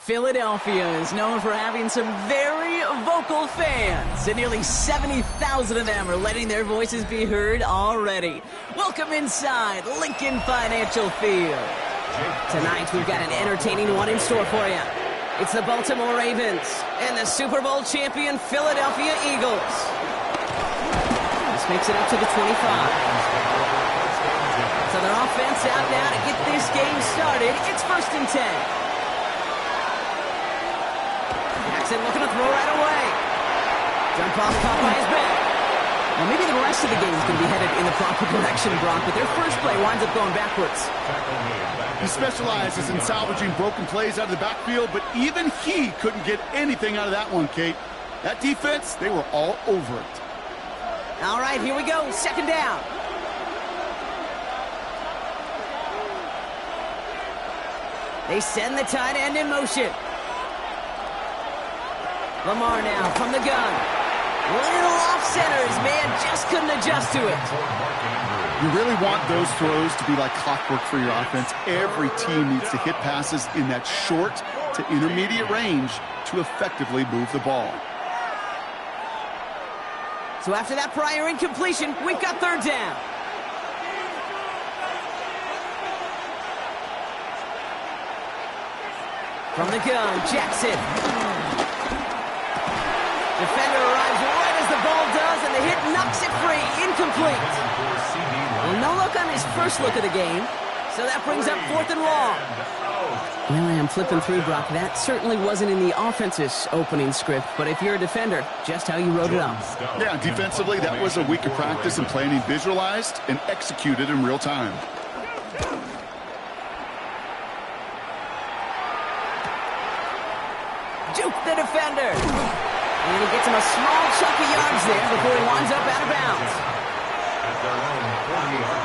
Philadelphia is known for having some very vocal fans, and nearly 70,000 of them are letting their voices be heard already. Welcome inside Lincoln Financial Field. Tonight, we've got an entertaining one in store for you. It's the Baltimore Ravens and the Super Bowl champion Philadelphia Eagles. This makes it up to the 25. So their offense out now to get this game started. It's 1st and 10. Looking to throw right away. Jump off caught by his back. Now maybe the rest of the game is going to be headed in the proper direction, Brock, but their first play winds up going backwards. He specializes in salvaging broken plays out of the backfield, but even he couldn't get anything out of that one, Kate. That defense, they were all over it. All right, here we go. 2nd down. They send the tight end in motion. Lamar now from the gun. Little off center. His man just couldn't adjust to it. You really want those throws to be like clockwork for your offense. Every team needs to hit passes in that short to intermediate range to effectively move the ball. So after that prior incompletion, we've got 3rd down. From the gun, Jackson. Defender arrives right as the ball does, and the hit knocks it free. Incomplete. Well, no look on his first look of the game, so that brings up 4th and long. Well, I am flipping through, Brock. That certainly wasn't in the offense's opening script, but if you're a defender, just how you wrote it up. Yeah, defensively, that was a week of practice and planning visualized and executed in real time. Juke the defender. And he gets him a small chunk of yards there before he winds up out of bounds. At their own 40-yard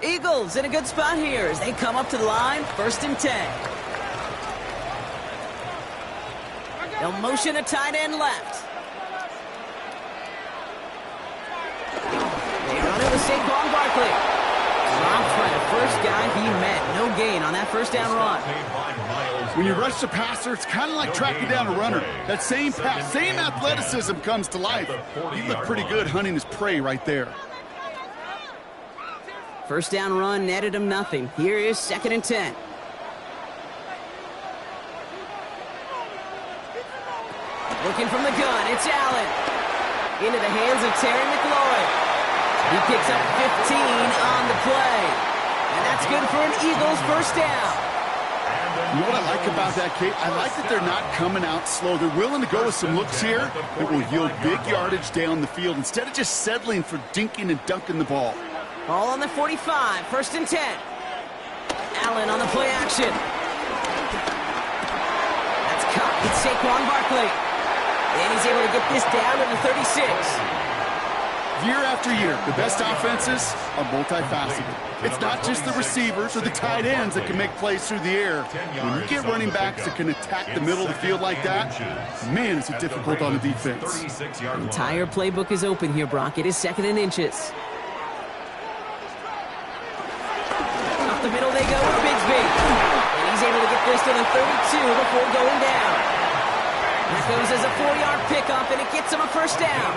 line. Eagles in a good spot here as they come up to the line. 1st and 10. They'll motion a tight end left. Saquon Barkley. Dropped by the first guy he met. No gain on that 1st down run. When you rush the passer, it's kind of like tracking down a runner. That same pass, same athleticism comes to life. He looked pretty good hunting his prey right there. 1st down run netted him nothing. Here is 2nd and 10. Looking from the gun, it's Allen. Into the hands of Terry McLaurin. He picks up 15 on the play. And that's good for an Eagles 1st down. You know what I like about that, Kate? I like that they're not coming out slow. They're willing to go with some looks here that will yield big yardage down the field instead of just settling for dinking and dunking the ball. Ball on the 45, 1st and 10. Allen on the play action. That's caught. It's Saquon Barkley. And he's able to get this down to the 36. Year after year, the best offenses are multifaceted. It's not just the receivers or the tight ends that can make plays through the air. When you get running backs that can attack the middle of the field like that, man, is it difficult on the defense. The entire playbook is open here, Brock. It is 2nd and inches. Up the middle they go with Bigsby. And he's able to get this to the 32 before going down. That goes as a 4-yard pickup, and it gets him a 1st down.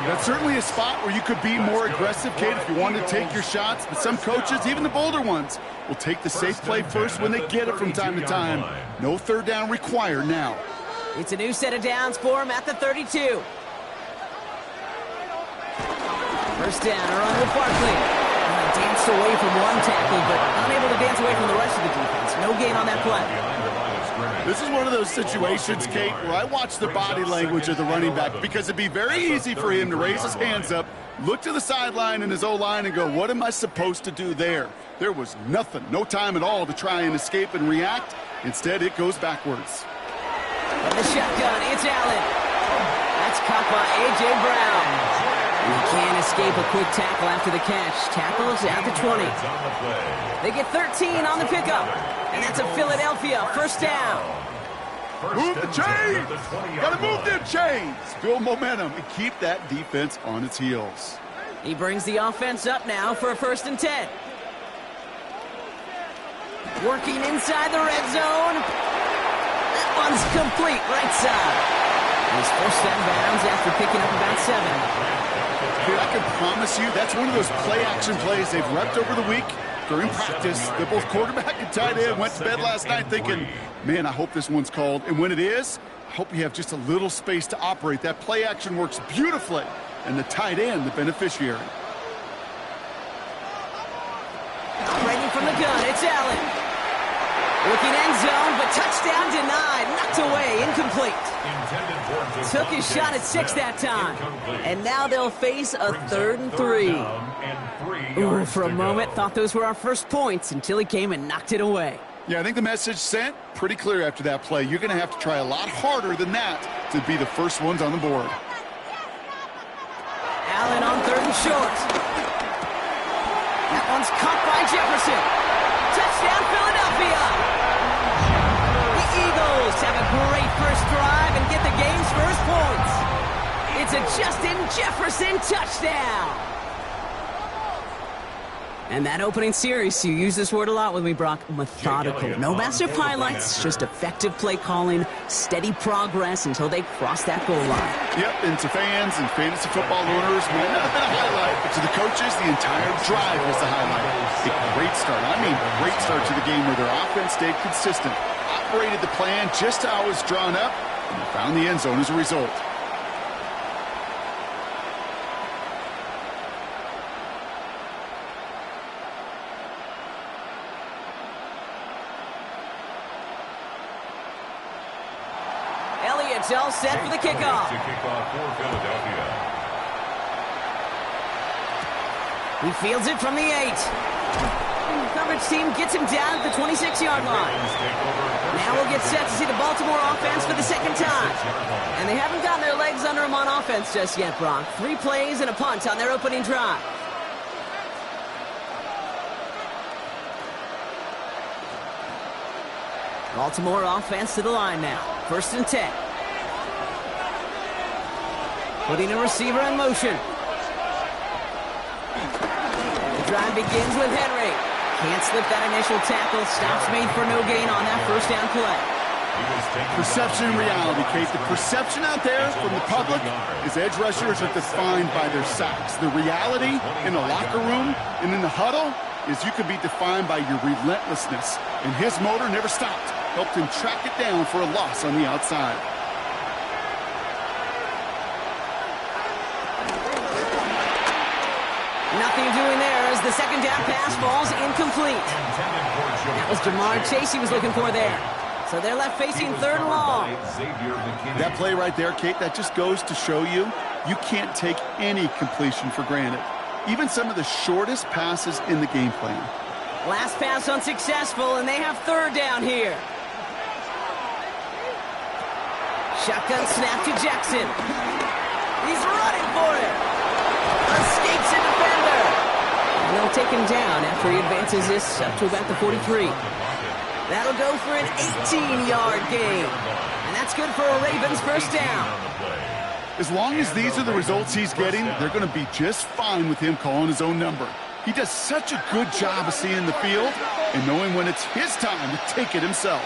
That's certainly a spot where you could be more aggressive, Kate, if you wanted to take your shots. But some coaches, even the bolder ones, will take the safe play first when they get it from time to time. No 3rd down required now. It's a new set of downs for him at the 32. 1st down, a run with Barkley. Danced away from one tackle, but unable to dance away from the rest of the defense. No gain on that play. This is one of those situations, Kate, where I watch the body language of the running back because it'd be very easy for him to raise his hands up, look to the sideline in his O-line and go, what am I supposed to do there? There was nothing, no time at all to try and escape and react. Instead, it goes backwards. From the shotgun, it's Allen. That's caught by A.J. Brown. He can't escape a quick tackle after the catch. Tackles at the 20. They get 13 on the pickup. And that's a Philadelphia 1st down. Move the chains! Gotta move them chains! Build momentum and keep that defense on its heels. He brings the offense up now for a 1st and 10. Working inside the red zone. That one's complete, right side. He's forced out of bounds after picking up about 7. Dude, I can promise you that's one of those play-action plays they've repped over the week. During practice, the both quarterback and tight end went to bed last night thinking, man, I hope this one's called. And when it is, I hope you have just a little space to operate. That play action works beautifully, and the tight end, the beneficiary. Ready from the gun, it's Allen. Looking end zone, but touchdown denied. Knocked away, incomplete. Took his shot at 6 that time. And now they'll face a 3rd and 3. Ooh, for a moment, thought those were our first points until he came and knocked it away. Yeah, I think the message sent pretty clear after that play. You're going to have to try a lot harder than that to be the first ones on the board. Allen on 3rd and short. That one's caught by Jefferson. Touchdown, Philadelphia. The Eagles have a great first drive and get the game's first points. It's a Justin Jefferson touchdown. And that opening series, you use this word a lot with me, Brock, methodical. No massive highlights, just effective play calling, steady progress until they cross that goal line. Yep, and to fans and fantasy football owners, might not have been a highlight, but to the coaches, the entire drive was the highlight. A great start, great start to the game where their offense stayed consistent, operated the plan just how it was drawn up, and they found the end zone as a result. Elliott's all set for the kickoff. For Philadelphia. He fields it from the 8. Coverage team gets him down at the 26-yard line. Now we'll get set to see the Baltimore offense for the 2nd time. And they haven't gotten their legs under them on offense just yet, Brock. 3 plays and a punt on their opening drive. Baltimore offense to the line now. 1st and 10. Putting a receiver in motion. The drive begins with Henry. Can't slip that initial tackle. Stops made for no gain on that 1st down play. Perception and reality, Kate. The perception out there from the public is edge rushers are defined by their sacks. The reality in the locker room and in the huddle is you can be defined by your relentlessness. And his motor never stopped. Helped him track it down for a loss on the outside. Nothing doing there as the 2nd down pass falls incomplete. That was Jamar Chase he was looking for there. So they're left facing 3rd and long. That play right there, Kate, that just goes to show you can't take any completion for granted. Even some of the shortest passes in the game plan. Last pass unsuccessful, and they have 3rd down here. Shotgun snap to Jackson. He's running for it. Escapes a defender. And they'll take him down after he advances this up to about the 43. That'll go for an 18-yard gain. And that's good for a Ravens 1st down. As long as these are the results he's getting, they're going to be just fine with him calling his own number. He does such a good job of seeing the field and knowing when it's his time to take it himself.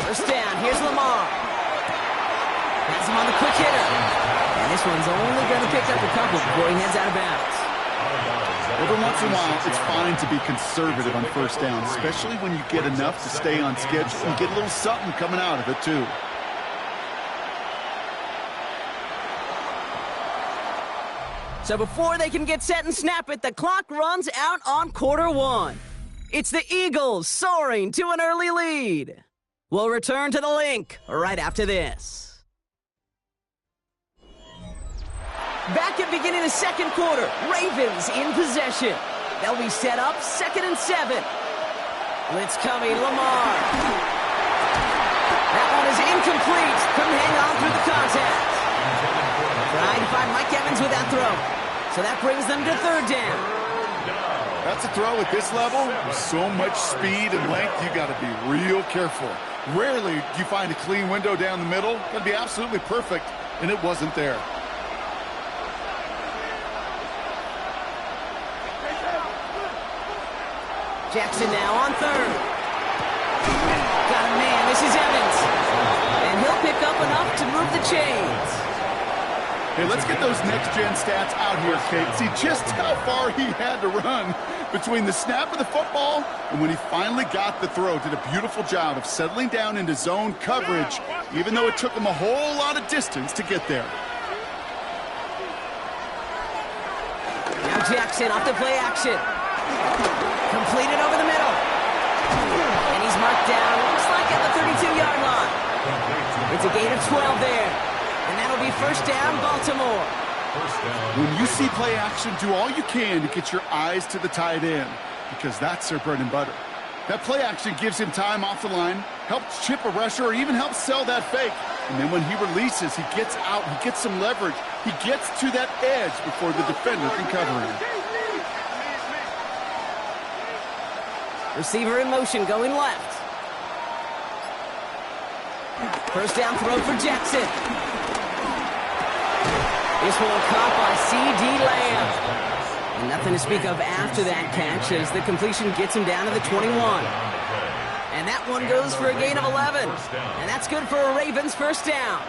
1st down, here's Lamar. Has him on the quick hitter. And this one's only going to pick up a couple before he heads out of bounds. Every once in a while, it's fine to be conservative on 1st down, especially when you get enough to stay on schedule and get a little something coming out of it, too. So before they can get set and snap it, the clock runs out on quarter 1. It's the Eagles soaring to an early lead. We'll return to the link right after this. Back at beginning of 2nd quarter, Ravens in possession. They'll be set up 2nd and 7. Blitz coming, Lamar. That one is incomplete. Couldn't hang on through the contact. Trying to find Mike Evans with that throw. So that brings them to 3rd down. That's a throw at this level with so much speed and length, you got to be real careful. Rarely do you find a clean window down the middle. That'd be absolutely perfect, and it wasn't there. Jackson now on third. Got a man. This is Evans. And he'll pick up enough to move the chains. Hey, let's get those next-gen stats out here, Kate. See just how far he had to run between the snap of the football and when he finally got the throw. Did a beautiful job of settling down into zone coverage, even though it took him a whole lot of distance to get there. Now Jackson off the play action. Completed over the middle. And he's marked down, looks like at the 32-yard line. It's a gain of 12 there. And that'll be first down, Baltimore. When you see play action, do all you can to get your eyes to the tight end, because that's their bread and butter. That play action gives him time off the line, helps chip a rusher, or even helps sell that fake. And then when he releases, he gets out, he gets some leverage. He gets to that edge before the defender can cover him. Receiver in motion, going left. First down throw for Jackson. This one caught by C.D. Lamb. And nothing to speak of after that catch as the completion gets him down to the 21. And that one goes for a gain of 11. And that's good for a Ravens first down.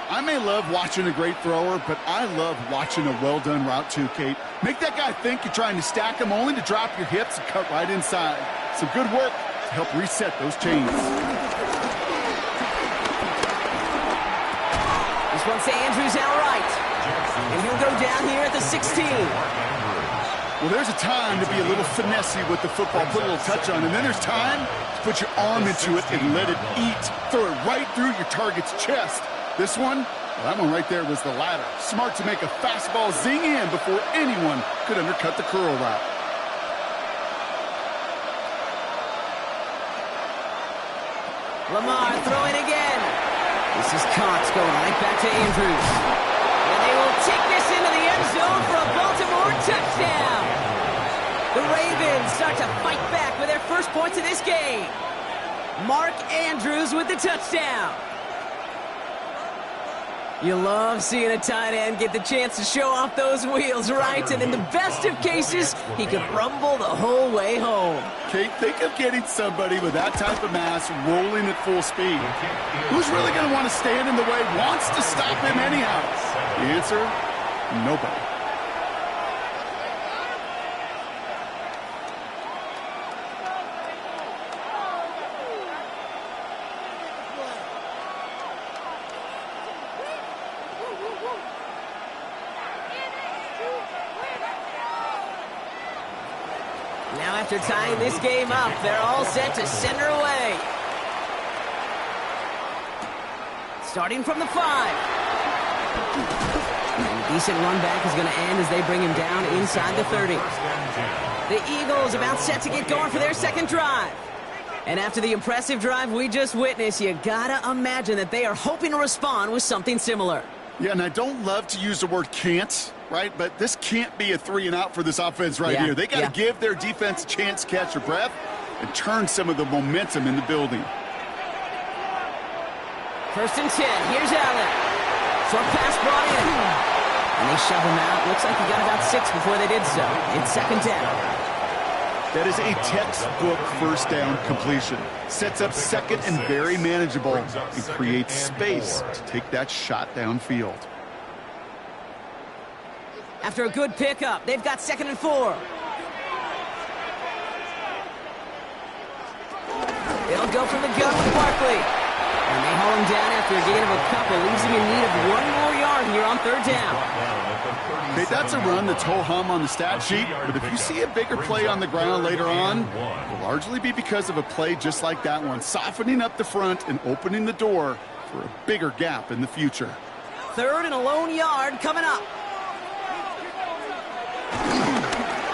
I may love watching a great thrower, but I love watching a well-done route too, Kate. Make that guy think you're trying to stack him only to drop your hips and cut right inside. Some good work to help reset those chains. This one's to Andrews outright. And he'll go down here at the 16. Well, there's a time to be a little finessey with the football, put a little touch on, and then there's time to put your arm into it and let it eat. Throw it right through your target's chest. This one, well, that one right there was the latter. Smart to make a fastball zing in before anyone could undercut the curl route. Lamar throwing again. This is Cox going right back to Andrews. And they will take this into the end zone for a Baltimore touchdown. The Ravens start to fight back with their first points of this game. Mark Andrews with the touchdown. You love seeing a tight end get the chance to show off those wheels, right? And in the best of cases, he could rumble the whole way home. Kate, think of getting somebody with that type of mass rolling at full speed. Who's really going to want to stand in the way, wants to stop him anyhow? The answer, nobody. Now after tying this game up, they're all set to send her away. Starting from the 5. And decent run back is going to end as they bring him down inside the 30. The Eagles about set to get going for their second drive. And after the impressive drive we just witnessed, you gotta imagine that they are hoping to respond with something similar. Yeah, and I don't love to use the word can't, right? But this can't be a 3-and-out for this offense right here. They got to give their defense a chance to catch their breath and turn some of the momentum in the building. First and 10. Here's Allen. Short pass brought in. And they shove him out. Looks like he got about 6 before they did so. It's second down. That is a textbook first down completion. Sets up second and very manageable and creates space to take that shot downfield. After a good pickup, they've got second and 4. They'll go from the gun with Barkley. And they haul him down after a gain of a couple. Leaves him in need of 1 more yard here on third down. Okay, that's a run that's ho-hum on the stat sheet, but if you see a bigger play on the ground later on, it'll largely be because of a play just like that one, softening up the front and opening the door for a bigger gap in the future. Third and a lone yard coming up.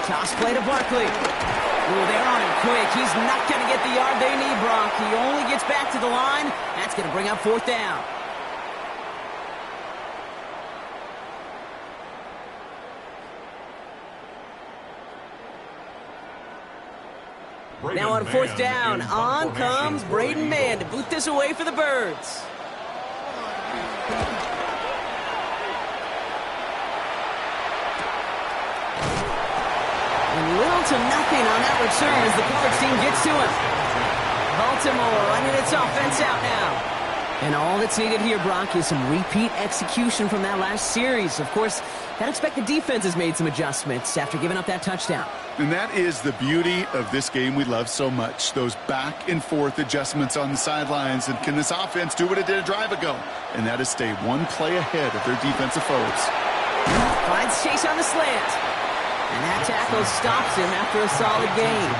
Toss play to Barkley. Ooh, they're on him quick. He's not going to get the yard they need, Brock. He only gets back to the line. That's going to bring up fourth down. Now on fourth down, on comes Braden Mann to boot this away for the Birds. And little to nothing on that return as the coverage team gets to him. Baltimore running its offense out now. And all that's needed here, Brock, is some repeat execution from that last series. Of course, I'd expect the defense has made some adjustments after giving up that touchdown. And that is the beauty of this game we love so much. Those back and forth adjustments on the sidelines. And can this offense do what it did a drive ago? And that is stay one play ahead of their defensive foes. Finds Chase on the slant. And that tackle stops him after a solid gain.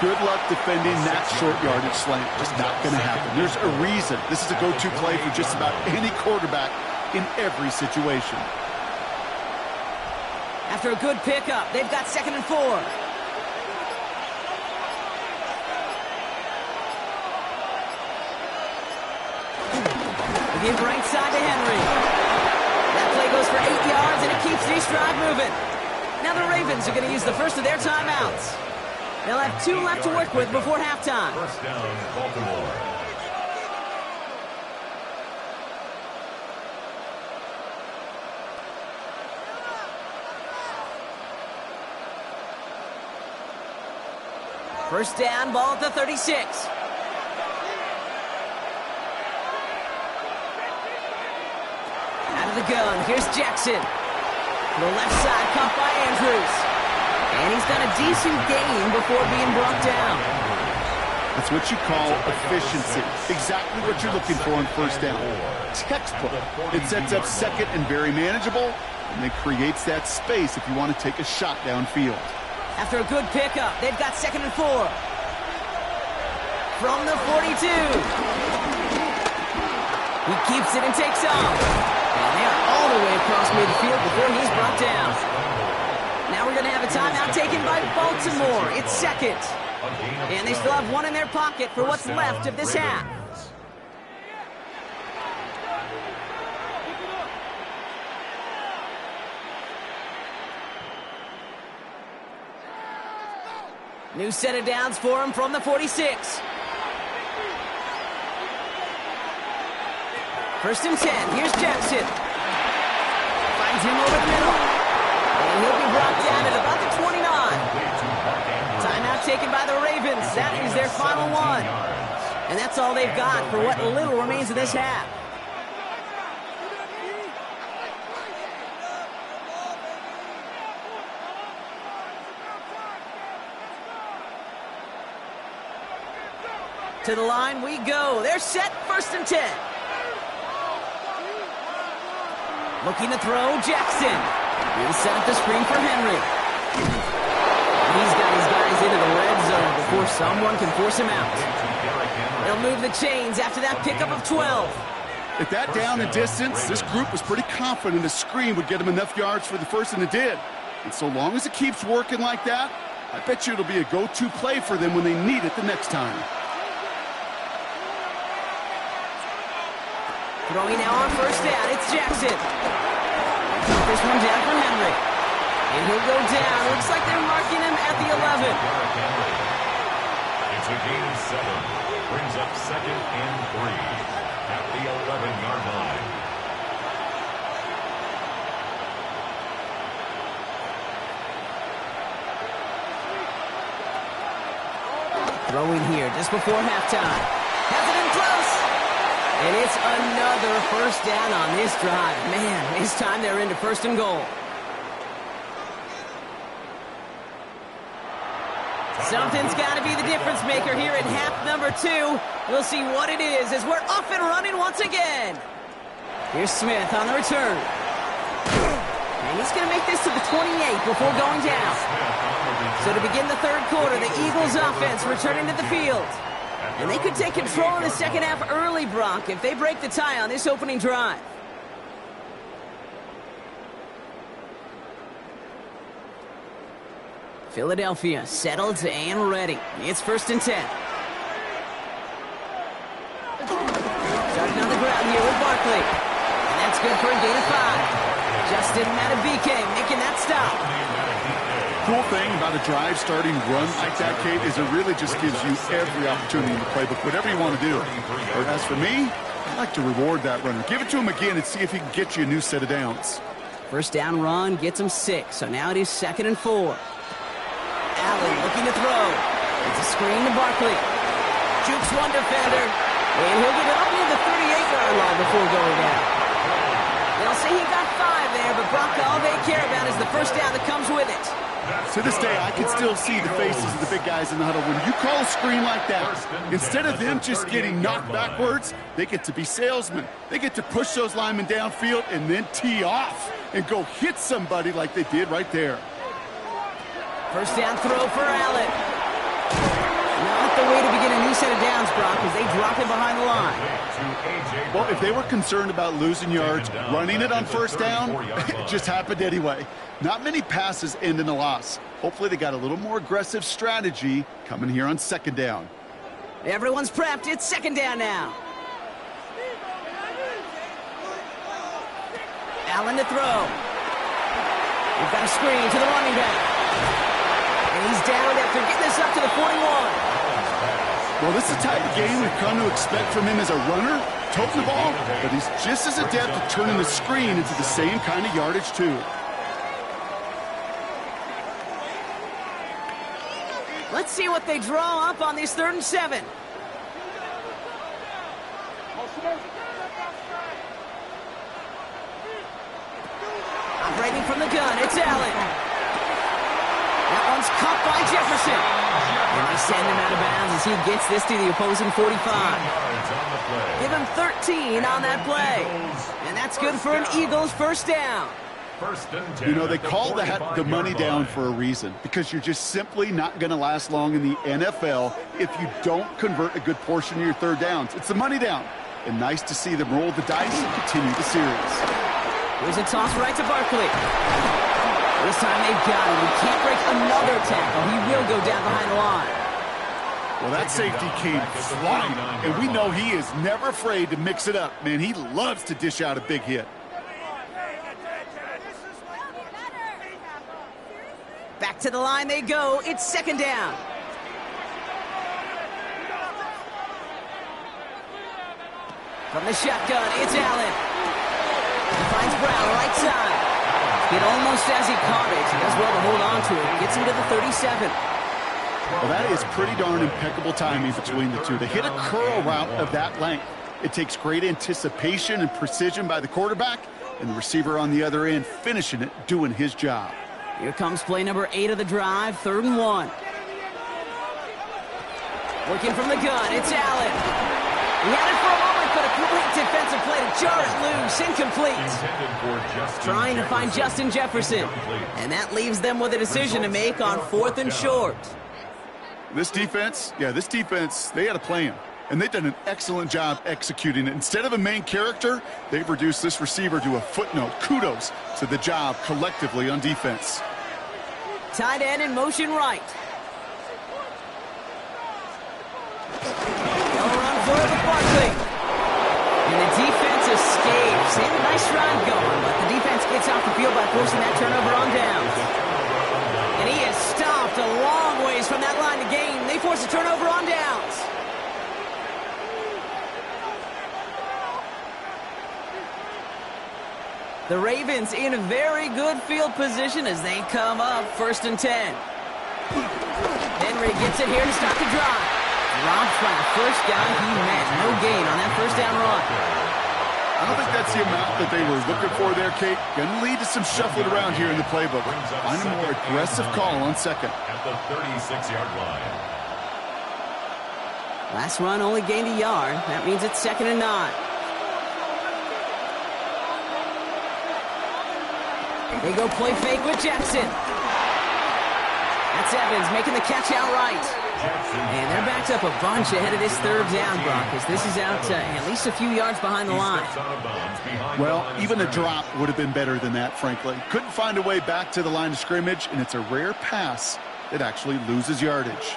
Good luck defending that short yardage slant. Just not going to happen. There's a reason. This is a go-to play for just about any quarterback in every situation. After a good pickup, they've got 2nd and 4. They give right side to Henry. That play goes for 8 yards, and it keeps this drive moving. Now the Ravens are going to use the first of their timeouts. They'll have 2 left to work with before halftime. First down, Baltimore. First down, ball at the 36. Out of the gun, here's Jackson. The left side, caught by Andrews. And he's done a decent gain before being brought down. That's what you call efficiency. Exactly what you're looking for on first down. Textbook. It sets up second and very manageable, and it creates that space if you want to take a shot downfield. After a good pickup, they've got 2nd and 4. From the 42. He keeps it and takes off. And they're all the way across midfield before he's brought down. Now we're going to have a timeout taken by Baltimore. It's 2nd. And they still have 1 in their pocket for what's left of this half. New set of downs for him from the 46. 1st and 10. Here's Jackson. Finds him over the middle. And he'll be brought down at about the 29. Timeout taken by the Ravens. That is their final one. And that's all they've got for what little remains of this half. To the line we go. They're set, 1st and 10. Looking to throw, Jackson. He'll set up the screen for Henry. He's got his guys into the red zone before someone can force him out. They'll move the chains after that pickup of 12. At that down and distance, this group was pretty confident a screen would get them enough yards for the first, and it did. And so long as it keeps working like that, I bet you it'll be a go-to play for them when they need it the next time. Throwing now on first down, it's Jackson. Keep this one down for Henry. And he'll go down. Looks like they're marking him at the 11. It's a gain of 7. Brings up 2nd and 3 at the 11-yard line. Throwing here just before halftime. Has it in close. And it's another first down on this drive. Man, this time they're into 1st and goal. Something's got to be the difference maker here in half number 2. We'll see what it is as we're off and running once again. Here's Smith on the return. And he's going to make this to the 28 before going down. So to begin the 3rd quarter, the Eagles offense returning to the field. And they could take control in the second half early, Brock, if they break the tie on this opening drive. Philadelphia settled and ready. It's 1st and 10. Starting on the ground here with Barkley. And that's good for a gain of 5. Justin Madubuike making that stop. Cool thing about a drive starting run like that, Kate, is it really just gives you every opportunity in the playbook, whatever you want to do. Or as for me, I like to reward that runner. Give it to him again and see if he can get you a new set of downs. First down run gets him 6, so now it is 2nd and 4. Allen looking to throw. It's a screen to Barkley. Jukes one defender, and he'll get it up near the 38-yard line before going down. They'll say he got 5 there, but Brock, all they care about is the first down that comes with it. To this day, I can still see the faces of the big guys in the huddle. When you call a screen like that, instead of them just getting knocked backwards, they get to be salesmen. They get to push those linemen downfield and then tee off and go hit somebody like they did right there. First down throw for Allen. Not the way to begin a new set of downs, Brock, as they drop it behind the line. Well, if they were concerned about losing yards, running it on first down, it just happened anyway. Not many passes end in a loss. Hopefully they got a little more aggressive strategy coming here on 2nd down. Everyone's prepped. It's 2nd down now. Allen to throw. We've got a screen to the running back. And he's down after getting this up to the 41. Well, this is the type of game we've come to expect from him as a runner, toting the ball, but he's just as adept at turning the screen into the same kind of yardage, too. Let's see what they draw up on these 3rd and 7. Operating from the gun, it's Allen. That one's caught by Jefferson. And they send him out of bounds as he gets this to the opposing 45. Give him 13 on that play. And that's good for an Eagles first down. You know, they call that the money down for a reason, because you're just simply not going to last long in the NFL if you don't convert a good portion of your 3rd downs. It's the money down. And nice to see them roll the dice and continue the series. Here's a toss right to Barkley. This time they've got him. He can't break another tackle. He will go down behind the line. Well, that safety came flying, and we know he is never afraid to mix it up. Man, he loves to dish out a big hit. Back to the line they go. It's 2nd down. From the shotgun, it's Allen. He finds Brown right side. It almost as he caught it. He does well to hold on to it. Gets him to the 37. Well, that is pretty darn impeccable timing between the two. To hit a curl route of that length, it takes great anticipation and precision by the quarterback, and the receiver on the other end finishing it, doing his job. Here comes play number 8 of the drive, 3rd and 1. Working from the gun, it's Allen. He had it for a moment, but a great defensive play to jar it loose, incomplete. Trying to find Justin Jefferson, and that leaves them with a decision to make on 4th and short. This defense, they had a plan, and they've done an excellent job executing it. Instead of a main character, they've reduced this receiver to a footnote. Kudos to the job collectively on defense. Tight end in motion right. They'll run for it with Barkley. And the defense escapes. They have a nice run going, but the defense gets off the field by forcing that turnover on downs. And he is stopped a long ways from that line to gain. They force a turnover on downs. The Ravens in a very good field position as they come up 1st and 10. Henry gets it here to start the drive. Dropped by the first guy he met. No gain on that first down run. I don't think that's the amount that they were looking for there, Kate. Going to lead to some shuffling around here in the playbook. Find a more aggressive call on 2nd. At the 36-yard line. Last run only gained a yard. That means it's 2nd and 9. They go play fake with Jackson. That's Evans making the catch outright. And they're backed up a bunch ahead of this 3rd down, Brock, as this is out at least a few yards behind the line. Well, even a drop would have been better than that, frankly. Couldn't find a way back to the line of scrimmage, and it's a rare pass that actually loses yardage.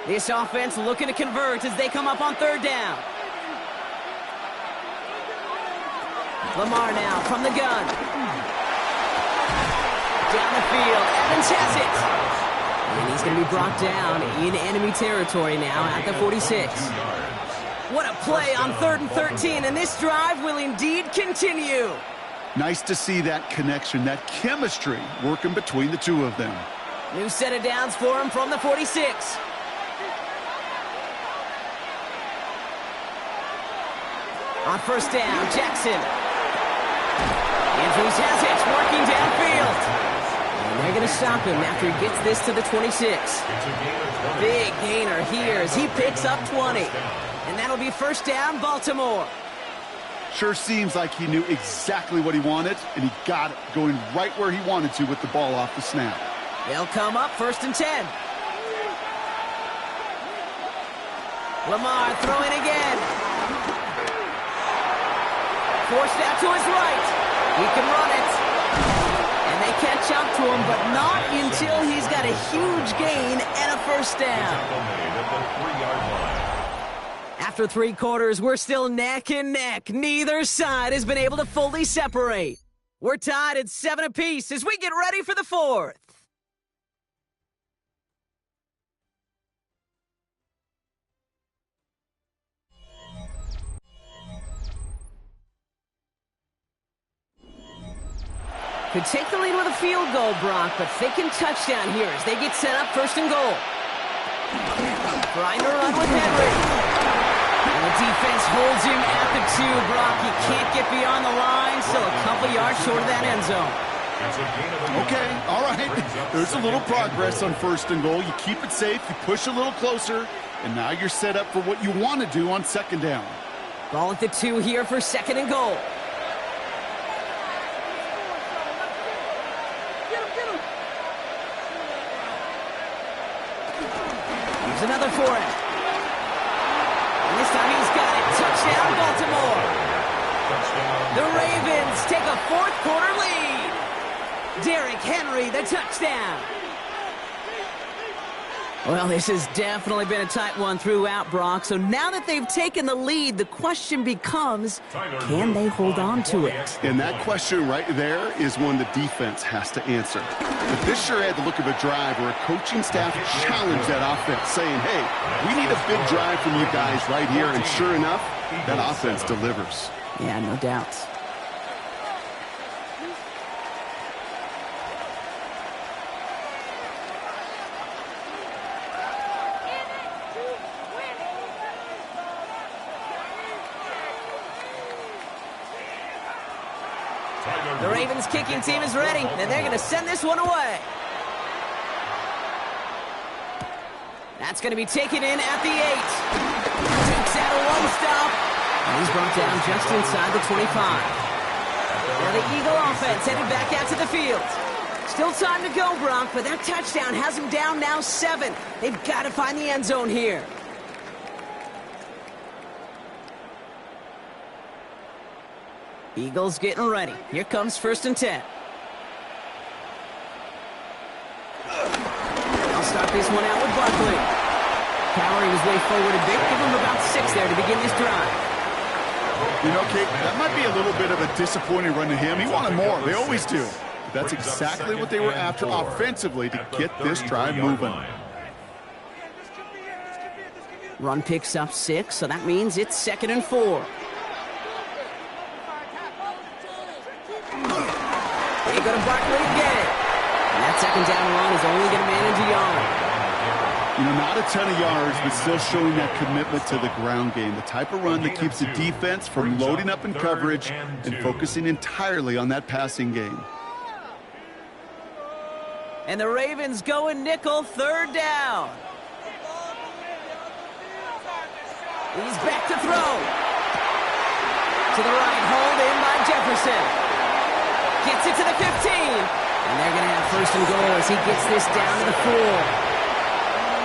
This offense looking to convert as they come up on 3rd down. Lamar now from the gun. down the field. Evans has it. And he's going to be brought down in enemy territory now at the 46. What a play on 3rd and 13, and this drive will indeed continue. Nice to see that connection, that chemistry working between the two of them. New set of downs for him from the 46. On first down, Jackson. Andrews has it, working downfield. And they're going to stop him after he gets this to the 26. Big gainer here as he picks up 20. And that'll be first down, Baltimore. Sure seems like he knew exactly what he wanted, and he got it, going right where he wanted to with the ball off the snap. They'll come up first and 10. Lamar throwing again. Forced out to his right. He can run it. And they catch up to him, but not until he's got a huge gain and a first down. After 3 quarters, we're still neck and neck. Neither side has been able to fully separate. We're tied at 7 apiece as we get ready for the 4th. Could take the lead with a field goal, Brock, but thinking touchdown here as they get set up first and goal. Trying to run with Henry. And the defense holds him at the 2, Brock. He can't get beyond the line, still a couple yards short of that end zone. Okay, all right. There's a little progress on first and goal. You keep it safe, you push a little closer, and now you're set up for what you want to do on second down. Ball at the 2 here for second and goal. Here's another for him. And this time he's got it. Touchdown, Baltimore. The Ravens take a 4th quarter lead. Derrick Henry, the touchdown. Well, this has definitely been a tight one throughout, Brock. So now that they've taken the lead, the question becomes, can they hold on to it? And that question right there is one the defense has to answer. But this sure had the look of a drive where a coaching staff challenged that offense, saying, hey, we need a big drive from you guys right here. And sure enough, that offense delivers. Yeah, no doubt. The Ravens kicking team is ready, and they're going to send this one away. That's going to be taken in at the 8. Takes out a one stop. And he's brought down just inside the 25. Now the Eagle offense headed back out to the field. Still time to go, Brock, but that touchdown has him down now 7. They've got to find the end zone here. Eagles getting ready. Here comes first and 10. I'll start this one out with Barkley. Powering his way forward a bit. Give him about 6 there to begin this drive. You know, Kate, that might be a little bit of a disappointing run to him. He wanted more. They always do. But that's exactly what they were after offensively to get this drive moving. Run picks up 6, so that means it's 2nd and 4. They go to Barkley again. And that second down run is only going to manage a yard. You know, not a ton of yards, but still showing that commitment to the ground game. The type of run that keeps the defense from loading up in coverage and focusing entirely on that passing game. And the Ravens go in nickel, 3rd down. He's back to throw. To the right, hauled in by Jefferson. Gets it to the 15. And they're going to have first and goal as he gets this down to the 4.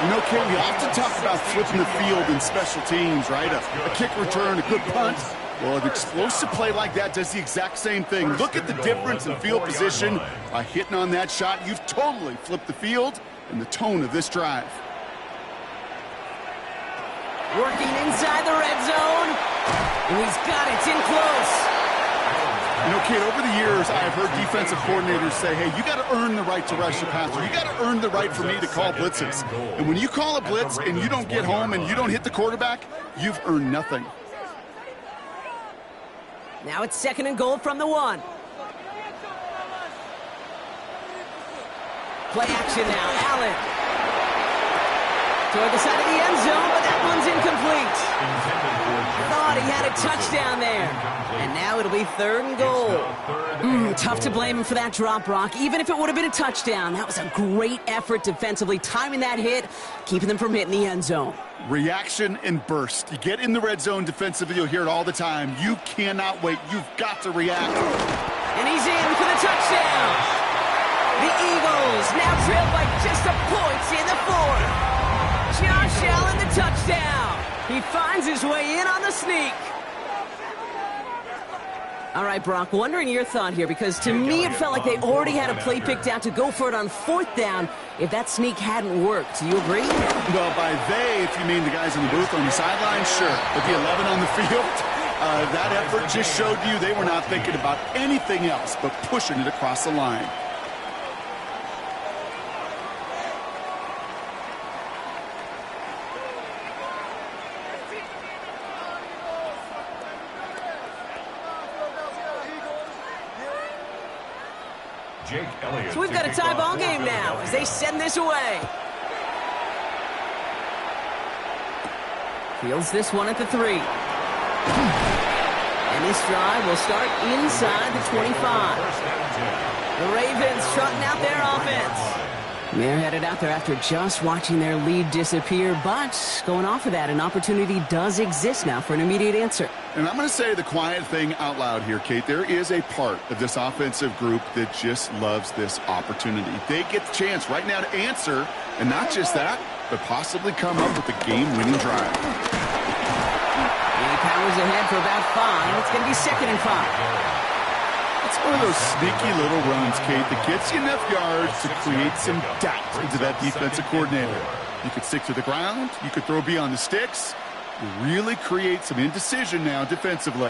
You know, Kate, we often talk about flipping the field in special teams, right? A kick return, a good punt. Well, an explosive play like that does the exact same thing. Look at the difference in field position. By hitting on that shot, you've totally flipped the field and the tone of this drive. Working inside the red zone. And he's got it. It's in close. You You know, Kate, over the years, I've heard defensive coordinators say, hey, you got to earn the right to rush the passer. You got to earn the right for me to call blitzes. And when you call a blitz and you don't get home and you don't hit the quarterback, you've earned nothing. Now it's 2nd and goal from the 1. Play action now. Allen. Toward the side of the end zone, but that one's incomplete. Thought he had a touchdown there. And now it'll be 3rd and goal. Tough to blame him for that drop, Brock. Even if it would have been a touchdown, that was a great effort defensively, timing that hit, keeping them from hitting the end zone. Reaction and burst. You get in the red zone defensively, you'll hear it all the time. You cannot wait. You've got to react. And he's in for the touchdown. The Eagles now trail by just a point in the 4th. Josh Allen, the touchdown. He finds his way in on the sneak. All right, Brock, wondering your thought here, because to me it felt like they already had a play picked out to go for it on 4th down if that sneak hadn't worked. Do you agree? Well, by they, if you mean the guys in the booth on the sideline, sure. But the 11 on the field, that effort just showed you they were not thinking about anything else but pushing it across the line. So we've got a tie ball game now as they send this away. Fields this one at the 3. And this drive will start inside the 25. The Ravens trotting out their offense. They're headed out there after just watching their lead disappear, but going off of that, an opportunity does exist now for an immediate answer. And I'm going to say the quiet thing out loud here, Kate. There is a part of this offensive group that just loves this opportunity. They get the chance right now to answer, and not just that, but possibly come up with a game-winning drive. He powers ahead for about 5. It's going to be 2nd and 5. It's one of those sneaky little runs, Kate, that gets you enough yards to create some doubt into that defensive coordinator. You could stick to the ground. You could throw beyond the sticks. You really create some indecision now defensively.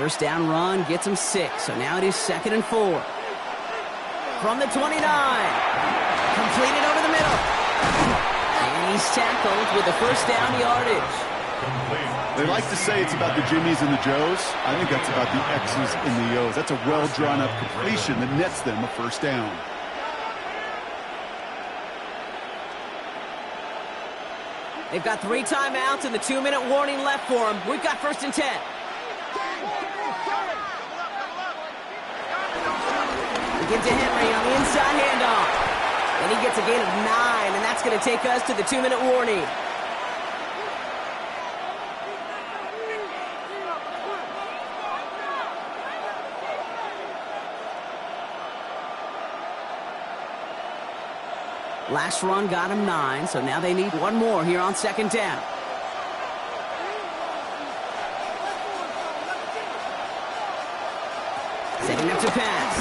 1st down run gets him 6. So now it is 2nd and 4. From the 29. Completed over the middle. And he's tackled with the 1st down yardage. They like to say it's about the Jimmies and the Joes. I think that's about the X's and the O's. That's a well-drawn-up completion that nets them a 1st down. They've got 3 timeouts and the 2-minute warning left for them. We've got 1st and 10. We get to Henry on the inside handoff. And he gets a gain of 9, and that's going to take us to the 2-minute warning. Last run got him 9, so now they need 1 more here on 2nd down. Setting up to pass.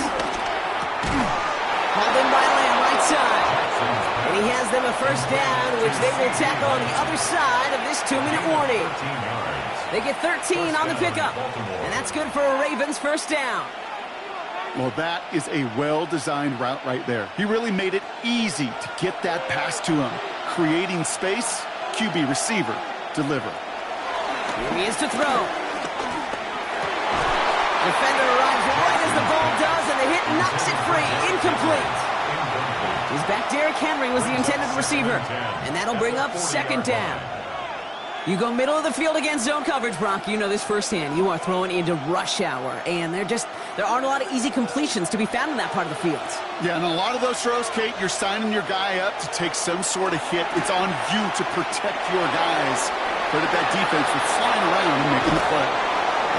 Hauled in by Lamb, right side. And he has them a 1st down, which they will tackle on the other side of this 2-minute warning. They get 13 on the pickup, and that's good for a Ravens 1st down. Well, that is a well-designed route right there. He really made it easy to get that pass to him. Creating space, QB receiver, deliver. Here he is to throw. Defender arrives right as the ball does, and the hit knocks it free. Incomplete. He's back. Derrick Henry was the intended receiver, and that'll bring up 2nd down. You go middle of the field against zone coverage, Brock. You know this firsthand. You are throwing into rush hour, and there aren't a lot of easy completions to be found in that part of the field. Yeah, and a lot of those throws, Kate, you're signing your guy up to take some sort of hit. It's on you to protect your guys. Credit that defense for flying around and making the play.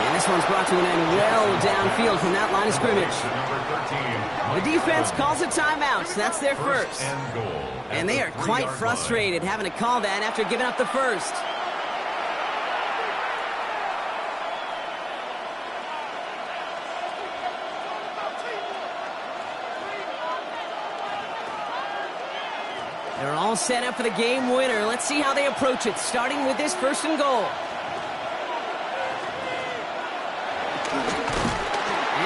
And this one's brought to an end well downfield from that line of scrimmage. The defense calls a timeout. That's their 1st. And they are quite frustrated having to call that after giving up the 1st. They're all set up for the game winner. Let's see how they approach it, starting with this 1st and goal.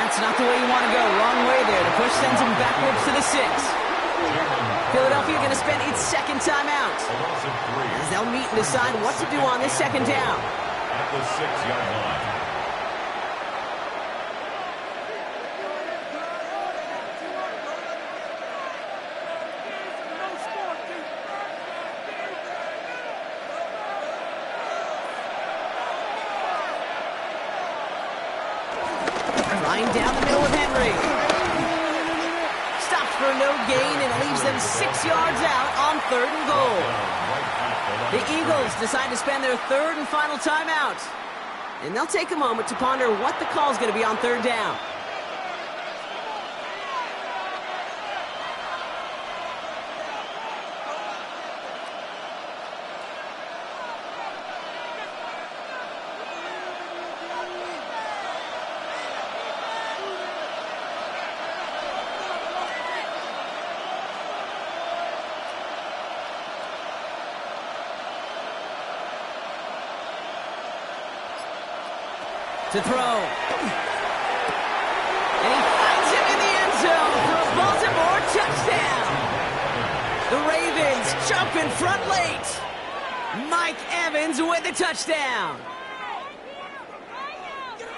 That's That's not the way you want to go. Wrong way there. The push sends him backwards to the 6. Philadelphia going to spend its second timeout, as they'll meet and decide what to do on this second down. At the 6-yard line. Flying down the middle with Henry. Stops for no gain and leaves them 6 yards out on 3rd and goal. The Eagles decide to spend their third and final timeout, and they'll take a moment to ponder what the call is going to be on 3rd down. To throw. And he finds him in the end zone for a Baltimore touchdown. The Ravens jump in front late. Mike Evans with the touchdown.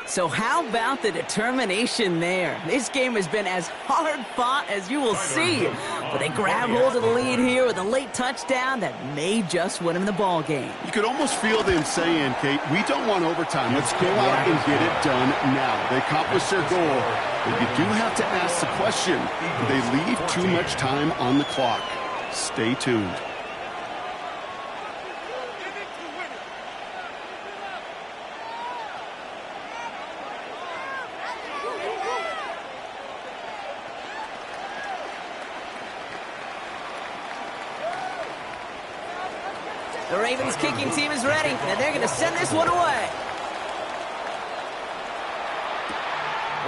So how about the determination there? This game has been as hard fought as you will see. But they grab hold of the lead here with a late touchdown that may just win them the ball game. You could almost feel them saying, Kate, we don't want overtime. Let's go out and get it done now. They accomplished their goal. But you do have to ask the question, do they leave too much time on the clock? Stay tuned. The Ravens kicking team is ready, and they're going to send this one away.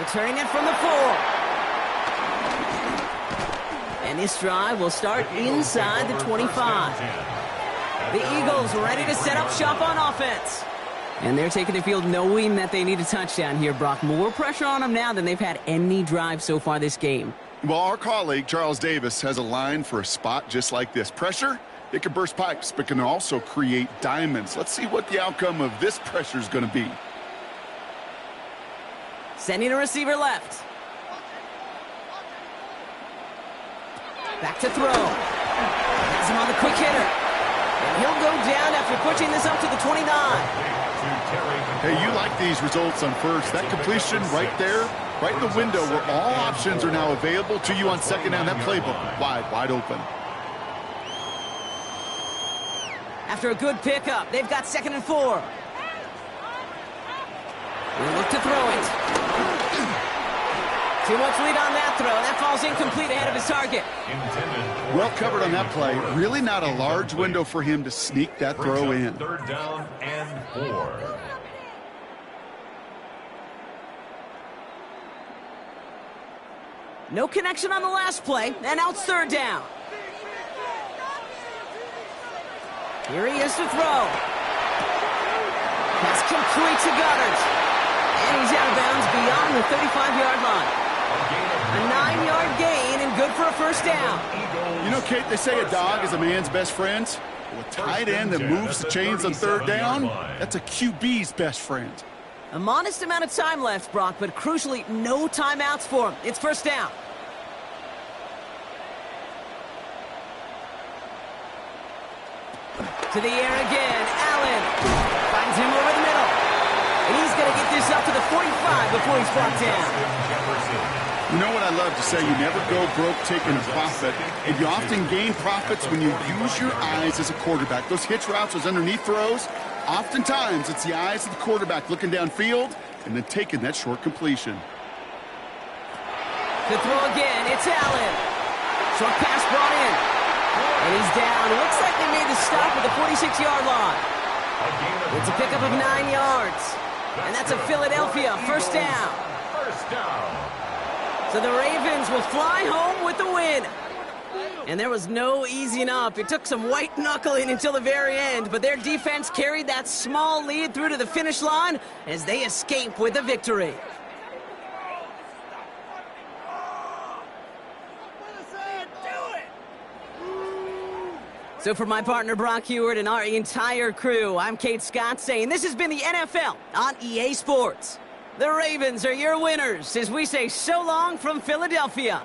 Returning it from the 4. And this drive will start inside the 25. The Eagles ready to set up shop on offense. And they're taking the field knowing that they need a touchdown here, Brock. More pressure on them now than they've had any drive so far this game. Well, our colleague, Charles Davis, has a line for a spot just like this. Pressure, it can burst pipes, but can also create diamonds. Let's see what the outcome of this pressure is going to be. Sending a receiver left. Back to throw. Has him on the quick hitter. And he'll go down after pushing this up to the 29. Hey, you like these results on first. That completion right there, right in the window where all options are now available to you on second down. That playbook wide open. After a good pickup, they've got 2nd and 4. They look to throw it. Too much lead on that throw. That falls incomplete ahead of his target. Well covered on that play. Really not a large window for him to sneak that throw in. 3rd down and 4. No connection on the last play, and now it's 3rd down. Here he is to throw. Pass complete to Goddard. And he's out of bounds beyond the 35-yard line. A 9-yard gain and good for a first down. You know, Kate, they say a dog is a man's best friend. Well, a tight end that moves the chains on 3rd down, that's a QB's best friend. A modest amount of time left, Brock, but crucially, no timeouts for him. It's first down. To the air again. Allen finds him over the middle. And he's going to get this up to the 45 before he's brought down. You know what I love to say? You never go broke taking a profit. And you often gain profits when you use your eyes as a quarterback. Those hitch routes, those underneath throws, oftentimes it's the eyes of the quarterback looking downfield and then taking that short completion. To throw again, it's Allen. Short pass brought in. And he's down. Looks like they made the stop at the 46-yard line. It's a pickup of 9 yards. And that's a Philadelphia first down. So the Ravens will fly home with the win. And there was no easing up. It took some white knuckling until the very end, but their defense carried that small lead through to the finish line as they escape with the victory. So for my partner Brock Heward and our entire crew, I'm Kate Scott saying this has been the NFL on EA Sports. The Ravens are your winners as we say so long from Philadelphia.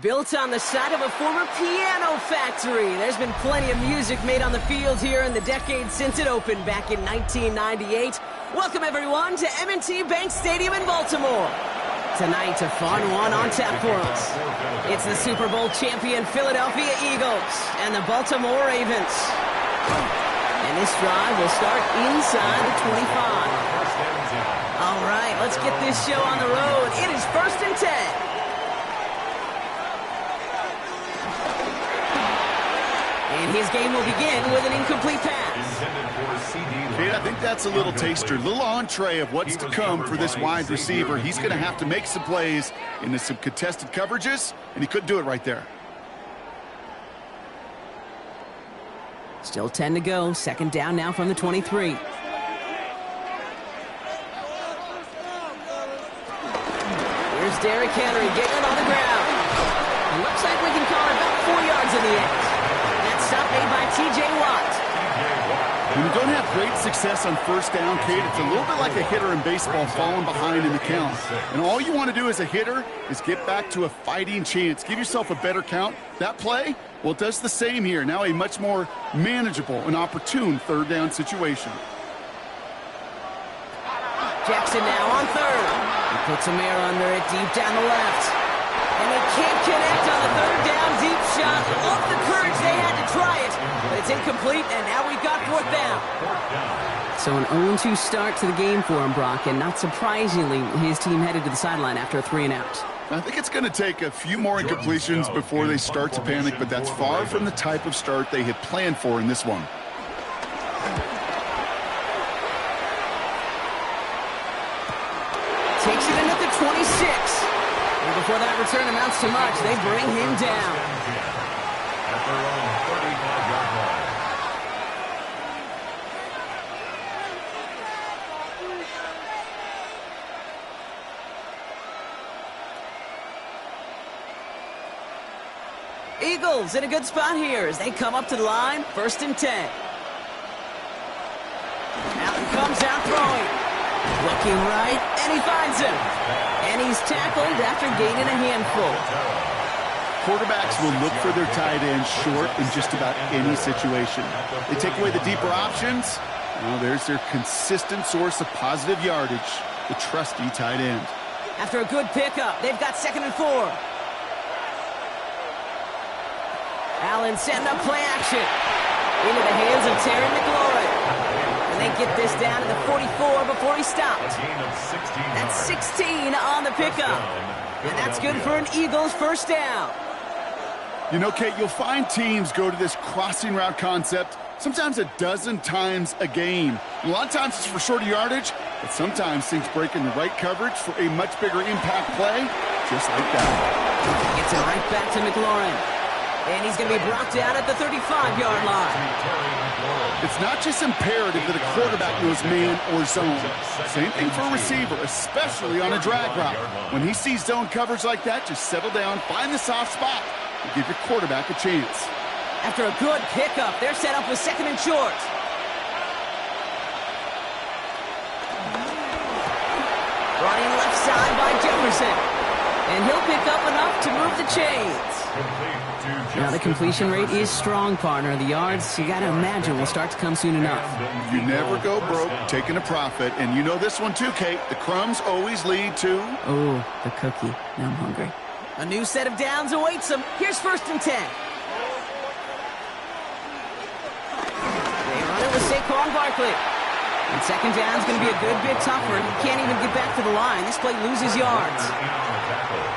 Built on the side of a former piano factory, there's been plenty of music made on the field here in the decade since it opened back in 1998. Welcome, everyone, to M&T Bank Stadium in Baltimore. Tonight, a fun one on tap for us. It's the Super Bowl champion Philadelphia Eagles and the Baltimore Ravens. And this drive will start inside the 25. All right, let's get this show on the road. It is 1st and 10. And his game will begin with an incomplete pass. Kate, I think that's a little taster, a little entree of what's to come for this wide receiver. He's going to have to make some plays into some contested coverages, and he couldn't do it right there. Still 10 to go. 2nd down now from the 23. Here's Derrick Henry getting it on the ground. It looks like we can call it about 4 yards in the end. That stop made by T.J. Watt. When you don't have great success on 1st down, Kate, it's a little bit like a hitter in baseball falling behind in the count. And all you want to do as a hitter is get back to a fighting chance. Give yourself a better count. That play, well, it does the same here. Now a much more manageable and opportune 3rd down situation. Jackson now on 3rd. He puts a mirror under it deep down the left. And they can't connect on the 3rd down deep shot. Love the courage they had to try it. But it's incomplete, and now we've got 4th down. So an 0-2 start to the game for him, Brock. And not surprisingly, his team headed to the sideline after a 3-and-out. I think it's going to take a few more incompletions before they start to panic, but that's far from the type of start they had planned for in this one. Takes it in at the 26. And before that return amounts to much, they bring him down. At their own 35-yard line. Eagles in a good spot here as they come up to the line. 1st and 10. Allen comes out throwing. Looking right, and he finds him. And he's tackled after gaining a handful. Quarterbacks will look for their tight end short in just about any situation. They take away the deeper options. Well, there's their consistent source of positive yardage, the trusty tight end. After a good pickup, they've got 2nd and 4. Allen setting up play action. Into the hands of Terry McLaurin. And they get this down to the 44 before he stopped. That's 16 on the pickup. And that's good for an Eagles 1st down. You know, Kate, you'll find teams go to this crossing route concept sometimes a dozen times a game. A lot of times it's for shorter yardage, but sometimes things break in the right coverage for a much bigger impact play, just like that. Gets it right back to McLaurin. And he's going to be brought down at the 35-yard line. It's not just imperative that a quarterback knows man or zone. Same thing for a receiver, especially on a drag route. When he sees zone coverage like that, just settle down, find the soft spot, and give your quarterback a chance. After a good pickup, they're set up with 2nd and short. Running left side by Jefferson. And he'll pick up enough to move the chains. Now the completion rate is strong, partner. The yards, you got to imagine, will start to come soon enough. You never go broke taking a profit. And you know this one too, Kate. The crumbs always lead to... Oh, the cookie. Now I'm hungry. A new set of downs awaits them. Here's 1st and 10. They run it with Saquon Barkley. And 2nd down is going to be a good bit tougher. He can't even get back to the line. This play loses yards.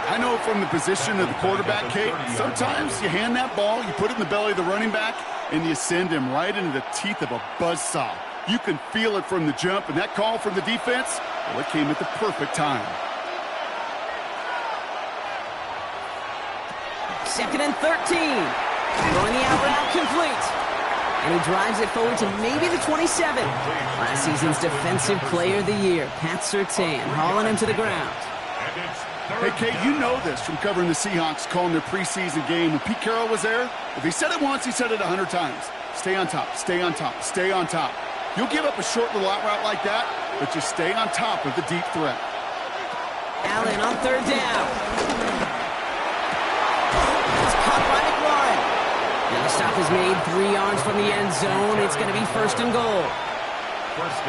I know from the position of the quarterback, Kate, sometimes you hand that ball, you put it in the belly of the running back, and you send him right into the teeth of a buzzsaw. You can feel it from the jump, and that call from the defense, well, it came at the perfect time. 2nd and 13. Throwing the out route complete. And he drives it forward to maybe the 27. Last season's Defensive Player of the Year, Pat Surtain, hauling him to the ground. Hey, Kate, you know this from covering the Seahawks, calling their preseason game. When Pete Carroll was there, if he said it once, he said it 100 times. Stay on top, stay on top, stay on top. You'll give up a short little out route like that, but just stay on top of the deep threat. Allen on 3rd down. Stop is made 3 yards from the end zone. It's going to be first and goal.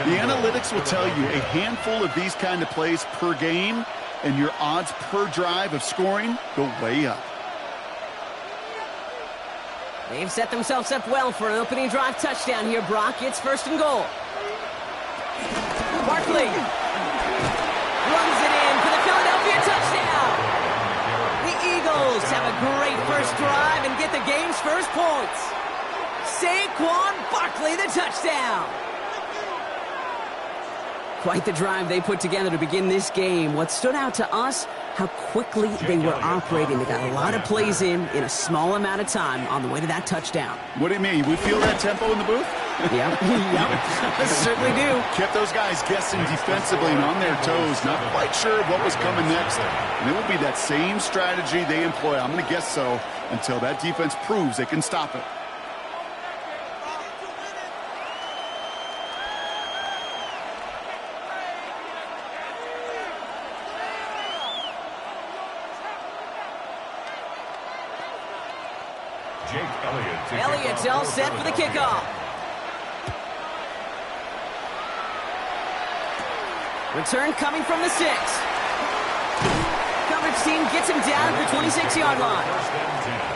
The analytics will tell you a handful of these kind of plays per game, and your odds per drive of scoring go way up. They've set themselves up well for an opening drive touchdown here, Brock. It's first and goal. Barkley runs it in for the Philadelphia touchdown. The Eagles have a great first drive and get the game's first points. Saquon Barkley, the touchdown. Quite the drive they put together to begin this game. What stood out to us, how quickly they were operating. They got a lot of plays in a small amount of time on the way to that touchdown. What do you mean? We feel that tempo in the booth? Yep. Yep. Certainly do. Kept those guys guessing defensively and on their toes, not quite sure what was coming next. And it will be that same strategy they employ, I'm going to guess so, until that defense proves they can stop it. Elliott's all set for the kickoff. Return coming from the 6. Coverage team gets him down at the 26-yard line.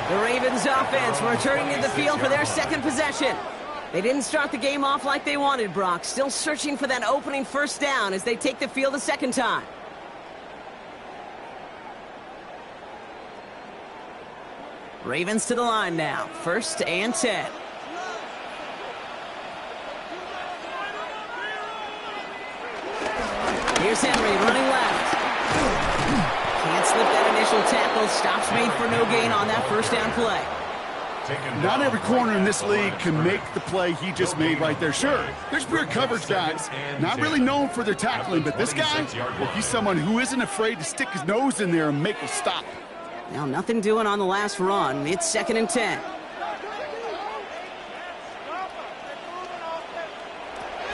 The Ravens offense returning to the field for their second possession. They didn't start the game off like they wanted, Brock. Still searching for that opening first down as they take the field a second time. Ravens to the line now. 1st and 10. Here's Henry running left. Can't slip that initial tackle. Stops made for no gain on that first down play. Not every corner in this league can make the play he just made right there. Sure, there's pure coverage guys, not really known for their tackling, but this guy, well, he's someone who isn't afraid to stick his nose in there and make a stop. Now, nothing doing on the last run. It's 2nd and 10.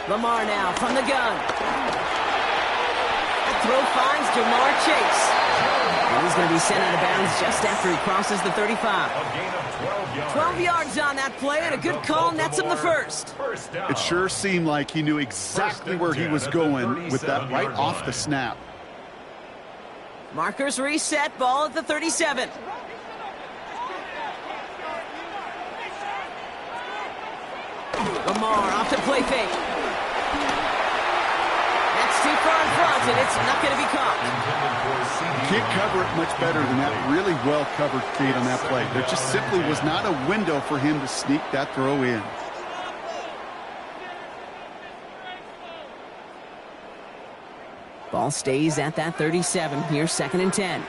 Lamar now from the gun. That throw finds Jamar Chase. And he's going to be sent out of bounds just after he crosses the 35. 12 yards on that play, and a good call nets him the first. It sure seemed like he knew exactly where he was going with that right off the snap. Markers reset, ball at the 37. Lamar off to play fake. That's too far in front, and it's not going to be caught. Can't cover it much better than that really well-covered feed on that play. There just simply was not a window for him to sneak that throw in. Ball stays at that 37. Here's 2nd and 10.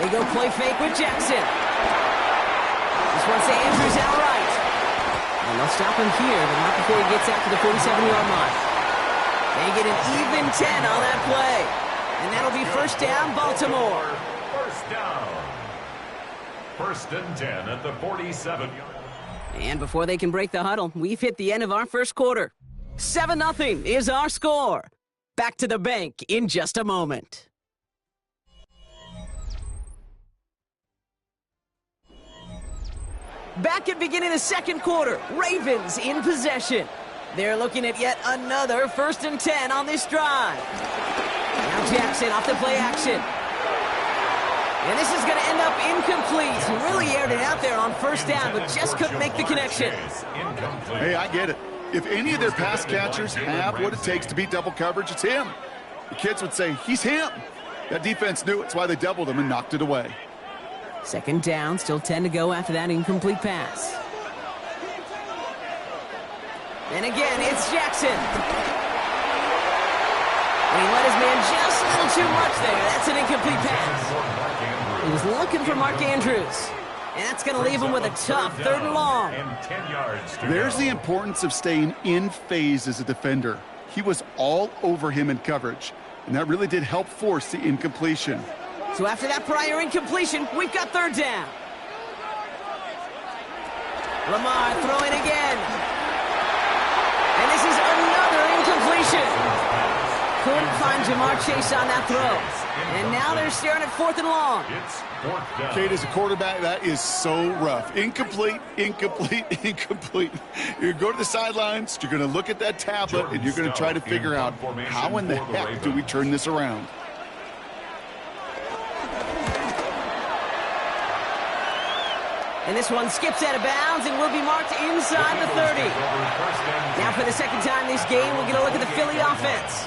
They go play fake with Jackson. This one's to Andrews outright. And they'll stop him here, but not before he gets out to the 47-yard line. They get an even 10 on that play. And that'll be first down, Baltimore. First down. 1st and 10 at the 47. And before they can break the huddle, we've hit the end of our first quarter. 7-0 is our score. Back to the bank in just a moment. Back at beginning of the second quarter, Ravens in possession. They're looking at yet another 1st and 10 on this drive. Now Jackson off the play action. And this is going to end up incomplete. He really aired it out there on first down, but just couldn't make the connection. Hey, I get it. If any of their pass catchers have what it takes to beat double coverage, it's him. The kids would say, he's him. That defense knew it's why they doubled him and knocked it away. 2nd down, still 10 to go after that incomplete pass. And again, it's Jackson. And he let his man just a little too much there. That's an incomplete pass. He was looking for Mark Andrews. And that's going to leave him with a tough 3rd and long. There's the importance of staying in phase as a defender. He was all over him in coverage, and that really did help force the incompletion. So after that prior incompletion, we've got 3rd down. Lamar throwing again. And this is another incompletion. couldn't find Jamar Chase on that throw. And now they're staring at 4th and long. It's 4th down. Kate, as a quarterback, that is so rough. Incomplete, incomplete, incomplete. You're going to go to the sidelines, you're going to look at that tablet, and you're going to try to figure out how in the heck do we turn this around. And this one skips out of bounds and will be marked inside the 30. Now for the second time this game, we'll get a look at the Philly offense.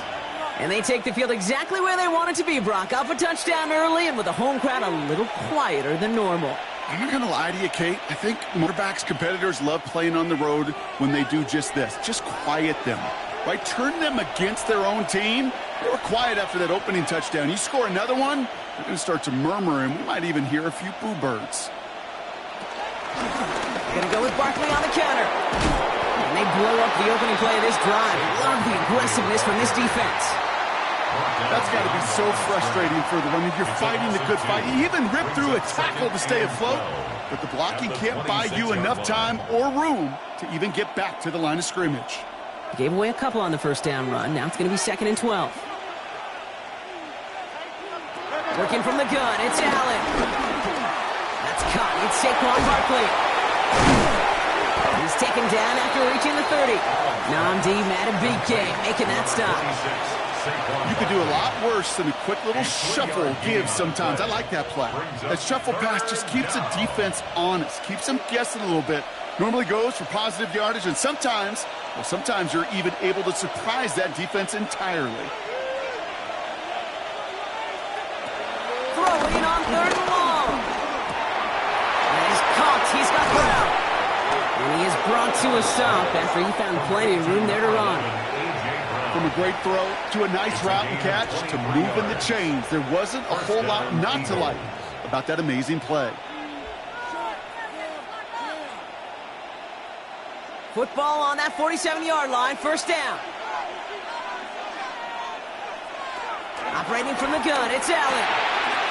And they take the field exactly where they want it to be, Brock. Up a touchdown early and with the home crowd a little quieter than normal. I'm not going to lie to you, Kate. I think quarterbacks, competitors love playing on the road when they do just this. Just quiet them. Right? Turn them against their own team. They were quiet after that opening touchdown. You score another one, they're going to start to murmur, and we might even hear a few boo birds. Gonna go with Barkley on the counter. And they blow up the opening play of this drive. Love the aggressiveness from this defense. That's got to be so frustrating for the running. You're fighting the good fight. You even rip through a tackle to stay afloat, but the blocking can't buy you enough time or room to even get back to the line of scrimmage. Gave away a couple on the first down run. Now it's going to be 2nd and 12. Working from the gun, it's Allen. That's caught. It's Saquon Barkley. He's taken down after reaching the 30. Nnamdi Madubuike making that stop. You could do a lot worse than a quick little shuffle give sometimes. I like that play. That shuffle pass just keeps the defense honest, keeps them guessing a little bit. Normally goes for positive yardage, and sometimes you're even able to surprise that defense entirely. Throwing on 3rd and long. He's caught. He's got Brown. And he is brought to a stop after he found plenty of room there to run. From a great throw to a nice route and catch to moving the chains, there wasn't a whole lot not to like about that amazing play. Football on that 47-yard line, 1st down. Operating from the gun, it's Allen.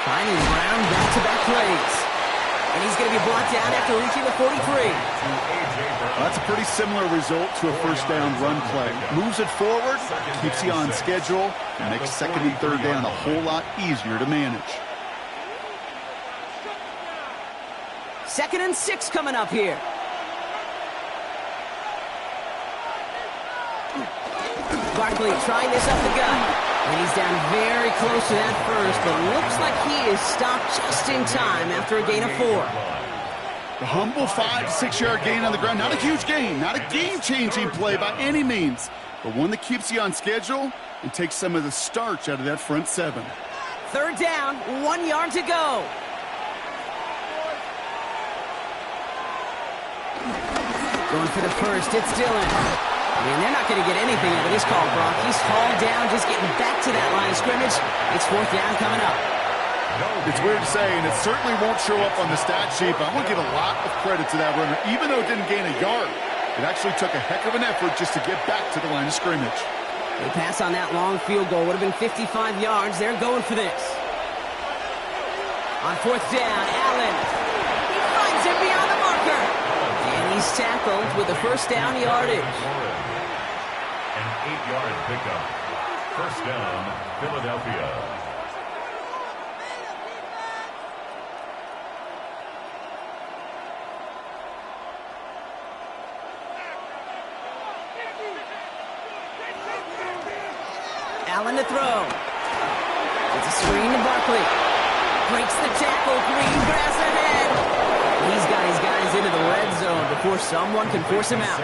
Finding Brown back-to-back plays. And he's going to be brought down after reaching the 43. That's a pretty similar result to a 1st down run play. Moves it forward, keeps you on schedule, and makes 2nd and 3rd down a whole lot easier to manage. 2nd and 6 coming up here. Barkley trying this up the gut. And he's down very close to that first, but looks like he is stopped just in time after a gain of 4. The humble 5 to 6 yard gain on the ground. Not a huge gain, not a game-changing play by any means, but one that keeps you on schedule and takes some of the starch out of that front 7. 3rd down, 1 yard to go. Going for the first, it's Dillon. I mean, they're not going to get anything out of this call, Brock. He's hauled down, just getting back to that line of scrimmage. It's 4th down coming up. It's weird to say, and it certainly won't show up on the stat sheet, but I want to give a lot of credit to that runner. Even though it didn't gain a yard, it actually took a heck of an effort just to get back to the line of scrimmage. A pass on that long field goal would have been 55 yards. They're going for this. On 4th down, Allen. He finds him beyond the marker. And he's tackled with the 1st down yardage. An 8-yard pickup. 1st down, Philadelphia. Allen to throw. It's a screen to Barkley. Breaks the tackle. Green grass ahead. He's got his guys into the red zone before someone can force him out.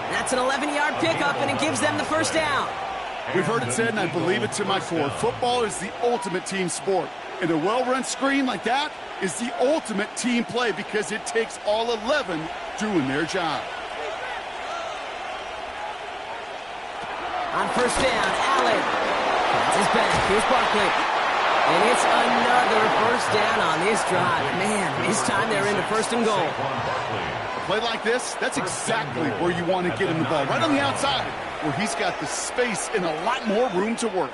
That's an 11-yard pickup, and it gives them the 1st down. We've heard it said, and I believe it to my core, football is the ultimate team sport. And a well-run screen like that is the ultimate team play because it takes all 11 doing their job. On 1st down, Allen. That's his back. Here's Barkley. And it's another 1st down on this drive. Man, this time they're into 1st and goal. A play like this, that's exactly where you want to get him the ball. Right on the outside, where he's got the space and a lot more room to work.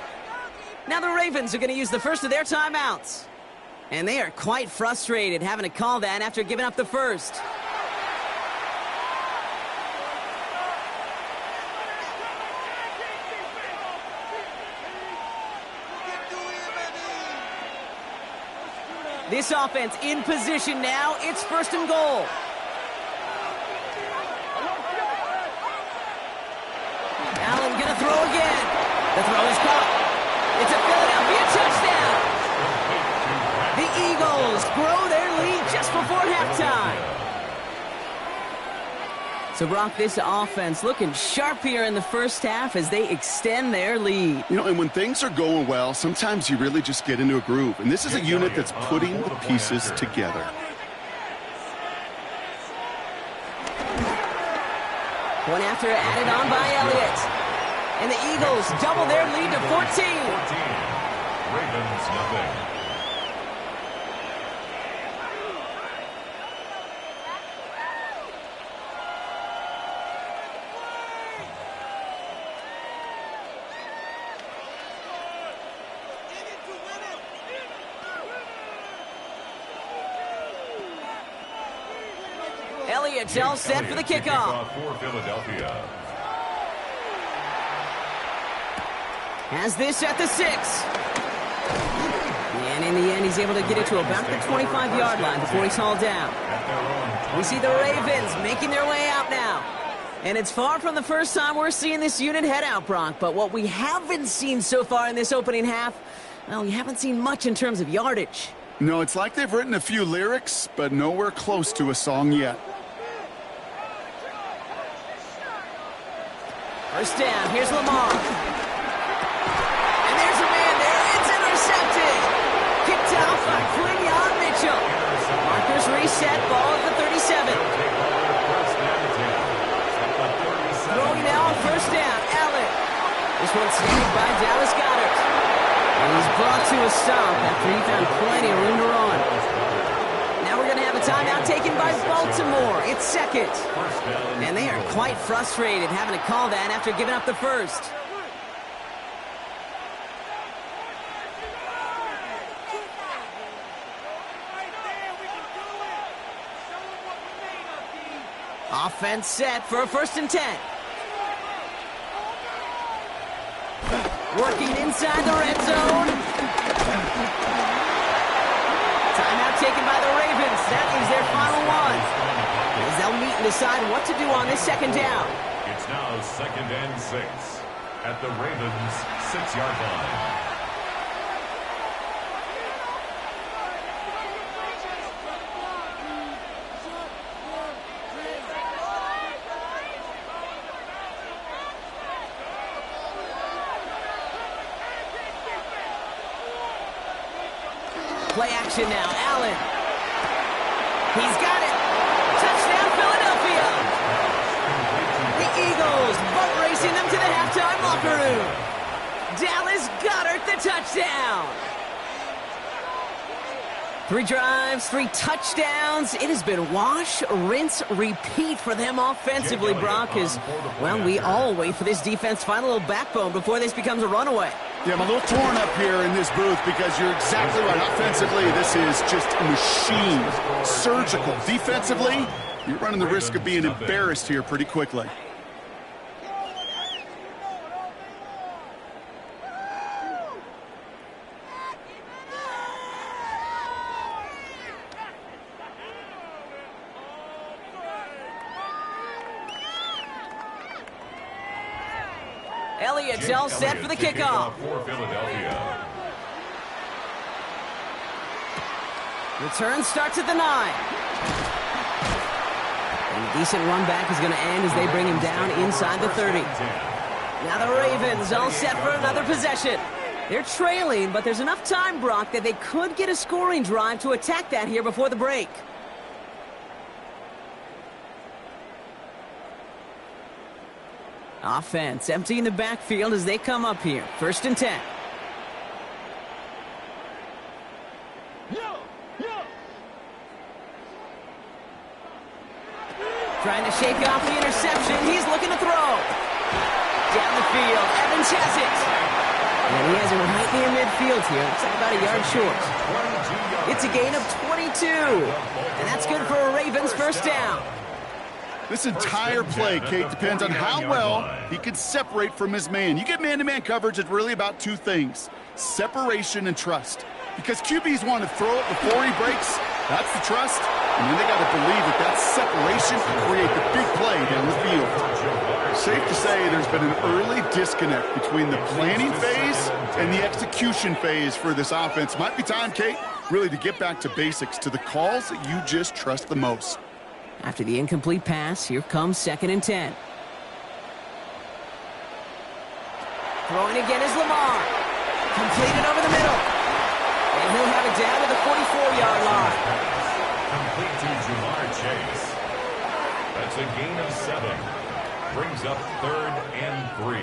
Now the Ravens are going to use the first of their timeouts. And they are quite frustrated having to call that after giving up the first. This offense in position now. It's 1st and goal. Allen gonna throw again. The throw is caught. It's a Philadelphia touchdown. The Eagles grow their lead just before halftime. So, Brock, this offense looking sharp here in the first half as they extend their lead. You know, and when things are going well, sometimes you really just get into a groove. And this is a unit that's putting the pieces together. One after added on by Elliott. And the Eagles double their lead to 14. Ravens nothing. Elliott's all set for the kickoff. For Philadelphia. Has this at the 6. And in the end, he's able to get it to about the 25-yard line before he's hauled down. We see the Ravens making their way out now. And it's far from the first time we're seeing this unit head out, Brock. But what we haven't seen so far in this opening half, well, we haven't seen much in terms of yardage. No, it's like they've written a few lyrics, but nowhere close to a song yet. First down, here's Lamar. And there's a man there. It's intercepted. Kicked out by Quinyon Mitchell. Markers reset, ball at the 37. Throwing now on first down, Allen. This one's saved by Dallas Goedert. And he's brought to a stop after he found plenty of room to run. Now we're going to have a timeout taken by Baltimore. It's 2nd. And they are quite frustrated having to call that after giving up the first. Offense set for a 1st and 10. Working inside the red zone. Timeout taken by the Ravens. That is their final one. As they'll meet and decide what to do on this 2nd down. It's now 2nd and 6 at the Ravens' 6-yard line. Play action now, Allen. He's got it. Touchdown, Philadelphia. The Eagles boat racing them to the halftime locker room. Dallas Goedert the touchdown. 3 drives, 3 touchdowns. It has been wash, rinse, repeat for them offensively, Brock, as, well, we all wait for this defense to find a little backbone before this becomes a runaway. Yeah, I'm a little torn up here in this booth because you're exactly right. Offensively, this is just a machine. Surgical. Defensively, you're running the risk of being embarrassed here pretty quickly. Elliott's all set for the kickoff. For Philadelphia. Return starts at the 9. And a decent run back is going to end as they bring him down inside the 30. Now the Ravens all set for another possession. They're trailing, but there's enough time, Brock, that they could get a scoring drive to attack that here before the break. Offense emptying the backfield as they come up here. 1st and 10. Trying to shake off the interception. He's looking to throw. Down the field. Evans has it. And he has it right near midfield here. Looks like about a yard short. It's a gain of 22. And that's good for a Ravens 1st down. This entire play, Kate, depends on how well he can separate from his man. You get man-to-man coverage, it's really about 2 things: separation and trust. because QBs want to throw it before he breaks. That's the trust. And then they got to believe that that separation can create the big play down the field. Safe to say there's been an early disconnect between the planning phase and the execution phase for this offense. Might be time, Kate, really to get back to basics, to the calls that you just trust the most. After the incomplete pass, here comes 2nd and 10. Throwing again is Lamar. Completed over the middle. And he'll have it down to the 44-yard line. Complete to Jamar Chase. That's a gain of 7. Brings up 3rd and 3.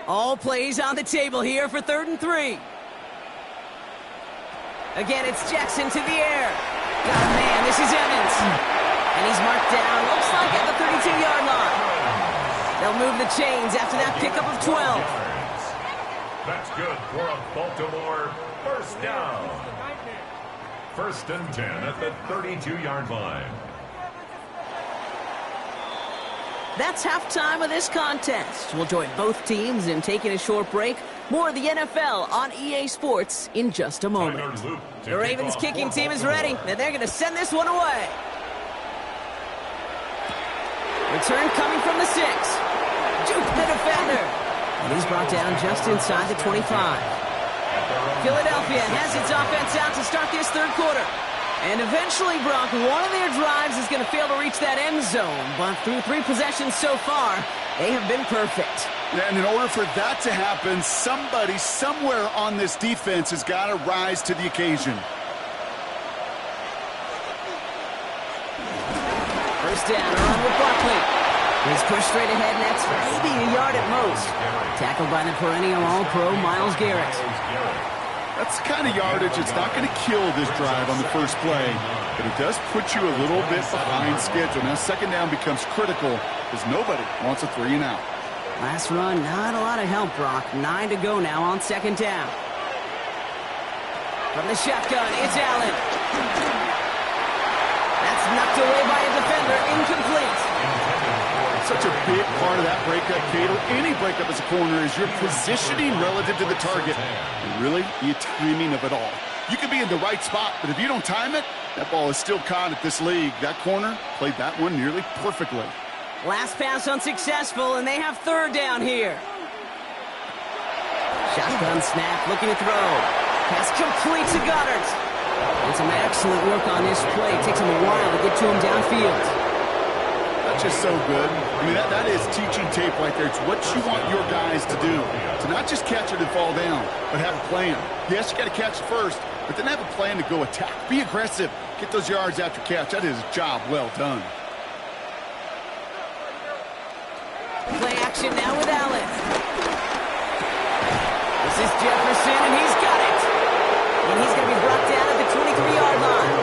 All plays on the table here for 3rd and 3. Again, it's Jackson to the air. Got a man. This is Evans. And he's marked down, looks like at the 32-yard line. They'll move the chains after that pickup of 12. That's good for a Baltimore first down. 1st and 10 at the 32-yard line. That's halftime of this contest. We'll join both teams in taking a short break. More of the NFL on EA Sports in just a moment. The Ravens kicking team is ready, and they're going to send this one away. Return coming from the 6. Juke the defender. And he's brought down just inside the 25. Philadelphia has its offense out to start this 3rd quarter. And eventually, Brock, one of their drives is going to fail to reach that end zone. But through 3 possessions so far, they have been perfect. And in order for that to happen, somebody somewhere on this defense has got to rise to the occasion. First down, around with Barkley. He's pushed straight ahead, and that's maybe a yard at most. Tackled by the perennial All-Pro Myles Garrett. That's the kind of yardage it's not going to kill this drive on the first play, but it does put you a little bit behind schedule. Now 2nd down becomes critical because nobody wants a 3 and out. Last run, not a lot of help, Brock. 9 to go now on 2nd down. From the shotgun, it's Allen. That's knocked away by a defender, incomplete. Such a big part of that breakup, Kate, or any breakup as a corner, is your positioning relative to the target. And really, the timing of it all. You can be in the right spot, but if you don't time it, that ball is still caught at this league. That corner played that one nearly perfectly. Last pass unsuccessful, and they have 3rd down here. Shotgun snap, looking to throw. Pass complete to Goddard. And some excellent work on this play. It takes him a while to get to him downfield. That's just so good. I mean, that is teaching tape right there. It's what you want your guys to do. To not just catch it and fall down, but have a plan. Yes, you got to catch it first, but then have a plan to go attack. Be aggressive. Get those yards after catch. That is a job well done. Play action now with Allen. This is Jefferson, and he's got it. And he's going to be brought down at the 23-yard line.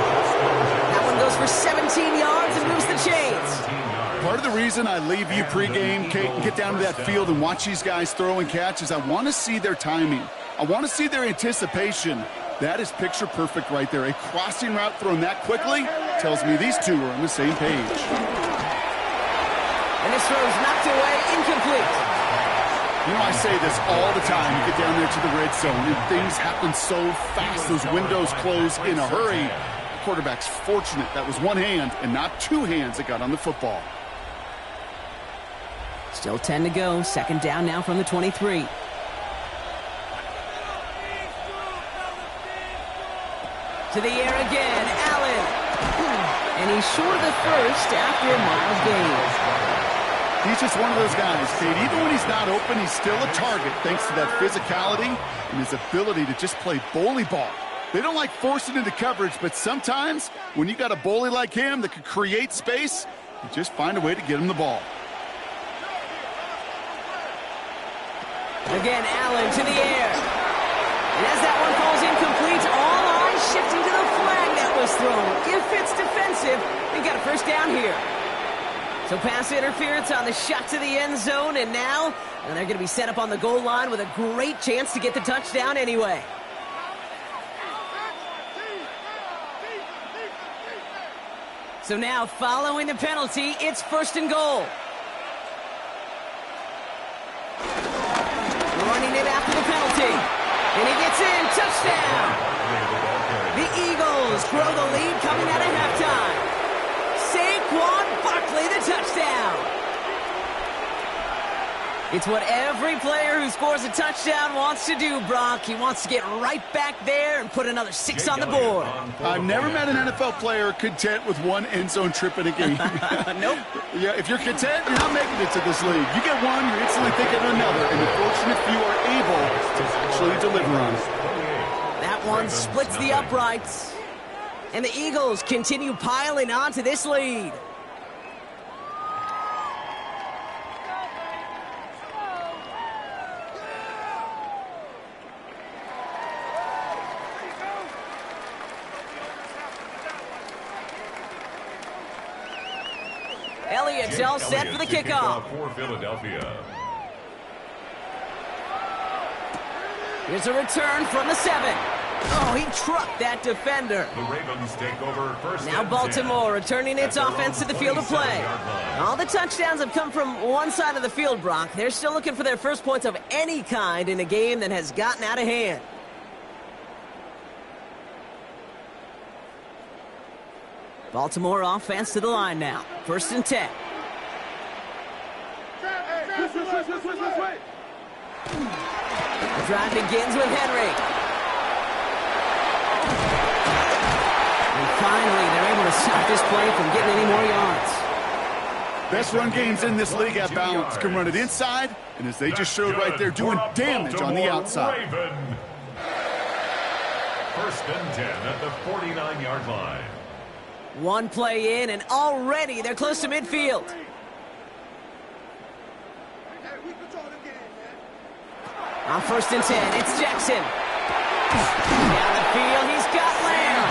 That one goes for 17 yards and moves the chains. Part of the reason I leave you pregame, Kate, and get down to that field and watch these guys throw and catch is I want to see their timing. I want to see their anticipation. That is picture perfect right there. A crossing route thrown that quickly tells me these two are on the same page. And this throw is knocked away, incomplete. You know, I say this all the time. You get down there to the red zone, and things happen so fast. Those windows close in a hurry. The quarterback's fortunate that was one hand and not 2 hands that got on the football. Still 10 to go. 2nd down now from the 23. To the air again, Allen. And he's short of the first after a miles gain. He's just one of those guys, Kate. Even when he's not open, he's still a target thanks to that physicality and his ability to just play bully ball. They don't like forcing into coverage, but sometimes when you got a bully like him that can create space, you just find a way to get him the ball. Again, Allen to the air. And as that one falls incomplete, all eyes shifting to the flag that was thrown. If it's defensive, they got a first down here. So pass interference on the shot to the end zone, and now they're going to be set up on the goal line with a great chance to get the touchdown anyway. So now, following the penalty, it's 1st and goal. penalty. And he gets in. Touchdown. The Eagles grow the lead coming out of halftime. Saquon Barkley, the touchdown. It's what every player who scores a touchdown wants to do, Brock. He wants to get right back there and put another 6 on the board. I've never met an NFL player content with one end zone trip in a game. Nope. Yeah, if you're content, you're not making it to this league. You get one, you're instantly thinking of another, and the fortunate few are able to actually deliver on it. That one splits the uprights. And the Eagles continue piling on to this lead. Elliott's all set for the kickoff. For Philadelphia. Here's a return from the 7. Oh, he trucked that defender. The Ravens take over first. Now Baltimore returning its offense to the field of play. All the touchdowns have come from one side of the field, Brock. They're still looking for their first points of any kind in a game that has gotten out of hand. Baltimore offense to the line now. 1st and 10. The drive begins with Henry. And finally, they're able to stop this play from getting any more yards. Best run games in this league at balance. Can run it inside, and as they just showed right there, doing damage on the outside. 1st and 10 at the 49-yard line. One play in, and already they're close to midfield. On 1st and 10, it's Jackson. Down the field, he's got Lamb.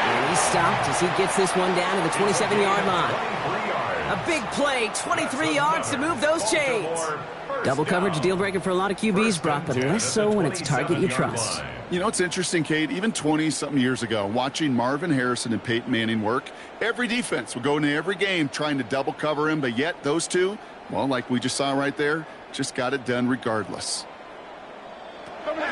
And he's stopped as he gets this one down to the 27-yard line. A big play, 23 yards to move those chains. Double coverage, a deal breaker for a lot of QBs, Brock, but less so when it's a target you trust. You know, it's interesting, Kate, even 20-something years ago, watching Marvin Harrison and Peyton Manning work, every defense would go into every game trying to double cover him, but yet those two, well, like we just saw right there, just got it done regardless.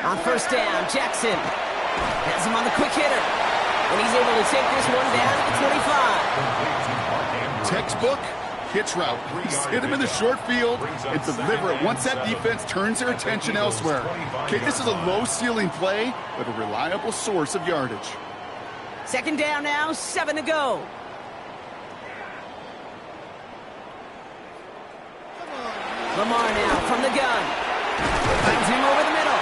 On 1st down, Jackson has him on the quick hitter, and he's able to take this one down to the 25. Textbook hitch route. Just hit him in the short field and deliver it once that defense turns their attention elsewhere. Okay, this is a low-ceiling play, but a reliable source of yardage. 2nd down now, 7 to go. Lamar now from the gun. Finds him over the middle.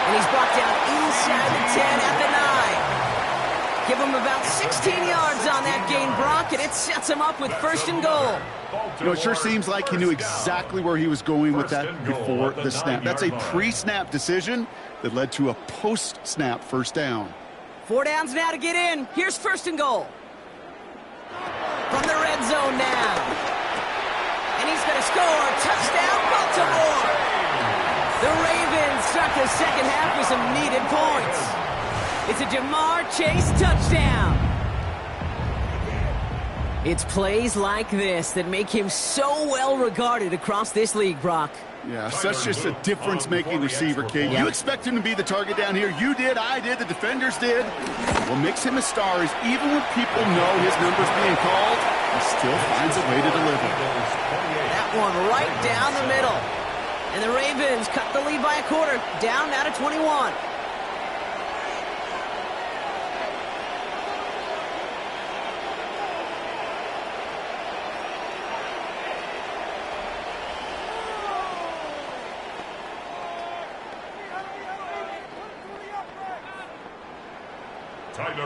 And he's brought down inside the 10 at the 9. Give him about 16 yards on that gain, Brock, and it sets him up with 1st and goal. You know, it sure seems like he knew exactly where he was going with that before the snap. That's a pre-snap decision that led to a post-snap 1st down. 4 downs now to get in. Here's 1st and goal. From the red zone now. And he's going to score. Touchdown, Baltimore. The Ravens start the second half with some needed points. It's a Jamar Chase touchdown. It's plays like this that make him so well regarded across this league, Brock. Yeah, such just a difference-making receiver, Kate. You expect him to be the target down here. You did, I did, the defenders did. What makes him a star is even when people know his number's being called, he still finds a way to deliver. That one right down the middle. And the Ravens cut the lead by a quarter, down now to 21.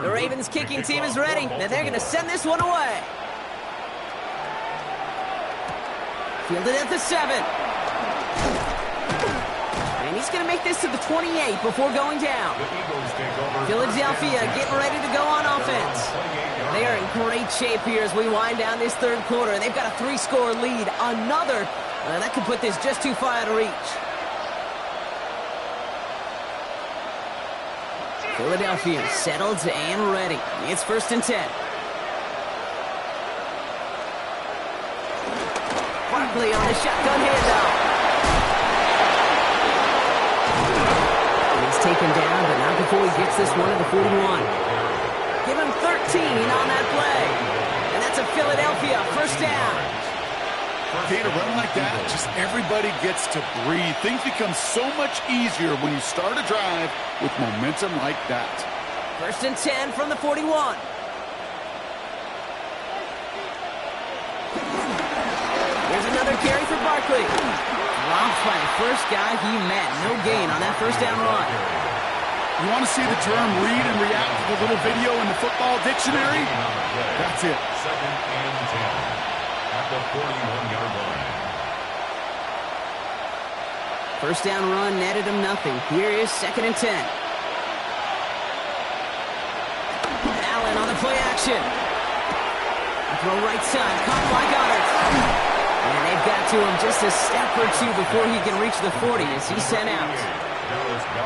The Ravens kicking team is ready, and they're going to send this one away. Fielded at the 7. And he's going to make this to the 28 before going down. Philadelphia getting ready to go on offense. They are in great shape here as we wind down this 3rd quarter. They've got a 3-score lead. Another that could put this just too far out of reach. Philadelphia settled and ready. It's 1st and 10. Barkley on the shotgun handoff. take him down, but not before he gets this one at the 41. Give him 13 on that play. And that's a Philadelphia first down. Kate, a run like that, just everybody gets to breathe. Things become so much easier when you start a drive with momentum like that. First and 10 from the 41. Here's another carry for Barkley. Dropped by the first guy he met. No gain on that first down run. You want to see the term read and react to the little video in the football dictionary? That's it. Second and 10 at the 41-yard line. First down run netted him nothing. Here is second and 10. Allen on the play action. Throw right side, caught by Goddard. And they've got to him just a step or two before he can reach the 40 as he's sent out.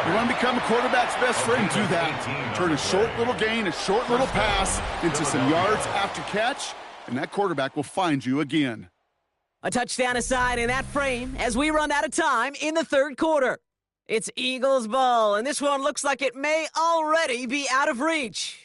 You want to become a quarterback's best friend? Do that. Turn a short little gain, a short little pass into some yards after catch, and that quarterback will find you again. A touchdown aside in that frame as we run out of time in the third quarter. It's Eagles ball, and this one looks like it may already be out of reach.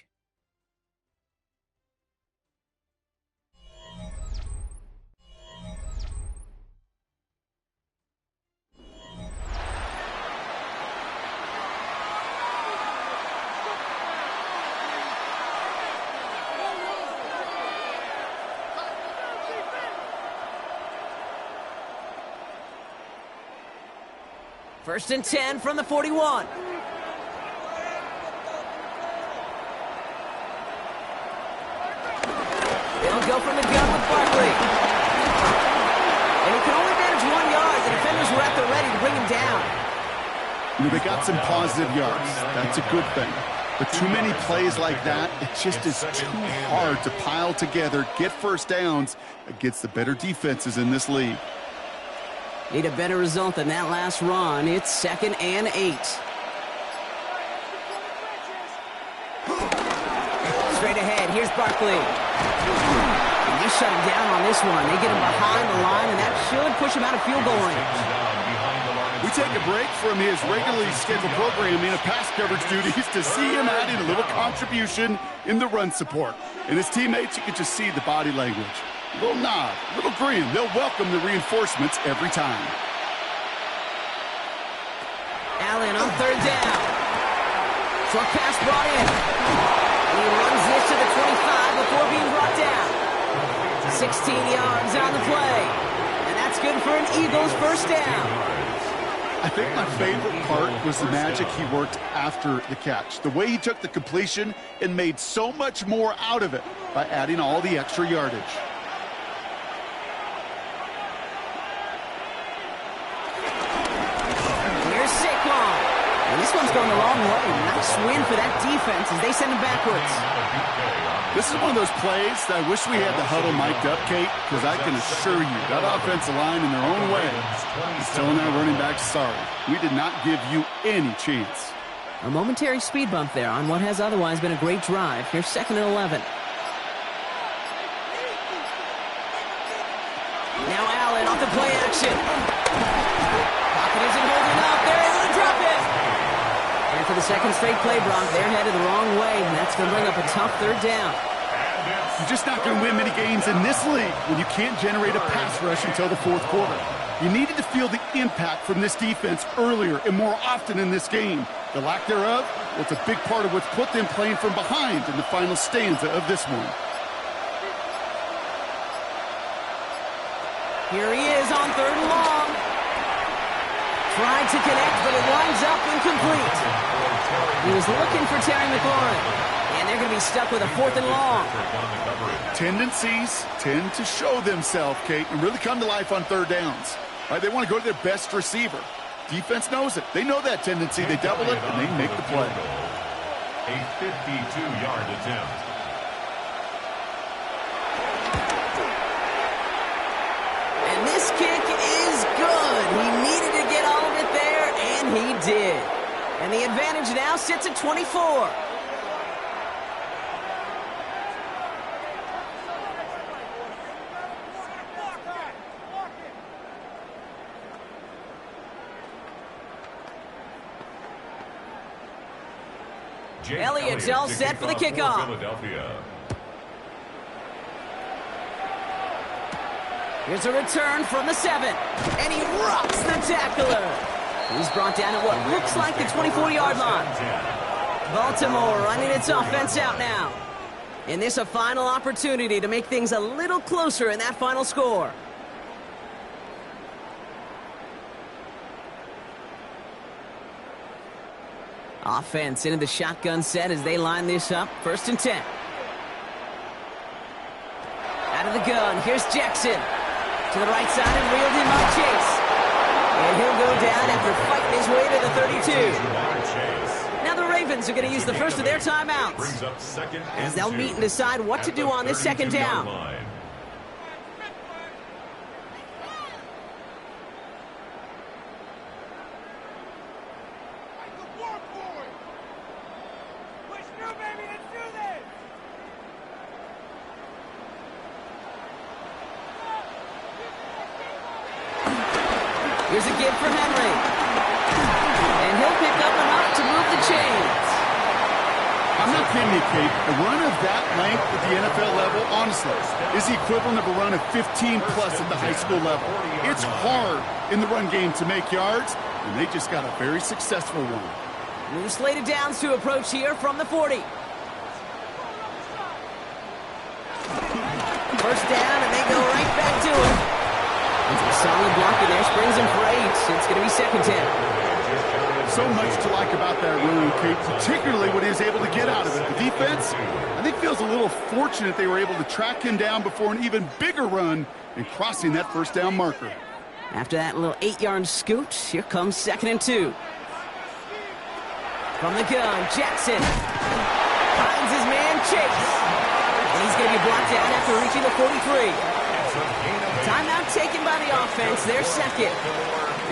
First and 10 from the 41. They'll go from the gun with Barkley. And he can only manage 1 yard. The defenders were at the ready to bring him down. You know, they got some positive yards. That's a good thing. But too many plays like that, it just is too hard to pile together, get first downs against the better defenses in this league. Need a better result than that last run. It's second and 8. Straight ahead, here's Barkley. And they shut him down on this one. They get him behind the line, and that should push him out of field goal range. We take a break from his regularly scheduled programming of pass coverage duties to see him adding a little contribution in the run support. And his teammates, you can just see the body language. A little nod, a little grin. They'll welcome the reinforcements every time. Allen on third down. Short pass brought in. He runs this to the 25 before being brought down. 16 yards on the play. And that's good for an Eagles first down. I think my favorite part was the magic he worked after the catch. The way he took the completion and made so much more out of it by adding all the extra yardage. And this one's going the wrong way. Nice win for that defense as they send him backwards. This is one of those plays that I wish we had the huddle mic'd up, Kate, because I can assure you that offensive line in their own way is telling our running back, sorry, we did not give you any chance. A momentary speed bump there on what has otherwise been a great drive. Here's second and 11. Now Allen off the play action. Pocket isn't holding up. They're able to drop it. And for the second straight play, Brock, they're headed the wrong way, and that's going to bring up a tough third down. You're just not going to win many games in this league when you can't generate a pass rush until the fourth quarter. You needed to feel the impact from this defense earlier and more often in this game. The lack thereof, well, it's a big part of what's put them playing from behind in the final stanza of this one. Here he is on third and long. Tried to connect, but it winds up incomplete. He was looking for Terry McLaurin, and they're going to be stuck with a fourth and long. Tendencies tend to show themselves, Kate, and really come to life on third downs. Right, they want to go to their best receiver. Defense knows it. They know that tendency. They double it, and they make the play. A 52-yard attempt. And this kick is good. He needed to get all of it there, and he did. And the advantage now sits at 24. Elliott's all set for the kickoff. Philadelphia. Here's a return from the 7. And he rocks the tackler. He's brought down at what looks like the 24-yard line. Baltimore running its offense out now. And this a final opportunity to make things a little closer in that final score. Offense into the shotgun set as they line this up. 1st and 10. Out of the gun, here's Jackson. To the right side and reeled him up Chase. And he'll go down after fighting his way to the 32. Now the Ravens are going to use the first of their timeouts, as they'll meet and decide what to do on this 2nd down. Here's a give for Henry. And he'll pick up enough to move the chains. I'm not kidding you, Kate. A run of that length at the NFL level, honestly, is the equivalent of a run of 15-plus at the high school level. It's hard in the run game to make yards, and they just got a very successful one. New slated downs to approach here from the 40. 1st down, and they go right back to it. It's a solid block in there, springs him for 8. It's going to be 2nd down. So much to like about that run, Kate, particularly what he was able to get out of it. The defense, I think, feels a little fortunate they were able to track him down before an even bigger run and crossing that 1st down marker. After that little 8-yard scoot, here comes 2nd and 2. From the gun, Jackson finds his man Chase. And he's going to be blocked out after reaching the 43. Timeout taken by the offense, their 2nd.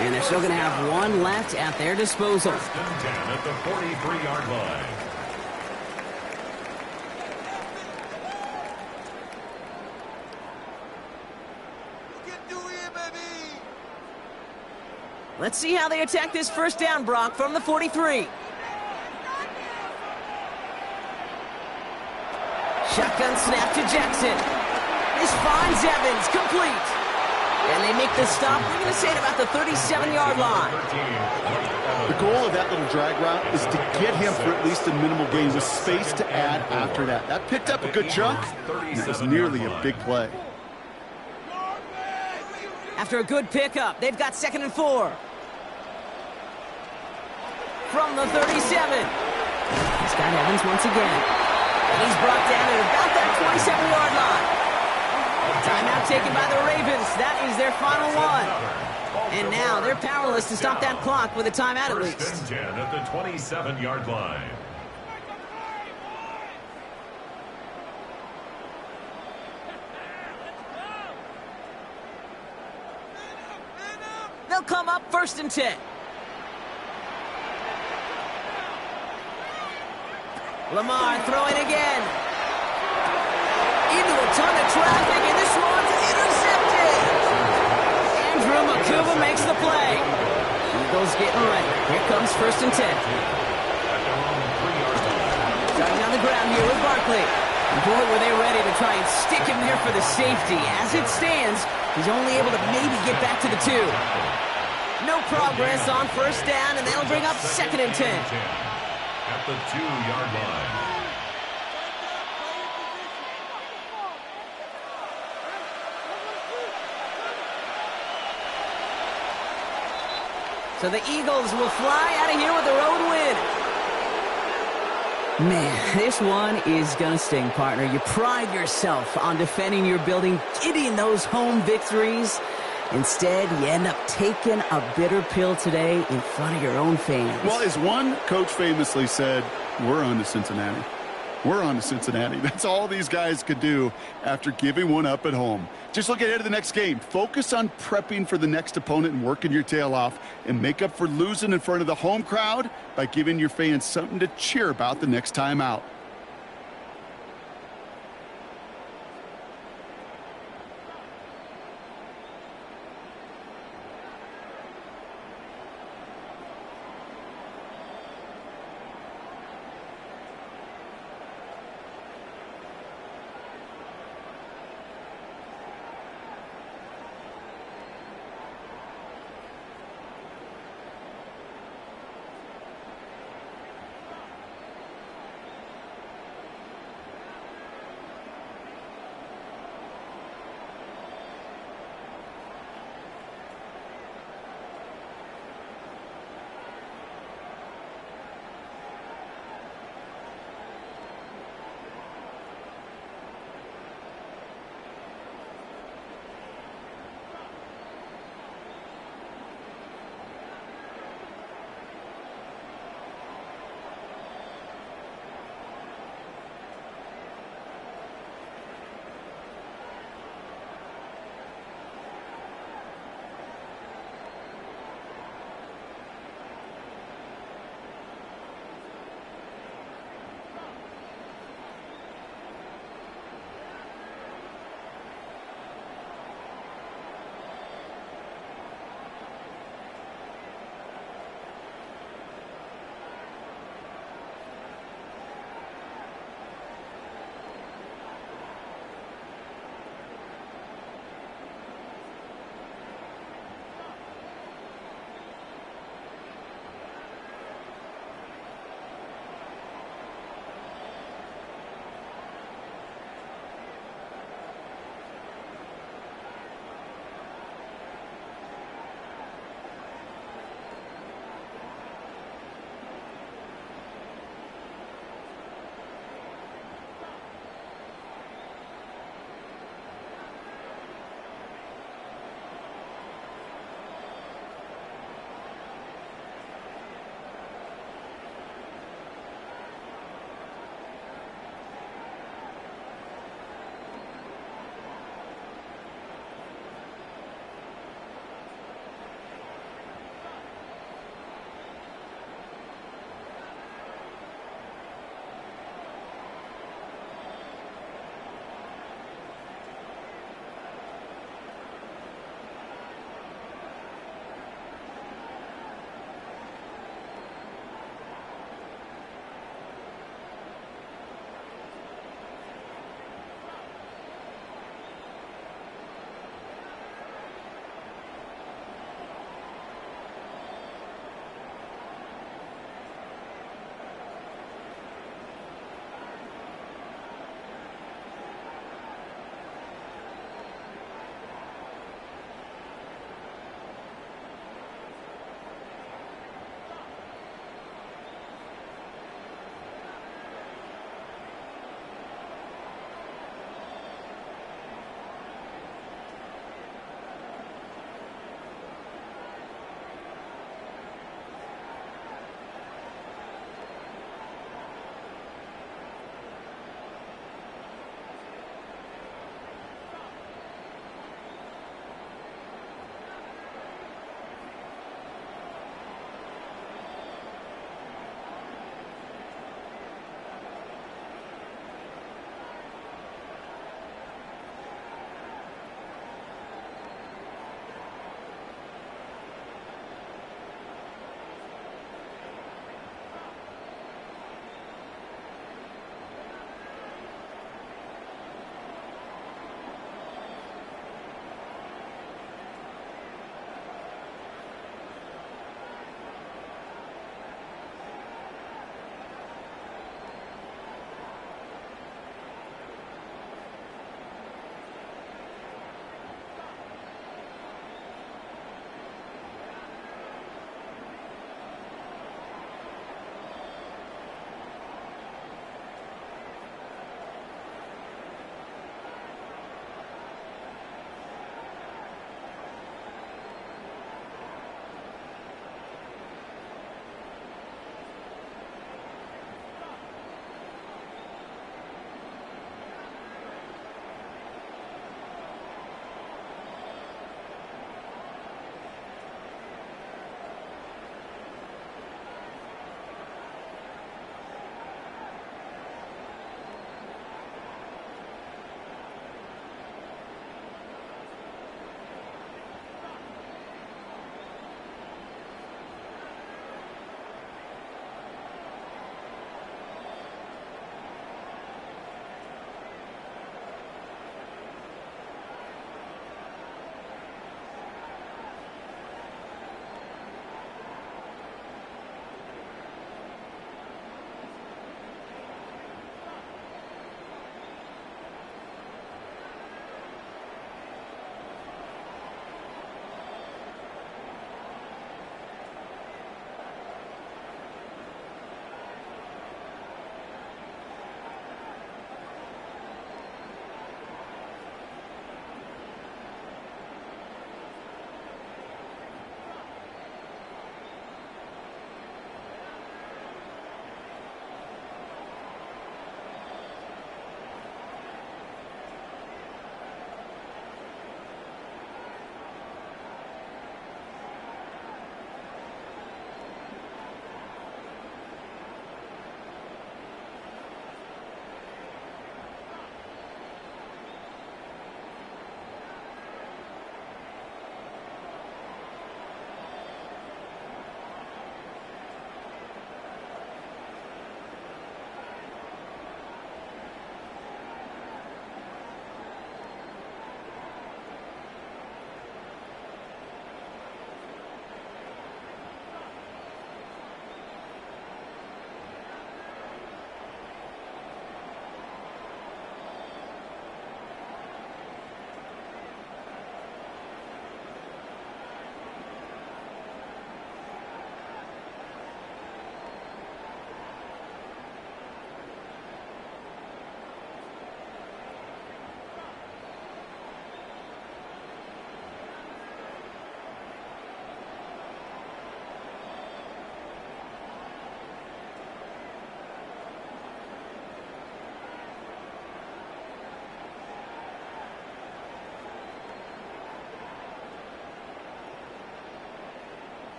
And they're still going to have one left at their disposal. 1st and 10 at the 43-yard line. Let's see how they attack this 1st down, Brock, from the 43. Shotgun snap to Jackson. This finds Evans, complete. And they make the stop, we're going to say, at about the 37-yard line. The goal of that little drag route is to get him for at least a minimal gain with space to add after that. That picked up a good chunk, and it was nearly a big play. After a good pickup, they've got 2nd and 4. From the 37. He's got Evans once again. And he's brought down at about that 27-yard line. Timeout taken by the Ravens. That is their final one. And now they're powerless to stop that clock with a timeout at least. 1st and 10 at the 27-yard line. They'll come up 1st and 10. Lamar throwing again. Into a ton of traffic, and this one's intercepted. Andrew Makuba makes the play. Eagles getting ready. Here comes 1st and 10. Starting on the ground here with Barkley. And boy, were they ready to try and stick him there for the safety. As it stands, he's only able to maybe get back to the 2. No progress on 1st down, and that'll bring up 2nd and 10. At the 2-yard line. So the Eagles will fly out of here with a road win. Man, this one is going to sting, partner. You pride yourself on defending your building, getting those home victories. Instead, you end up taking a bitter pill today in front of your own fans. Well, as one coach famously said, we're on to Cincinnati. We're on to Cincinnati. That's all these guys could do after giving one up at home. Just look ahead to the next game. Focus on prepping for the next opponent and working your tail off, and make up for losing in front of the home crowd by giving your fans something to cheer about the next time out.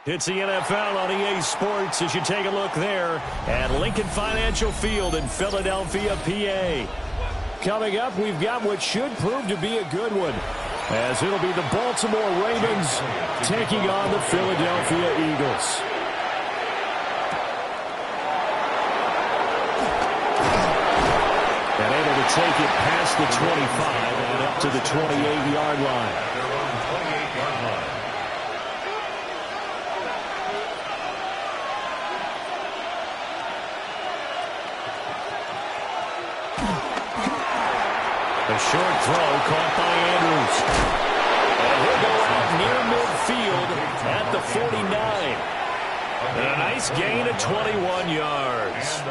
It's the NFL on EA Sports as you take a look there at Lincoln Financial Field in Philadelphia, PA. Coming up, we've got what should prove to be a good one, as it'll be the Baltimore Ravens taking on the Philadelphia Eagles. And able to take it past the 25 and up to the 28-yard line. A short throw caught by Andrews. And he'll go out near midfield at the 49. And a nice gain of 21 yards.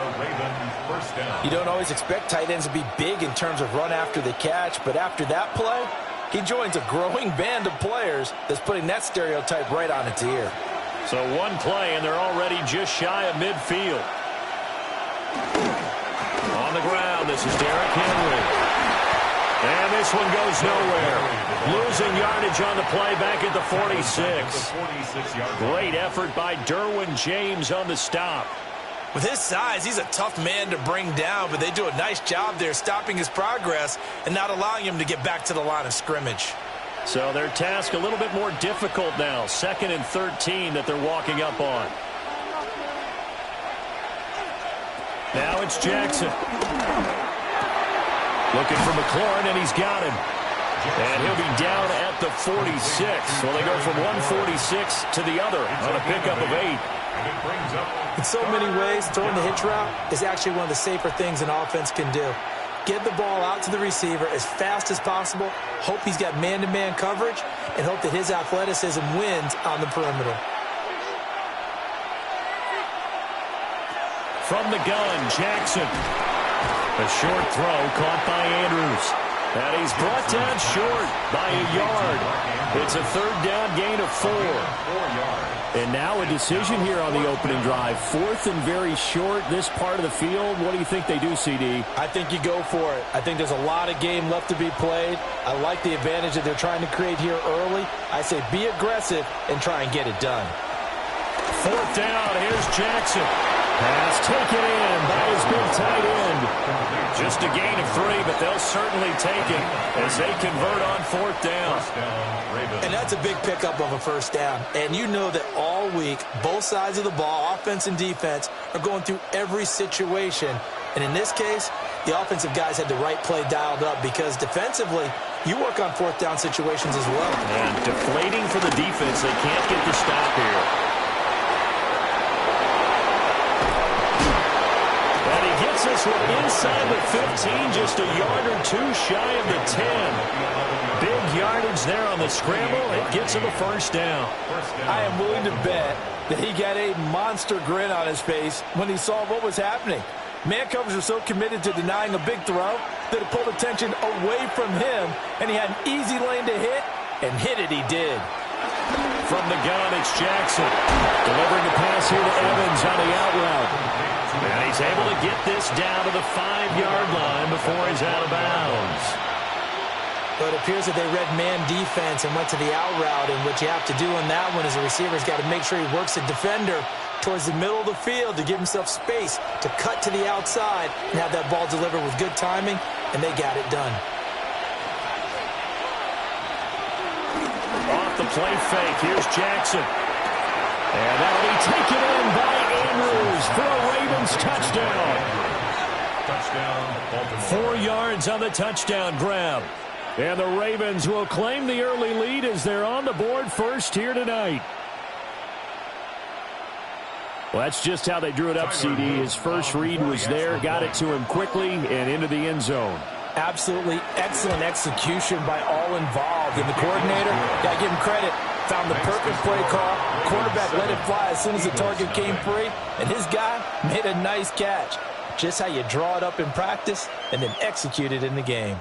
You don't always expect tight ends to be big in terms of run after the catch, but after that play, he joins a growing band of players that's putting that stereotype right on its ear. So one play, and they're already just shy of midfield. On the ground, this is Derrick Henry. And this one goes nowhere. Losing yardage on the play back at the 46. Great effort by Derwin James on the stop. With his size, he's a tough man to bring down, but they do a nice job there stopping his progress and not allowing him to get back to the line of scrimmage. So their task a little bit more difficult now. 2nd and 13 that they're walking up on. Now it's Jackson. Looking for McLaurin, and he's got him. And he'll be down at the 46. So they go from 146 to the other on a pickup of 8. In so many ways, throwing the hitch route is actually one of the safer things an offense can do. Get the ball out to the receiver as fast as possible, hope he's got man-to-man coverage, and hope that his athleticism wins on the perimeter. From the gun, Jackson. A short throw caught by Andrews. And he's brought down short by a yard. It's a 3rd down gain of 4. And now a decision here on the opening drive. 4th and very short, this part of the field. What do you think they do, CD? I think you go for it. I think there's a lot of game left to be played. I like the advantage that they're trying to create here early. I say be aggressive and try and get it done. 4th down, here's Jackson. Pass taken in by his big tight end. Just a gain of 3, but they'll certainly take it as they convert on 4th down. And that's a big pickup of a 1st down. And you know that all week, both sides of the ball, offense and defense, are going through every situation. And in this case, the offensive guys had the right play dialed up because defensively, you work on 4th down situations as well. And deflating for the defense. They can't get the stop here. Gets this one inside the 15, just a yard or 2 shy of the 10. Big yardage there on the scramble. It gets him a 1st down. I am willing to bet that he got a monster grin on his face when he saw what was happening. Man coverage was so committed to denying a big throw that it pulled attention away from him, and he had an easy lane to hit, and hit it he did. From the gun, it's Jackson. Delivering the pass here to Evans on the out route. And he's able to get this down to the 5-yard line before he's out of bounds. But it appears that they read man defense and went to the out route, and what you have to do on that one is the receiver's got to make sure he works the defender towards the middle of the field to give himself space to cut to the outside and have that ball delivered with good timing, and they got it done. Off the play fake, here's Jackson. And that'll be taken in by Andrews for a Ravens touchdown. 4 yards on the touchdown grab. And the Ravens will claim the early lead as they're on the board first here tonight. Well, that's just how they drew it up, CD. His first read was there, got it to him quickly, and into the end zone. Absolutely excellent execution by all involved. And the coordinator, got to give him credit, found the perfect play call. Quarterback let it fly as soon as the target came free, and his guy made a nice catch. Just how you draw it up in practice and then execute it in the game.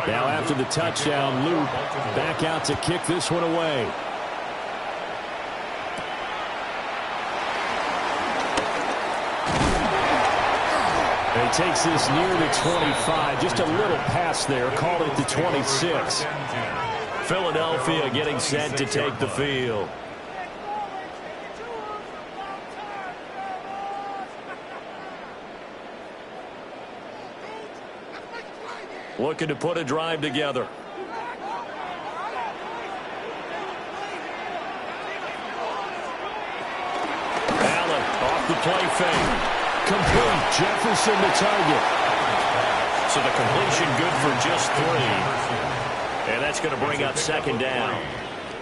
Now after the touchdown, Luke back out to kick this one away. takes this near the 25. Just a little pass there. Call it the 26. Philadelphia getting set to take the field. Looking to put a drive together. Allen off the play fake. Complete. Jefferson the target. So the completion good for just 3. And that's going to bring up second down.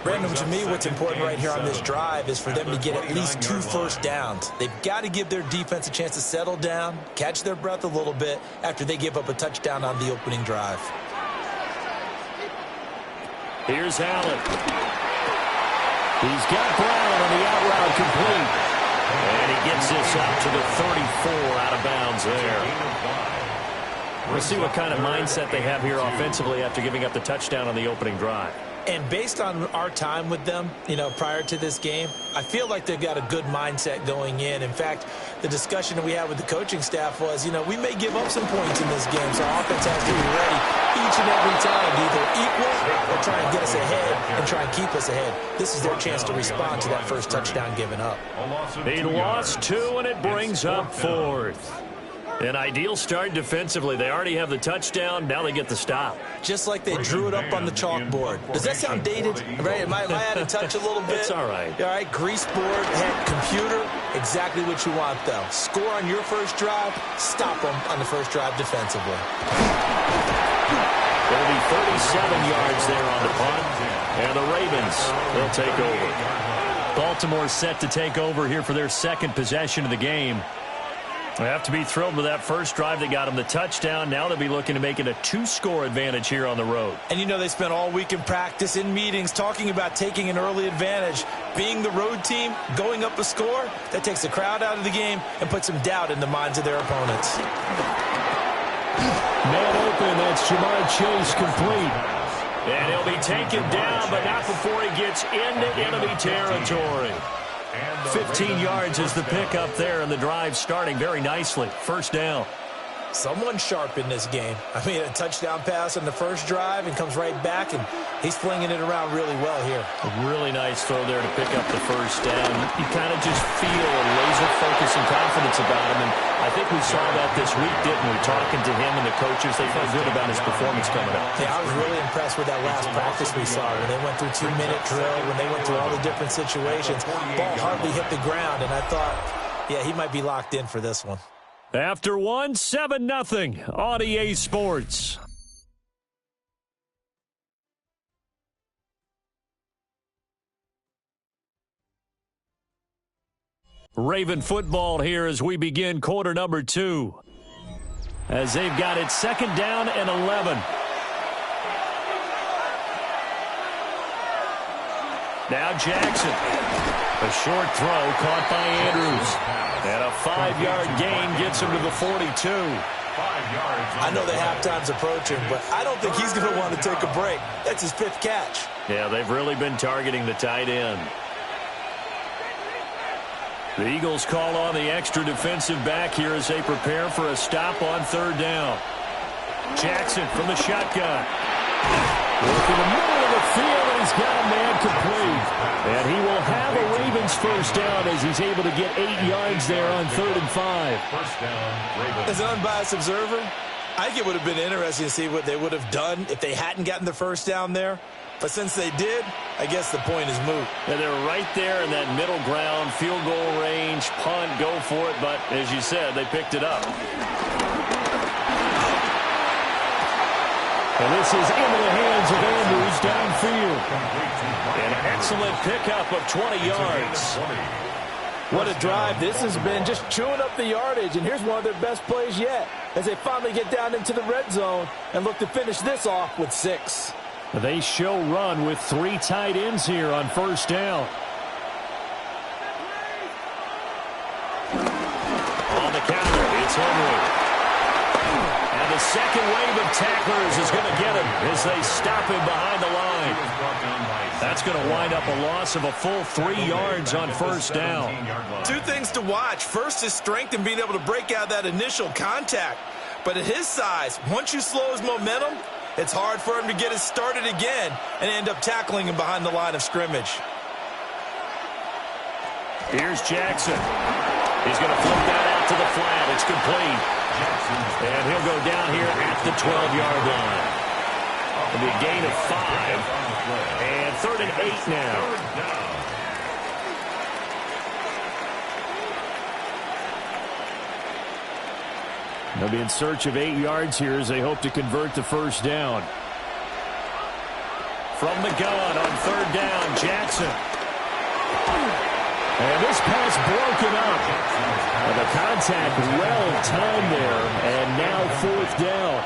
Brandon, to me, what's important right here on this drive is for them to get at least 2 first downs. They've got to give their defense a chance to settle down, catch their breath a little bit after they give up a touchdown on the opening drive. Here's Allen. He's got Brown on the out route complete. And he gets this up to the 34 out of bounds there. We'll see what kind of mindset they have here offensively after giving up the touchdown on the opening drive. And based on our time with them, prior to this game, I feel like they've got a good mindset going in. In fact, the discussion that we had with the coaching staff was, we may give up some points in this game, so our offense has to be ready each and every time to either equal or try and get us ahead and try and keep us ahead. This is their chance to respond to that first touchdown given up. He lost 2, and it brings up 4th. An ideal start defensively. They already have the touchdown. Now they get the stop. Just like they drew it up on the chalkboard. Does that sound dated? Right? Am I out of touch a little bit? It's all right. All right, grease board, head, computer, exactly what you want, though. Score on your first drive, stop them on the first drive defensively. It'll be 37 yards there on the punt, and the Ravens will take over. Baltimore set to take over here for their second possession of the game. They have to be thrilled with that first drive that got them the touchdown. Now they'll be looking to make it a 2-score advantage here on the road. And they spent all week in practice, in meetings, talking about taking an early advantage. Being the road team, going up a score, that takes the crowd out of the game and puts some doubt in the minds of their opponents. Man open, that's Jamar Chase complete. And he'll be taken down, but not before he gets into enemy territory. 15 yards is the pickup there, and the drive starting very nicely. First down. Someone sharp in this game. I mean, a touchdown pass on the first drive and comes right back, and he's flinging it around really well here. A really nice throw there to pick up the first down. You kind of just feel a laser focus and confidence about him, and I think we saw that this week, didn't we? Talking to him and the coaches, they felt good about his performance coming up. Yeah, I was really impressed with that last practice we saw when they went through 2-minute drill, when they went through all the different situations. Ball hardly hit the ground, and I thought, yeah, he might be locked in for this one. After 1, 7-0 on EA Sports. Raven football here as we begin quarter number 2. As they've got it second down and 11. Now Jackson. A short throw caught by Andrews. And a 5-yard gain gets him to the 42. 5 yards. I know the halftime's approaching, but I don't think he's going to want to take a break. That's his 5th catch. Yeah, they've really been targeting the tight end. The Eagles call on the extra defensive back here as they prepare for a stop on third down. Jackson from the shotgun. Working the middle of the field, and he's got a man complete. And he will have a Ravens first down as he's able to get 8 yards there on 3rd and 5. First down, Ravens. As an unbiased observer, I think it would have been interesting to see what they would have done if they hadn't gotten the first down there. But since they did, I guess the point is moot. And they're right there in that middle ground, field goal range, punt, go for it. But as you said, they picked it up. And this is into the hands of Andrews downfield. An excellent pickup of 20 yards. What a drive this has been, just chewing up the yardage. And here's one of their best plays yet as they finally get down into the red zone and look to finish this off with 6. They show run with 3 tight ends here on first down. On the counter, it's Henry. And the second wave of tacklers is going to get him as they stop him behind the line. That's going to wind up a loss of a full 3 yards on first down. Two things to watch. First is strength and being able to break out that initial contact. But at his size, once you slow his momentum, it's hard for him to get it started again and end up tackling him behind the line of scrimmage. Here's Jackson. He's going to flip that out to the flat. It's complete. And he'll go down here at the 12-yard line. It'll be a gain of 5. And 3rd and 8 now. They'll be in search of 8 yards here as they hope to convert the first down. From the gun on 3rd down, Jackson. And this pass broken up. And the contact well timed there. And now 4th down.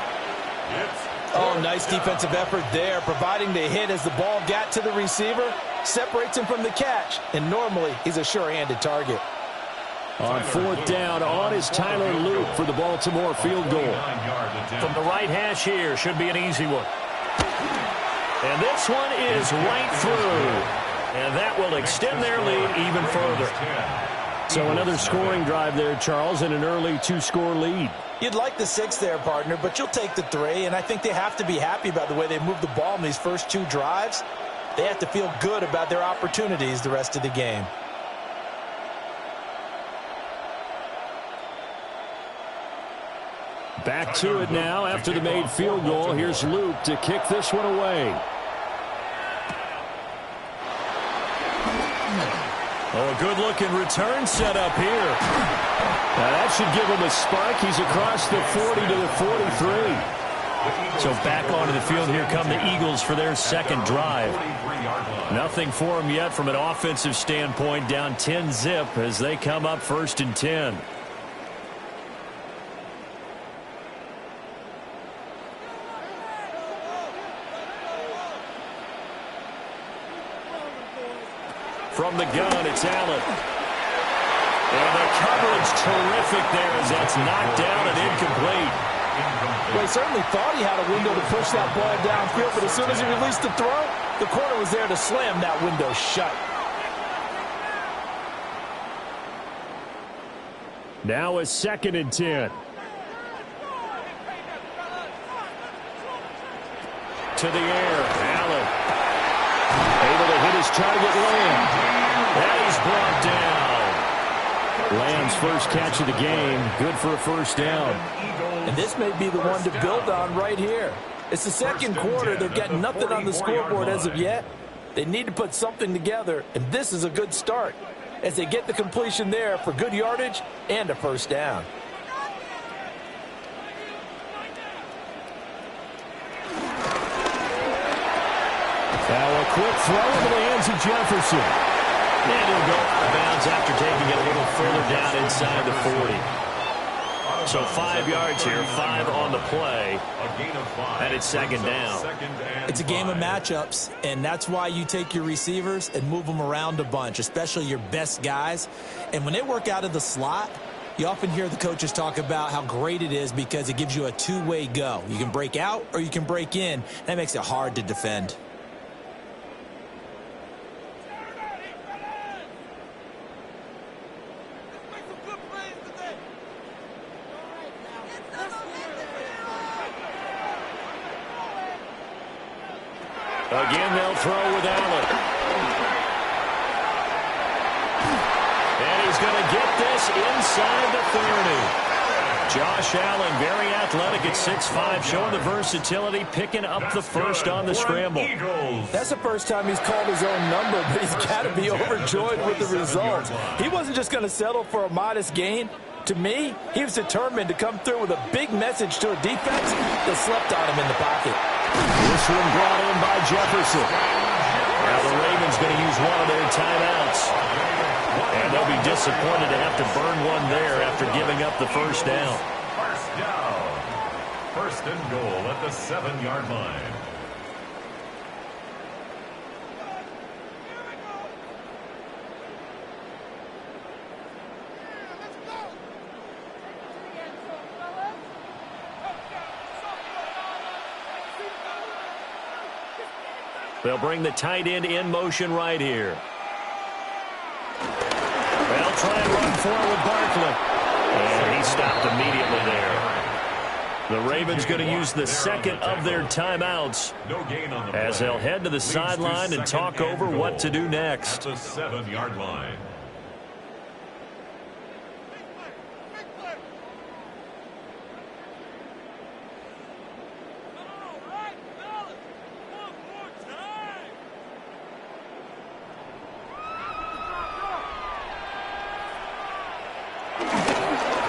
Oh, nice defensive effort there, providing the hit as the ball got to the receiver, separates him from the catch, and normally he's a sure-handed target. On 4th down, on is Tyler Luke for the Baltimore field goal. From the right hash here, should be an easy one. And this one is right through. And that will extend their lead even further. So another scoring drive there, Charles, and an early 2-score lead. You'd like the 6 there, partner, but you'll take the 3, and I think they have to be happy about the way they moved the ball in these first 2 drives. They have to feel good about their opportunities the rest of the game. Back to it now after the made field goal. Here's Luke to kick this one away. Oh, a good-looking return set up here. Now that should give him a spark. He's across the 40 to the 43. So back onto the field, here come the Eagles for their second drive. Nothing for them yet from an offensive standpoint, down 10-zip as they come up 1st and 10. From the gun, it's Allen. And the coverage terrific there as that's knocked down and incomplete. Well, he certainly thought he had a window to push that ball downfield, but as soon as he released the throw, the corner was there to slam that window shut. Now a 2nd and 10. To the air, Allen. Able to hit his target, Lamb. And he's brought down. Lamb's first catch of the game. Good for a first down. And this may be the one to build on right here. It's the second quarter. They've got nothing on the scoreboard as of yet. They need to put something together, and this is a good start as they get the completion there for good yardage and a first down. Now a quick throw into the hands of Jefferson. And he'll go out of bounds after taking it a little further down inside the 40. So 5 yards here, 5 on the play, and it's 2nd down. It's a game of matchups, and that's why you take your receivers and move them around a bunch, especially your best guys. And when they work out of the slot, you often hear the coaches talk about how great it is because it gives you a two-way go. You can break out or you can break in. That makes it hard to defend. Again, they'll throw with Allen. And he's going to get this inside the 30. Josh Allen, very athletic at 6'5", showing the versatility, picking up the first on the scramble. That's the first time he's called his own number, but he's got to be overjoyed with the result. He wasn't just going to settle for a modest gain. To me, he was determined to come through with a big message to a defense that slept on him in the pocket. This one brought in by Jefferson. Now the Ravens going to use one of their timeouts. And they'll be disappointed to have to burn one there after giving up the first down. First down. 1st and goal at the 7-yard line. They'll bring the tight end in motion right here. They'll try and run forward with Barkley. And he stopped immediately there. The Ravens going to use the second of their timeouts as they'll head to the sideline and talk over what to do next. At the 7-yard line.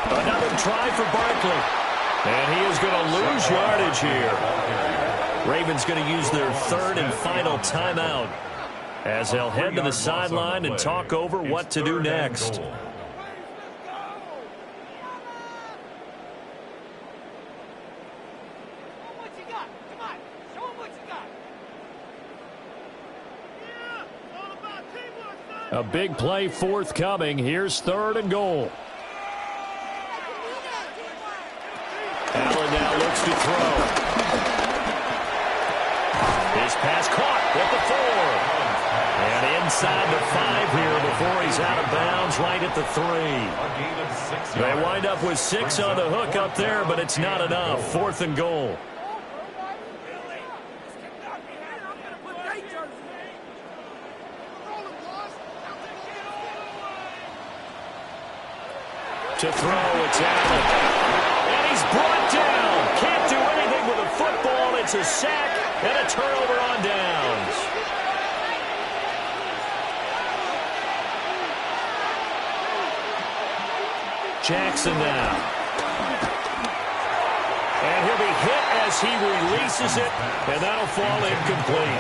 Another try for Barkley. And he is going to lose yardage here. Ravens going to use their third and final timeout as they'll head to the sideline and talk over what to do next. A big play forthcoming. Here's 3rd and goal. Allen now looks to throw. His pass caught at the 4. And inside the 5 here before he's out of bounds right at the 3. They wind up with 6 on the hook up there, but it's not enough. 4th and goal. To throw, it's Allen. And he's brought down. Can't do anything with a football. It's a sack and a turnover on downs. Jackson now. And he'll be hit as he releases it, and that'll fall incomplete.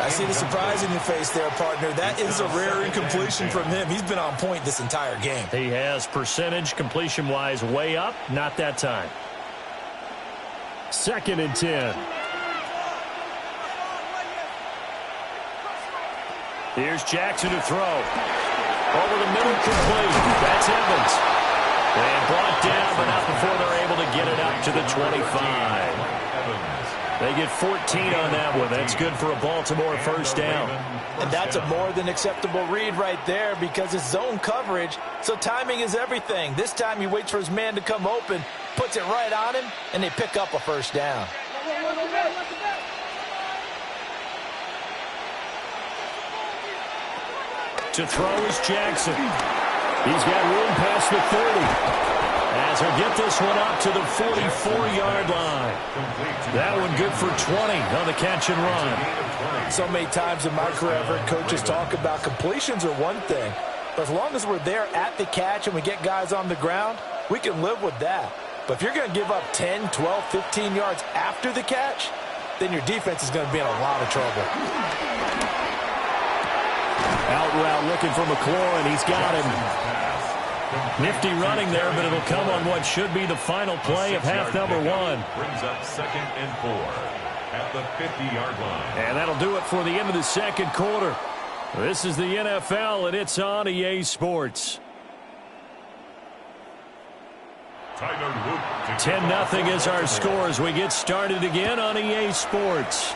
I see the surprise in your face there, partner. That is a rare incompletion from him. He's been on point this entire game. He has percentage completion-wise way up. Not that time. 2nd and 10. Here's Jackson to throw. Over the middle, complete. That's Evans. And brought down, but not before they're able to get it up to the 25. They get 14 on that one. That's good for a Baltimore first down. And that's a more than acceptable read right there because it's zone coverage, so timing is everything. This time he waits for his man to come open, puts it right on him, and they pick up a first down. To throw is Jackson. He's got room past the 30. As he'll get this one up to the 44-yard line. That one good for 20 on the catch and run. So many times in my career, I've heard coaches talk about completions are one thing. But as long as we're there at the catch and we get guys on the ground, we can live with that. But if you're going to give up 10, 12, 15 yards after the catch, then your defense is going to be in a lot of trouble. Out route looking for McLaurin. He's got him. Nifty running there, but it'll come on what should be the final play of half number 1. Brings up 2nd and 4 at the 50-yard line. And that'll do it for the end of the second quarter. This is the NFL, and it's on EA Sports. 10-0 is our score as we get started again on EA Sports.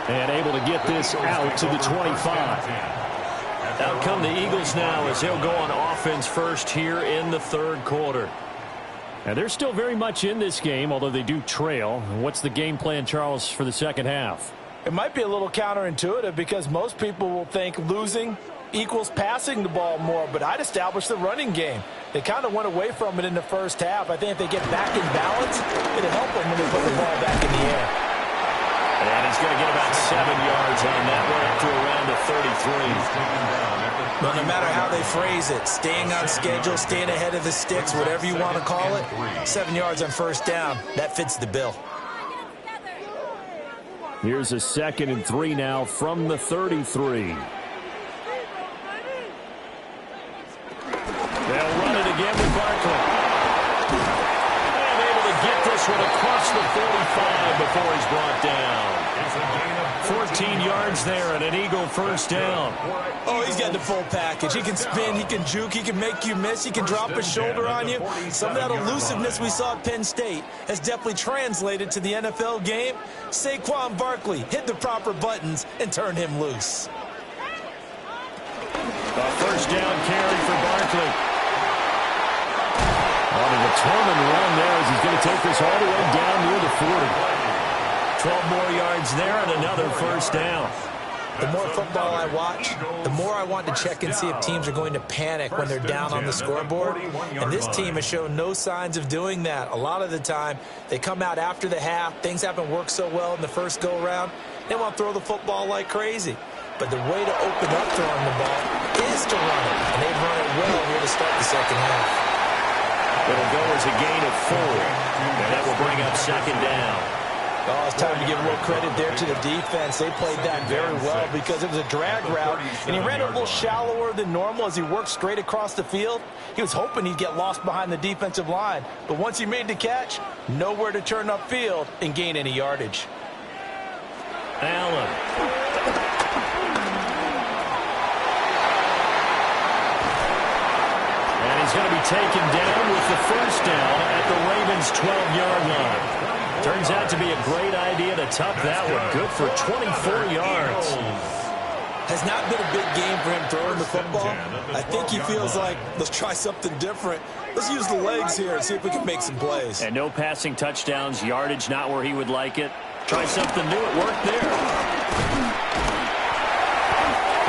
And able to get this out to the 25. Out come the Eagles now as they'll go on offense first here in the 3rd quarter. And they're still very much in this game, although they do trail. What's the game plan, Charles, for the second half? It might be a little counterintuitive because most people will think losing equals passing the ball more, but I'd establish the running game. They kind of went away from it in the first half. I think if they get back in balance, it'll help them when they put the ball back in the air. And he's going to get about 7 yards on that one up to around the 33. Well, no matter how they phrase it, staying on schedule, staying ahead of the sticks, whatever you want to call it, 7 yards on first down, that fits the bill. Here's a 2nd and 3 now from the 33. They'll run it again with Barkley. And able to get this one across the 45 before he's brought down. 14 15 yards there and an Eagle first down. Oh, he's got the full package. He can spin, he can juke, he can make you miss, he can drop his shoulder on you. Some of that elusiveness we saw at Penn State has definitely translated to the NFL game. Saquon Barkley hit the proper buttons and turned him loose. A first down carry for Barkley. On a determined run there as he's going to take this all the way down near the 40. 12 more yards there and another first down. The more football I watch, the more I want to check and see if teams are going to panic when they're down on the scoreboard. And this team has shown no signs of doing that. A lot of the time, they come out after the half. Things haven't worked so well in the first go-around. They want to throw the football like crazy. But the way to open up throwing the ball is to run it. And they've run it well here to start the second half. It'll go as a gain of 4. And that will bring up second down. Oh, it's time to give a little credit there to the defense. They played that very well because it was a drag route, and he ran it a little shallower than normal as he worked straight across the field. He was hoping he'd get lost behind the defensive line, but once he made the catch, nowhere to turn upfield and gain any yardage. Allen. And he's going to be taken down with the first down at the Ravens' 12-yard line. Turns out to be a great idea to tuck that one. Good for 24 yards. Has not been a big game for him throwing the football. I think he feels like, let's try something different. Let's use the legs here and see if we can make some plays. And no passing touchdowns, yardage not where he would like it. Try something new. It worked there.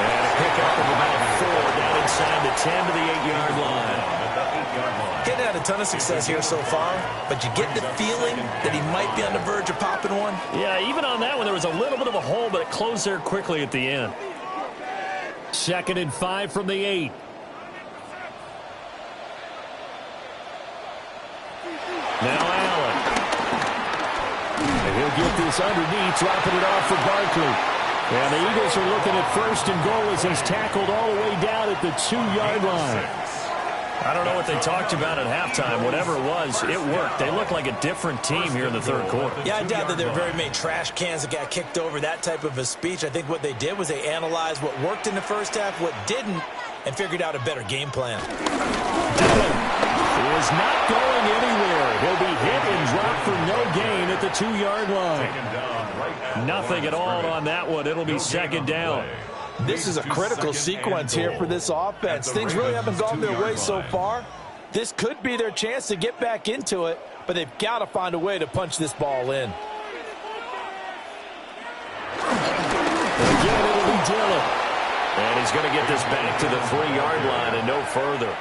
And a pickup of about 4 down inside the 10 to the 8-yard line. He's had a ton of success here so far, but you get the feeling that he might be on the verge of popping one. Yeah, even on that one, there was a little bit of a hole, but it closed there quickly at the end. 2nd and 5 from the 8. Now Allen. And he'll get this underneath, dropping it off for Barkley. And the Eagles are looking at 1st and goal as he's tackled all the way down at the 2-yard line. I don't know what they talked about at halftime. Whatever it was, it worked. They look like a different team here in the third quarter. Yeah, I doubt that there are very many trash cans that got kicked over, that type of a speech. I think what they did was they analyzed what worked in the first half, what didn't, and figured out a better game plan. Allen is not going anywhere. He'll be hit and dropped for no gain at the 2-yard line. Nothing at all on that one. It'll be 2nd down. This is a critical sequence here for this offense. Things really haven't gone their way so far. This could be their chance to get back into it, but they've got to find a way to punch this ball in. Again, it'll be Dillon. And he's going to get this back to the 3-yard line and no further.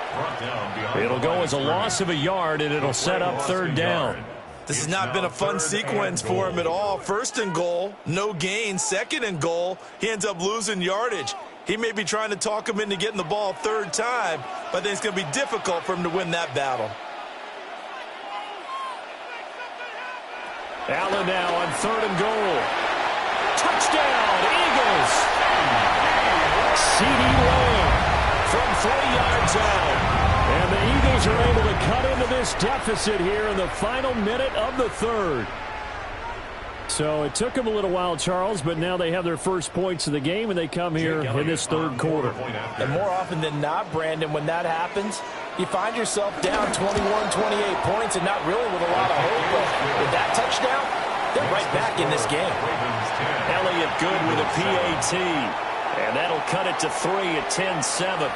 It'll go as a loss of a yard, and it'll set up 3rd down. This has not been a fun sequence for him at all. 1st and goal, no gain. 2nd and goal, he ends up losing yardage. He may be trying to talk him into getting the ball 3rd time, but I think it's going to be difficult for him to win that battle. Allen now on 3rd and goal. Touchdown, Eagles! CeeDee Lamb from 3 yards out. And the Eagles are able to cut into this deficit here in the final minute of the 3rd. So it took them a little while, Charles, but now they have their first points of the game, and they come here in this 3rd quarter. And more often than not, Brandon, when that happens, you find yourself down 21, 28 points and not really with a lot of hope. But with that touchdown, they're right back in this game. Elliott good with a PAT. And that'll cut it to 3 at 10-7.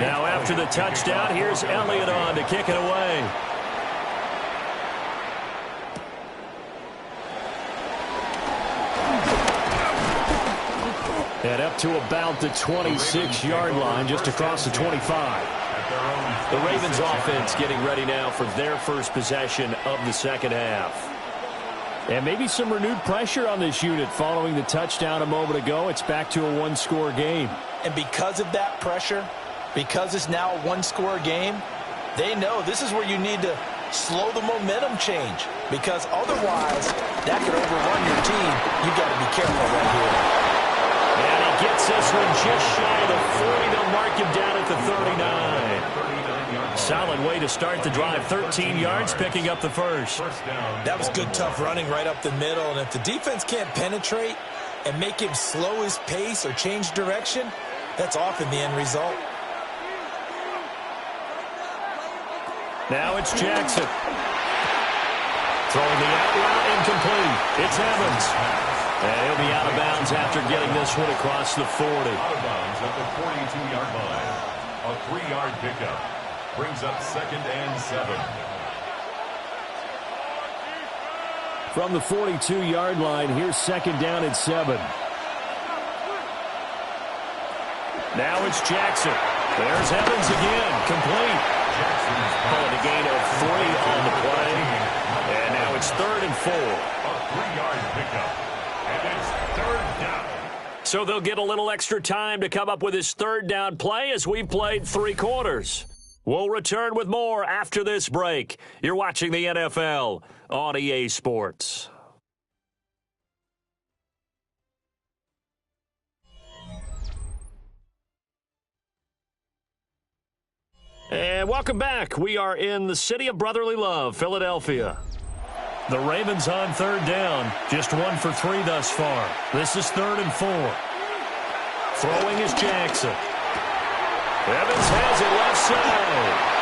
Now after the touchdown, here's Elliott on to kick it away. And up to about the 26-yard line, just across the 25. The Ravens offense getting ready now for their first possession of the second half. And maybe some renewed pressure on this unit following the touchdown a moment ago. It's back to a 1-score game. And because of that pressure, because it's now a 1-score game, they know this is where you need to slow the momentum change, because otherwise that could overrun your team. You got to be careful right here. And he gets this one just shy of the 40. They'll mark him down at the 39. Solid way to start the drive. 13 yards, picking up the first. That was good, tough running right up the middle. And if the defense can't penetrate and make him slow his pace or change direction, that's often the end result. Now it's Jackson. Throwing the out route, incomplete. It's Evans. And he'll be out of bounds after getting this one across the 40. Out of bounds at the 42-yard line. A 3-yard pickup brings up 2nd and 7. From the 42-yard line, here's 2nd down and 7. Now it's Jackson. There's Evans again, complete. Jackson's calling a gain of 3 on the play. And now it's 3rd and 4. A 3-yard pickup. And it's 3rd down. So they'll get a little extra time to come up with his 3rd down play as we've played 3 quarters. We'll return with more after this break. You're watching the NFL on EA Sports. And welcome back. We are in the city of brotherly love, Philadelphia. The Ravens on 3rd down. Just 1 for 3 thus far. This is 3rd and 4. Throwing is Jackson. Evans has it left side.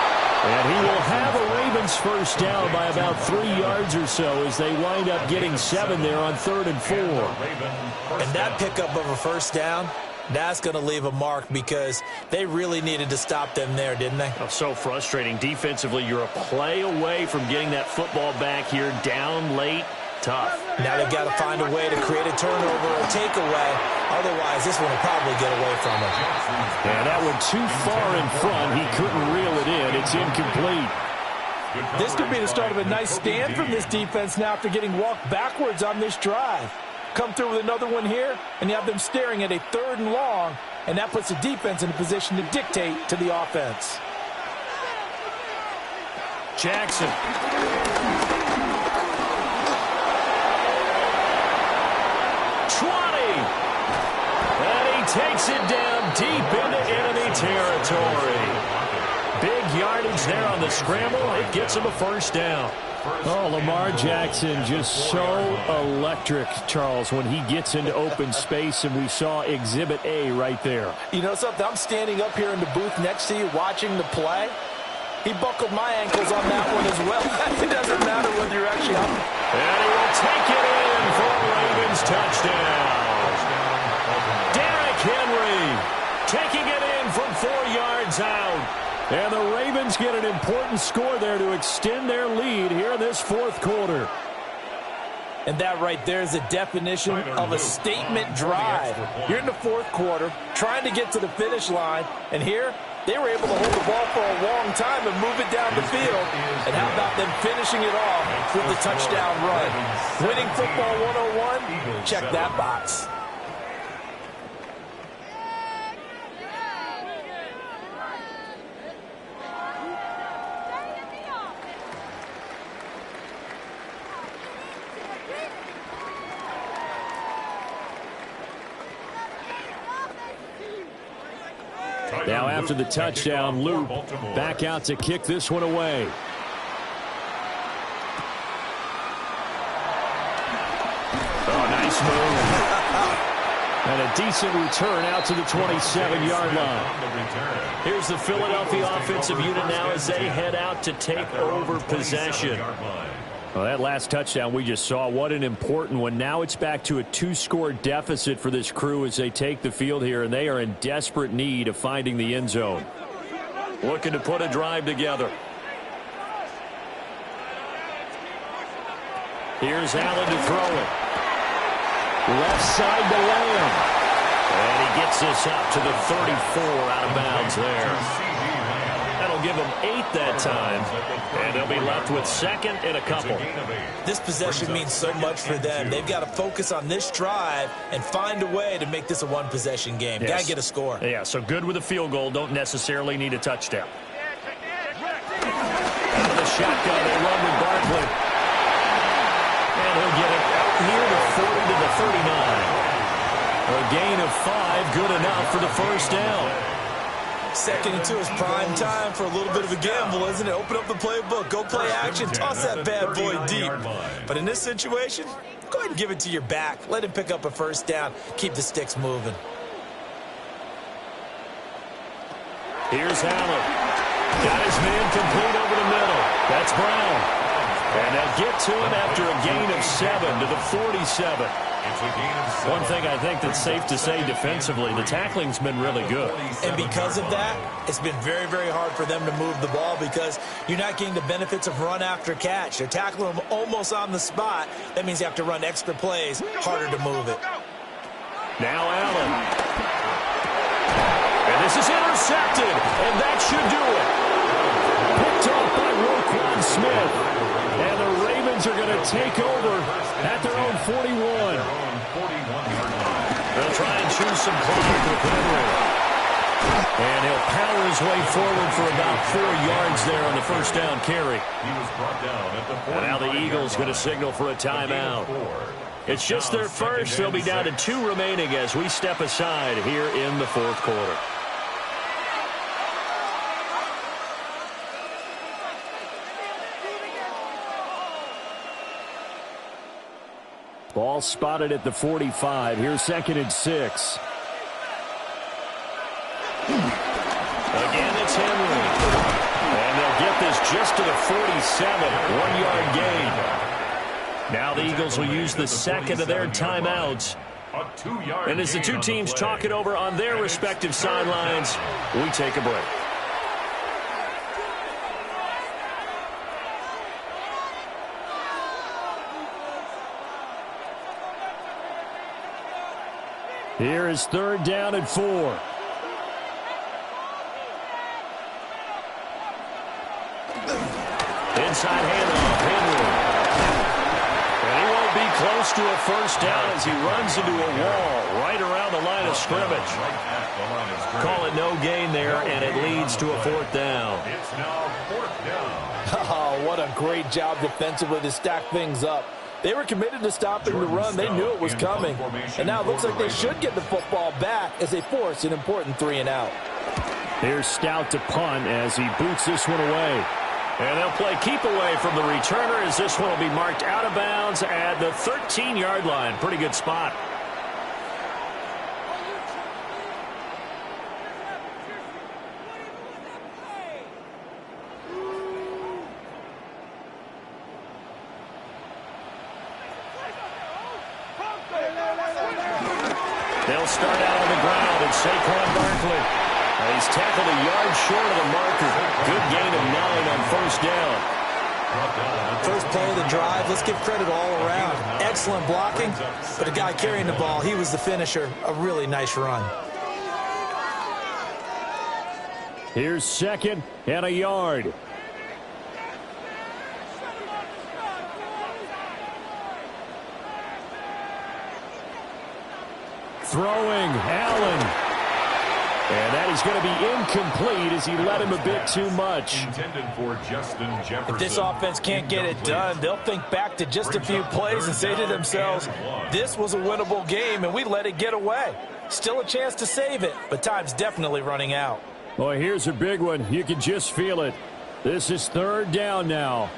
And he will have a Ravens first down by about 3 yards or so as they wind up getting 7 there on 3rd and 4. And that pickup of a first down, that's going to leave a mark because they really needed to stop them there, didn't they? Oh, so frustrating. Defensively, you're a play away from getting that football back here down late. Tough. Now they've got to find a way to create a turnover or takeaway. Otherwise, this one will probably get away from him. And that one too far in front. He couldn't reel it in. It's incomplete. This could be the start of a nice stand from this defense now after getting walked backwards on this drive. Come through with another one here, and you have them staring at a 3rd and long, and that puts the defense in a position to dictate to the offense. Jackson. Takes it down deep into enemy territory. Big yardage there on the scramble. It gets him a first down. Oh, Lamar Jackson just so electric, Charles, when he gets into open space, and we saw Exhibit A right there. You know something? I'm standing up here in the booth next to you watching the play. He buckled my ankles on that one as well. It doesn't matter whether you're actually up. And he will take it in for a Ravens touchdown. Henry taking it in from 4 yards out. And the Ravens get an important score there to extend their lead here in this 4th quarter. And that right there is a definition of a statement drive. You're in the 4th quarter, trying to get to the finish line, and here they were able to hold the ball for a long time and move it down the field. And how about them finishing it off with the touchdown run? Winning football 101? Check that box. Now after the touchdown, Luke back out to kick this one away. Oh, nice move. And a decent return out to the 27-yard line. Here's the Philadelphia offensive unit now as they head out to take over possession. Well, that last touchdown we just saw, what an important one. Now it's back to a 2-score deficit for this crew as they take the field here, and they are in desperate need of finding the end zone. Looking to put a drive together. Here's Allen to throw it. Left side to Lamb. And he gets this out to the 34 out of bounds there. That'll give them 8 that time, and they'll be left with 2nd and a couple. This possession means so much for them. They've got to focus on this drive and find a way to make this a one-possession game. Yes. Got to get a score. Yeah, so good with a field goal. Don't necessarily need a touchdown. Out of the shotgun. They run with Barkley. And he'll get it out near the 40 to the 39. A gain of 5, good enough for the first down. Second and 2 is prime time for a little bit of a gamble, isn't it? Open up the playbook, go play action, toss that bad boy deep. But in this situation, go ahead and give it to your back. Let him pick up a first down. Keep the sticks moving. Here's Allen. Got his man complete over the middle. That's Brown. And they'll get to him after a gain of 7 to the 47. One thing I think that's safe to say defensively, the tackling's been really good. And because of that, it's been very, very hard for them to move the ball because you're not getting the benefits of run after catch. They're tackling them almost on the spot. That means you have to run extra plays, harder to move it. Now Allen. And this is intercepted, and that should do it. Picked off by Roquan Smith. And the Ravens are going to take over at their own 41. They'll try and choose some clock with Henry. And he'll power his way forward for about 4 yards there on the first down carry. And now the Eagles going to signal for a timeout. It's just their first. They'll be down to 2 remaining as we step aside here in the fourth quarter. Ball spotted at the 45. Here's 2nd and 6. Again, it's Henry. And they'll get this just to the 47. 1-yard gain. Now the Eagles will use the second of their timeouts. And as the two teams talk it over on their respective sidelines, we take a break. Here is 3rd down and 4. Inside handoff, Henry. And he won't be close to a first down as he runs into a wall right around the line of scrimmage. Call it no gain there, and it leads to a 4th down. It's now 4th down. Oh, what a great job defensively to stack things up. They were committed to stopping the run. They knew it was coming. And now it looks like they should get the football back as they force an important 3-and-out. Here's Stout to punt as he boots this one away. And they'll play keep away from the returner as this one will be marked out of bounds at the 13-yard line. Pretty good spot. They'll start out on the ground, and Saquon Barkley. He's tackled a yard short of the marker. Good gain of 9 on first down. First play of the drive, let's give credit all around. Excellent blocking, but the guy carrying the ball, he was the finisher. A really nice run. Here's 2nd and a yard. Throwing, Allen. And that is going to be incomplete as he let him a bit too much. Intended for Justin Jefferson. If this offense can't get it done, they'll think back to just a few plays and say to themselves, this was a winnable game and we let it get away. Still a chance to save it, but time's definitely running out. Boy, here's a big one. You can just feel it. This is 3rd down now.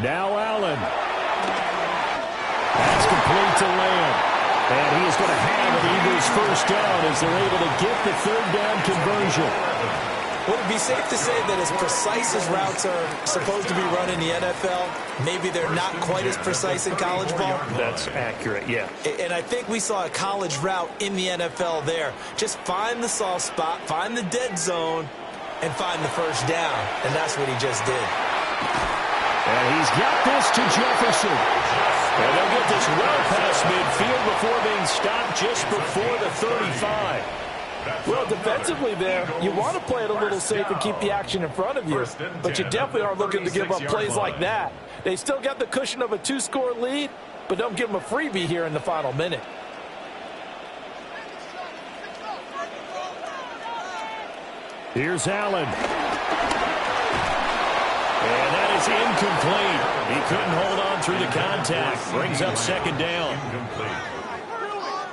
Now Allen. That's complete to Lamb. And he is going to have an Eagles first down as they're able to get the 3rd down conversion. Would it be safe to say that as precise as routes are supposed to be run in the NFL, maybe they're not quite as precise in college ball? That's accurate, yeah. And I think we saw a college route in the NFL there. Just find the soft spot, find the dead zone, and find the first down. And that's what he just did. And he's got this to Jefferson. And they'll get this well past midfield before being stopped just before the 35. Well, defensively there, you want to play it a little safe and keep the action in front of you. But you definitely aren't looking to give up plays like that. They still got the cushion of a 2-score lead, but don't give them a freebie here in the final minute. Here's Allen. And that is incomplete. He couldn't hold on through the contact. Brings up second down.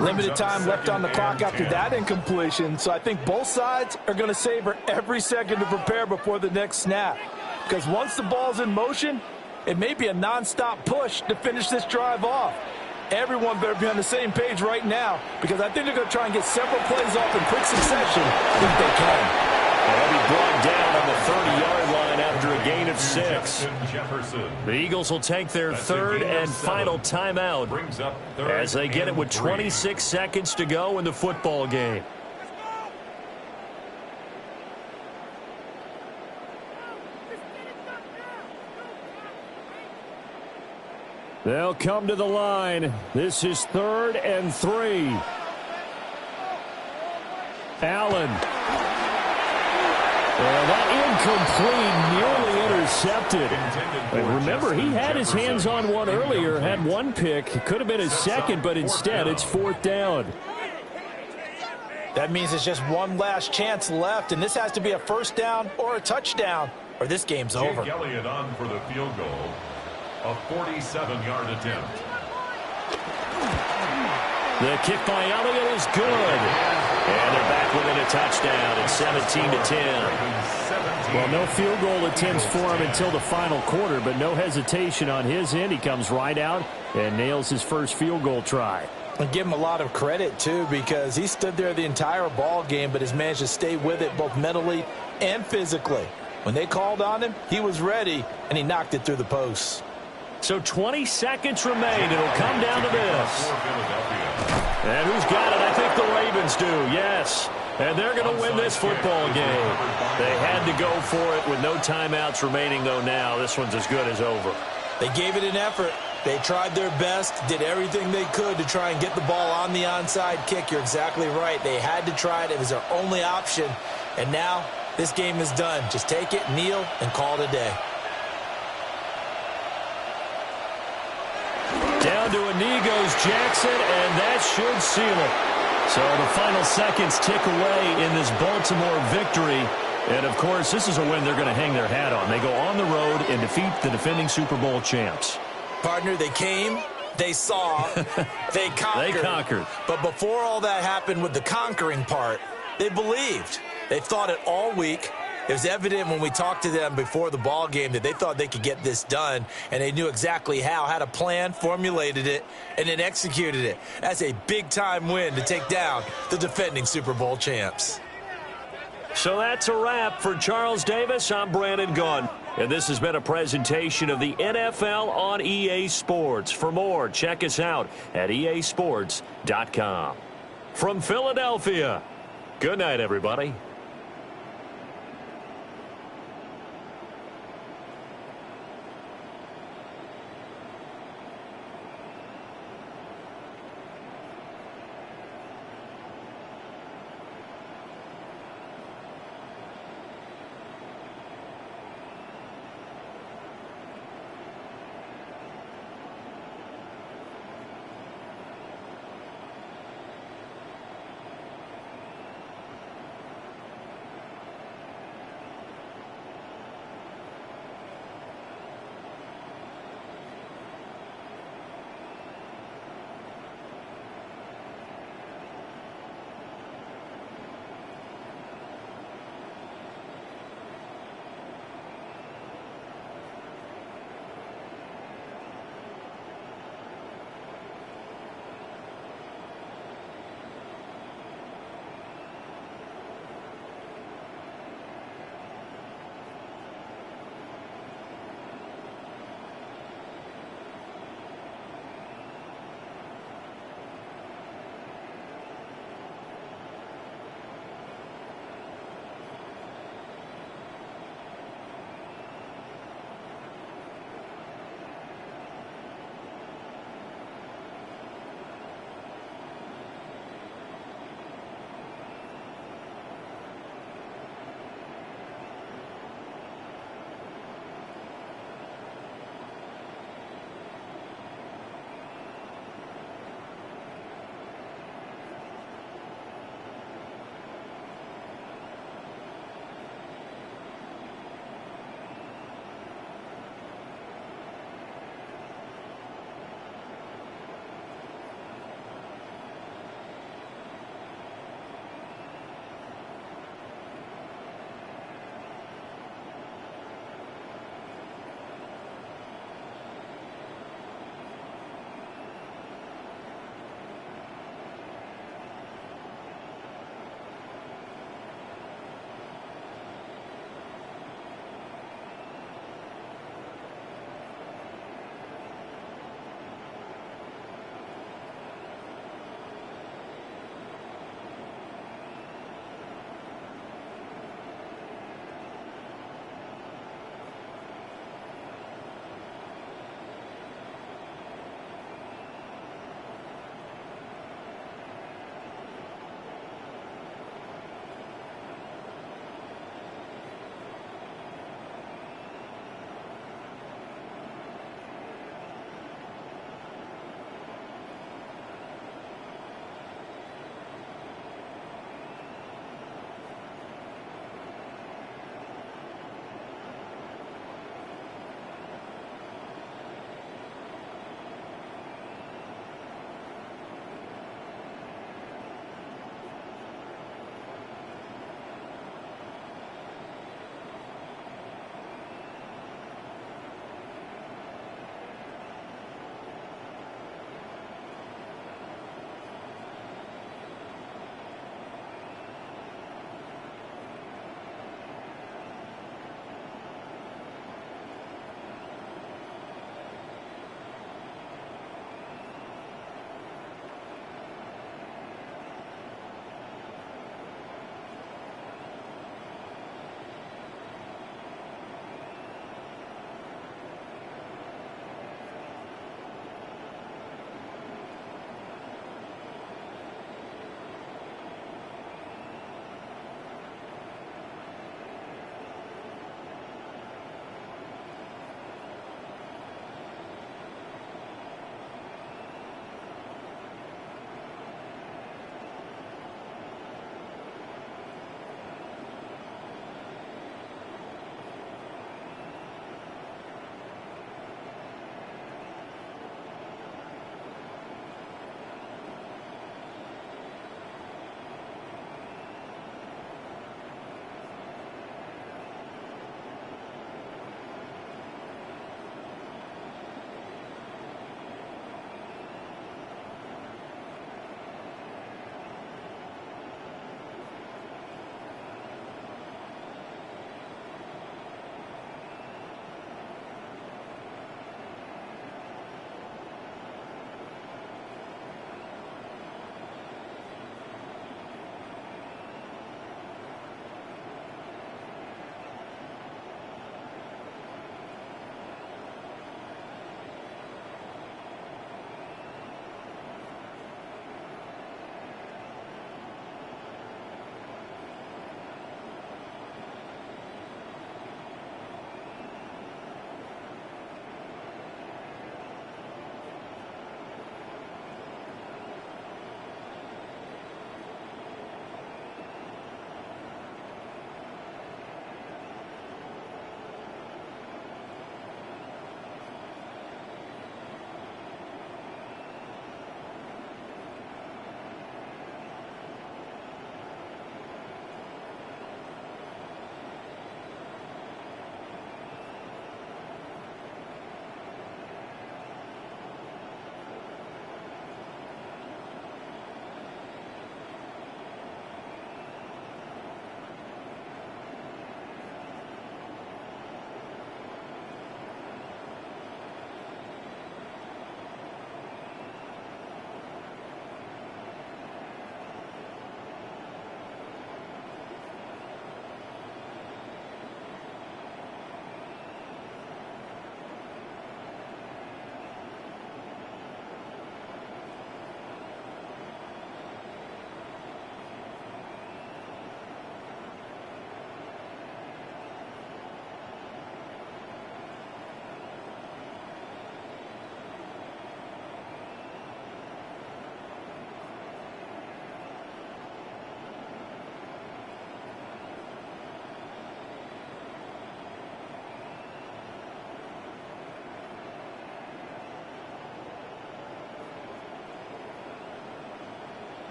Limited time left on the clock after that incompletion, so I think both sides are going to savor every second to prepare before the next snap. Because once the ball's in motion, it may be a nonstop push to finish this drive off. Everyone better be on the same page right now, because I think they're going to try and get several plays off in quick succession if they can. They'll be brought down on the 30-yard line after a gain of 6. The Eagles will take their third and final timeout as they get it with 26 seconds to go in the football game. They'll come to the line. This is 3rd and 3. Allen. Well, that incomplete, nearly intercepted. And remember, he had his hands on one earlier, had one pick. It could have been his second, but instead it's 4th down. That means it's just one last chance left, and this has to be a first down or a touchdown, or this game's over. Jake Elliott on for the field goal. A 47-yard attempt. The kick by Elliott is good. And they're back within a touchdown at 17-10. Well, no field goal attempts for him until the final quarter, but no hesitation on his end. He comes right out and nails his first field goal try. And give him a lot of credit, too, because he stood there the entire ball game, but has managed to stay with it both mentally and physically. When they called on him, he was ready, and he knocked it through the posts. So 20 seconds remain. It'll come down to this. And who's got it? I think the Ravens do, yes. And they're going to win this football game. They had to go for it with no timeouts remaining, though, now. This one's as good as over. They gave it an effort. They tried their best, did everything they could to try and get the ball on the onside kick. You're exactly right. They had to try it. It was their only option. And now this game is done. Just take it, kneel, and call it a day. Down to a knee goes Jackson, and that should seal it. So the final seconds tick away in this Baltimore victory. And, of course, this is a win they're going to hang their hat on. They go on the road and defeat the defending Super Bowl champs. Partner, they came, they saw, they conquered. They conquered. But before all that happened with the conquering part, they believed. They thought it all week. It was evident when we talked to them before the ball game that they thought they could get this done, and they knew exactly how, had a plan, formulated it, and then executed it. That's a big-time win to take down the defending Super Bowl champs. So that's a wrap for Charles Davis. I'm Brandon Gunn. And this has been a presentation of the NFL on EA Sports. For more, check us out at easports.com. From Philadelphia, good night, everybody.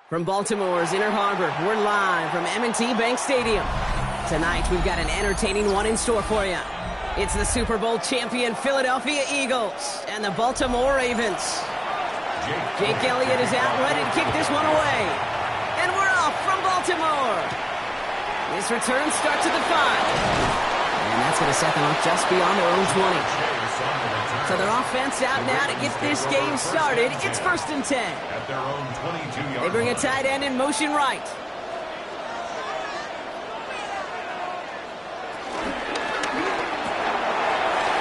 From Baltimore's Inner Harbor, we're live from M&T Bank Stadium. Tonight, we've got an entertaining one in store for you. It's the Super Bowl champion Philadelphia Eagles and the Baltimore Ravens. Jake Elliott is out ready to kick this one away. And we're off from Baltimore. This return starts at the 5. And that's going to set them up just beyond their own 20. So their offense out now to get this game started. It's 1st and 10. At their own 22-yard They bring a tight end in motion right.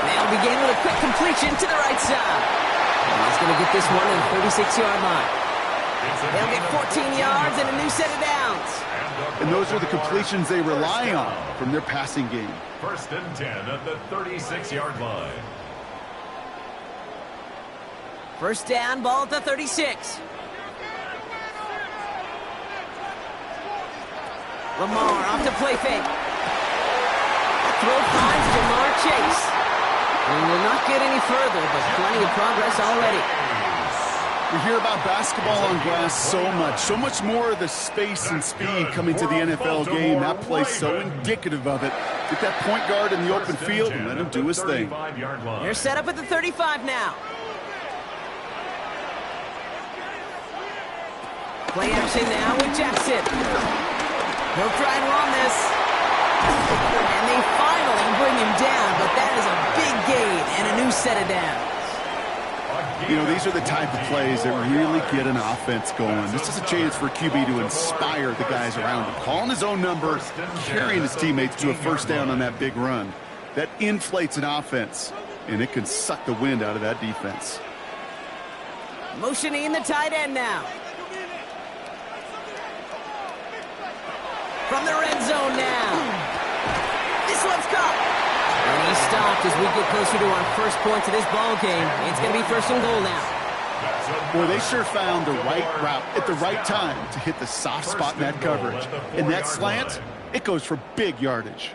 They'll begin with a quick completion to the right side. And he's going to get this one to the 36-yard line. They'll get 14 yards and a new set of downs. And those are the completions they rely on from their passing game. 1st and 10 at the 36-yard line. First down, ball at the 36. Lamar off to play fake. Throw finds Jamar Chase. And will not get any further, but plenty of progress already. We hear about basketball on grass so much more of the space and speed coming to the NFL game. That play's so indicative of it. Get that point guard in the open field and let him do his thing. They're set up at the 35 now. Play action now with Jackson. He'll try and run this. And they finally bring him down, but that is a big gain and a new set of downs. You know, these are the type of plays that really get an offense going. This is a chance for QB to inspire the guys around him. Calling his own number, carrying his teammates to a first down on that big run. That inflates an offense, and it can suck the wind out of that defense. Motioning the tight end now. From the red zone now. This one's caught. And he stopped as we get closer to our first points of this ball game. It's going to be 1st and goal now. Boy, they sure found the right route at the right time to hit the soft spot in that coverage. And that slant, it goes for big yardage.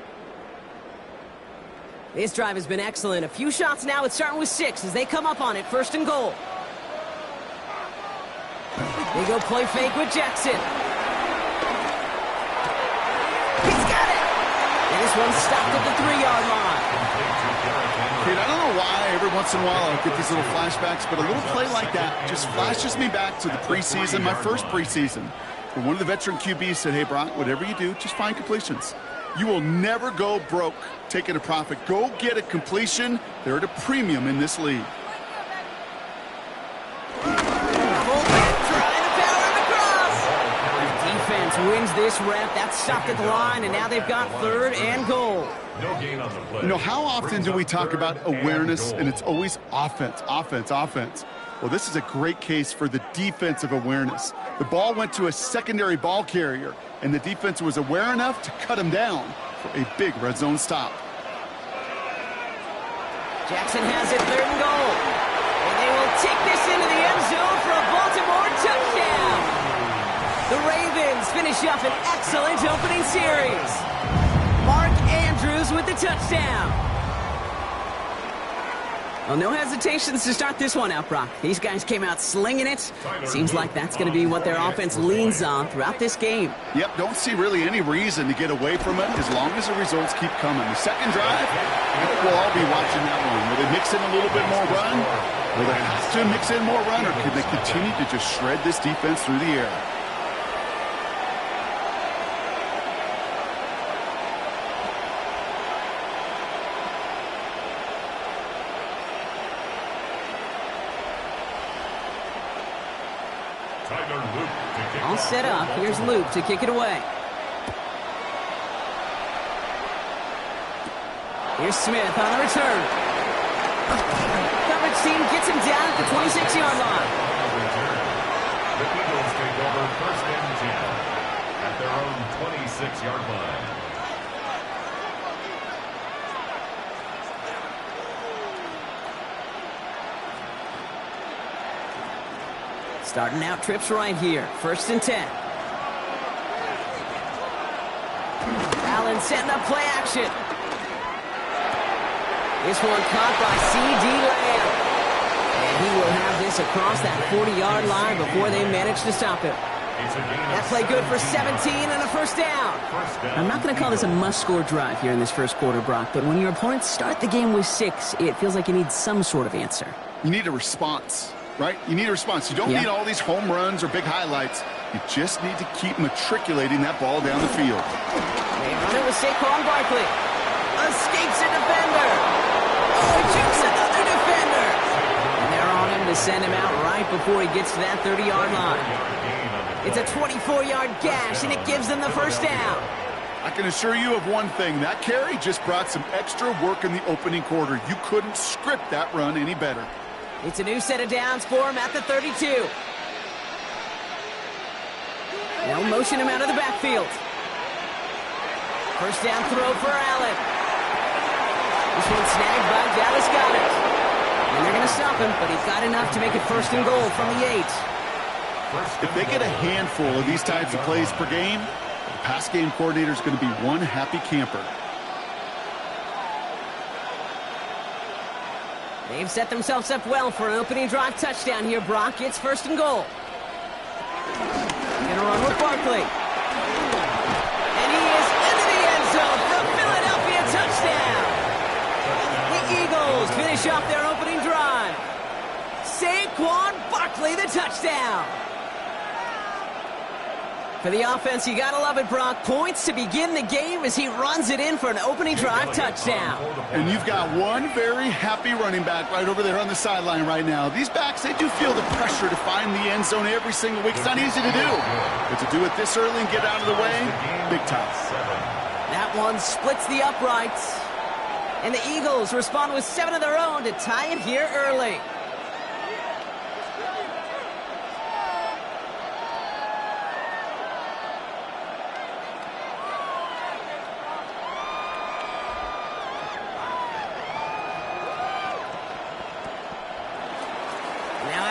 This drive has been excellent. A few shots now. It's starting with 6 as they come up on it. 1st and goal. They go play fake with Jackson. He's got it. And this one's stopped at the 3-yard line. Kate, I don't know why every once in a while I get these little flashbacks, but a little play like that just flashes me back to the preseason, my first preseason. Where one of the veteran QBs said, hey, Brock, whatever you do, just find completions. You will never go broke taking a profit. Go get a completion. They're at a premium in this league. Wins this rep. That's stopped at the line, and now they've got 3rd and goal. No gain on the play. You know, how often do we talk about awareness, and it's always offense, offense, offense? Well, this is a great case for the defensive awareness. The ball went to a secondary ball carrier, and the defense was aware enough to cut him down for a big red zone stop. Jackson has it 3rd and goal. And they will take this into the end zone for a Baltimore touchdown. The Ravens finish up an excellent opening series. Mark Andrews with the touchdown. Well, no hesitations to start this one out, Brock. These guys came out slinging it. Seems like that's going to be what their offense leans on throughout this game. Yep, don't see really any reason to get away from it as long as the results keep coming. The second drive, I think we'll all be watching that one. Will they mix in a little bit more run? Will they have to mix in more run, or could they continue to just shred this defense through the air? All set up. Here's Luke to kick it away. Here's Smith on the return. Coverage team gets him down at the 26-yard line. The Eagles take over 1st and 10 at their own 26-yard line. Starting out trips right here. 1st and 10. Allen setting up play action. This one caught by C.D. Lamb. And he will have this across that 40-yard line before they manage to stop him. That play good for 17 and a first down. I'm not going to call this a must-score drive here in this first quarter, Brock, but when your opponents start the game with 6, it feels like you need some sort of answer. You need a response, right? You need a response. You don't need all these home runs or big highlights. You just need to keep matriculating that ball down the field. They run it with Saquon Barkley. Escapes a defender. Oh, jukes another defender. And they're on him to send him out right before he gets to that 30-yard line. It's a 24-yard gash, and it gives them the first down. I can assure you of one thing. That carry just brought some extra work in the opening quarter. You couldn't script that run any better. It's a new set of downs for him at the 32. They'll motion him out of the backfield. First down throw for Allen. This one snagged by Dallas Goedert. And they're going to stop him, but he got enough to make it 1st and goal from the 8. If they get a handful of these types of plays per game, the pass game coordinator is going to be one happy camper. They've set themselves up well for an opening drive touchdown here, Brock. It's 1st and goal. Gonna run with Barkley. And he is into the end zone for a Philadelphia touchdown. The Eagles finish off their opening drive. Saquon Barkley, the touchdown. For the offense, you gotta love it, Brock. Points to begin the game as he runs it in for an opening drive touchdown. And you've got one very happy running back right over there on the sideline right now. These backs, they do feel the pressure to find the end zone every single week. It's not easy to do. But to do it this early and get out of the way, big time. That one splits the uprights. And the Eagles respond with 7 of their own to tie it here early.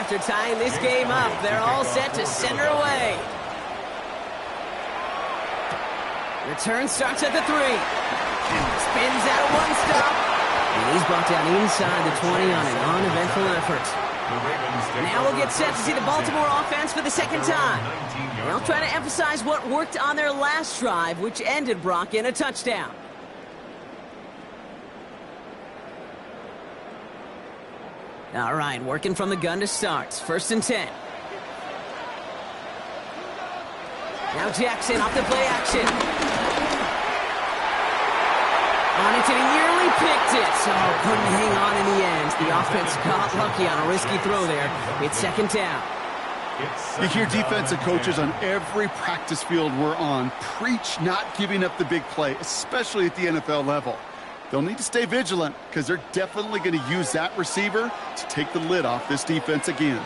After tying this game up, they're all set to center away. Return starts at the 3. Spins out of one stop. And he's brought down inside the 20 on an uneventful effort. Now we'll get set to see the Baltimore offense for the second time. They'll try to emphasize what worked on their last drive, which ended, Brock, in a touchdown. All right, working from the gun to start. 1st and 10. Now Jackson off the play action. On it, and he nearly picked it. So couldn't hang on in the end. The offense got lucky on a risky throw there. It's 2nd down. You hear defensive coaches on every practice field we're on preach not giving up the big play, especially at the NFL level. They'll need to stay vigilant because they're definitely going to use that receiver to take the lid off this defense again.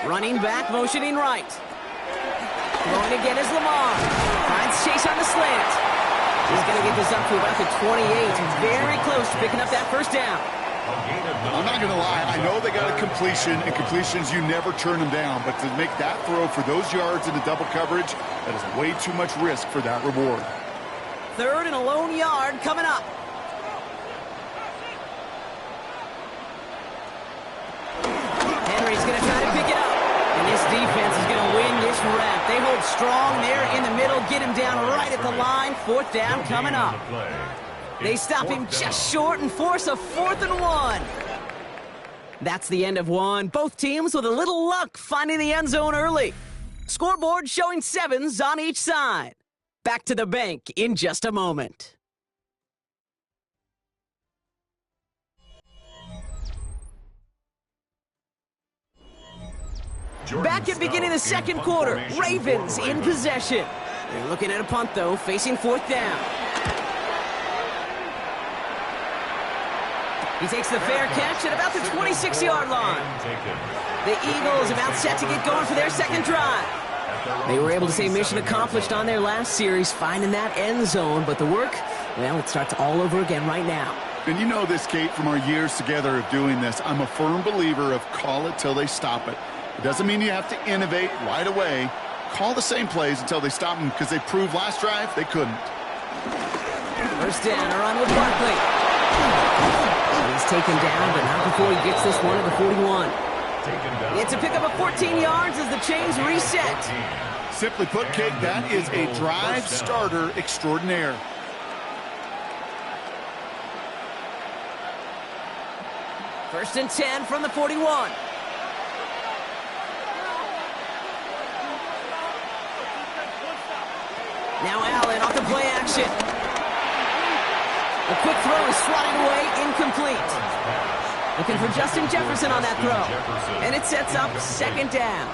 Running back, motioning right. Throwing again is Lamar. Finds Chase on the slant. He's going to get this up to about the 28. Very close to picking up that first down. I'm not going to lie. I know they got a completion, and completions, you never turn them down. But to make that throw for those yards in the double coverage, that is way too much risk for that reward. 3rd and a lone yard coming up. Henry's going to try to pick it up. And this defense is going to win this rep. They hold strong there in the middle, get him down right at the line. 4th down coming up. They stop him just short and force a 4th and 1. That's the end of one. Both teams with a little luck finding the end zone early. Scoreboard showing 7s on each side. Back to the bank in just a moment. Back at beginning of the second quarter, Ravens in possession. They're looking at a punt, though, facing 4th down. He takes the fair catch at about the 26-yard line. The Eagles about set to get going for their second drive. They were able to say mission accomplished on their last series, finding that end zone, but the work, well, it starts all over again right now. And you know this, Kate, from our years together of doing this. I'm a firm believer of call it till they stop it. It doesn't mean you have to innovate right away. Call the same plays until they stop them, because they proved last drive they couldn't. First down, a run with Barkley. He's taken down, but not before he gets this one at the 41. It's a pickup of 14 yards as the chains reset. Simply put, Kate, that is a drive starter extraordinaire. First and 10 from the 41. Now Allen off the play action. A quick throw is swatted away, incomplete. Looking for Justin Jefferson on that throw. And it sets up 2nd down.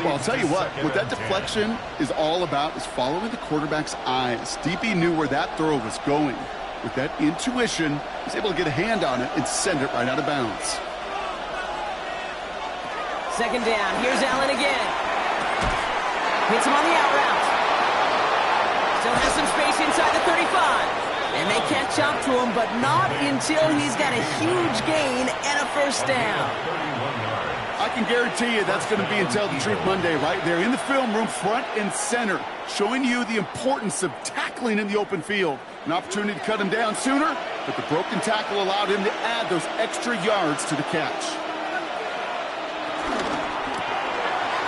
Well, I'll tell you what that deflection is all about is following the quarterback's eyes. DB knew where that throw was going. With that intuition, he's able to get a hand on it and send it right out of bounds. 2nd down. Here's Allen again. Hits him on the out route. Still has some space inside the 35. And they catch up to him, but not until he's got a huge gain and a first down. I can guarantee you that's going to be in Tell the Truth Monday right there in the film room, front and center, showing you the importance of tackling in the open field. An opportunity to cut him down sooner, but the broken tackle allowed him to add those extra yards to the catch.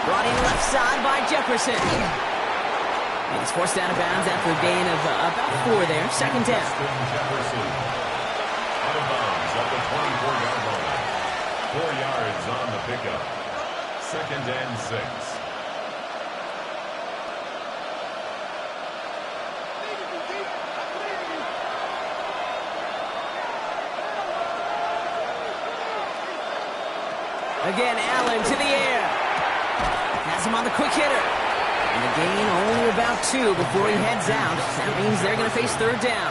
Brought in left side by Jefferson. And he's forced out of bounds after a gain of about 4 there. 2nd down. Jefferson out of bounds at the 24-yard line. 4 yards on the pickup. 2nd and 6. Again, Allen to the air. Has him on the quick hitter. And a gain only about 2 before he heads out. That means they're going to face 3rd down.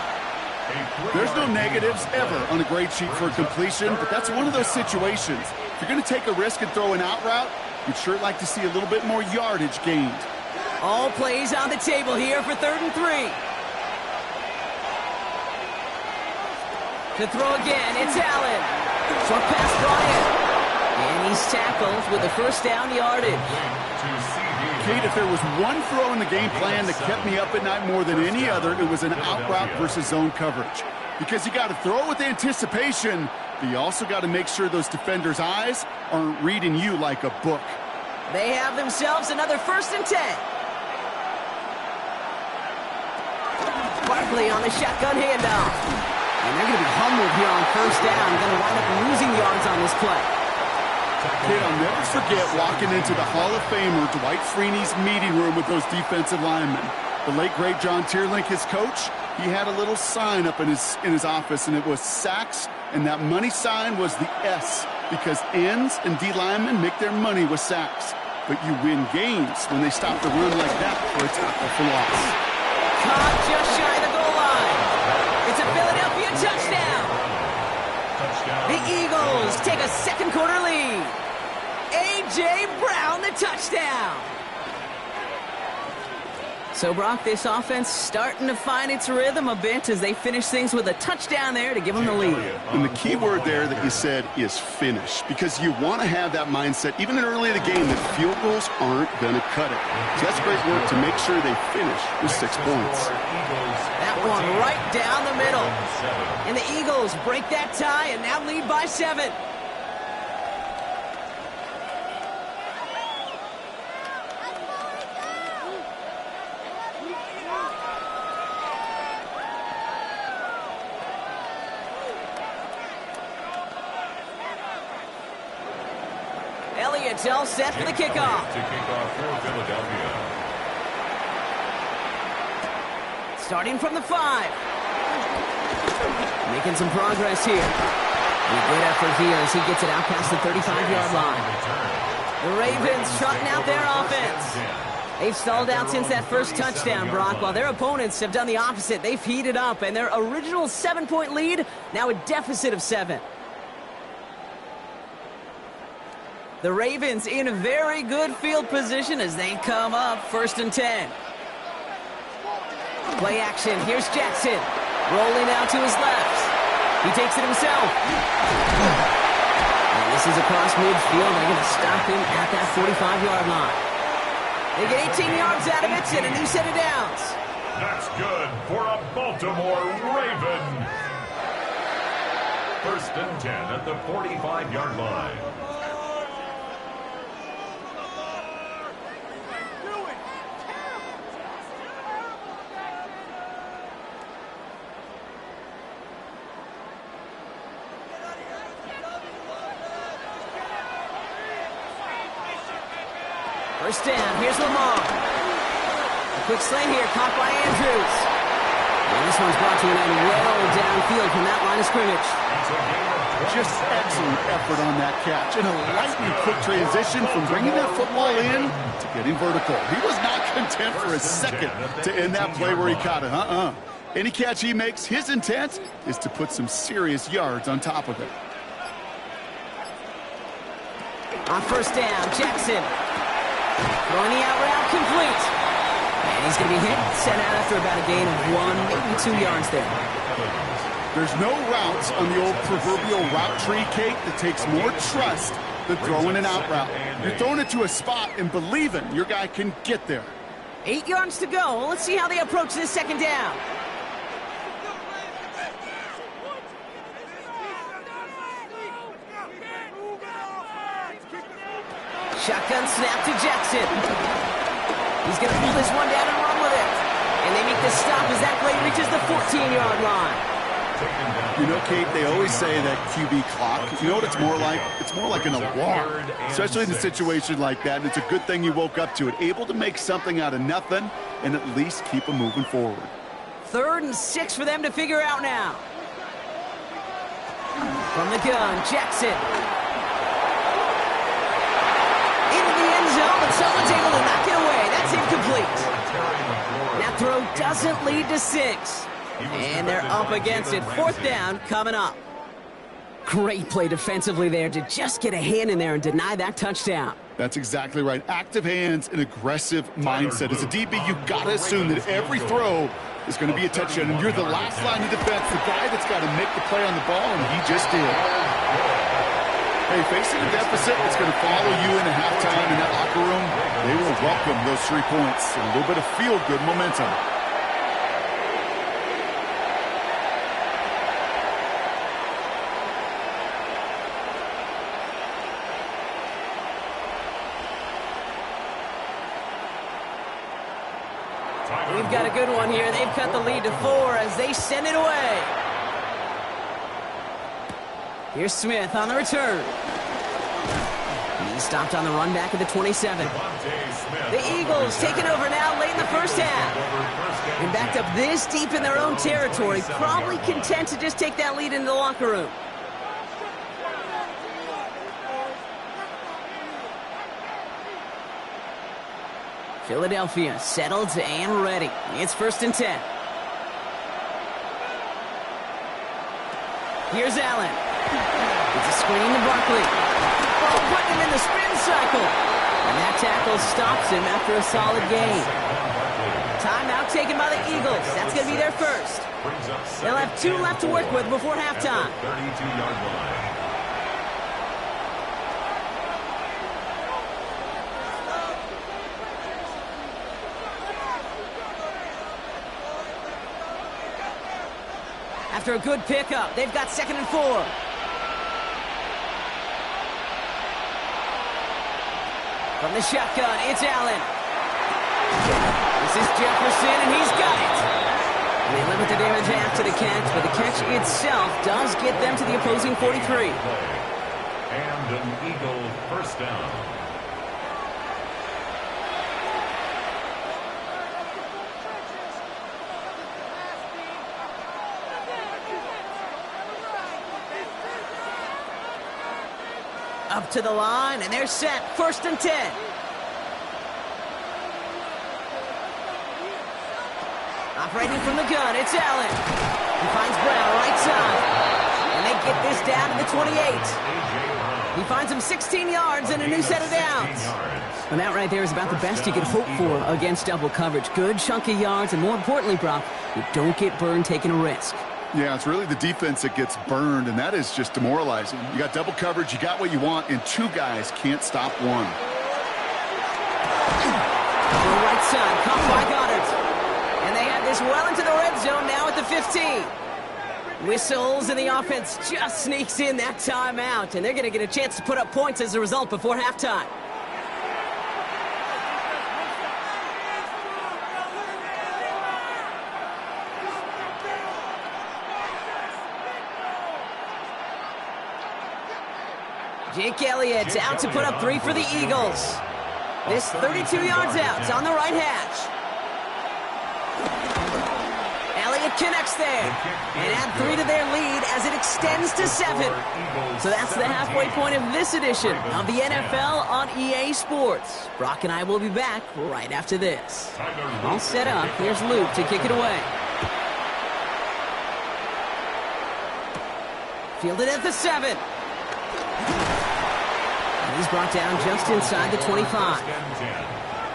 There's no negatives ever on a grade sheet for a completion, but that's one of those situations. If you're going to take a risk and throw an out route, you'd sure like to see a little bit more yardage gained. All plays on the table here for 3rd and 3. To throw again, it's Allen. Short pass Bryant. And he's tackled with the first down yardage. Kate, if there was one throw in the game plan that kept me up at night more than any other, it was an out route versus zone coverage. Because you got to throw with anticipation, but you also got to make sure those defenders' eyes aren't reading you like a book. They have themselves another 1st and 10. Barkley on the shotgun handoff. And they're going to be humbled here on 1st down. Going to wind up losing yards on this play. Kid, I'll never forget walking into the Hall of Famer Dwight Freeney's meeting room with those defensive linemen. The late, great John Tierlink, his coach, he had a little sign up in his office, and it was sacks, and that money sign was the S, because ends and D linemen make their money with sacks. But you win games when they stop the run like that for a tackle for loss. Caught just shy of the goal line. It's a Philadelphia touchdown. The Eagles take a 2nd quarter lead. A.J. Brown, the touchdown. So, Brock, this offense starting to find its rhythm a bit as they finish things with a touchdown there to give them the lead. And the key word there that you said is finish, because you want to have that mindset, even early in the game, that field goals aren't going to cut it. So that's great work to make sure they finish with 6 points. That one right down the middle. And the Eagles break that tie and now lead by 7. it's all set for the kickoff. To kick off for Philadelphia. Starting from the 5. Making some progress here. A good effort here as he gets it out past the 35-yard line. The Ravens trotting out their offense. They've stalled out since that first touchdown, Brock, while their opponents have done the opposite. They've heated up, and their original 7-point lead, now a deficit of 7. The Ravens in a very good field position as they come up 1st and 10. Play action. Here's Jackson. Rolling out to his left. He takes it himself. And this is across midfield. They're going to stop him at that 45-yard line. They get 18 yards out of it and a new set of downs. That's good for a Baltimore Raven. 1st and 10 at the 45-yard line. First down, here's Lamar. A quick slant here, caught by Andrews. And this one's brought to an end well downfield from that line of scrimmage. Just excellent effort on that catch. And a lightning quick transition from bringing that football in to getting vertical. He was not content for a second to end that play where he caught it. Any catch he makes, his intent is to put some serious yards on top of it. On first down, Jackson. Throwing the out route complete. And he's going to be hit, sent out after about a gain of 1, maybe 2 yards there. There's no routes on the old proverbial route tree, Kate, that takes more trust than throwing an out route. You're throwing it to a spot and believing your guy can get there. 8 yards to go. Well, let's see how they approach this second down. Shotgun snap to Jackson. He's going to pull this one down and run with it. And they make the stop as that play reaches the 14-yard line. You know, Kate, they always say that QB clock, you know what it's more like? It's more like an alarm, especially in a situation like that. And it's a good thing you woke up to it. Able to make something out of nothing and at least keep them moving forward. 3rd and 6 for them to figure out now. From the gun, Jackson. Zone, but someone's able to knock it away. That's incomplete. That throw doesn't lead to 6. And they're up against it. 4th down coming up. Great play defensively there to just get a hand in there and deny that touchdown. That's exactly right. Active hands and aggressive mindset. As a DB, you've got to assume that every throw is going to be a touchdown. And you're the last line of defense, the guy that's got to make the play on the ball, and he just did. Hey, facing a deficit, it's going to follow you into halftime in that locker room. They will welcome those 3 points and a little bit of feel-good momentum. We've got a good one here. They've cut the lead to 4 as they send it away. Here's Smith on the return. He stopped on the run back at the 27. The Eagles taking over now late in the first half. And backed up this deep in their own territory, probably content to just take that lead into the locker room. Philadelphia settled and ready. It's 1st and 10. Here's Allen. It's a screen to Barkley. Oh, putting him in the spin cycle. And that tackle stops him after a solid gain. Timeout taken by the Eagles. That's going to be their first. They'll have 2 left to work with before halftime. 32-yard line. After a good pickup, they've got 2nd and 4. From the shotgun, it's Allen. This is Jefferson, and he's got it. And they limit the damage after the catch, but the catch itself does get them to the opposing 43. And an Eagle first down. Up to the line, and they're set. 1st and 10. Operating from the gun, it's Allen. He finds Brown right side. And they get this down to the 28. He finds him 16 yards and a new set of downs. And that right there is about the best you could hope for against double coverage. Good chunk of yards, and more importantly, Brock, you don't get burned taking a risk. Yeah, it's really the defense that gets burned, and that is just demoralizing. You got double coverage, you got what you want, and 2 guys can't stop one. To the right side, caught by Goddard. And they have this well into the red zone now at the 15. Whistles, and the offense just sneaks in that timeout, and they're going to get a chance to put up points as a result before halftime. Jake Elliott's out to put up 3 for the Eagles. This 32 yards out. It's on the right hash. Elliott connects there. And add 3 to their lead as it extends to 7. So that's the halfway point of this edition of the NFL on EA Sports. Brock and I will be back right after this. All set up. Here's Luke to kick it away. Fielded at the 7. He's brought down just inside the 25.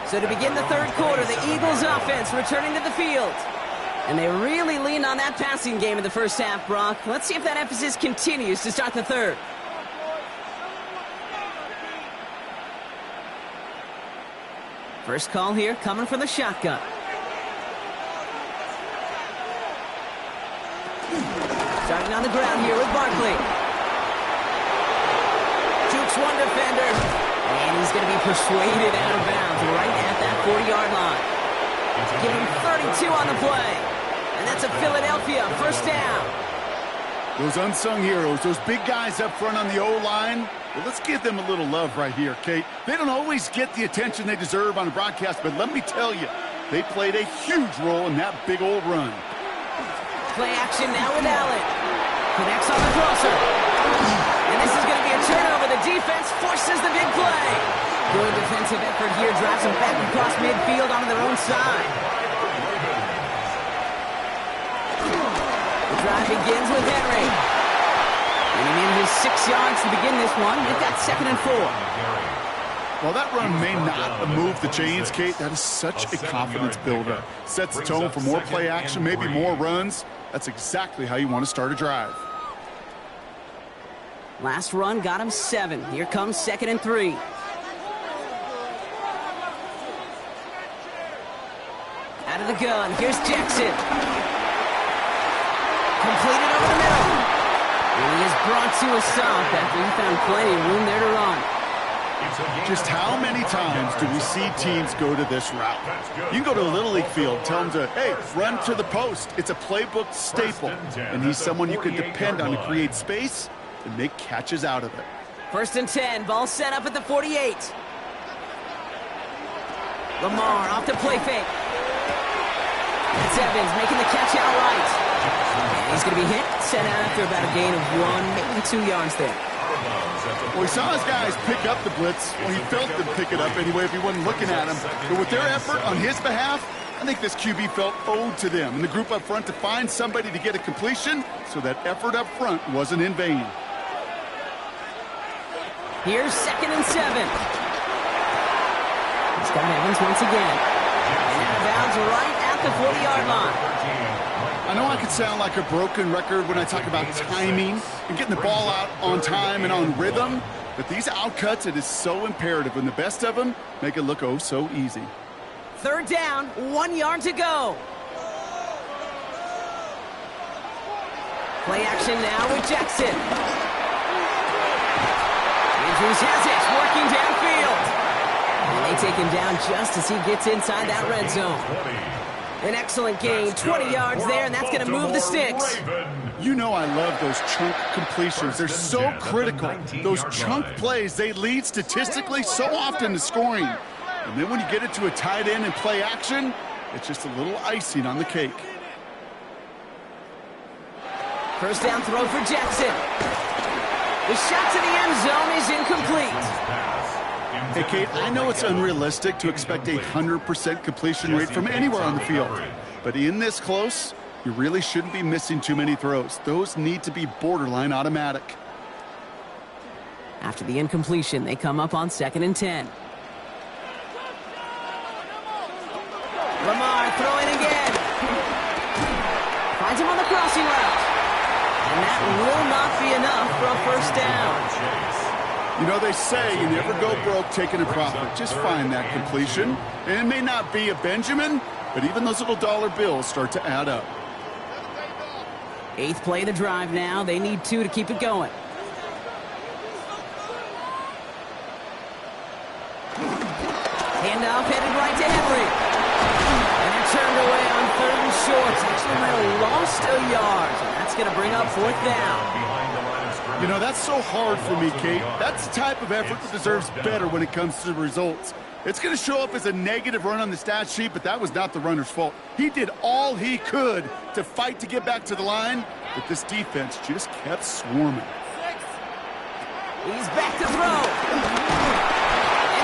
So to begin the 3rd quarter, the Eagles offense returning to the field. And they really leaned on that passing game in the first half, Brock. Let's see if that emphasis continues to start the 3rd. First call here coming from the shotgun. Starting on the ground here with Barkley. One defender, and he's going to be persuaded out of bounds right at that 40-yard line. Give him 32 on the play, and that's a Philadelphia 1st down. Those unsung heroes, those big guys up front on the O-line, well, let's give them a little love right here, Kate. They don't always get the attention they deserve on the broadcast, but let me tell you, they played a huge role in that big old run. Play action now with Allen. Connects on the crosser. And this is going to be a turnover. The defense forces the big play. Good defensive effort here. Drives them back across midfield onto their own side. The drive begins with Henry. And he needed his 6 yards to begin this one. They've got 2nd and 4. While that run may not move the chains, Kate, that is such a confidence builder. Sets the tone for more play action, maybe more runs. That's exactly how you want to start a drive. Last run got him 7. Here comes 2nd and 3. Out of the gun. Here's Jackson. Completed over the middle. And he is brought to a stop after he found plenty of room there to run. Just how many times do we see teams go to this route? You can go to a Little League field, tell them to, hey, run to the post. It's a playbook staple, and he's someone you can depend on to create space and make catches out of it. 1st and 10, ball set up at the 48. Lamar off the play fake. That's Evans making the catch outright. And he's going to be hit, set out after about a gain of 1, maybe 2 yards there. Well, he saw his guys pick up the blitz. Well, he felt them pick it up anyway if he wasn't looking at him. But with their effort on his behalf, I think this QB felt owed to them and the group up front to find somebody to get a completion, so that effort up front wasn't in vain. Here's 2nd and 7. He's got Evans once again. And out of bounds right at the 40-yard line. I know I could sound like a broken record when I talk about timing and getting the ball out on time and on rhythm, but these outcuts, it is so imperative, and the best of them make it look oh so easy. 3rd down, 1 yard to go. Play action now with Jackson. Andrews has it, working downfield. And they take him down just as he gets inside that red zone. An excellent gain, 20 yards there, and that's going to move the sticks. You know I love those chunk completions. They're so critical. Those chunk plays, they lead statistically so often to scoring. And then when you get it to a tight end and play action, it's just a little icing on the cake. 1st down throw for Jackson. The shot to the end zone is incomplete. Hey, Kate, I know it's unrealistic to expect a 100% completion rate from anywhere on the field. But in this close, you really shouldn't be missing too many throws. Those need to be borderline automatic. After the incompletion, they come up on 2nd and 10. Lamar throwing again. Finds him on the crossing route. And that will not be enough for a first down. You know, they say you never go broke taking a profit. Just find that completion. And it may not be a Benjamin, but even those little dollar bills start to add up. 8th play of the drive now. They need 2 to keep it going. Handoff headed right to Henry. And they're turned away on 3rd and short. Actually might have lost a yard. And that's going to bring up 4th down. You know, that's so hard for me, Kate. That's the type of effort that deserves better when it comes to the results. It's going to show up as a negative run on the stat sheet, but that was not the runner's fault. He did all he could to fight to get back to the line, but this defense just kept swarming. He's back to throw. And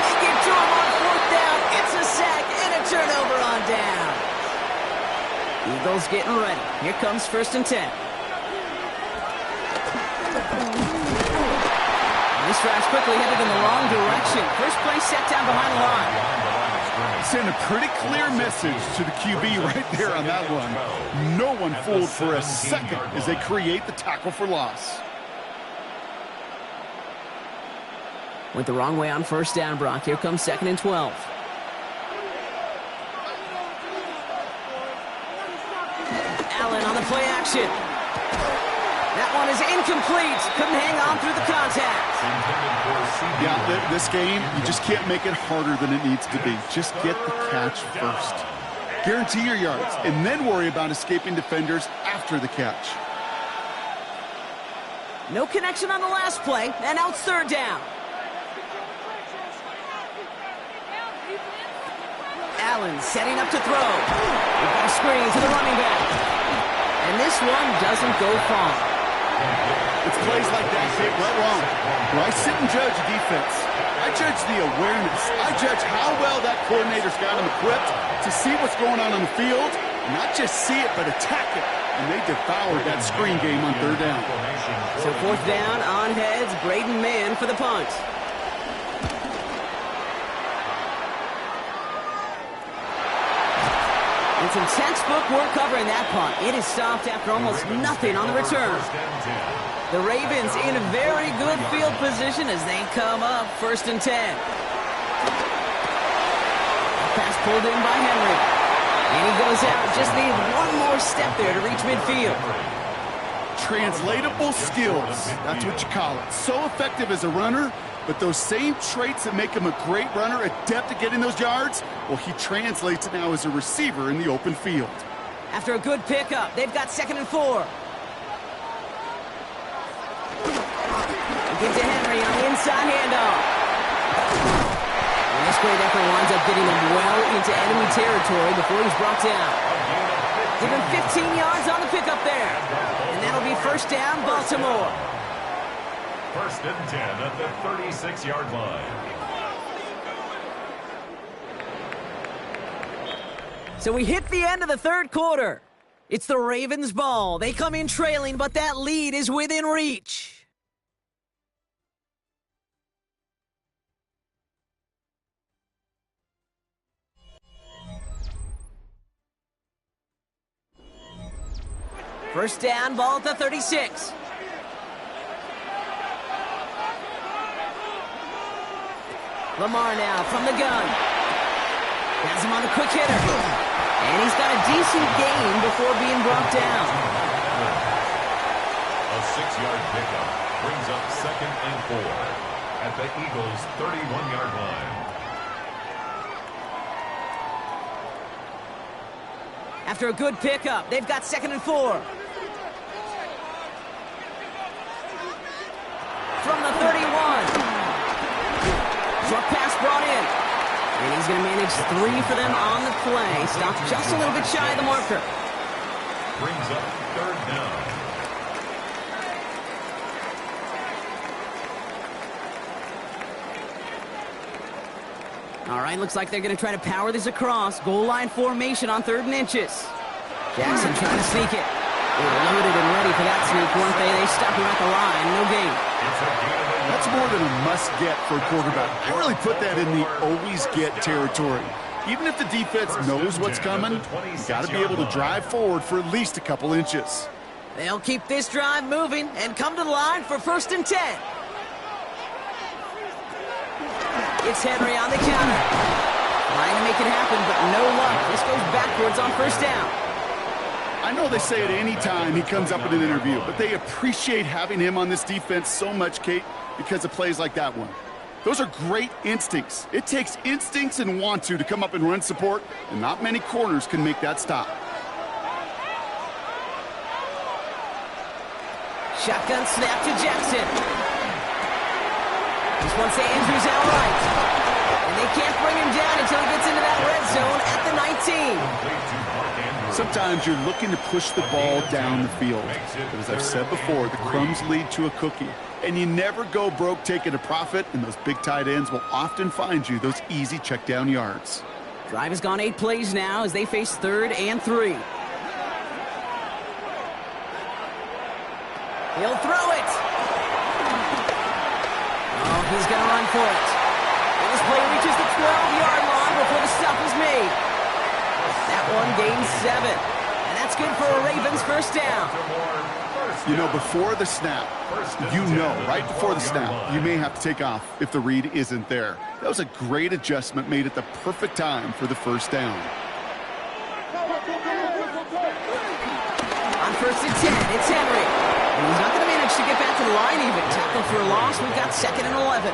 they get to him on 4th down. It's a sack and a turnover on down. Eagles getting ready. Here comes 1st and 10. This drive's quickly headed in the wrong direction. First play set down behind the line. Send a pretty clear message to the QB right there on that one. No one fooled for a second as they create the tackle for loss. Went the wrong way on 1st down, Brock. Here comes 2nd and 12. Allen on the play action. That one is incomplete. Couldn't hang on through the contact. Yeah, this game, you just can't make it harder than it needs to be. Just get the catch first. Guarantee your yards, and then worry about escaping defenders after the catch. No connection on the last play, and now it's 3rd down. Allen setting up to throw. We've got a screen to the running back. And this one doesn't go far. It's plays like that, Kate, right wrong. Where I sit and judge defense. I judge the awareness. I judge how well that coordinator's got him equipped to see what's going on the field. Not just see it, but attack it. And they devoured that screen game on 3rd down. So 4th down, on heads, Braden Mann for the punt. And some textbook work covering that punt. It is stopped after almost nothing on the return. The Ravens in a very good field position as they come up 1st and 10. Pass pulled in by Henry. And he goes out. Just needed one more step there to reach midfield. Translatable skills. That's what you call it. So effective as a runner, but those same traits that make him a great runner, adept at getting those yards, well, he translates it now as a receiver in the open field. After a good pickup, they've got 2nd and 4. Give to Henry on the inside handoff. And this great effort winds up getting him well into enemy territory before he's brought down. Give him 15 yards on the pickup there. And that'll be 1st down, Baltimore. 1st and 10 at the 36-yard line. So we hit the end of the 3rd quarter. It's the Ravens' ball. They come in trailing, but that lead is within reach. First down, ball at the 36. Lamar now from the gun. Has him on a quick hitter. And he's got a decent gain before being brought down. A 6-yard pickup brings up 2nd and 4 at the Eagles' 31-yard line. After a good pickup, they've got 2nd and 4. From the 31. Short pass brought in. And he's going to manage 3 for them on the play. Stopped just a little bit shy of the marker. Brings up 3rd down. All right, looks like they're going to try to power this across. Goal line formation on 3rd and inches. Jackson trying to sneak it. They were loaded and ready for that sneak, weren't they? They stopped him at the line. No gain. That's more than a must-get for a quarterback. I really put that in the always-get territory. Even if the defense knows what's coming, you got to be able to drive forward for at least a couple inches. They'll keep this drive moving and come to the line for 1st and 10. It's Henry on the counter. Trying to make it happen, but no luck. This goes backwards on 1st down. I know they say it any time he comes up in an interview, but they appreciate having him on this defense so much, Kate, because of plays like that one. Those are great instincts. It takes instincts and want to come up and run support, and not many corners can make that stop. Shotgun snap to Jackson. This one's to Andrews outright. And they can't bring him down until he gets into that red zone at the 19. Sometimes you're looking to push the ball down the field. But as I've said before, the crumbs lead to a cookie. And you never go broke taking a profit, and those big tight ends will often find you those easy check down yards. Drive has gone 8 plays now as they face 3rd and 3. He'll throw it. Oh, he's going to run for it. And this play reaches the 12-yard line before the stop is made. That one gains 7. And that's good for a Ravens 1st down. You know, before the snap, right before the snap, you may have to take off if the read isn't there. That was a great adjustment made at the perfect time for the 1st down. On 1st and 10, it's Henry. And he's not going to manage to get back to the line even. Tackle for a loss. We've got 2nd and 11.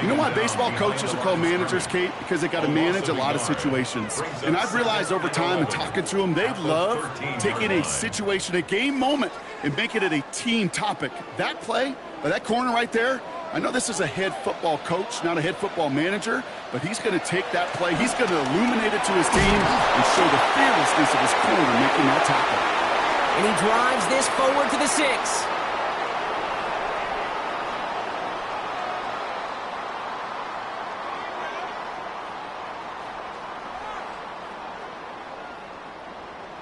You know why baseball coaches are called managers, Kate? Because they got to manage a lot of situations. And I've realized over time and talking to them, they love taking a situation, a game moment, and making it a team topic. That play, by that corner right there, I know this is a head football coach, not a head football manager, but he's going to take that play, he's going to illuminate it to his team and show the fearlessness of his corner making that tackle. And he drives this forward to the 6.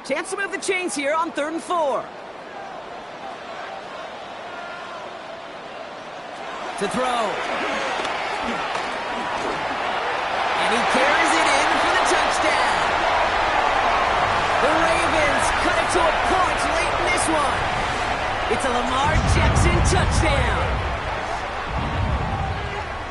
Chance to move the chains here on 3rd and 4. To throw. And he carries it in for the touchdown. The Ravens cut it to a point late in this one. It's a Lamar Jackson touchdown.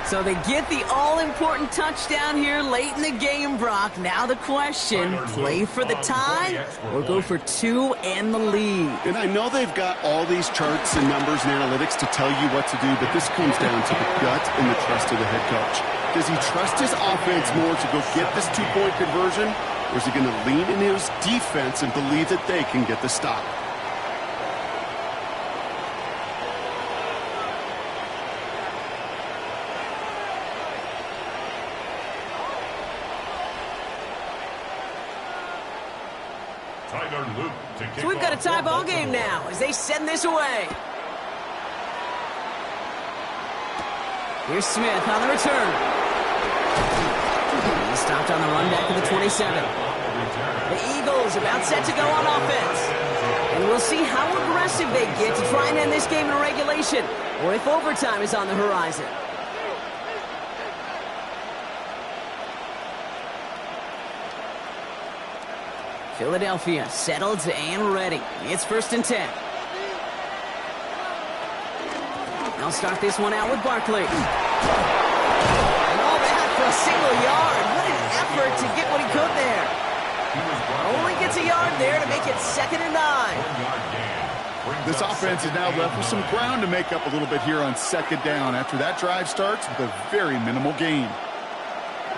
So they get the all-important touchdown here late in the game, Brock. Now the question, play for the tie or go for 2 and the lead? And I know they've got all these charts and numbers and analytics to tell you what to do, but this comes down to the gut and the trust of the head coach. Does he trust his offense more to go get this 2-point conversion, or is he going to lean in his defense and believe that they can get the stop? So we've got a tie ball game now as they send this away. Here's Smith on the return. He stopped on the run back to the 27. The Eagles about set to go on offense. And we'll see how aggressive they get to try and end this game in regulation, or if overtime is on the horizon. Philadelphia settled and ready. It's 1st and 10. They'll start this one out with Barkley. And all that for a single yard. What an effort to get what he could there. Only gets a yard there to make it 2nd and 9. This offense is now left with some ground to make up a little bit here on 2nd down after that drive starts with a very minimal gain.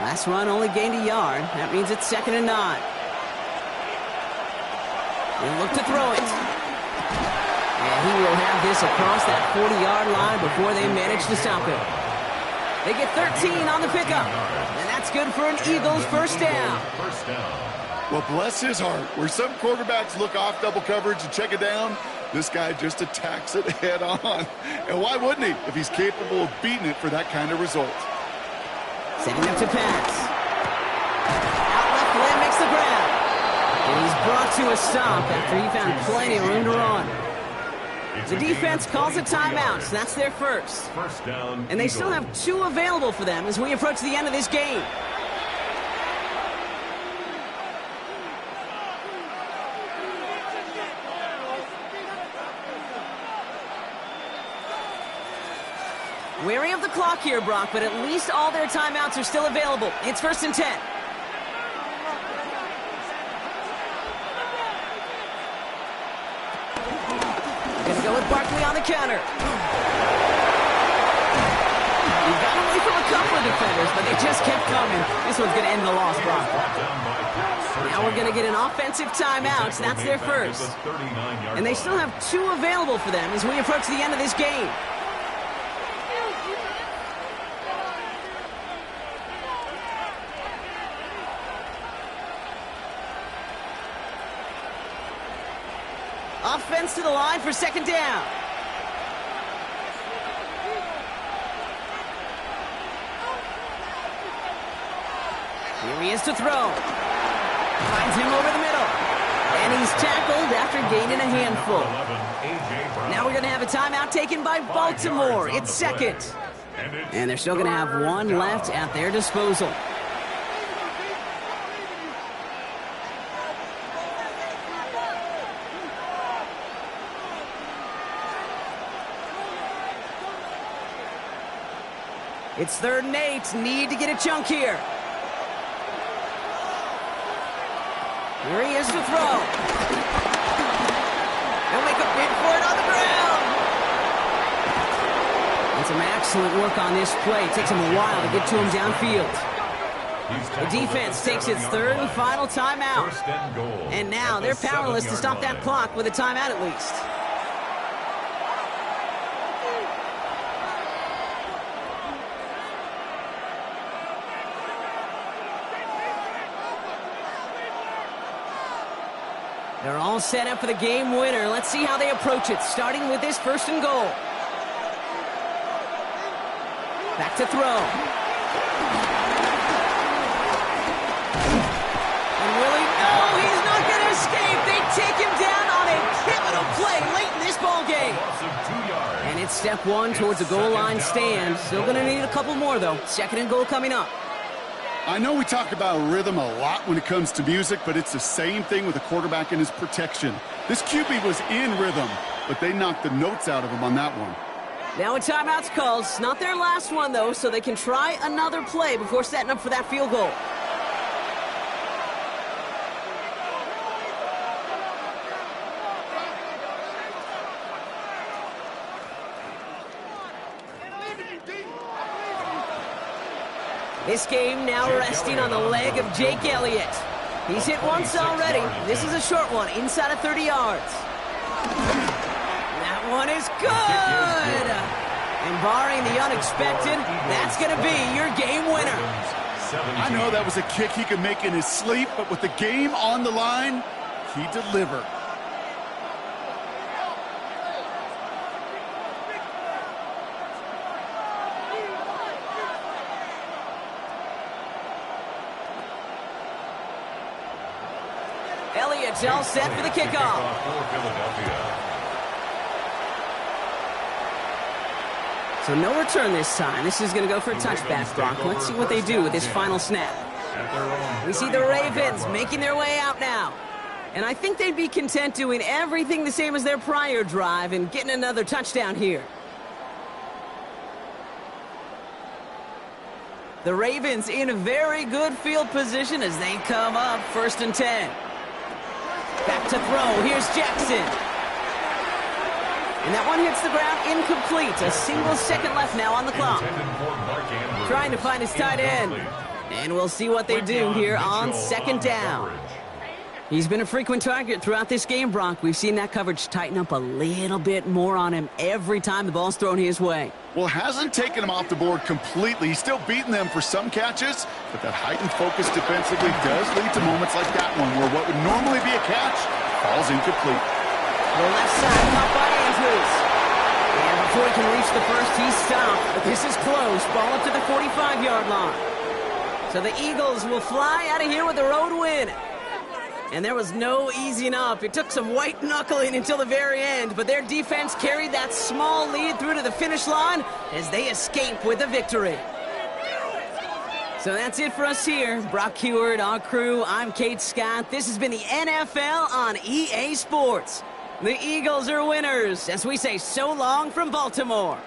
Last run only gained a yard. That means it's 2nd and 9. They look to throw it. And he will have this across that 40-yard line before they manage to stop him. They get 13 on the pickup. And that's good for an Eagles 1st down. Well, bless his heart. Where some quarterbacks look off double coverage and check it down, this guy just attacks it head on. And why wouldn't he if he's capable of beating it for that kind of result? Setting up to pass. Out left, Lamb makes the grab. And he's brought to a stop after he found plenty of room to run. The defense calls a timeout, so that's their first. First down, and they still have 2 available for them as we approach the end of this game. Wary of the clock here, Brock, but at least all their timeouts are still available. It's 1st and 10. Gonna go with Barkley on the counter. He got away from a couple of defenders, but they just kept coming. This one's gonna end the loss, Brock. Now we're gonna get an offensive timeout, so that's their first. And they still have 2 available for them as we approach the end of this game. Offense to the line for 2nd down. Here he is to throw. Finds him over the middle. And he's tackled after gaining a handful. Now we're going to have a timeout taken by Baltimore. It's 2nd. And they're still going to have 1 left at their disposal. It's 3rd and 8. Need to get a chunk here. Here he is to throw. He'll make a bid for it on the ground. And some excellent work on this play. It takes him a while to get to him downfield. The defense takes its 3rd and final timeout. And now they're powerless to stop that clock with a timeout at least. They're all set up for the game winner. Let's see how they approach it, starting with this 1st and goal. Back to throw. And Willie, no, he's not going to escape. They take him down on a pivotal play late in this ball game. And it's step 1 towards a goal line stand. Still going to need a couple more, though. 2nd and goal coming up. I know we talk about rhythm a lot when it comes to music, but it's the same thing with a quarterback and his protection. This QB was in rhythm, but they knocked the notes out of him on that one. Now a timeout's called. It's not their last one, though, so they can try another play before setting up for that field goal. This game now resting on the leg of Jake Elliott. He's hit once already. This is a short one, inside of 30 yards. That one is good! And barring the unexpected, that's going to be your game winner. I know that was a kick he could make in his sleep, but with the game on the line, he delivered. Elliott's all set for the kickoff. So no return this time. This is going to go for a touchback, Brock. Let's see what they do with this final snap. We see the Ravens making their way out now. And I think they'd be content doing everything the same as their prior drive and getting another touchdown here. The Ravens in a very good field position as they come up 1st and 10. Back to throw. Here's Jackson. And that one hits the ground incomplete. A single second left now on the clock. Trying to find his tight end. And we'll see what they do here on 2nd down. He's been a frequent target throughout this game, Brock. We've seen that coverage tighten up a little bit more on him every time the ball's thrown his way. Well, hasn't taken him off the board completely. He's still beating them for some catches, but that heightened focus defensively does lead to moments like that one where what would normally be a catch falls incomplete. The left side caught by Andrews. And before he can reach the first, he's stopped. But this is close. Ball up to the 45-yard line. So the Eagles will fly out of here with a road win. And there was no easing up. It took some white knuckling until the very end, but their defense carried that small lead through to the finish line as they escape with a victory. So that's it for us here. Brock Huard, our crew, I'm Kate Scott. This has been the NFL on EA Sports. The Eagles are winners as we say so long from Baltimore.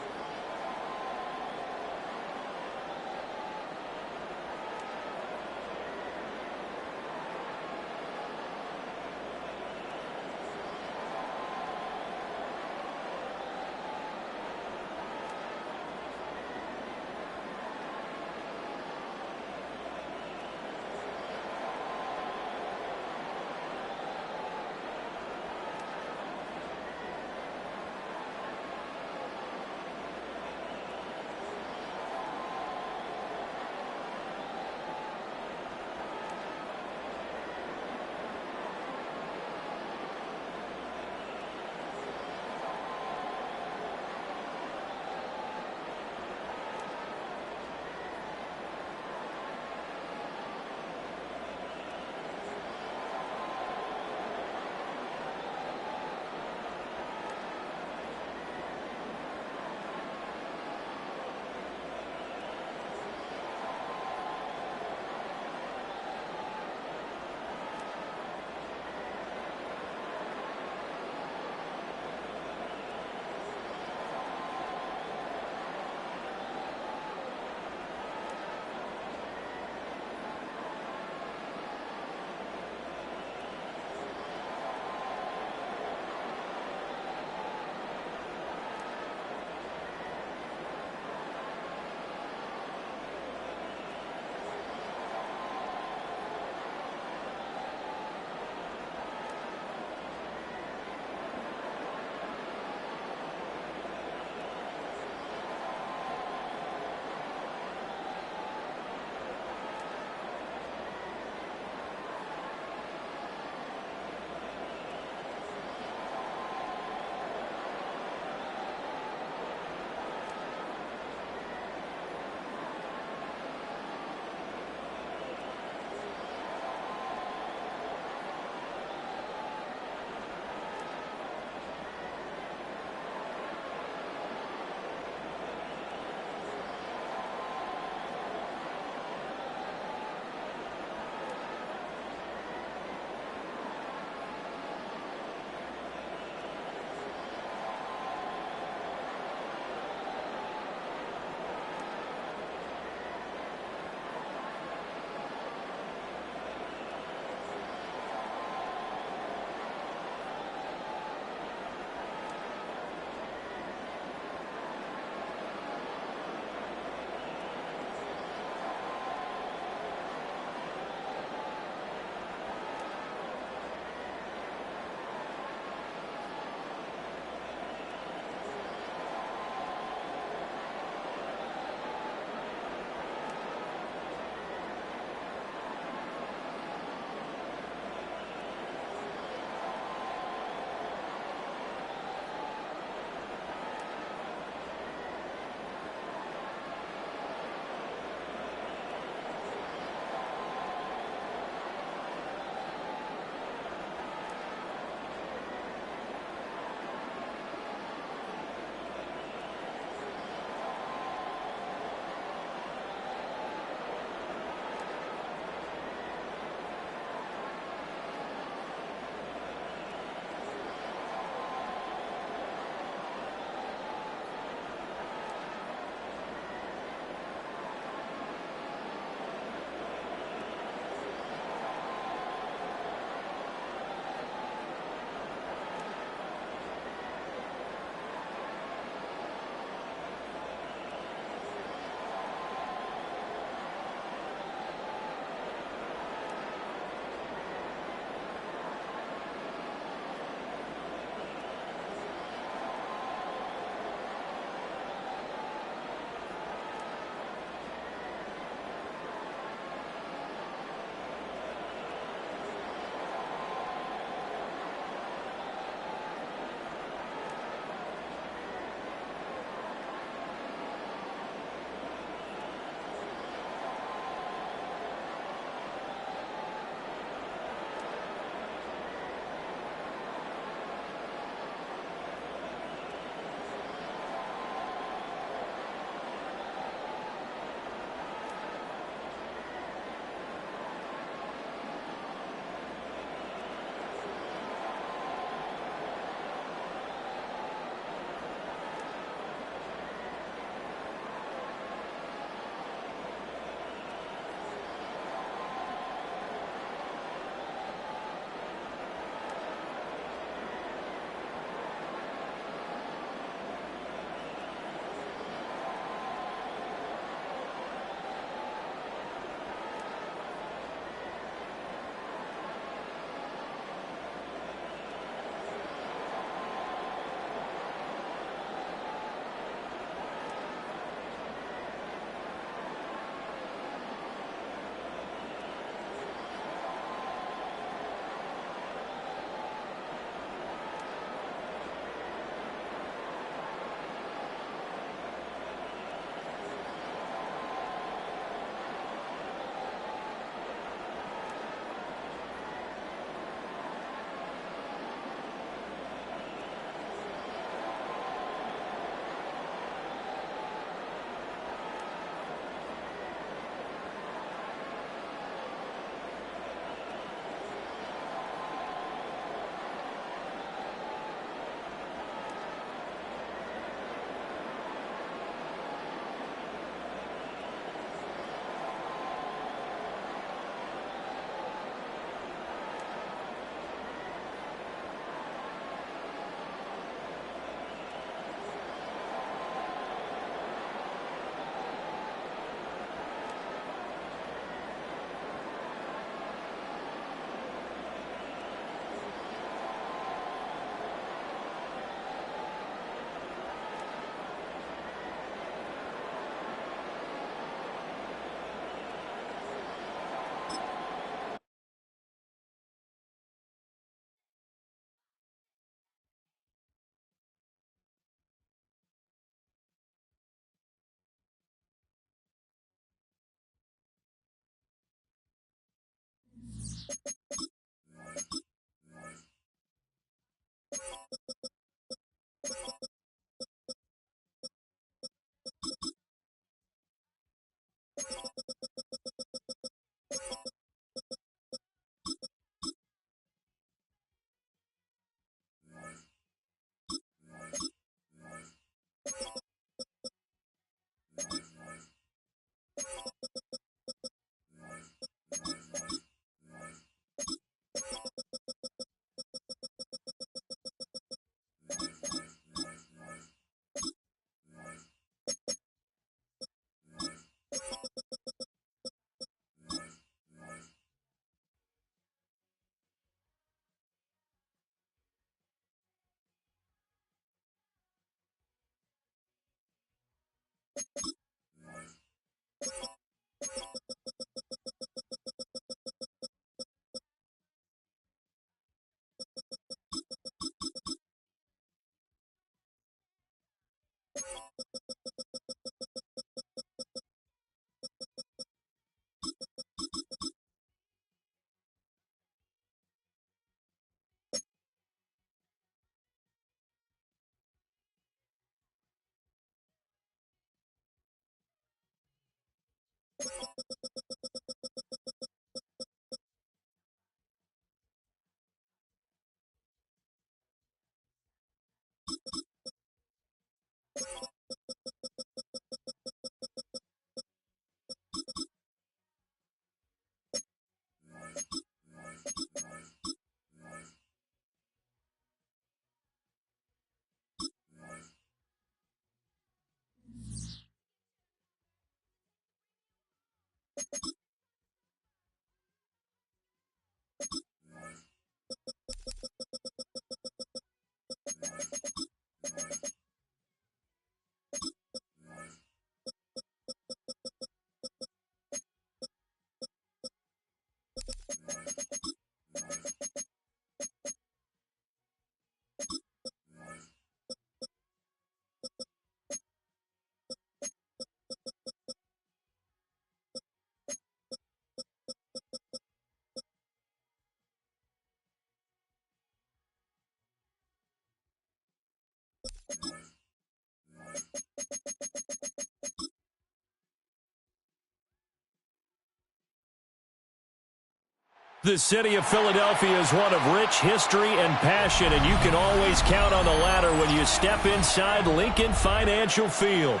The city of Philadelphia is one of rich history and passion, and you can always count on the ladder when you step inside Lincoln Financial Field.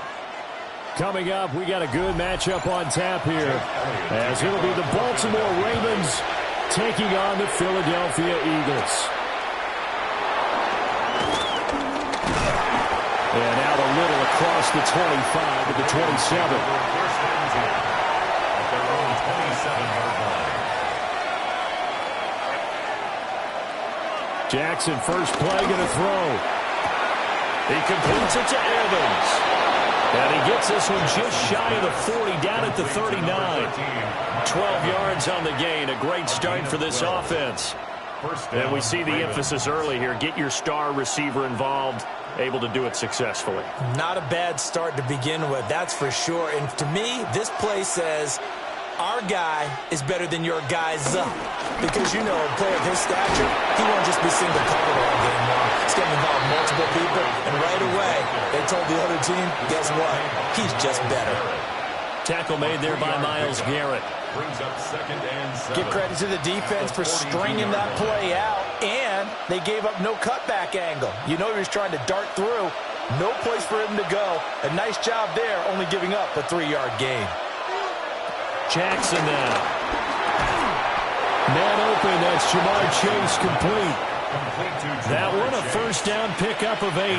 Coming up, we got a good matchup on tap here, as it'll be the Baltimore Ravens taking on the Philadelphia Eagles. And out a little across the 25 to the 27. Jackson, first play, going to throw. He completes it to Evans. And he gets this one just shy of the 40, down at the 39. 12 yards on the gain. A great start for this offense. And we see the emphasis early here. Get your star receiver involved, able to do it successfully. Not a bad start to begin with, that's for sure. And to me, this play says our guy is better than your guy's up. Because, you know, a player of his stature, he won't just be single-covered all game long. He's going to involve multiple people, and right away, they told the other team, guess what? He's just better. Tackle made there by Myles Garrett. Brings up second and 7. Give credit to the defense for stringing that play out, and they gave up no cutback angle. You know he was trying to dart through. No place for him to go. A nice job there, only giving up a 3-yard gain. Jackson now. Man open, that's Jamar Chase complete. That one a first down pickup of 8.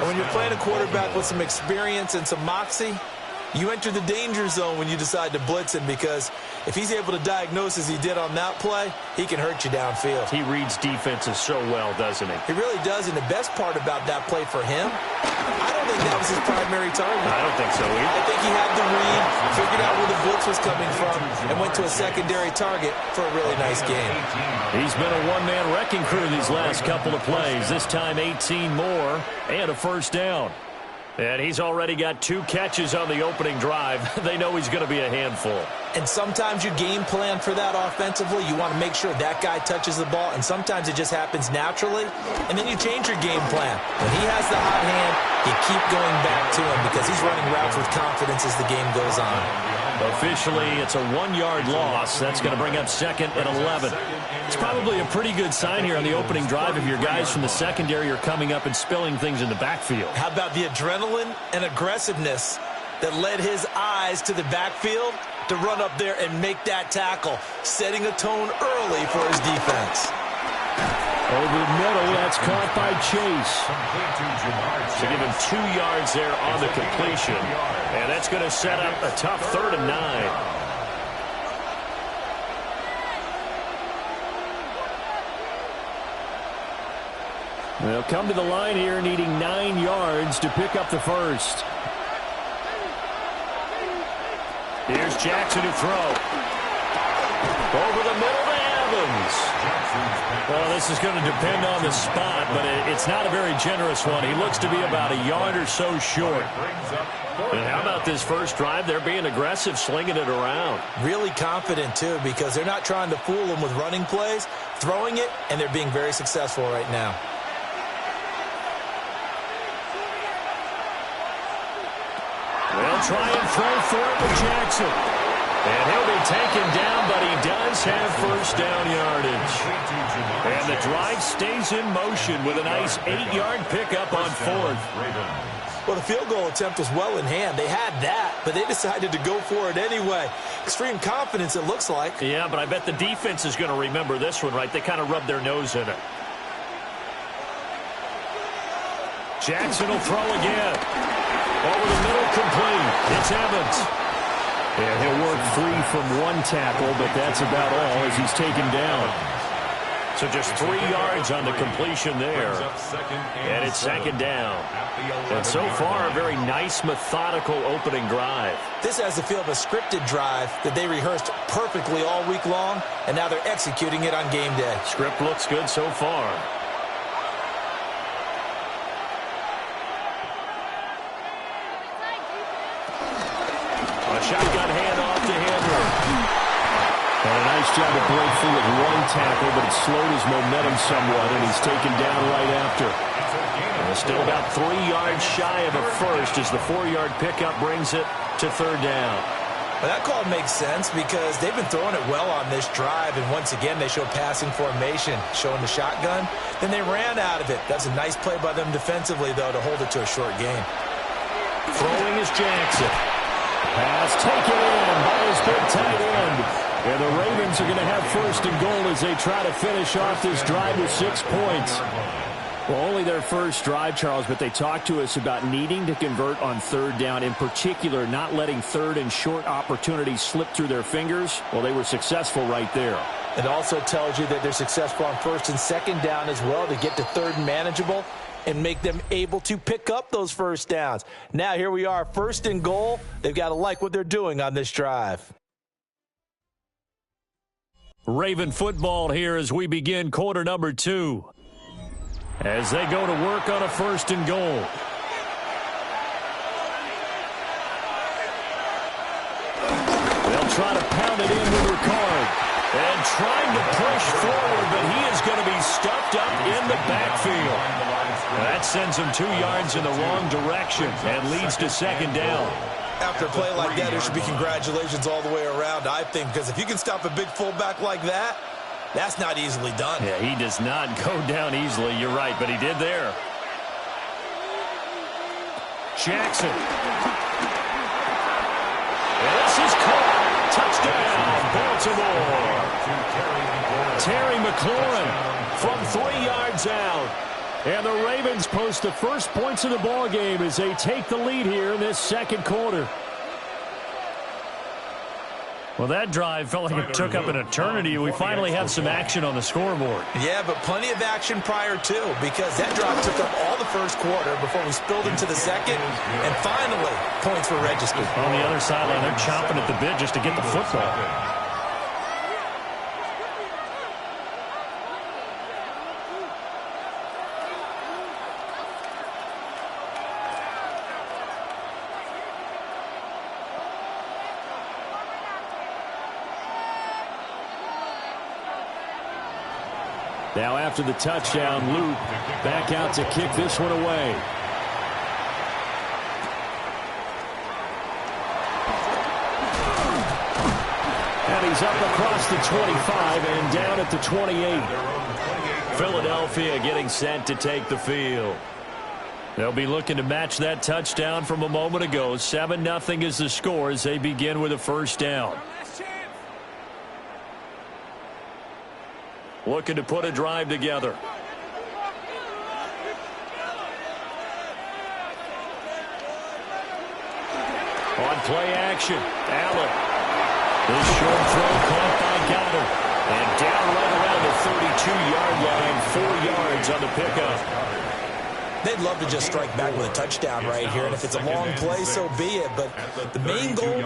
When you're playing a quarterback with some experience and some moxie, you enter the danger zone when you decide to blitz him, because if he's able to diagnose as he did on that play, he can hurt you downfield. He reads defenses so well, doesn't he? He really does, and the best part about that play for him, I don't think that was his primary target. I don't think so either. I think he had the read, figured out where the blitz was coming from, and went to a secondary target for a really nice game. He's been a one-man wrecking crew these last couple of plays. This time 18 more and a first down. And he's already got 2 catches on the opening drive. They know he's going to be a handful. And sometimes you game plan for that offensively. You want to make sure that guy touches the ball, and sometimes it just happens naturally. And then you change your game plan. When he has the hot hand, you keep going back to him because he's running routes with confidence as the game goes on. Officially, it's a 1-yard loss. That's going to bring up 2nd and 11. It's probably a pretty good sign here on the opening drive if your guys from the secondary are coming up and spilling things in the backfield. How about the adrenaline and aggressiveness that led his eyes to the backfield to run up there and make that tackle, setting a tone early for his defense. Over the middle, that's caught by Chase. So give him 2 yards there on the completion. And that's going to set up a tough 3rd and 9. They'll come to the line here needing 9 yards to pick up the first. Here's Jackson to throw. Over the middle to Evans. Well, this is going to depend on the spot, but it's not a very generous one. He looks to be about a yard or so short. And how about this first drive? They're being aggressive, slinging it around. Really confident, too, because they're not trying to fool him with running plays, throwing it, and they're being very successful right now. They'll try and throw for it with Jackson. And he'll be taken down, but he does have first down yardage. And the drive stays in motion with a nice 8-yard pickup on 4th. Well, the field goal attempt was well in hand. They had that, but they decided to go for it anyway. Extreme confidence, it looks like. Yeah, but I bet the defense is going to remember this one, right? They kind of rubbed their nose in it. Jackson will throw again. Over the middle, complete. It's Evans. And he'll work free from 1 tackle, but that's about all as he's taken down. So just 3 yards on the completion there. And it's 2nd down. And so far, a very nice, methodical opening drive. This has the feel of a scripted drive that they rehearsed perfectly all week long, and now they're executing it on game day. Script looks good so far. A shotgun handoff to Henry. And a nice job to break through with 1 tackle, but it slowed his momentum somewhat, and he's taken down right after. And still about 3 yards shy of a first as the 4-yard pickup brings it to 3rd down. Well, that call makes sense because they've been throwing it well on this drive, and once again they show passing formation, showing the shotgun. Then they ran out of it. That's a nice play by them defensively, though, to hold it to a short gain. Throwing is Jackson. Pass taken in by his big tight end. And the Ravens are going to have 1st and goal as they try to finish off this drive with 6 points. Well, only their first drive, Charles, but they talked to us about needing to convert on 3rd down, in particular not letting 3rd and short opportunities slip through their fingers. Well, they were successful right there. It also tells you that they're successful on 1st and 2nd down as well to get to 3rd and manageable and make them able to pick up those first downs. Now here we are, 1st and goal. They've got to like what they're doing on this drive. Raven football here as we begin quarter number 2. As they go to work on a 1st and goal. They'll try to pound it in with Ricard. And trying to push forward, but he is going to be stuffed up in the backfield. That sends him 2 yards in the wrong direction and leads to 2nd down. After a play like that, there should be congratulations all the way around, I think, because if you can stop a big fullback like that, that's not easily done. Yeah, he does not go down easily. You're right, but he did there. Jackson. And this is caught. Touchdown, Baltimore. Terry McLaurin from 3 yards out. And the Ravens post the first points of the ball game as they take the lead here in this 2nd quarter. Well, that drive felt like it took up an eternity. We finally have some action on the scoreboard. Yeah, but plenty of action prior to, because that drive took up all the 1st quarter before we spilled into the 2nd, and finally, points were registered. On the other sideline, they're chomping at the bit just to get the football. Now after the touchdown, Luke back out to kick this one away. And he's up across the 25 and down at the 28. Philadelphia getting set to take the field. They'll be looking to match that touchdown from a moment ago. 7-0 is the score as they begin with a first down. Looking to put a drive together. On play action, Allen. This short throw caught by Goddard. And down right around the 32-yard line, 4 yards on the pickup. They'd love to just strike back with a touchdown right here, and if it's a long play, so be it. But the main goal,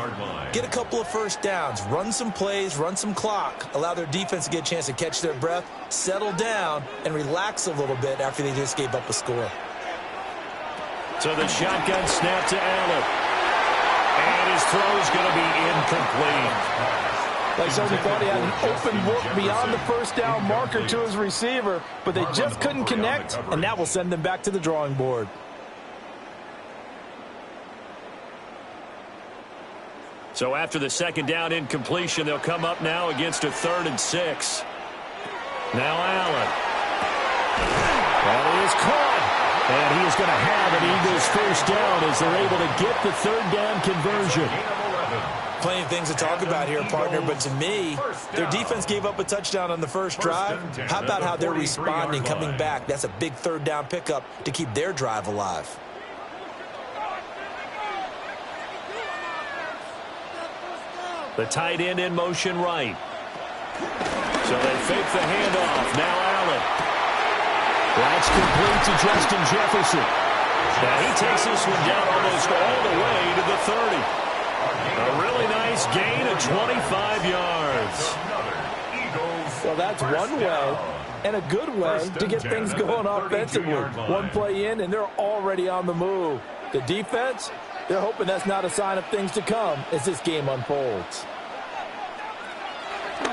get a couple of first downs, run some plays, run some clock, allow their defense to get a chance to catch their breath, settle down, and relax a little bit after they just gave up a score. So the shotgun snap to Allen. And his throw is going to be incomplete. Like somebody thought he had an open look beyond the first down marker to his receiver, but they just couldn't connect, and that will send them back to the drawing board. So after the second down incompletion, they'll come up now against a 3rd and 6. Now Allen. That is caught. And he is going to have an Eagles first down as they're able to get the 3rd down conversion. Plenty of things to talk about here, partner, but to me, their defense gave up a touchdown on the first drive. How about how they're responding, coming back? That's a big 3rd down pickup to keep their drive alive. The tight end in motion right. So they fake the handoff. Now Allen. That's complete to Justin Jefferson. Now he takes this one down almost all the way to the 30. A really nice gain of 25 yards. Well, that's one way and a good way to get things going offensively. One play in, and they're already on the move. The defense, they're hoping that's not a sign of things to come as this game unfolds.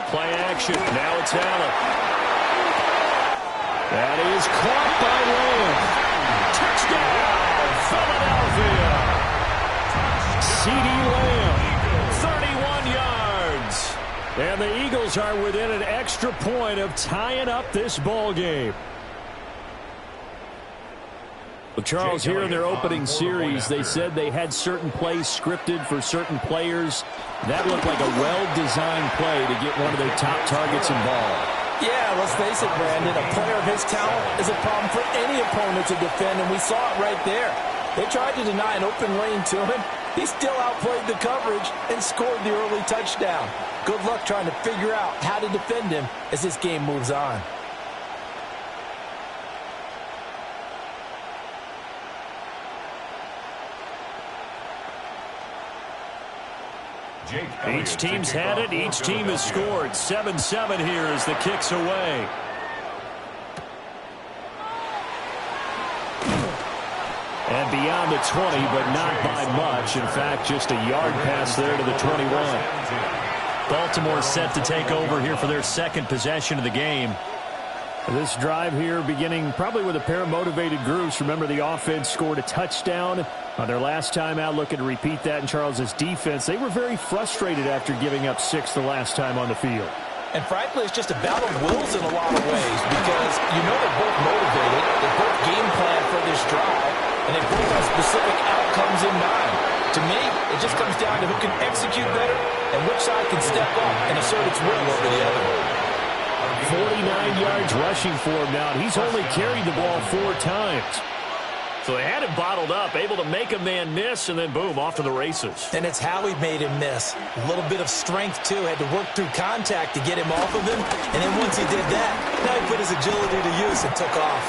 Play action. Now it's Allen. That is caught by Lamb. Touchdown, Philadelphia. CeeDee Lamb, 31 yards. And the Eagles are within an extra point of tying up this ball game. Well, Charles, here in their opening series, they said they had certain plays scripted for certain players. That looked like a well-designed play to get one of their top targets involved. Yeah, let's face it, Brandon. A player of his talent is a problem for any opponent to defend, and we saw it right there. They tried to deny an open lane to him. He still outplayed the coverage and scored the early touchdown. Good luck trying to figure out how to defend him as this game moves on. Each team's had it. Each team has scored. 7-7 here as the kick's away. And beyond the 20, but not by much. In fact, just a yard pass there to the 21. Baltimore set to take over here for their second possession of the game. This drive here beginning probably with a pair of motivated groups. Remember, the offense scored a touchdown on their last time out, looking to repeat that in Charles's defense. They were very frustrated after giving up 6 the last time on the field. And frankly, it's just a battle of wills in a lot of ways because you know they're both motivated, they both game plan for this drive, and they both have specific outcomes in mind. To me, it just comes down to who can execute better and which side can step up and assert its will over the other. 49 yards rushing for him now. He's only carried the ball 4 times. So they had him bottled up, able to make a man miss, and then boom, off to the races. And it's how he made him miss. A little bit of strength, too. Had to work through contact to get him off of him. And then once he did that, now he put his agility to use and took off.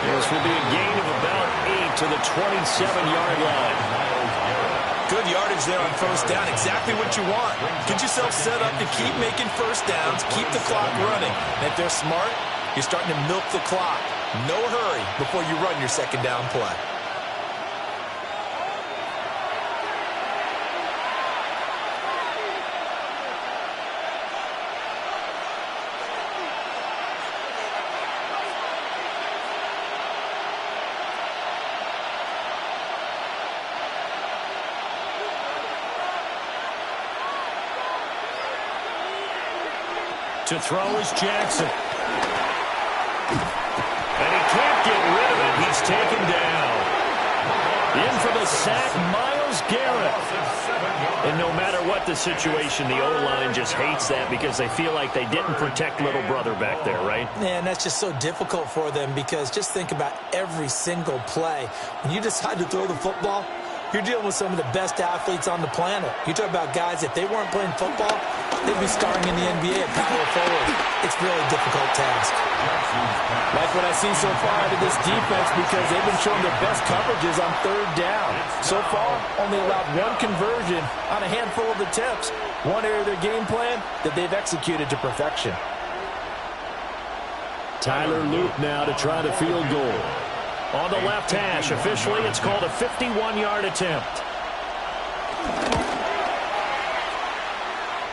This will be a gain of about 8 to the 27-yard line. Good yardage there on first down. Exactly what you want. Get yourself set up to keep making first downs, keep the clock running. And if they're smart, you're starting to milk the clock. No hurry before you run your second down play. To throw is Jackson. And he can't get rid of it. He's taken down. In for the sack, Myles Garrett. And no matter what the situation, the O-line just hates that because they feel like they didn't protect little brother back there, right? Man, that's just so difficult for them because just think about every single play. When you decide to throw the football, you're dealing with some of the best athletes on the planet. You talk about guys, if they weren't playing football, they'd be starring in the NBA at power forward. It's a really difficult task. Like what I see so far out of this defense because they've been showing their best coverages on third down. So far, only allowed one conversion on a handful of attempts. One area of their game plan that they've executed to perfection. Tyler Loop now to try the field goal. On the left hash, officially it's called a 51-yard attempt.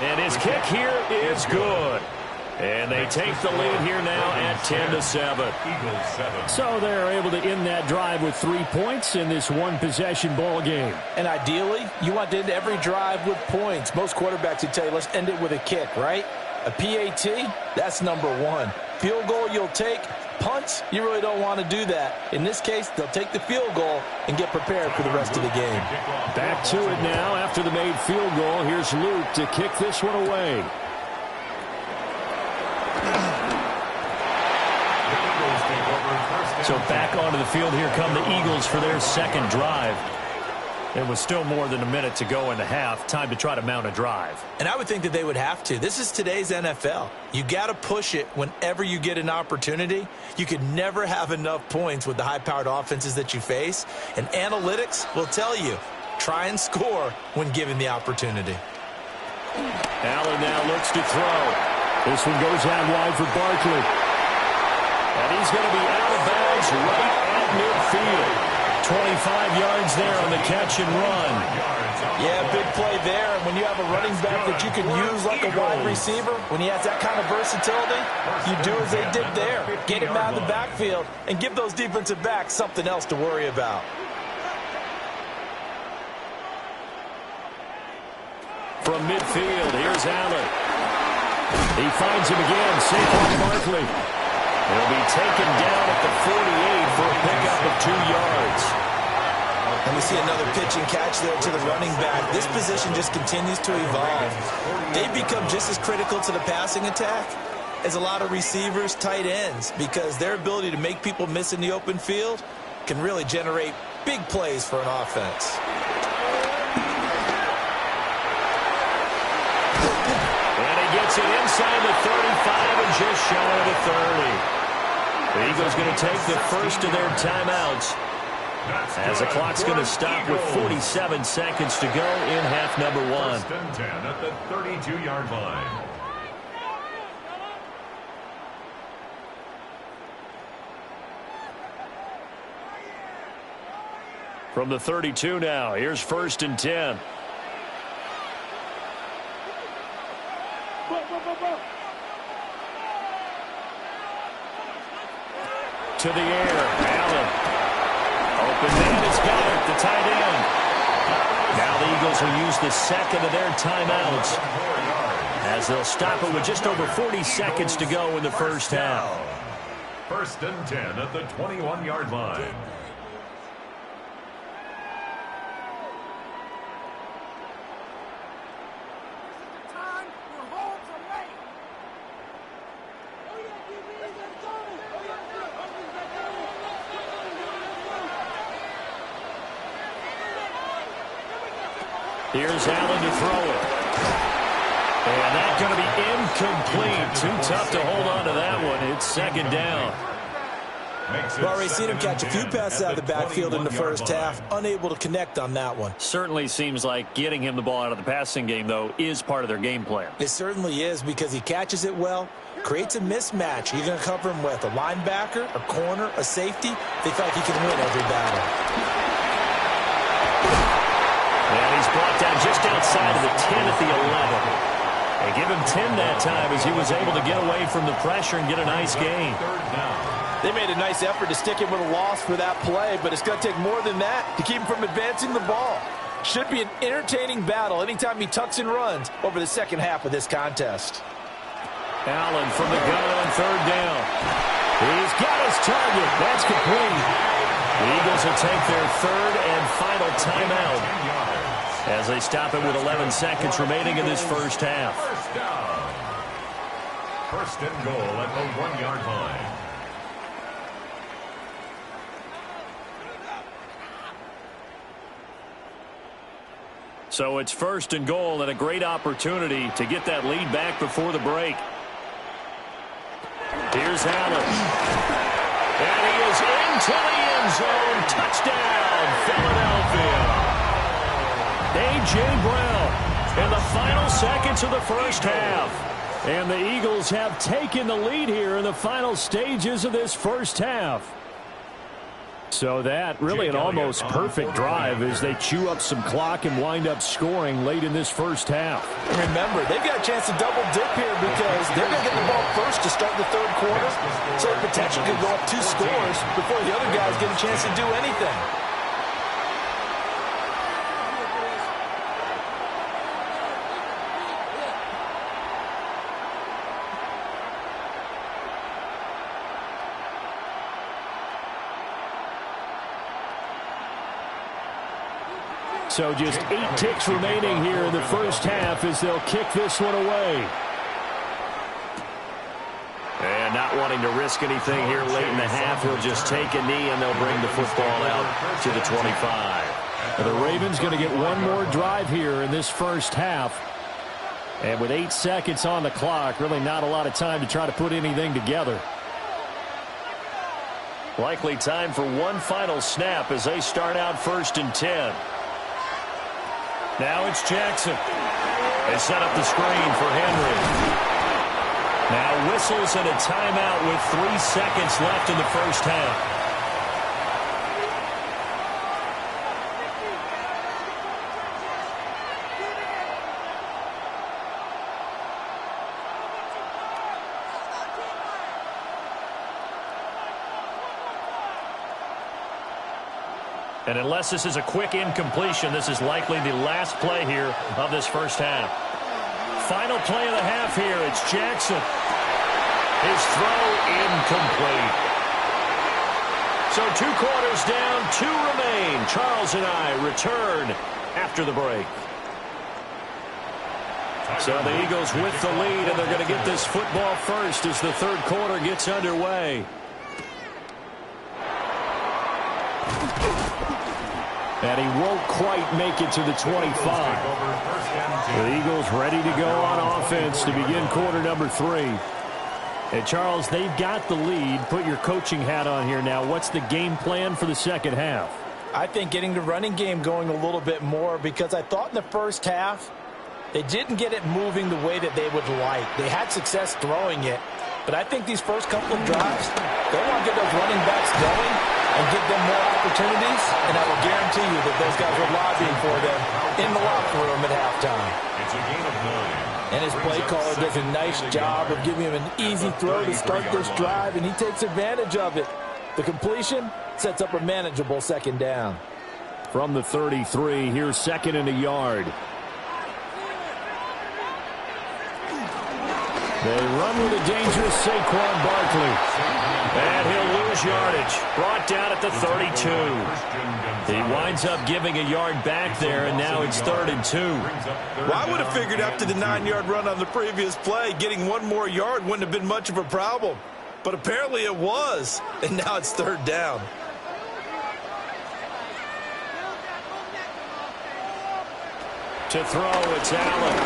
And his kick here is good. And they take the lead here now at 10-7. So they're able to end that drive with 3 points in this one-possession ball game. And ideally, you want to end every drive with points. Most quarterbacks would tell you, let's end it with a kick, right? A PAT, that's number one. Field goal you'll take. Punts, you really don't want to do that. In this case, they'll take the field goal and get prepared for the rest of the game. Back to it now after the made field goal. Here's Luke to kick this one away. So back onto the field, here come the Eagles for their second drive. There was still more than a minute to go in the half. Time to try to mount a drive. And I would think that they would have to. This is today's NFL. You got to push it whenever you get an opportunity. You could never have enough points with the high-powered offenses that you face. And analytics will tell you, try and score when given the opportunity. Allen now looks to throw. This one goes out wide for Barkley. And he's going to be out of bounds right at midfield. 25 yards there on the catch and run. Yeah, big play there. And when you have a running back that you can use like a wide receiver, when he has that kind of versatility, you do as they did there. Get him out of the backfield and give those defensive backs something else to worry about. From midfield, here's Allen. He finds him again. Saquon Barkley. He'll be taken down at the 48 for a pickup of 2 yards. And we see another pitch and catch there to the running back. This position just continues to evolve. They've become just as critical to the passing attack as a lot of receivers, tight ends, because their ability to make people miss in the open field can really generate big plays for an offense. And he gets it inside the 35 and just shy of the 30. The Eagles going to take the first of their timeouts as the clock's going to stop with 47 seconds to go in half number one. First and 10 at the 32-yard line. From the 32 now, here's first and 10. To the air, Allen. Open man has got it, the tight end. Now the Eagles will use the second of their timeouts as they'll stop it with just over 40 seconds to go in the first half. First and 10 at the 21-yard line. Here's Allen to throw it. And that's going to be incomplete. Too tough to hold on to that one. It's second down. We've already seen him catch a few passes out of the backfield in the first half. Unable to connect on that one. Certainly seems like getting him the ball out of the passing game, though, is part of their game plan. It certainly is because he catches it well, creates a mismatch. You're going to cover him with a linebacker, a corner, a safety. They feel like he can win every battle. And he's brought down just outside of the 10 at the 11. They give him 10 that time as he was able to get away from the pressure and get a nice gain. They made a nice effort to stick him with a loss for that play, but it's going to take more than that to keep him from advancing the ball. Should be an entertaining battle anytime he tucks and runs over the second half of this contest. Allen from the gun on third down. He's got his target. That's complete. The Eagles will take their third and final timeout as they stop it with 11 seconds remaining in this first half. First down. First and goal at the 1-yard line. So it's first and goal and a great opportunity to get that lead back before the break. Here's Allen. And he is into the end zone. Touchdown, Philadelphia. A.J. Brown in the final seconds of the first half. And the Eagles have taken the lead here in the final stages of this first half. So that really an almost perfect drive as they chew up some clock and wind up scoring late in this first half. Remember, they've got a chance to double dip here because they're going to get the ball first to start the third quarter. So the potential could go up 2 scores before the other guys get a chance to do anything. So just 8 ticks remaining here in the first half as they'll kick this one away. And not wanting to risk anything here late in the half, he'll just take a knee and they'll bring the football out to the 25. And the Ravens going to get one more drive here in this first half. And with 8 seconds on the clock, really not a lot of time to try to put anything together. Likely time for one final snap as they start out first and 10. Now it's Jackson. They set up the screen for Henry. Now whistles and a timeout with 3 seconds left in the first half. And unless this is a quick incompletion, this is likely the last play here of this first half. Final play of the half here. It's Jackson. His throw incomplete. So 2 quarters down, 2 remain. Charles and I return after the break. So the Eagles with the lead, and they're going to get this football first as the third quarter gets underway. And he won't quite make it to the 25. The Eagles ready to go on offense to begin quarter number 3. And Charles, they've got the lead. Put your coaching hat on here now. What's the game plan for the second half? I think getting the running game going a little bit more because I thought in the first half they didn't get it moving the way that they would like. They had success throwing it. But I think these first couple of drives, they want to get those running backs going and give them more opportunities, and I will guarantee you that those guys are lobbying for them in the locker room at halftime. It's a gain of 9. And his play caller does a nice job of giving him an easy throw to start this drive, and he takes advantage of it. The completion sets up a manageable second down. From the 33, here's second and a yard. They run with a dangerous Saquon Barkley. And he'll lose yardage. Brought down at the 32. He winds up giving a yard back there, and now it's 3rd and 2. Well, I would have figured after the 9-yard run on the previous play, getting 1 more yard wouldn't have been much of a problem. But apparently it was, and now it's 3rd down. To throw, it's Allen.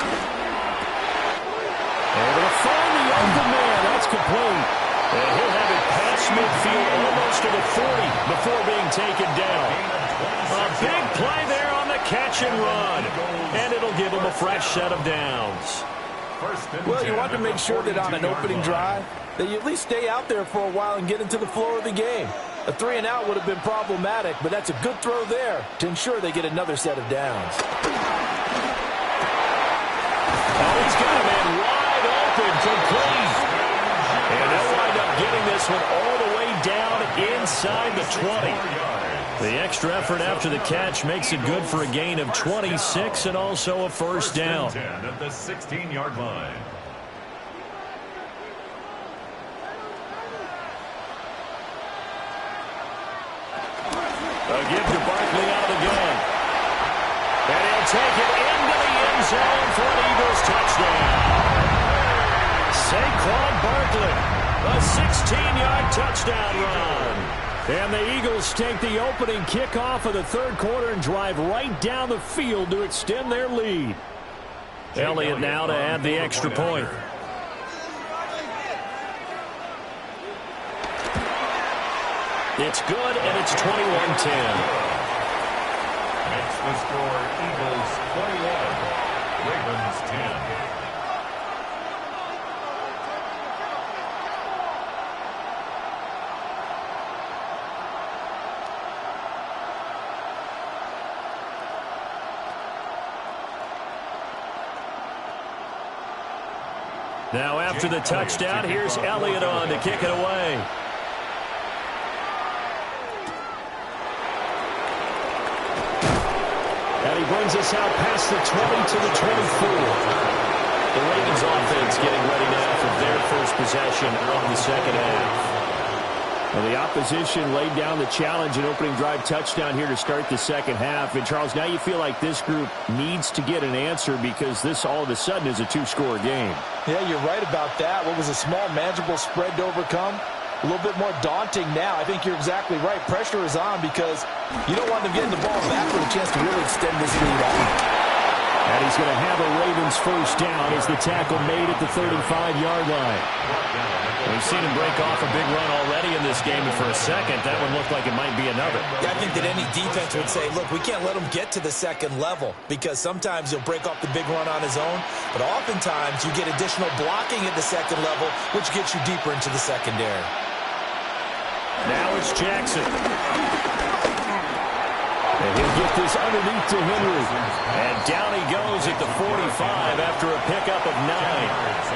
Able to find the open man. That's complete. And he'll have it past midfield almost to the 40 before being taken down. A big play there on the catch and run. And it'll give him a fresh set of downs. Well, you want to make sure that on an opening drive that you at least stay out there for a while and get into the flow of the game. A 3-and-out would have been problematic, but that's a good throw there to ensure they get another set of downs. Oh, he's got a man wide open, complete. And they'll wind up getting this one all the way down inside the 20. The extra effort after the catch makes it good for a gain of 26 and also a first down. At the 16-yard line. A give to Barkley out of the gun. And he'll take it into the end zone for an Eagles touchdown. Saquon Barkley, a 16-yard touchdown run. And the Eagles take the opening kickoff of the third quarter and drive right down the field to extend their lead. Elliott now to add the extra point. It's good, and it's 21-10. Makes the score Eagles 21, Ravens 10. Now after the touchdown, here's Elliott on to kick it away. And he brings us out past the 20 to the 24. The Ravens offense getting ready now for their first possession of the second half. Well, the opposition laid down the challenge and opening drive touchdown here to start the second half. And, Charles, now you feel like this group needs to get an answer because this all of a sudden is a two-score game. Yeah, you're right about that. What was a small, manageable spread to overcome? A little bit more daunting now. I think you're exactly right. Pressure is on because you don't want them getting the ball back with a chance to really extend this lead out. And he's going to have a Ravens first down as the tackle made at the 35-yard line. We've seen him break off a big run already in this game, and for a second, that one looked like it might be another. Yeah, I think that any defense would say, look, we can't let him get to the second level because sometimes he'll break off the big run on his own, but oftentimes you get additional blocking at the second level, which gets you deeper into the secondary. Now it's Jackson. And he'll get this underneath to Henry. And down he goes at the 45 after a pickup of 9.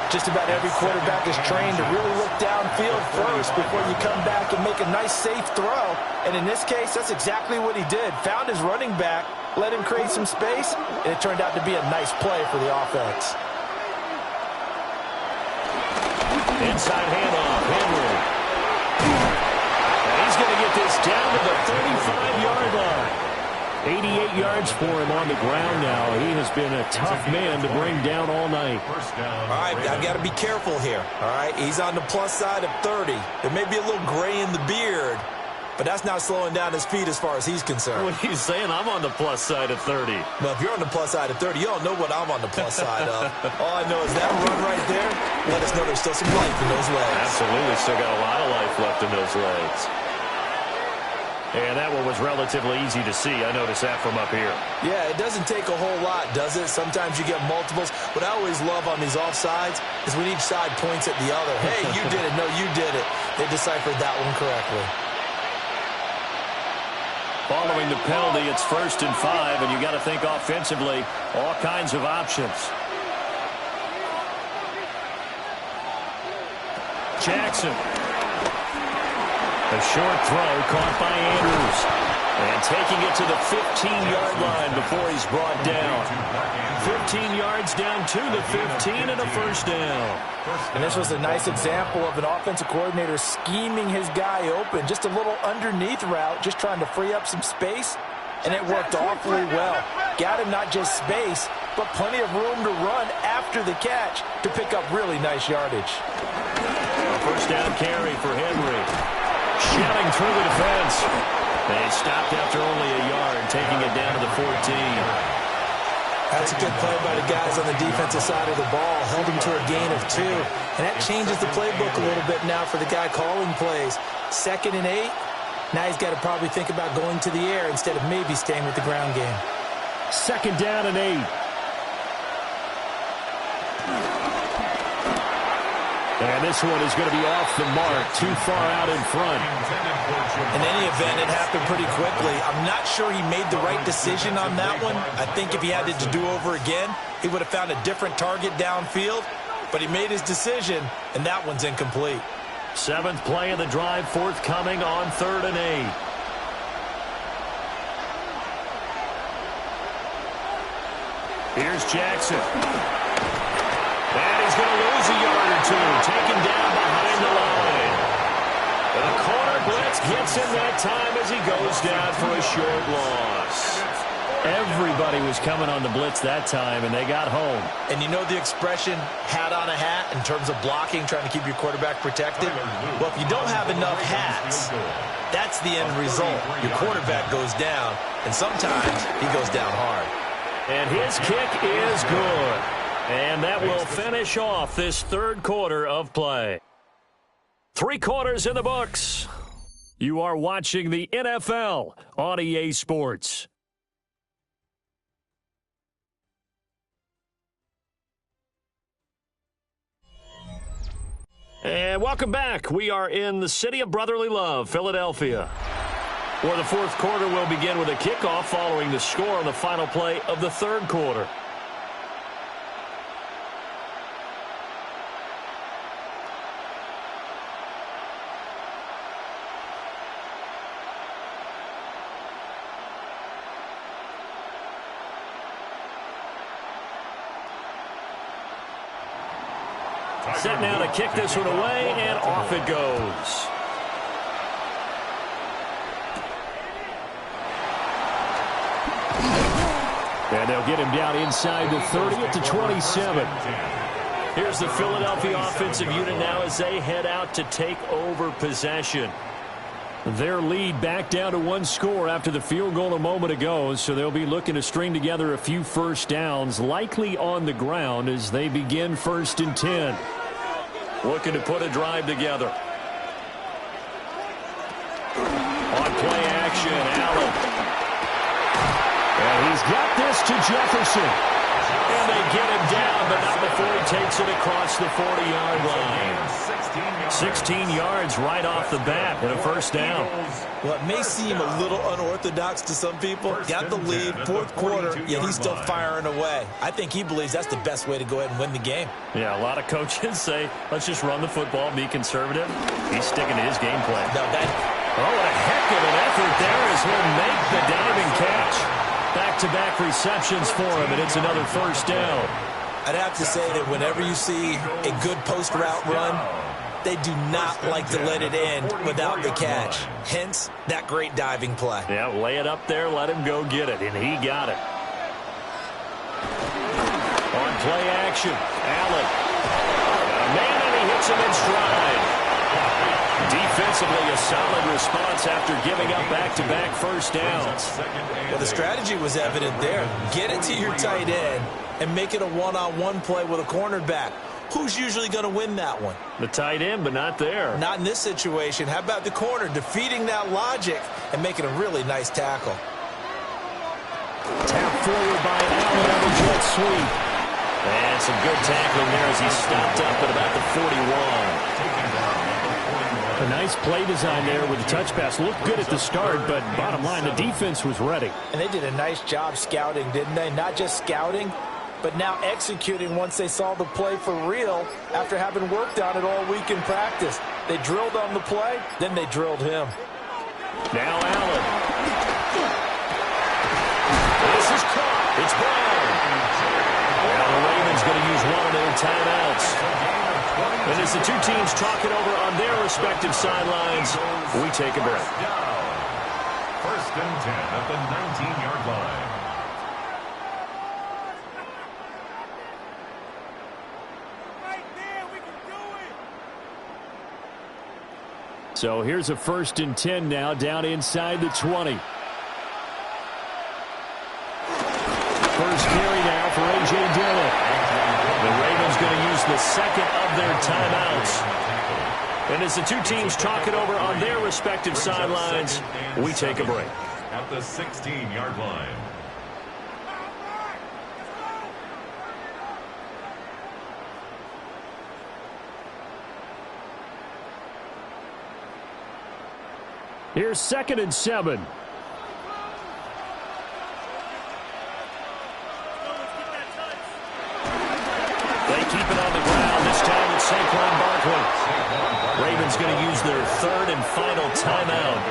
Just about every quarterback is trained to really look downfield first before you come back and make a nice, safe throw. And in this case, that's exactly what he did. Found his running back, let him create some space, and it turned out to be a nice play for the offense. Inside handoff, Henry. And he's going to get this down to the 35-yard line. 88 yards for him on the ground now. He has been a tough man to bring down all night. All right, I've got to be careful here. All right, he's on the plus side of 30. There may be a little gray in the beard, but that's not slowing down his speed as far as he's concerned. What are you saying? I'm on the plus side of 30. Well, if you're on the plus side of 30, you don't know what I'm on the plus side of. All I know is that run right there, let us know there's still some life in those legs. Absolutely, still got a lot of life left in those legs. And that one was relatively easy to see. I noticed that from up here. Yeah, it doesn't take a whole lot, does it? Sometimes you get multiples. What I always love on these offsides is when each side points at the other. Hey, you did it. No, you did it. They deciphered that one correctly. Following the penalty, it's 1st and 5, and you got to think offensively, all kinds of options. Jackson. A short throw caught by Andrews. And taking it to the 15-yard line before he's brought down. 15 yards down to the 15 and a first down. And this was a nice example of an offensive coordinator scheming his guy open. Just a little underneath route, just trying to free up some space. And it worked awfully well. Got him not just space, but plenty of room to run after the catch to pick up really nice yardage. A first down carry for Henry. Shelling through the defense. They stopped after only a yard, taking it down to the 14. That's a good play by the guys on the defensive side of the ball. Held him to a gain of 2. And that changes the playbook a little bit now for the guy calling plays. 2nd and 8. Now he's got to probably think about going to the air instead of maybe staying with the ground game. 2nd down and 8. And this one is going to be off the mark, too far out in front. In any event, it happened pretty quickly. I'm not sure he made the right decision on that one. I think if he had it to do over again, he would have found a different target downfield. But he made his decision, and that one's incomplete. 7th play of the drive, forthcoming on 3rd and 8. Here's Jackson. And he's going to lose a yard or two. Taken down behind the line. The corner blitz gets him that time as he goes down for a short loss. Everybody was coming on the blitz that time, and they got home. And you know the expression, hat on a hat, in terms of blocking, trying to keep your quarterback protected? Well, if you don't have enough hats, that's the end result. Your quarterback goes down, and sometimes he goes down hard. And his kick is good. And that will finish off this third quarter of play. 3 quarters in the books. You are watching the NFL on EA Sports. And welcome back. We are in the city of brotherly love, Philadelphia, where the fourth quarter will begin with a kickoff following the score on the final play of the third quarter. Set now to kick this one away, and off it goes. And they'll get him down inside the 30 at the 27. Here's the Philadelphia offensive unit now as they head out to take over possession. Their lead back down to 1 score after the field goal a moment ago, so they'll be looking to string together a few first downs, likely on the ground as they begin 1st and 10. Looking to put a drive together. On play action, Allen. And he's got this to Jefferson. And they get him down, but not before he takes it across the 40-yard line. 16 yards right off the bat and a first down. Well, it may seem a little unorthodox to some people. Got the lead, fourth quarter, yet he's still firing away. I think he believes that's the best way to go ahead and win the game. Yeah, a lot of coaches say, let's just run the football, be conservative. He's sticking to his game plan. No, what a heck of an effort there as he'll make the diving catch. Back-to-back receptions for him, and it's another first down. I'd have to say that whenever you see a good post route run, they do not like to let it end without the catch. Hence, that great diving play. Yeah, lay it up there, let him go get it, and he got it. On play action, Allen. A man, and he hits him in stride. Defensively, a solid response after giving up back-to-back first downs. Well, the strategy was evident there. Get it to your tight end and make it a one-on-one play with a cornerback. Who's usually going to win that one? The tight end, but not there. Not in this situation. How about the corner defeating that logic and making a really nice tackle? Tap forward by Allen on the jet sweep. And some good tackling there as he stopped up at about the 41. A nice play design there with the touch pass. Looked good at the start, but bottom line, the defense was ready. And they did a nice job scouting, didn't they? Not just scouting, but now executing once they saw the play for real after having worked on it all week in practice. They drilled on the play, then they drilled him. Now Allen. This is caught. It's Brown. Now the Ravens going to use one of their timeouts. And as the two teams talk it over on their respective sidelines, we take a break. 1st and 10 at the 19-yard line. So here's a 1st and 10 now down inside the 20. First carry now for A.J. Dillon. The Ravens going to use the second of their timeouts. And as the two teams talk it over on their respective sidelines, we take a break. At the 16-yard line. Here's 2nd and 7. They keep it on the ground. This time it's Saquon Barkley. Ravens going to use their 3rd and final timeout.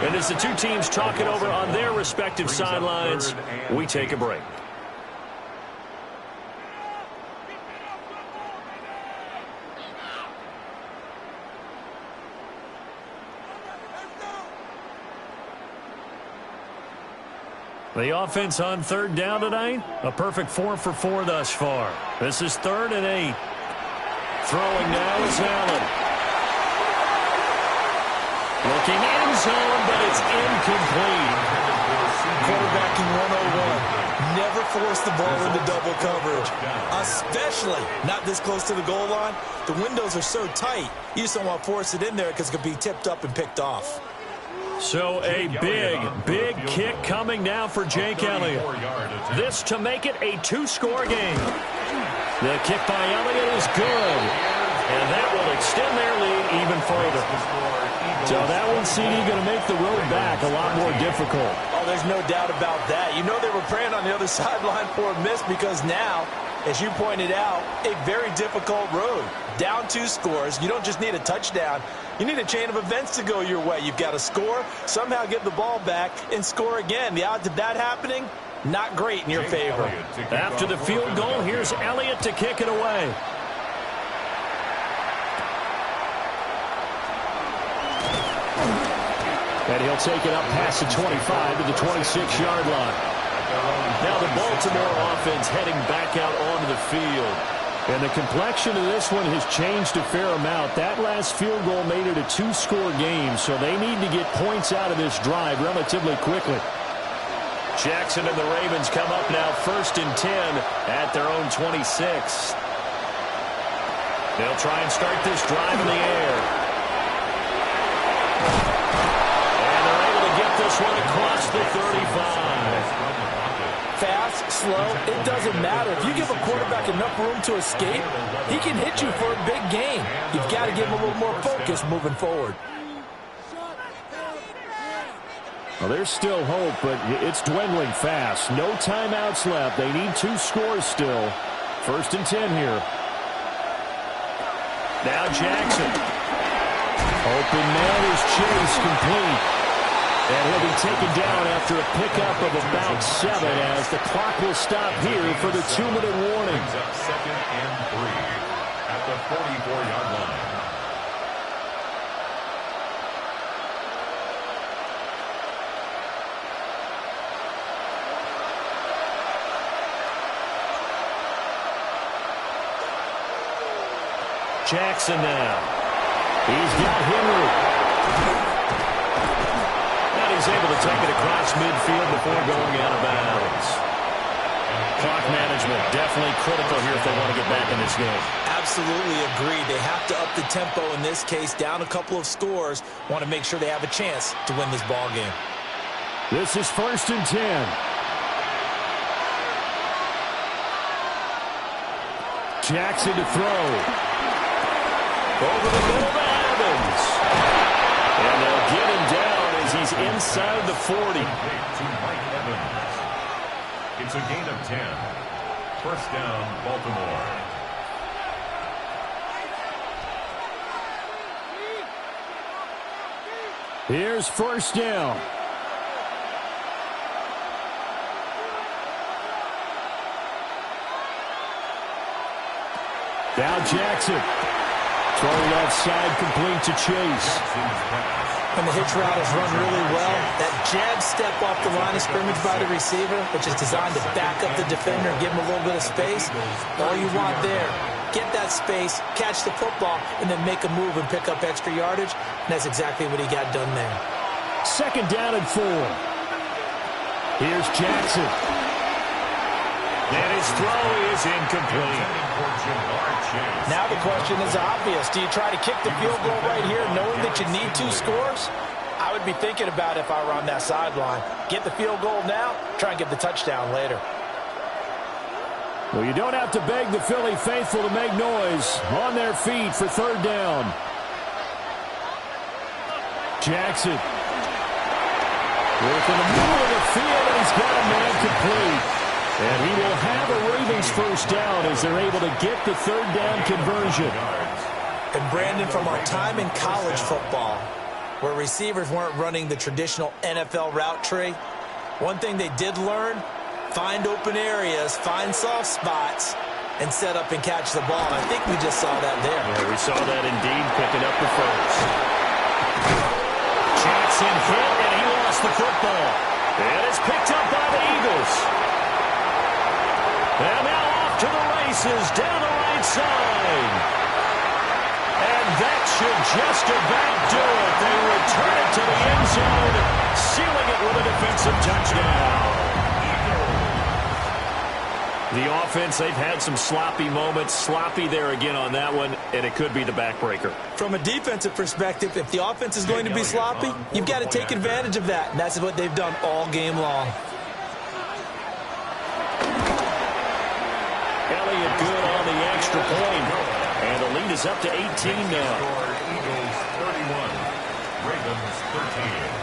And as the two teams talk it over on their respective sidelines, we take a break. The offense on third down tonight, a perfect 4 for 4 thus far. This is 3rd and 8. Throwing now is Allen. Looking end zone, but it's incomplete. Quarterbacking 101. Never force the ball into double coverage, especially not this close to the goal line. The windows are so tight, you just don't want to force it in there because it could be tipped up and picked off. So a big kick coming now for Jake Elliott. This to make it a 2-score game. The kick by Elliott is good, and that will extend their lead even further. So that one, CD, going to make the road back a lot more difficult. Oh, there's no doubt about that. You know they were praying on the other sideline for a miss because now, as you pointed out, a very difficult road. Down 2 scores. You don't just need a touchdown. You need a chain of events to go your way. You've got to score, somehow get the ball back, and score again. The odds of that happening, not great in your favor. After the field goal, here's Elliott to kick it away. And he'll take it up past the 25 to the 26-yard line. Now the Baltimore offense heading back out onto the field. And the complexion of this one has changed a fair amount. That last field goal made it a 2-score game, so they need to get points out of this drive relatively quickly. Jackson and the Ravens come up now 1st and 10 at their own 26. They'll try and start this drive in the air. This one across the 35. Fast, slow, it doesn't matter. If you give a quarterback enough room to escape, he can hit you for a big gain. You've got to give him a little more focus moving forward. Well, there's still hope, but it's dwindling fast. No timeouts left. They need 2 scores still. 1st and 10 here. Now Jackson. Open man is Chase, complete. And he'll be taken down after a pickup of about 7 as the clock will stop here for the 2-minute warning. 2nd and 3 at the 44-yard line. Jackson now. He's got Henry. He's able to take it across midfield before going out of bounds. Clock management definitely critical here if they want to get back in this game. Absolutely agreed. They have to up the tempo in this case, down a couple of scores. Want to make sure they have a chance to win this ball game. This is 1st and 10. Jackson to throw. Over the middle to Evans. And they'll get him down. He's inside the 40. To Mike Evans. It's a gain of 10. 1st down, Baltimore. Here's 1st down. Now Jackson. Throw left side, complete to Chase. When the hitch route is run really well, that jab step off the line of scrimmage by the receiver, which is designed to back up the defender and give him a little bit of space, all you want there, get that space, catch the football, and then make a move and pick up extra yardage, and that's exactly what he got done there. 2nd down and 4. Here's Jackson. And his throw is incomplete. Now the question is obvious. Do you try to kick the field goal right here knowing that you need 2 scores? I would be thinking about it if I were on that sideline. Get the field goal now, try and get the touchdown later. Well, you don't have to beg the Philly faithful to make noise. On their feet for 3rd down. Jackson. Work in the middle of the field, and he's got a man complete. And he will have a Ravens 1st down as they're able to get the 3rd down conversion. And Brandon, from our time in college football, where receivers weren't running the traditional NFL route tree, one thing they did learn, find open areas, find soft spots, and set up and catch the ball. And I think we just saw that there. Yeah, we saw that indeed, picking up the 1st. Jackson hit, and he lost the football. And it's picked up by the Eagles. And now off to the races down the right side. And that should just about do it. They return it to the end zone, sealing it with a defensive touchdown. The offense, they've had some sloppy moments. Sloppy there again on that one, and it could be the backbreaker. From a defensive perspective, if the offense is going to be sloppy, you've got to take advantage of that, and that's what they've done all game long. Elliott good on the extra point, and the lead is up to 18 now. Eagles 31, Ravens 13.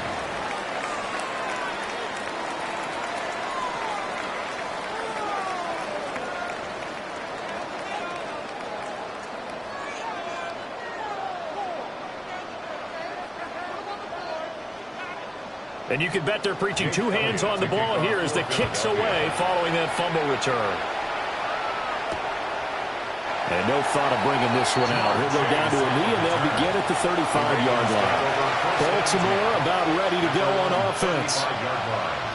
And you can bet they're preaching two hands on the ball here as the kick's away following that fumble return. And no thought of bringing this one out. He'll go down to a knee, and they'll begin at the 35-yard line. Baltimore about ready to go on offense.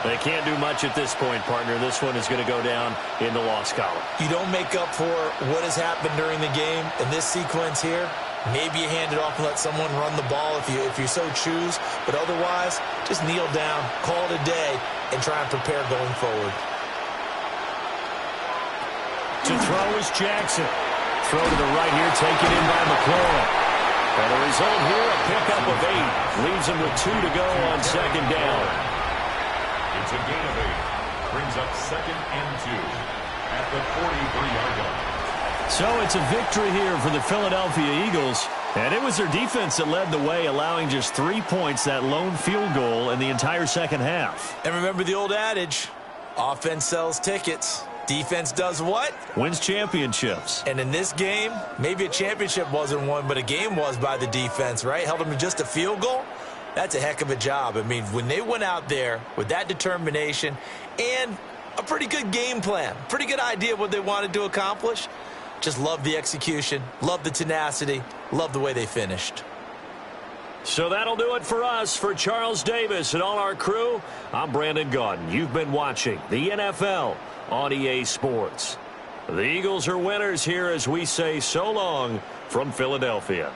They can't do much at this point, partner. This one is going to go down in the loss column. You don't make up for what has happened during the game in this sequence here. Maybe you hand it off and let someone run the ball if you so choose. But otherwise, just kneel down, call it a day, and try and prepare going forward. To throw is Jackson. Throw to the right here, taken in by McLaurin. And the result here, a pickup of 8. Leaves him with 2 to go on second down. It's a gain of 8. Brings up 2nd and 2 at the 43-yard line. So it's a victory here for the Philadelphia Eagles. And it was their defense that led the way, allowing just 3 points, that lone field goal in the entire second half. And remember the old adage, offense sells tickets. Defense does what? Wins championships. And in this game, maybe a championship wasn't won, but a game was by the defense, right? Held them to just a field goal. That's a heck of a job. I mean, when they went out there with that determination and a pretty good game plan, pretty good idea of what they wanted to accomplish, just love the execution, love the tenacity, love the way they finished. So that'll do it for us. For Charles Davis and all our crew, I'm Brandon Gaudin. You've been watching the NFL on EA Sports. The Eagles are winners here as we say so long from Philadelphia.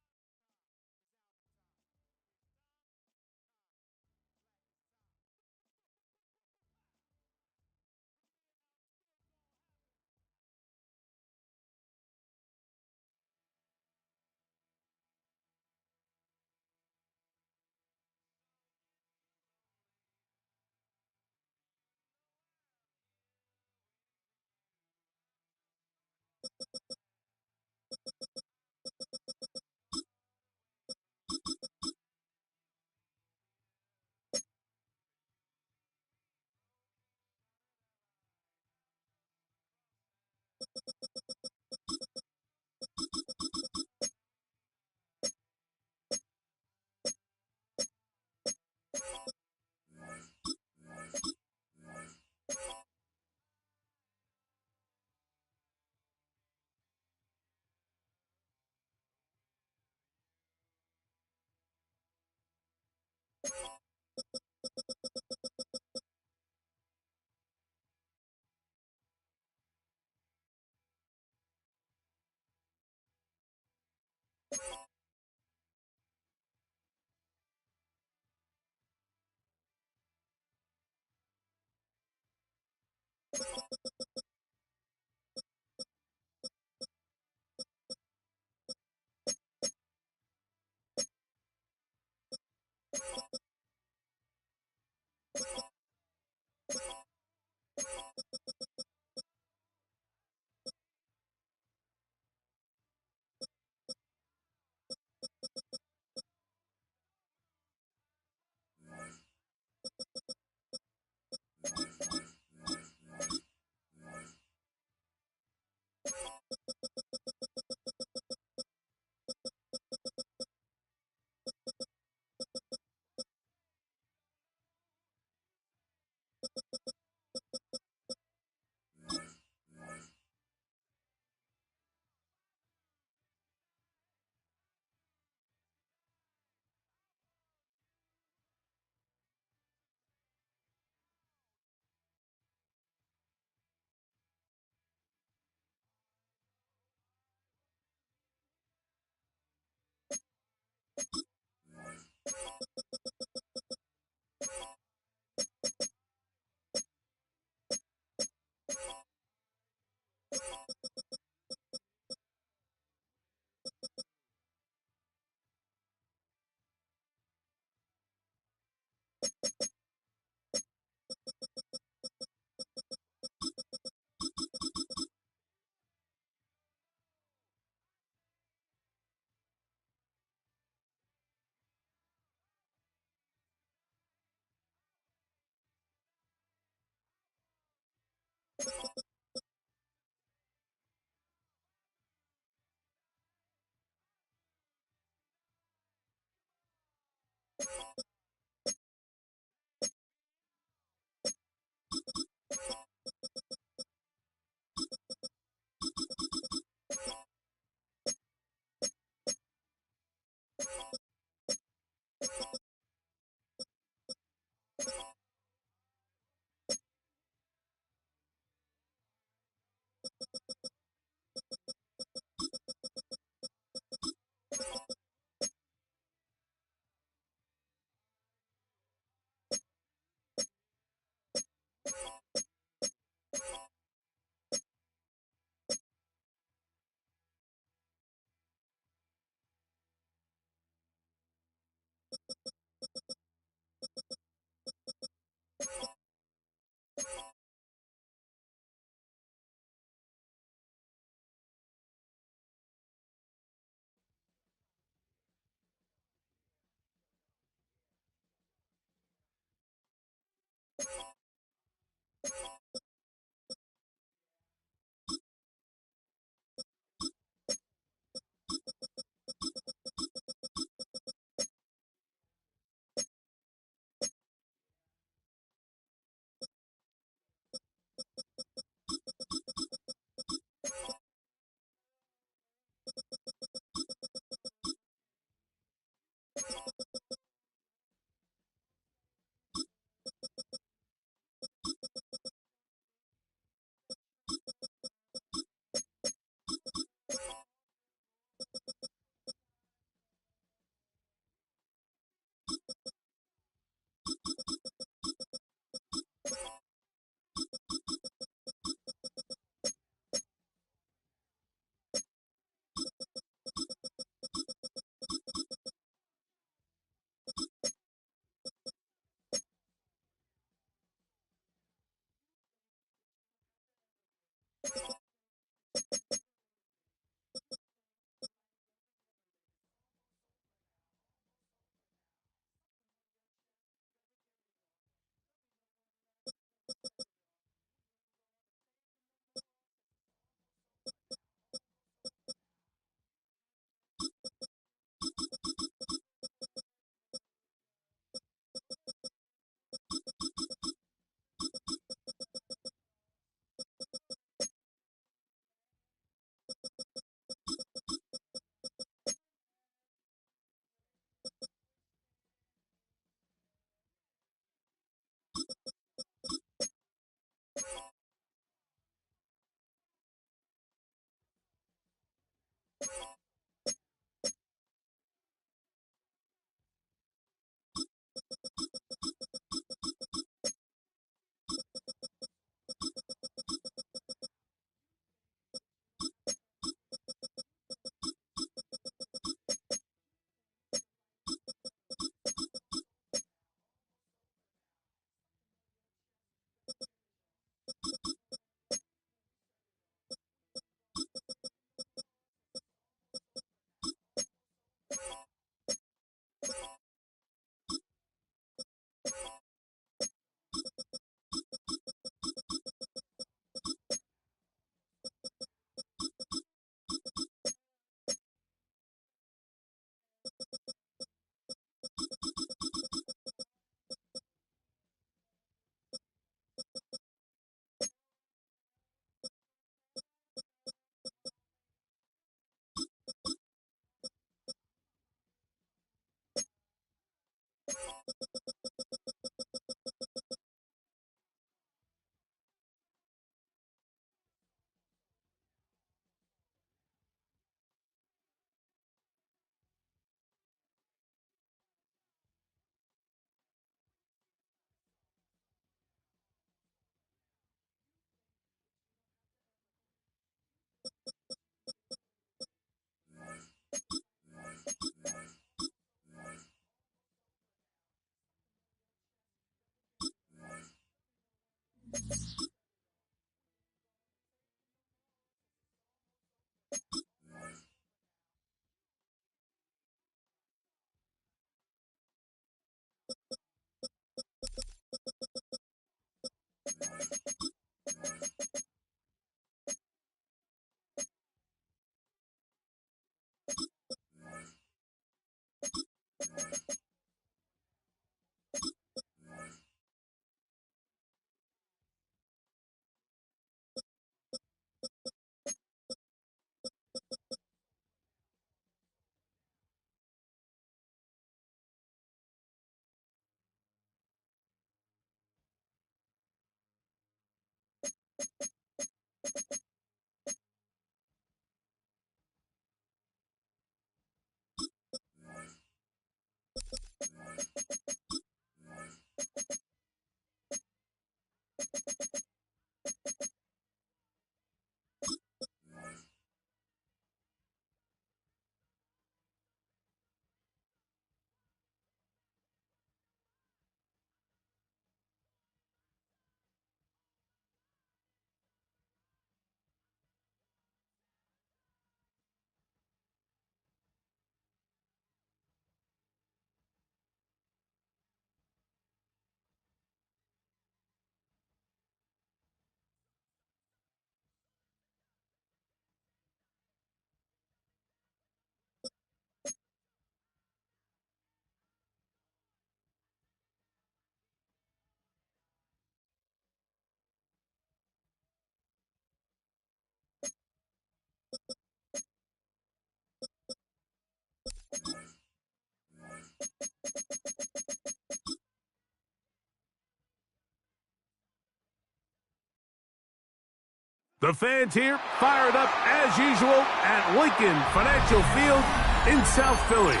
The fans here fired up as usual at Lincoln Financial Field in South Philly.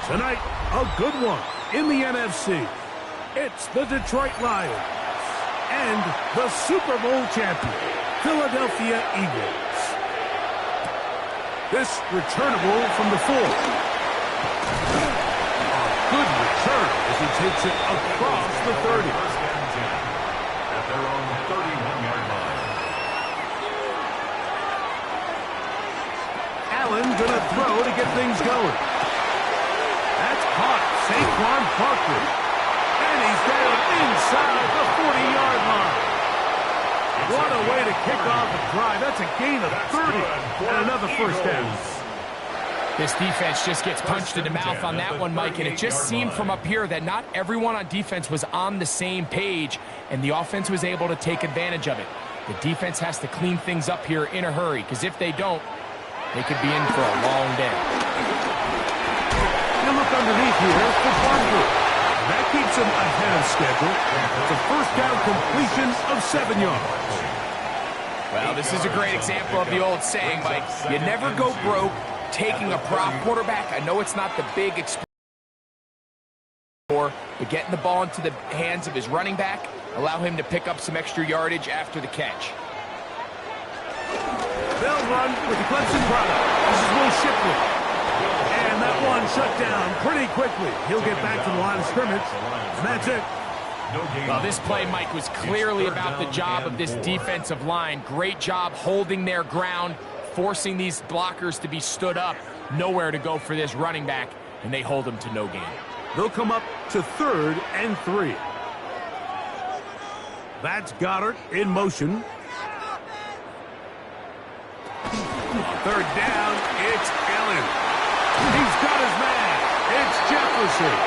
Tonight, a good one in the NFC. It's the Detroit Lions and the Super Bowl champion, Philadelphia Eagles. This returnable from the 4. A good return as he takes it across the 30. At their own 31-yard line. Allen gonna throw to get things going. That's caught. Saquon Barkley. And he's down inside the 40-yard line. What a way to kick off a drive. That's a gain of 30 and another first down. This defense just gets punched in the mouth on that one, Mike, and it just seemed from up here that not everyone on defense was on the same page, and the offense was able to take advantage of it. The defense has to clean things up here in a hurry, because if they don't, they could be in for a long day. You look underneath here for Barkley. That keeps him ahead of schedule. It's a first down completion of 7 yards. Well, this is a great example of the old saying, Mike. You never go broke taking a prop quarterback. I know it's not the big but getting the ball into the hands of his running back, allow him to pick up some extra yardage after the catch. They'll run with the Clemson product. This is Will Shipley. And that one shut down pretty quickly. He'll get back to the line of scrimmage, and that's it. Well, this play, Mike, was clearly about the job of this defensive line. Great job holding their ground, forcing these blockers to be stood up. Nowhere to go for this running back, and they hold him to no gain. They'll come up to 3rd and 3. That's Goddard in motion. 3rd down, it's Allen. He's got his man. It's Jefferson.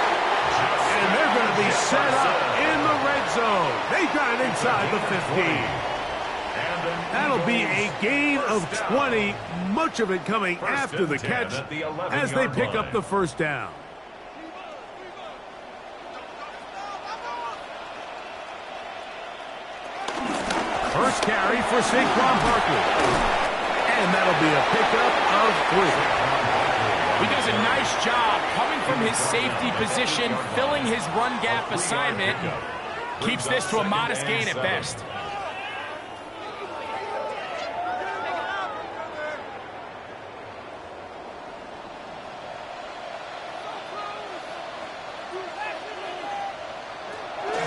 And they're going to be set up in the red zone. They got it inside the 15. That'll be a gain of 20, much of it coming after the catch as they pick up the first down. First carry for Saquon Barkley. And that'll be a pickup of 3. He does a nice job coming from his safety position, filling his run gap assignment. Keeps this to a modest gain at best.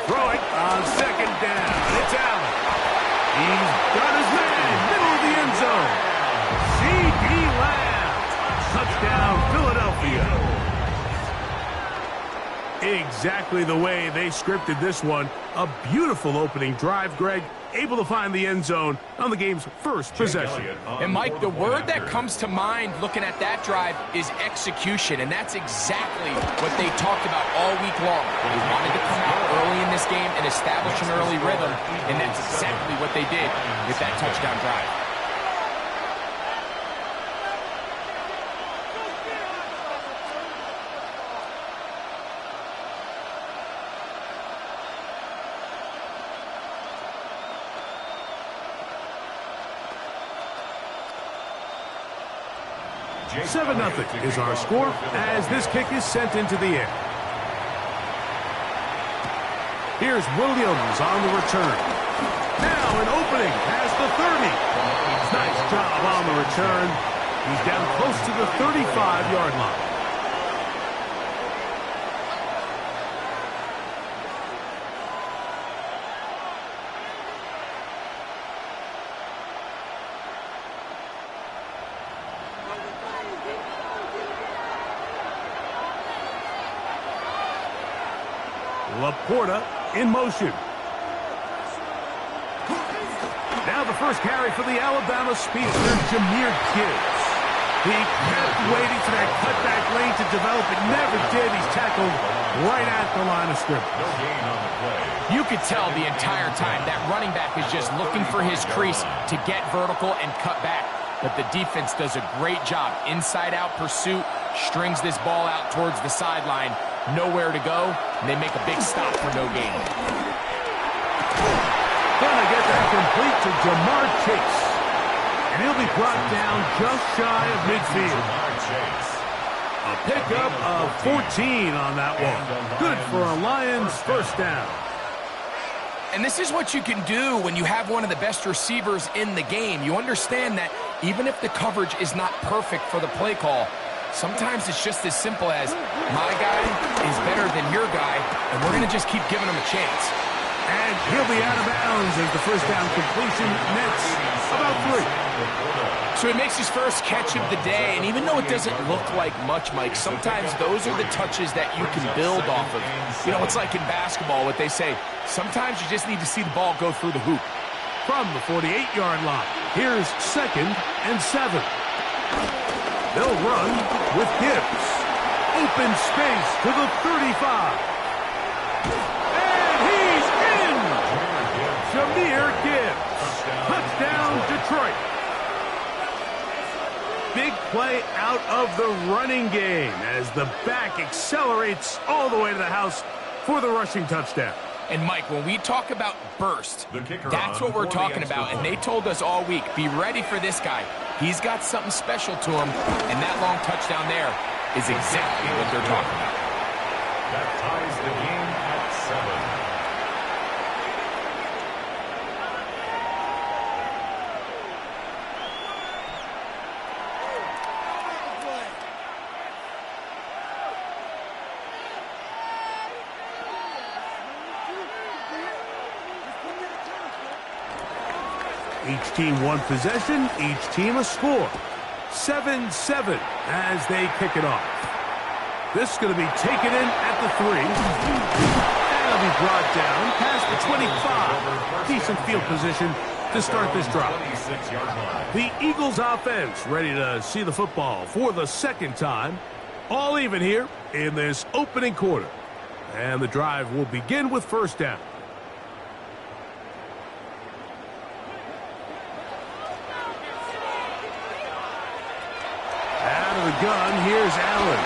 Throw it on 2nd down. It's Allen. He's got his man, middle of the end zone. See touchdown, Philadelphia. Exactly the way they scripted this one. A beautiful opening drive, Greg. Able to find the end zone on the game's first possession. And, Mike, the word that comes to mind looking at that drive is execution, and that's exactly what they talked about all week long. They wanted to come out early in this game and establish an early rhythm, and that's exactly what they did with that touchdown drive. Seven 7-0 is our score as this kick is sent into the air. Here's Williams on the return. Now an opening past the 30. Nice job on the return. He's down close to the 35-yard line. Laporta in motion. Now the first carry for the Alabama speedster, Jahmyr Gibbs. He kept waiting for that cutback lane to develop. It never did. He's tackled right at the line of scrimmage. No gain on the play. You could tell the entire time that running back is just looking for his crease to get vertical and cut back. But the defense does a great job. Inside-out pursuit, strings this ball out towards the sideline. Nowhere to go, and they make a big stop for no gain. Gonna get that complete to Jamar Chase. And he'll be brought down just shy of midfield. A pickup of 14 on that one. Good for a Lions first down. And this is what you can do when you have one of the best receivers in the game. You understand that even if the coverage is not perfect for the play call, sometimes it's just as simple as, my guy is better than your guy, and we're going to just keep giving him a chance. And he'll be out of bounds as the first down completion nets about 3. So he makes his first catch of the day, and even though it doesn't look like much, Mike, sometimes those are the touches that you can build off of. You know, it's like in basketball, what they say, sometimes you just need to see the ball go through the hoop. From the 48-yard line, here's 2nd and 7. They'll run with Gibbs. Open space to the 35. And he's in! Jahmyr Gibbs. Touchdown, Detroit. Big play out of the running game as the back accelerates all the way to the house for the rushing touchdown. And, Mike, when we talk about burst, that's what we're talking about. And they told us all week, be ready for this guy. He's got something special to him, and that long touchdown there is exactly what they're talking about. That ties the game at 7. Each team one possession, each team a score. 7-7 as they kick it off. This is going to be taken in at the 3. And it'll be brought down past the 25. Decent field position to start this drive. The Eagles offense ready to see the football for the second time. All even here in this opening quarter. And the drive will begin with first down. The gun, here's Allen.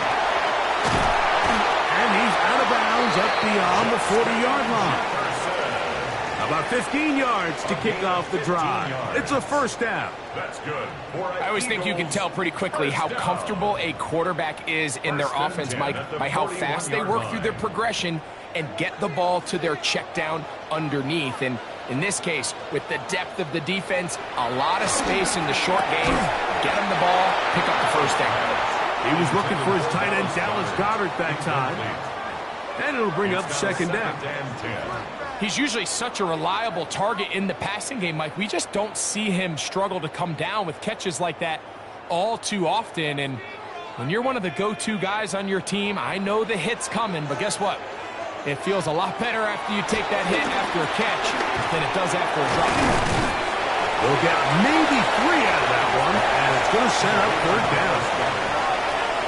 And he's out of bounds up beyond the 40-yard line. About 15 yards to kick off the drive. It's a first down. That's good. I always think you can tell pretty quickly how comfortable a quarterback is in their offense, Mike, by how fast they work through their progression and get the ball to their check down underneath. And in this case, with the depth of the defense, a lot of space in the short game, get him the ball, pick up the first down. He was looking for his tight end, Dallas Goedert, that time. And it'll bring up second down. He's usually such a reliable target in the passing game, Mike. We just don't see him struggle to come down with catches like that all too often. And When you're one of the go-to guys on your team, I know the hit's coming, but guess what? It feels a lot better after you take that hit after a catch than it does after a drop. We'll get maybe 3 out of that one, and it's going to set up third down.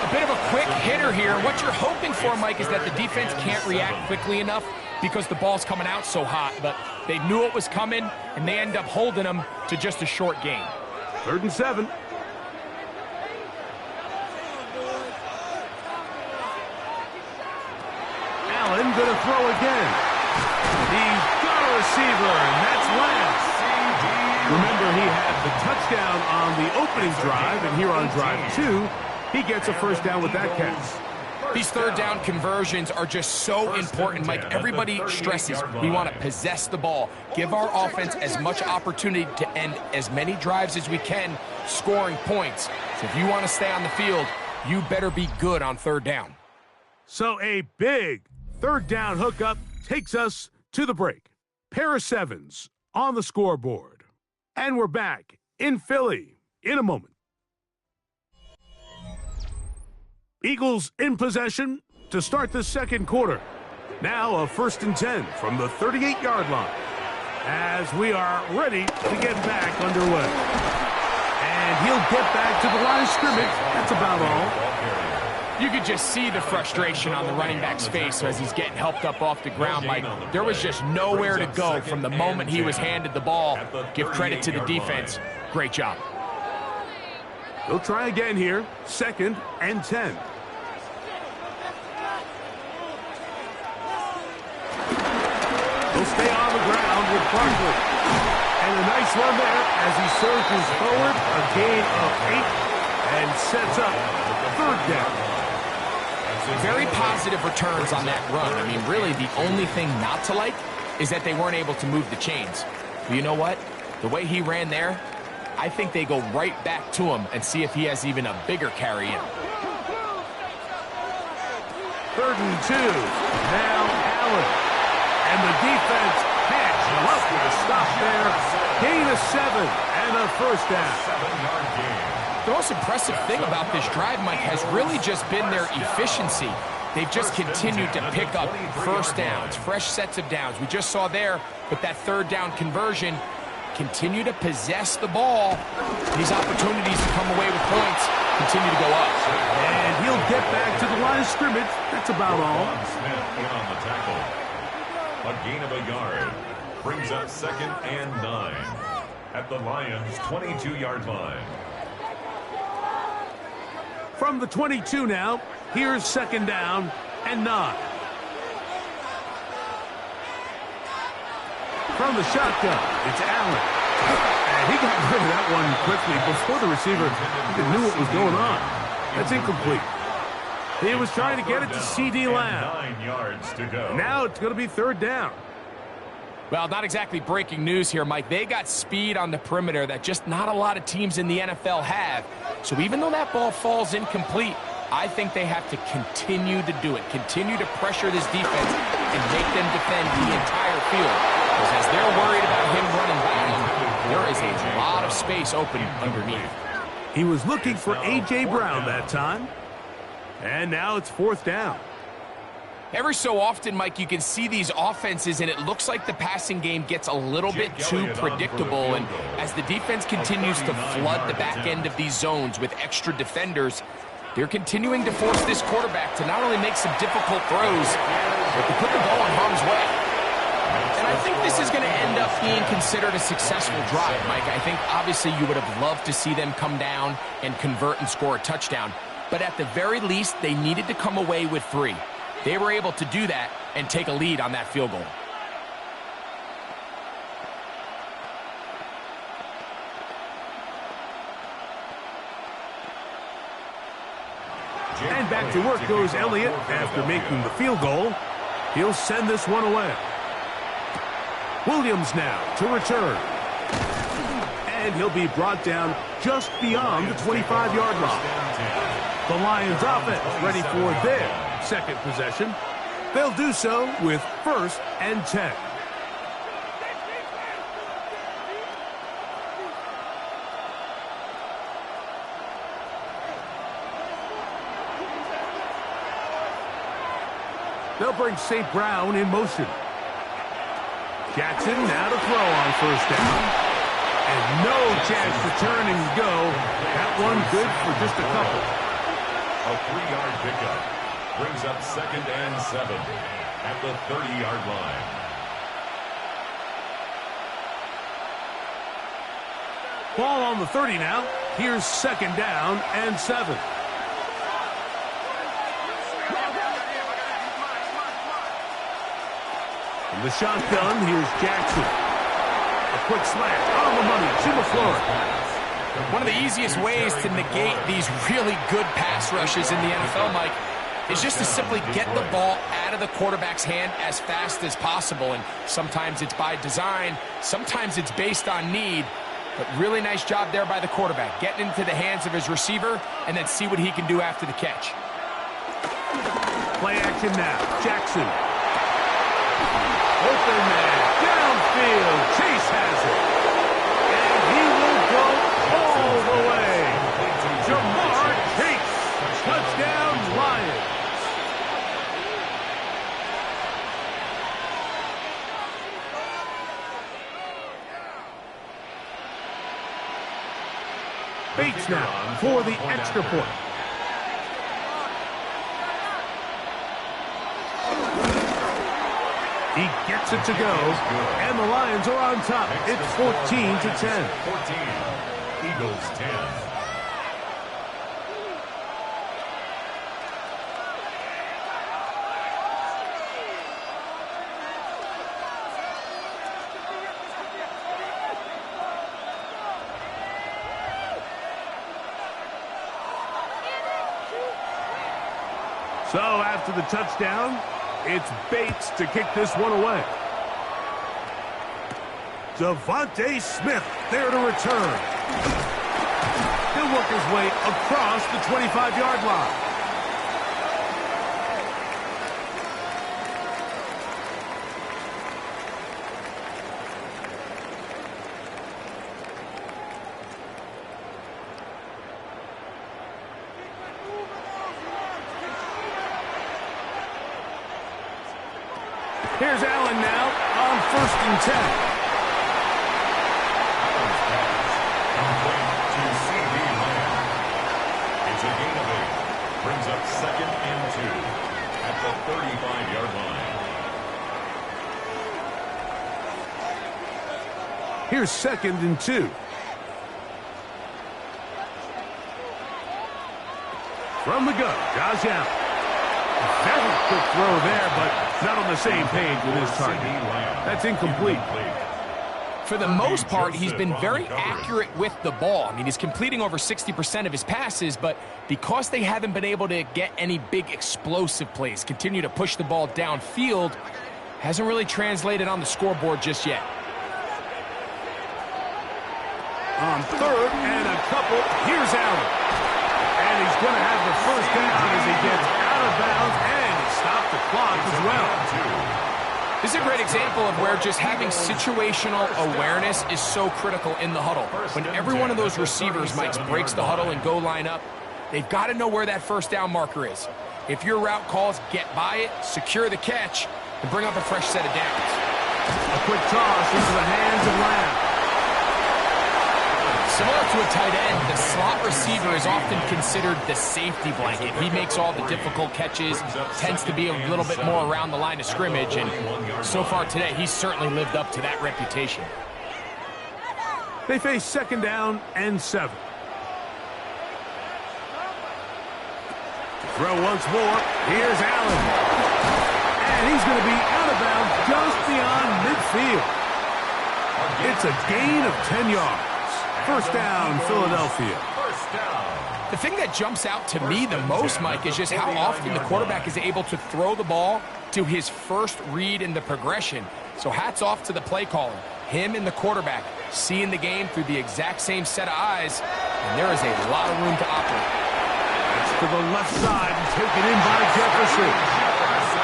A bit of a quick hitter here. What you're hoping for, Mike, is that the defense can't react quickly enough because the ball's coming out so hot. But they knew it was coming, and they end up holding them to just a short gain. 3rd and 7. Allen going to throw again. He's got a receiver, and that's Lance. Remember, he had the touchdown on the opening drive, and here on drive 2, he gets a first down with that catch. These third down conversions are just so important, Mike. Everybody stresses we want to possess the ball, give our offense as much opportunity to end as many drives as we can, scoring points. So if you want to stay on the field, you better be good on third down. So a big third down hookup takes us to the break. Pair of 7s on the scoreboard. And we're back in Philly in a moment. Eagles in possession to start the second quarter. Now a 1st and 10 from the 38-yard line as we are ready to get back underway. And he'll get back to the line of scrimmage. That's about all. You could just see the frustration on the running back's face as he's getting helped up off the ground, Mike. There was just nowhere to go from the moment he was handed the ball. Give credit to the defense. Great job. He'll try again here. 2nd and 10. He'll stay on the ground with Barkley. And a nice run there as he surges forward. A gain of 8 and sets up 3rd down. Very positive returns on that run. I mean, really, the only thing not to like is that they weren't able to move the chains. But you know what? The way he ran there, I think they go right back to him and see if he has even a bigger carry in. 3rd and 2. Now Allen. And the defense can't love with a stop there. Gain of 7 and a first down. 7-yard gain. The most impressive thing about this drive, Mike, has really just been their efficiency. They've just continued to pick up first downs, fresh sets of downs. We just saw there with that third down conversion, continue to possess the ball. These opportunities to come away with points continue to go up. And he'll get back to the line of scrimmage. That's about all. Smith in on the tackle. A gain of a yard brings up 2nd and 9 at the Lions' 22-yard line. From the 22 now, here's 2nd down and 9. From the shotgun, it's Allen. And he got rid of that one quickly before the receiver even knew what was going on. That's incomplete. He was trying to get it to C.D. Lamb. 9 yards to go. Now it's going to be 3rd down. Well, not exactly breaking news here, Mike. They got speed on the perimeter that just not a lot of teams in the NFL have. So even though that ball falls incomplete, I think they have to continue to do it. Continue to pressure this defense and make them defend the entire field. Because as they're worried about him running back, there is a lot of space open underneath. He was looking for A.J. Brown that time. And now it's 4th down. Every so often, Mike, you can see these offenses, and it looks like the passing game gets a little bit too predictable. And as the defense continues to flood the back end of these zones with extra defenders, they're continuing to force this quarterback to not only make some difficult throws, but to put the ball in harm's way. And I think this is going to end up being considered a successful drive, Mike. I think, obviously, you would have loved to see them come down and convert and score a touchdown. But at the very least, they needed to come away with 3. They were able to do that and take a lead on that field goal. And back to work goes Elliott after making the field goal. He'll send this one away. Williams now to return. And he'll be brought down just beyond the 25-yard line. The Lions offense ready for their 2nd possession. They'll do so with 1st and 10. They'll bring St. Brown in motion. Jackson now to throw on first down. And no chance to turn and go. That one good for just a couple. A 3-yard pickup brings up 2nd and 7 at the 30-yard line. Ball on the 30 now. Here's 2nd down and 7. In the shotgun, here's Jackson. A quick slant on the money to LaFleur. One of the easiest ways to negate these really good pass rushes in the NFL, Mike, is just to simply get the ball out of the quarterback's hand as fast as possible. And sometimes it's by design, sometimes it's based on need. But really nice job there by the quarterback, getting into the hands of his receiver and then see what he can do after the catch. Play action now. Jackson. Open man. Downfield. Chase has it. And he will go all the way. Jamar Chase. Touchdown, Lions. Bates now for the extra point. He gets it to go, and the Lions are on top. It's 14-10. 14. Eagles 10. So after the touchdown, it's Bates to kick this one away. Devontae Smith there to return. He'll work his way across the 25-yard line. Here's Allen now on 1st and 10. Complete to C.D. Lamb. It's a gain of 8. Brings up 2nd and 2 at the 35-yard line. Here's 2nd and 2. From the gun, Josh Allen. Very quick throw there, but not on the same page with his target. That's incomplete. For the most part, he's been very accurate with the ball. I mean, he's completing over 60% of his passes, but because they haven't been able to get any big explosive plays, continue to push the ball downfield, hasn't really translated on the scoreboard just yet. On 3rd and a couple, here's Allen. And he's going to have the first down as he gets out of bounds, and he stopped the clock as well. This is a great example of where just having situational awareness is so critical in the huddle. When every one of those receivers, Mike, breaks the huddle and go line up, they've got to know where that first down marker is. If your route calls, get by it, secure the catch, and bring up a fresh set of downs. A quick toss into the hands of Lamb. Similar to a tight end, the slot receiver is often considered the safety blanket. He makes all the difficult catches, tends to be a little bit more around the line of scrimmage, and so far today, he's certainly lived up to that reputation. They face 2nd down and 7. Throw once more. Here's Allen. And he's going to be out of bounds just beyond midfield. It's a gain of 10 yards. First down, Philadelphia. The thing that jumps out to me the most, Mike, is just how often the quarterback is able to throw the ball to his first read in the progression. So hats off to the play caller. Him and the quarterback seeing the game through the exact same set of eyes, and there is a lot of room to operate. That's to the left side and taken in by Jefferson.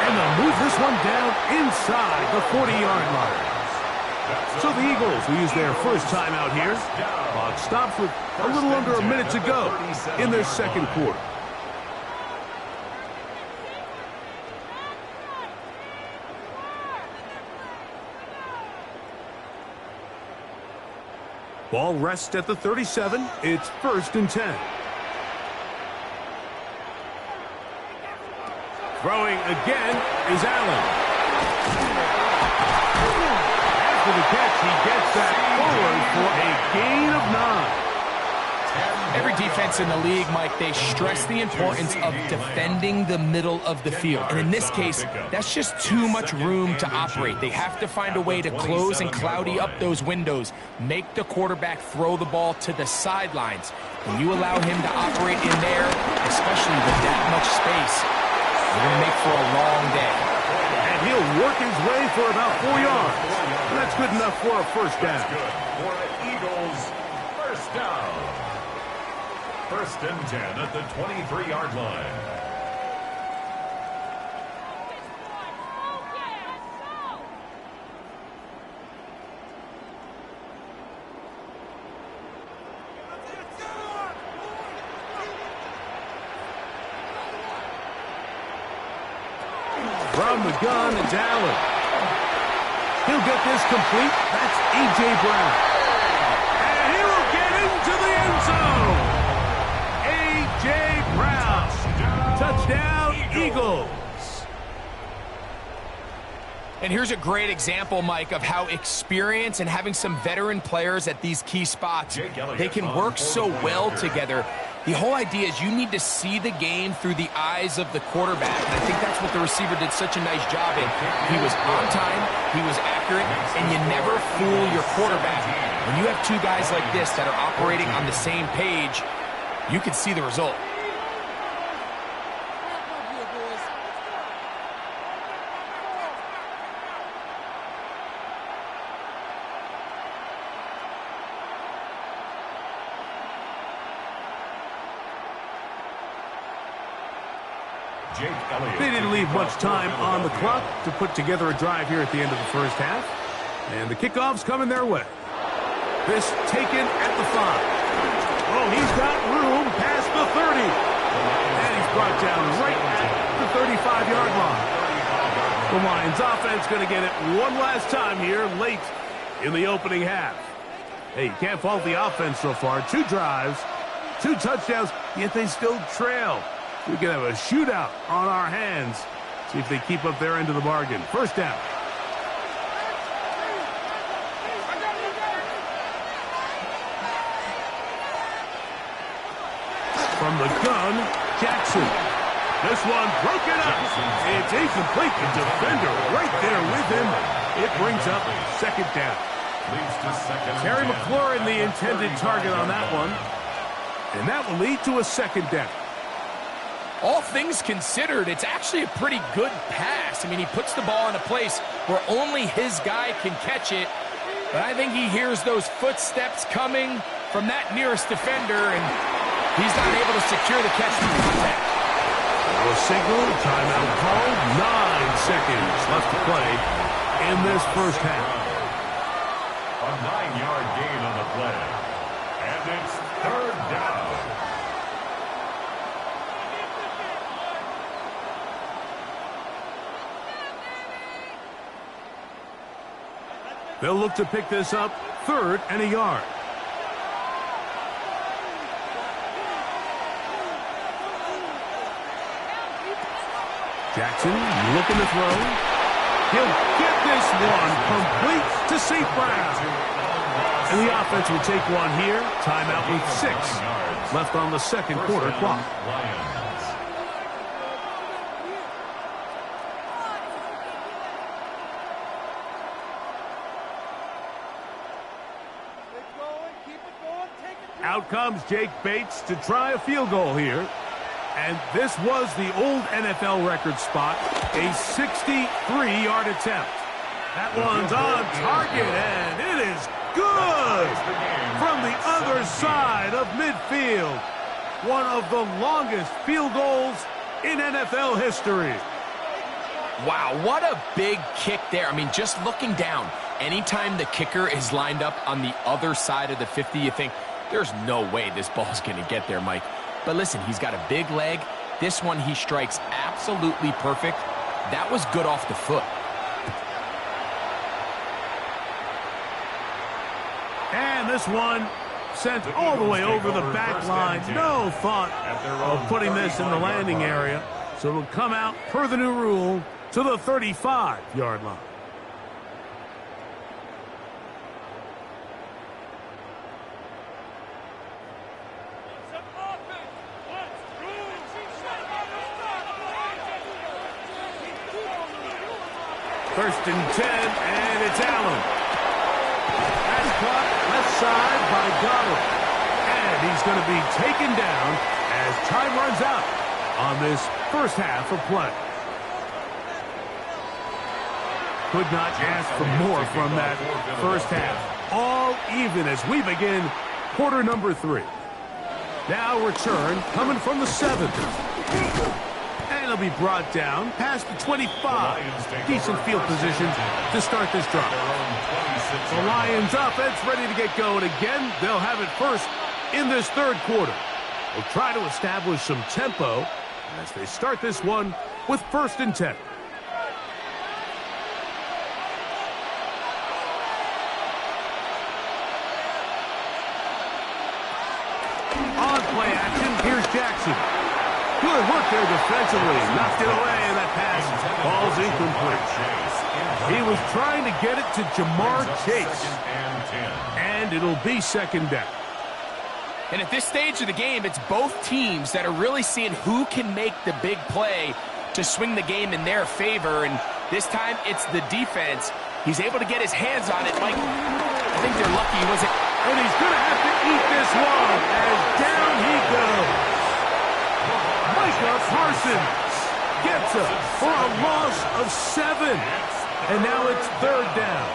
And they'll move this one down inside the 40-yard line. So the Eagles will use their first time out here. Clock stops with a little under a minute to go in their second quarter. Ball rests at the 37. It's 1st and 10. Throwing again is Allen. After the catch, he gets that forward for a gain of 9. Every defense in the league, Mike, they stress the importance of defending the middle of the field. And in this case, that's just too much room to operate. They have to find a way to close and cloudy up those windows, make the quarterback throw the ball to the sidelines. When you allow him to operate in there, especially with that much space, you're going to make for a long day. And he'll work his way for about 4 yards. That's good enough for a first down. For the Eagles, first down. 1st and 10 at the 23-yard line. From the gun, it's Allen. He'll get this complete. That's A.J. Brown. And he will get into the end zone. A.J. Brown. Touchdown, Eagles. And here's a great example, Mike, of how experience and having some veteran players at these key spots, they can work so well together. The whole idea is you need to see the game through the eyes of the quarterback. And I think that's what the receiver did such a nice job in. He was on time, he was accurate, and you never fool your quarterback. When you have two guys like this that are operating on the same page, you can see the result. They didn't leave much time on the clock to put together a drive here at the end of the first half. And the kickoff's coming their way. This taken at the 5. Oh, he's got room past the 30. And he's brought down right at the 35-yard line. The Lions offense going to get it one last time here late in the opening half. Hey, you can't fault the offense so far. 2 drives, 2 touchdowns, yet they still trail. We could have a shootout on our hands. See if they keep up their end of the bargain. First down. From the gun, Jackson. This one broken up. It's incomplete. The defender right there with him. It brings up 2nd down. Terry McLaurin, the intended target on that one. And that will lead to a 2nd down. All things considered, it's actually a pretty good pass. I mean, he puts the ball in a place where only his guy can catch it. But I think he hears those footsteps coming from that nearest defender, and he's not able to secure the catch through contact. A signal, timeout called. 9 seconds left to play in this first half. A 9-yard gain on the play. And it's 3rd down. They'll look to pick this up 3rd and a yard. Jackson looking to throw. He'll get this one complete to St. Brown. And the offense will take one here. Timeout with 6 left on the 2nd quarter clock. Out comes Jake Bates to try a field goal here. And this was the old NFL record spot, a 63-yard attempt. That one's on target, and it is good from the other side of midfield. One of the longest field goals in NFL history. Wow, what a big kick there. I mean, just looking down, anytime the kicker is lined up on the other side of the 50, you think, there's no way this ball's going to get there, Mike. But listen, he's got a big leg. This one he strikes absolutely perfect. That was good off the foot. And the this one sent all the way over the back line. No thought of putting this in the landing area. So it'll come out, per the new rule, to the 35-yard line. First and 10, and it's Allen. That's caught left side by Goddard. And he's going to be taken down as time runs out on this first half of play. Could not ask for more from that first half. All even as we begin quarter number 3. Now return coming from the 7th. And he'll be brought down past the 25. Decent field position to start this drive. The Lions offense ready to get going again. They'll have it first in this third quarter. They'll try to establish some tempo as they start this one with first and 10. On play action, here's Jackson. Good work there defensively. Knocked it away, and that pass falls incomplete. He was trying to get it to Jamar Chase. And it'll be second down. And at this stage of the game, it's both teams that are really seeing who can make the big play to swing the game in their favor. And this time, it's the defense. He's able to get his hands on it. Mike, I think they're lucky he wasn't. And he's going to have to eat this one as down he goes. Micah Parsons gets up for a loss of 7. And now it's third down.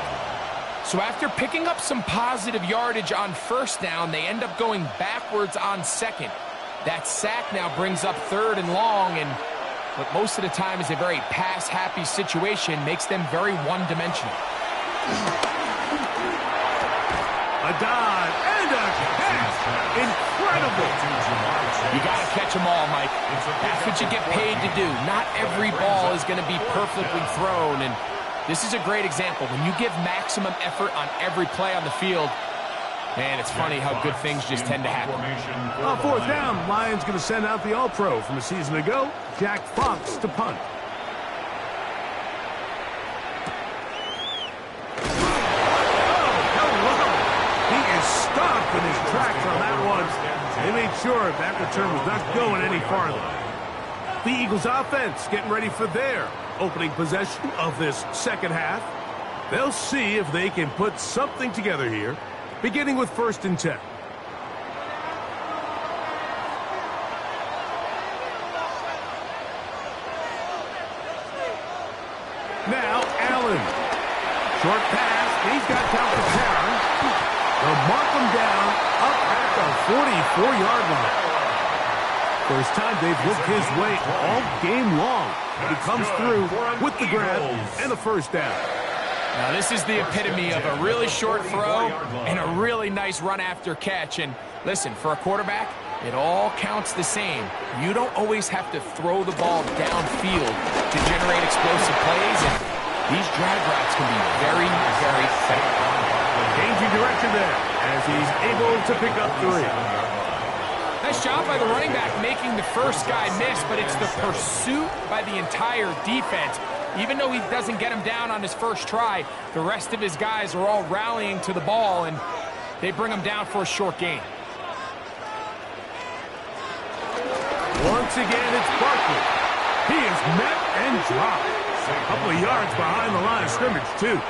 So after picking up some positive yardage on first down, they end up going backwards on second. That sack now brings up third and long, and what most of the time is a very pass-happy situation makes them very one-dimensional. A dive and a catch. Incredible. You got to catch them all, Mike. That's what you get paid to do. Not every ball is going to be perfectly thrown, and this is a great example. When you give maximum effort on every play on the field, man, it's funny how good things just tend to happen. On fourth down, Lions going to send out the All-Pro from a season ago, Jack Fox, to punt. Stopped in his tracks on that one. They made sure that return was not going any farther. The Eagles offense getting ready for their opening possession of this second half. They'll see if they can put something together here, beginning with first and 10. Now Allen. Short pass. He's got Calcaterra. They'll mark him down up at the 44-yard line. First time they've looked his way all game long. He comes through with the grab and a first down. Now this is the epitome of a really short throw and a really nice run after catch. And listen, for a quarterback, it all counts the same. You don't always have to throw the ball downfield to generate explosive plays. And these drag routes can be very, very effective. Changing direction there as he's able to pick up 3. Nice job by the running back making the first guy miss, but it's the pursuit by the entire defense. Even though he doesn't get him down on his first try, the rest of his guys are all rallying to the ball, and they bring him down for a short gain. Once again, it's Barkley. He is met and dropped. A couple of yards behind the line of scrimmage, too.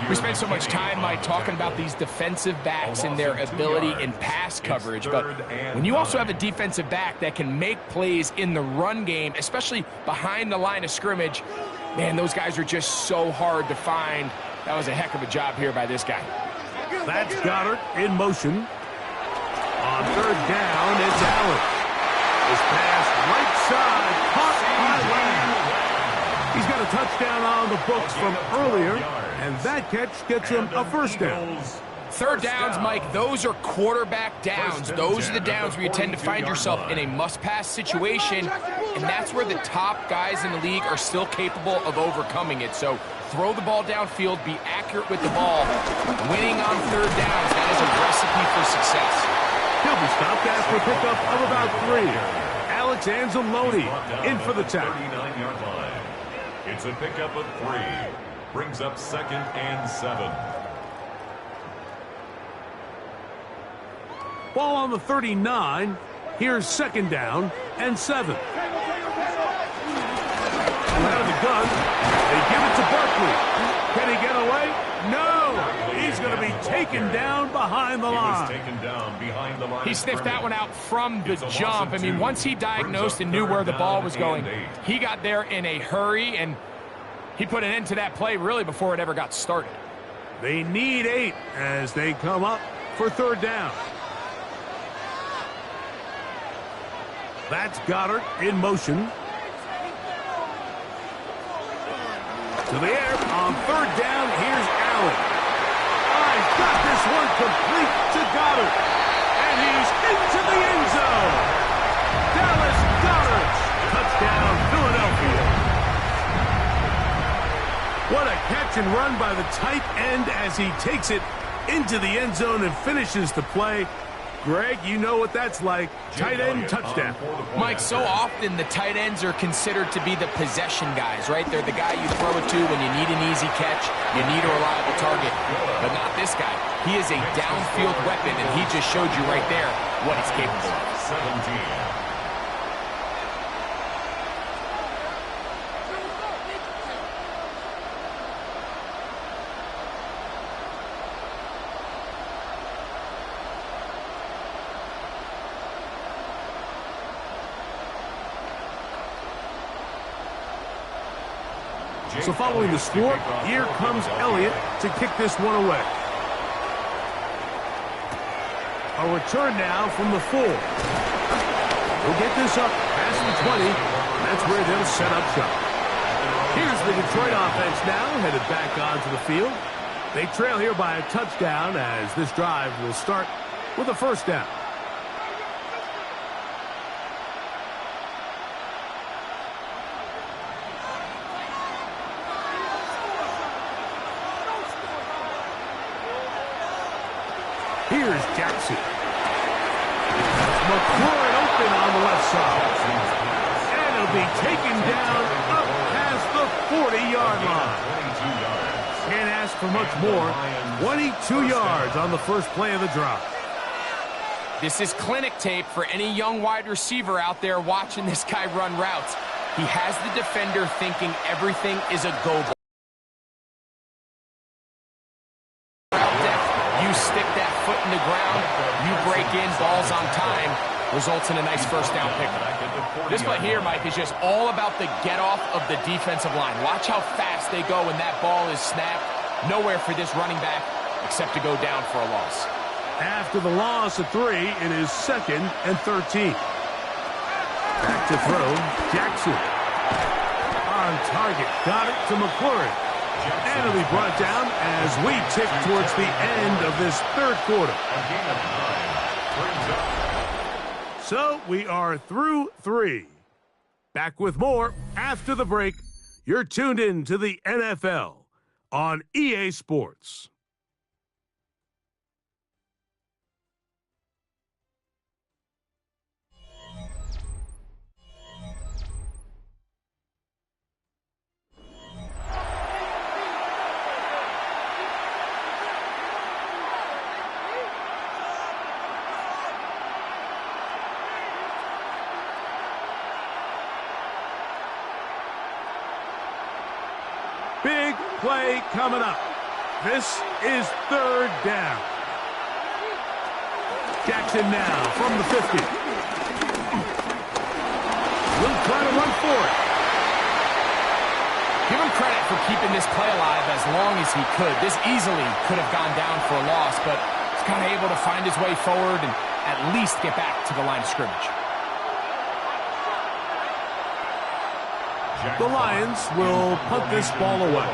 We spend so much time, Mike, talking about these defensive backs and their ability in pass coverage, but when you also have a defensive back that can make plays in the run game, especially behind the line of scrimmage, man, those guys are just so hard to find. That was a heck of a job here by this guy. That's Goddard in motion. On third down, it's Allen. His pass right side, caught by Lamb. He's got a touchdown on the books from earlier, and that catch gets him a first down. Third downs, Mike, those are quarterback downs. Those are the downs where you tend to find yourself in a must-pass situation, and that's where the top guys in the league are still capable of overcoming it. So throw the ball downfield, be accurate with the ball. Winning on third downs, that is a recipe for success. He'll be stopped after a pickup of about 3. Alex Anzalone in for the tackle. 39-yard line. It's a pickup of 3. Brings up 2nd and 7. Ball on the 39. Here's 2nd down and 7. Out of the gun. They give it to Barkley. Can he get away? No! He's going to be taken down behind the line. He sniffed that one out from the jump. I mean, once he diagnosed and knew where the ball was going, he got there in a hurry, and he put an end to that play really before it ever got started. They need 8 as they come up for 3rd down. That's Goddard in motion. To the air on 3rd down. Here's Allen. He's got this one complete to Goddard. And he's into the end zone. Dallas Goddard. Touchdown, Philadelphia. What a catch and run by the tight end as he takes it into the end zone and finishes the play. Greg, you know what that's like. Tight end touchdown. Mike, so often the tight ends are considered to be the possession guys, right? They're the guy you throw it to when you need an easy catch, you need a reliable target. But not this guy. He is a downfield weapon, and he just showed you right there what he's capable of. 17. So following the score, here comes Elliott to kick this one away. A return now from the 4. We'll get this up past the 20. That's where they'll set up shop. Here's the Detroit offense now, headed back onto the field. They trail here by a touchdown as this drive will start with a 1st down. Here's Jackson. McLaurin open on the left side. And he'll be taken down up past the 40-yard line. Can't ask for much more. 22 yards on the first play of the drive. This is clinic tape for any young wide receiver out there watching this guy run routes. He has the defender thinking everything is a go ball. You stick that foot in the ground, you break in, balls on time, results in a nice 1st down pickup. This play here, Mike, is just all about the get-off of the defensive line. Watch how fast they go when that ball is snapped. Nowhere for this running back except to go down for a loss. After the loss of 3, it is 2nd and 13. Back to throw, Jackson. On target, got it to McLaurin. And it'll be brought down as we tick towards the end of this 3rd quarter. So we are through 3. Back with more after the break. You're tuned in to the NFL on EA Sports. Big play coming up. This is 3rd down. Jackson now from the 50. Will try to run for it. Give him credit for keeping this play alive as long as he could. This easily could have gone down for a loss, but he's kind of able to find his way forward and at least get back to the line of scrimmage. The Lions will punt this ball away.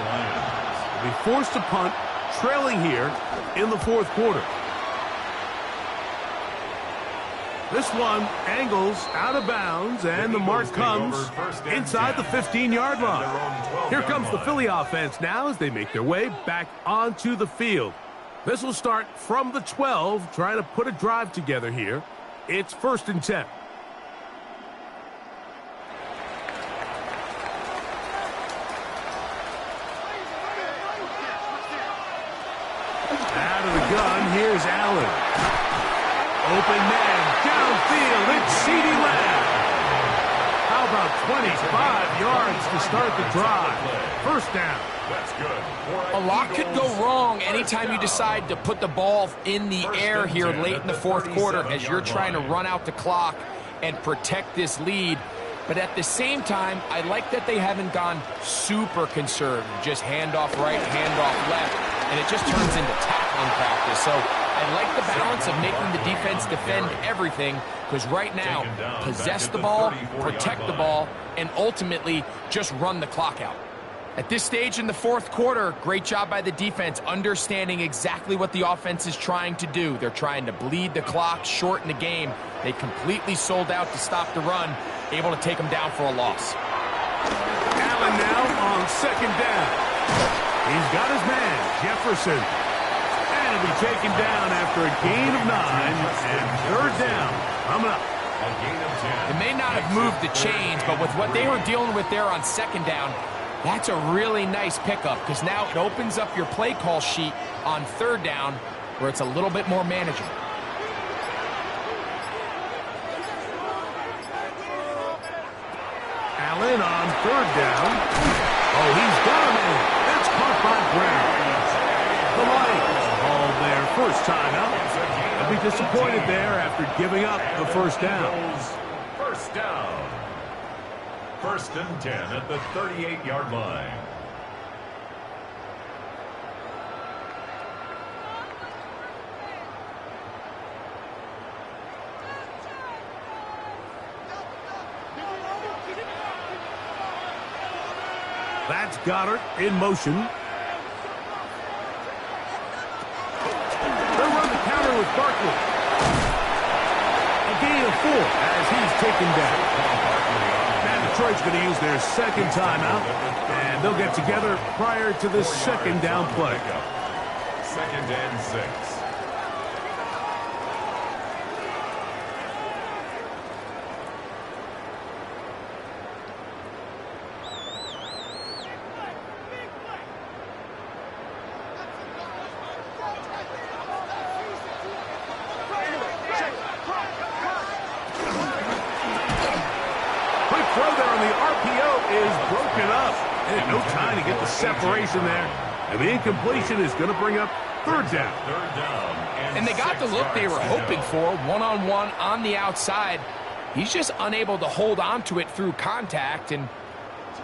They'll be forced to punt, trailing here in the 4th quarter. This one angles out of bounds, and the mark comes inside the 15-yard line. Here comes the Philly offense now as they make their way back onto the field. This will start from the 12, trying to put a drive together here. It's 1st and 10. Out of the gun, here's Allen. Open man, downfield, it's CeeDee Lamb. How about 25 yards to start the drive? 1st down. That's good. A lot could go wrong anytime you decide to put the ball in the air here late in the 4th quarter as you're trying to run out the clock and protect this lead. But at the same time, I like that they haven't gone super conservative. Just handoff right, handoff left, and it just turns into tackling practice. So I like the balance of making the defense defend everything, because right now, possess the ball, protect the ball, and ultimately just run the clock out. At this stage in the 4th quarter, great job by the defense, understanding exactly what the offense is trying to do. They're trying to bleed the clock, shorten the game. They completely sold out to stop the run, able to take them down for a loss. Allen now on 2nd down. He's got his man, Jefferson. And he'll be taken down after a gain of 9, and 3rd down coming up. A gain of 10. It may not have moved the chains, but with what they were dealing with there on 2nd down, that's a really nice pickup, because now it opens up your play call sheet on 3rd down where it's a little bit more manageable. Allen on 3rd down. Oh, he's got him in. It's caught by Brown. The Lions hauled their 1st time out. They'll be disappointed there after giving up the 1st down. 1st down. 1st and 10 at the 38-yard line. That's Goddard in motion. They'll run the counter with Barkley. A gain of 4 as he's taken down. Now Detroit's going to use their 2nd timeout, and they'll get together prior to the 2nd down play. 2nd and 6. Separation there, and the incompletion is going to bring up 3rd down. And they got the look they were hoping for, one-on-one on the outside. He's just unable to hold on to it through contact, and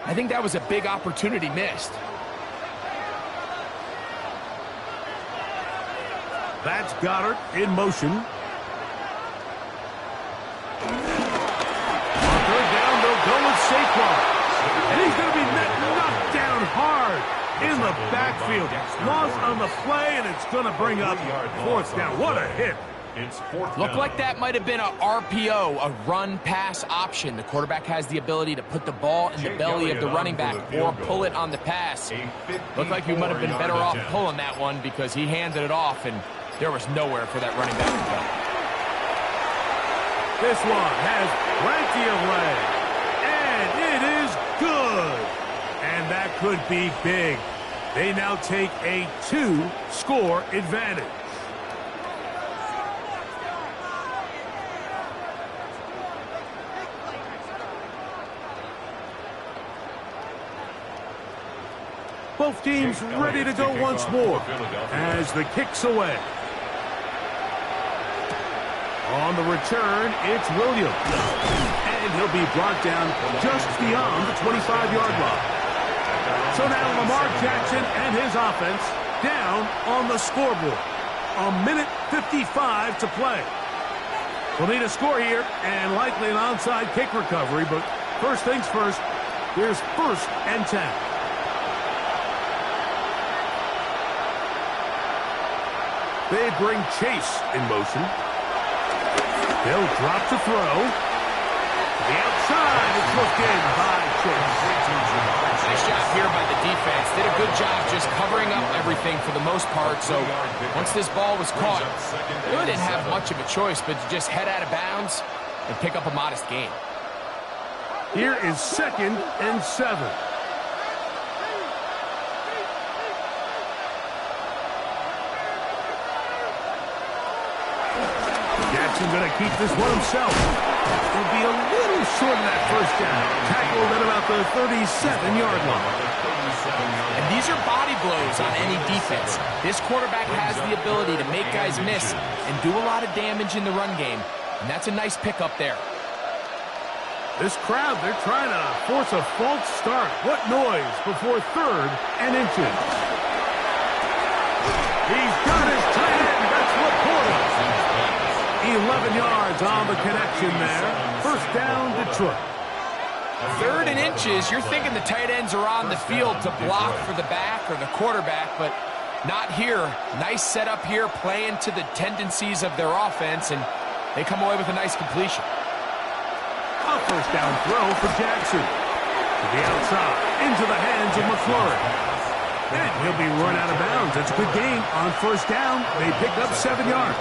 I think that was a big opportunity missed. That's Goddard in motion. On 3rd down, they'll go with Saquon. And he's going to be knocked down hard in the backfield. Loss on the play, and it's going to bring up 4th down. What a hit. It's 4th down. Looked like that might have been a RPO, a run-pass option. The quarterback has the ability to put the ball in the belly of the running back or pull it on the pass. Looked like he might have been better off pulling that one because he handed it off, and there was nowhere for that running back to go. This one has plenty of legs, and it is good. And that could be big. They now take a 2-score advantage. Both teams ready to go once more as the kick's away. On the return, it's Williams. And he'll be brought down just beyond the 25-yard line. So now Lamar Jackson and his offense down on the scoreboard. 1:55 to play. We'll need a score here and likely an onside kick recovery, but first things first, here's 1st and 10. They bring Chase in motion. They'll drop to throw. The outside is looked in by Chase. Nice job here by the defense. Did a good job just covering up everything for the most part. So once this ball was caught, they really didn't have much of a choice but to just head out of bounds and pick up a modest gain. Here is 2nd and 7. Jackson going to keep this one himself. Will be a little short of that first down. Tackled at about the 37-yard line. And these are body blows on any defense. This quarterback has the ability to make guys miss and do a lot of damage in the run game. And that's a nice pickup there. This crowd, they're trying to force a false start. What noise before 3rd and inches. He's got his tight end. That's Laporta. 11 yards on the connection there. First down, Detroit. 3rd and inches, you're thinking the tight ends are on the field to block for the back or the quarterback, but not here. Nice setup here, playing to the tendencies of their offense, and they come away with a nice completion. A first down throw for Jackson. To the outside, into the hands of McLaurin. And he'll be run out of bounds. It's a good game on first down. They picked up 7 yards.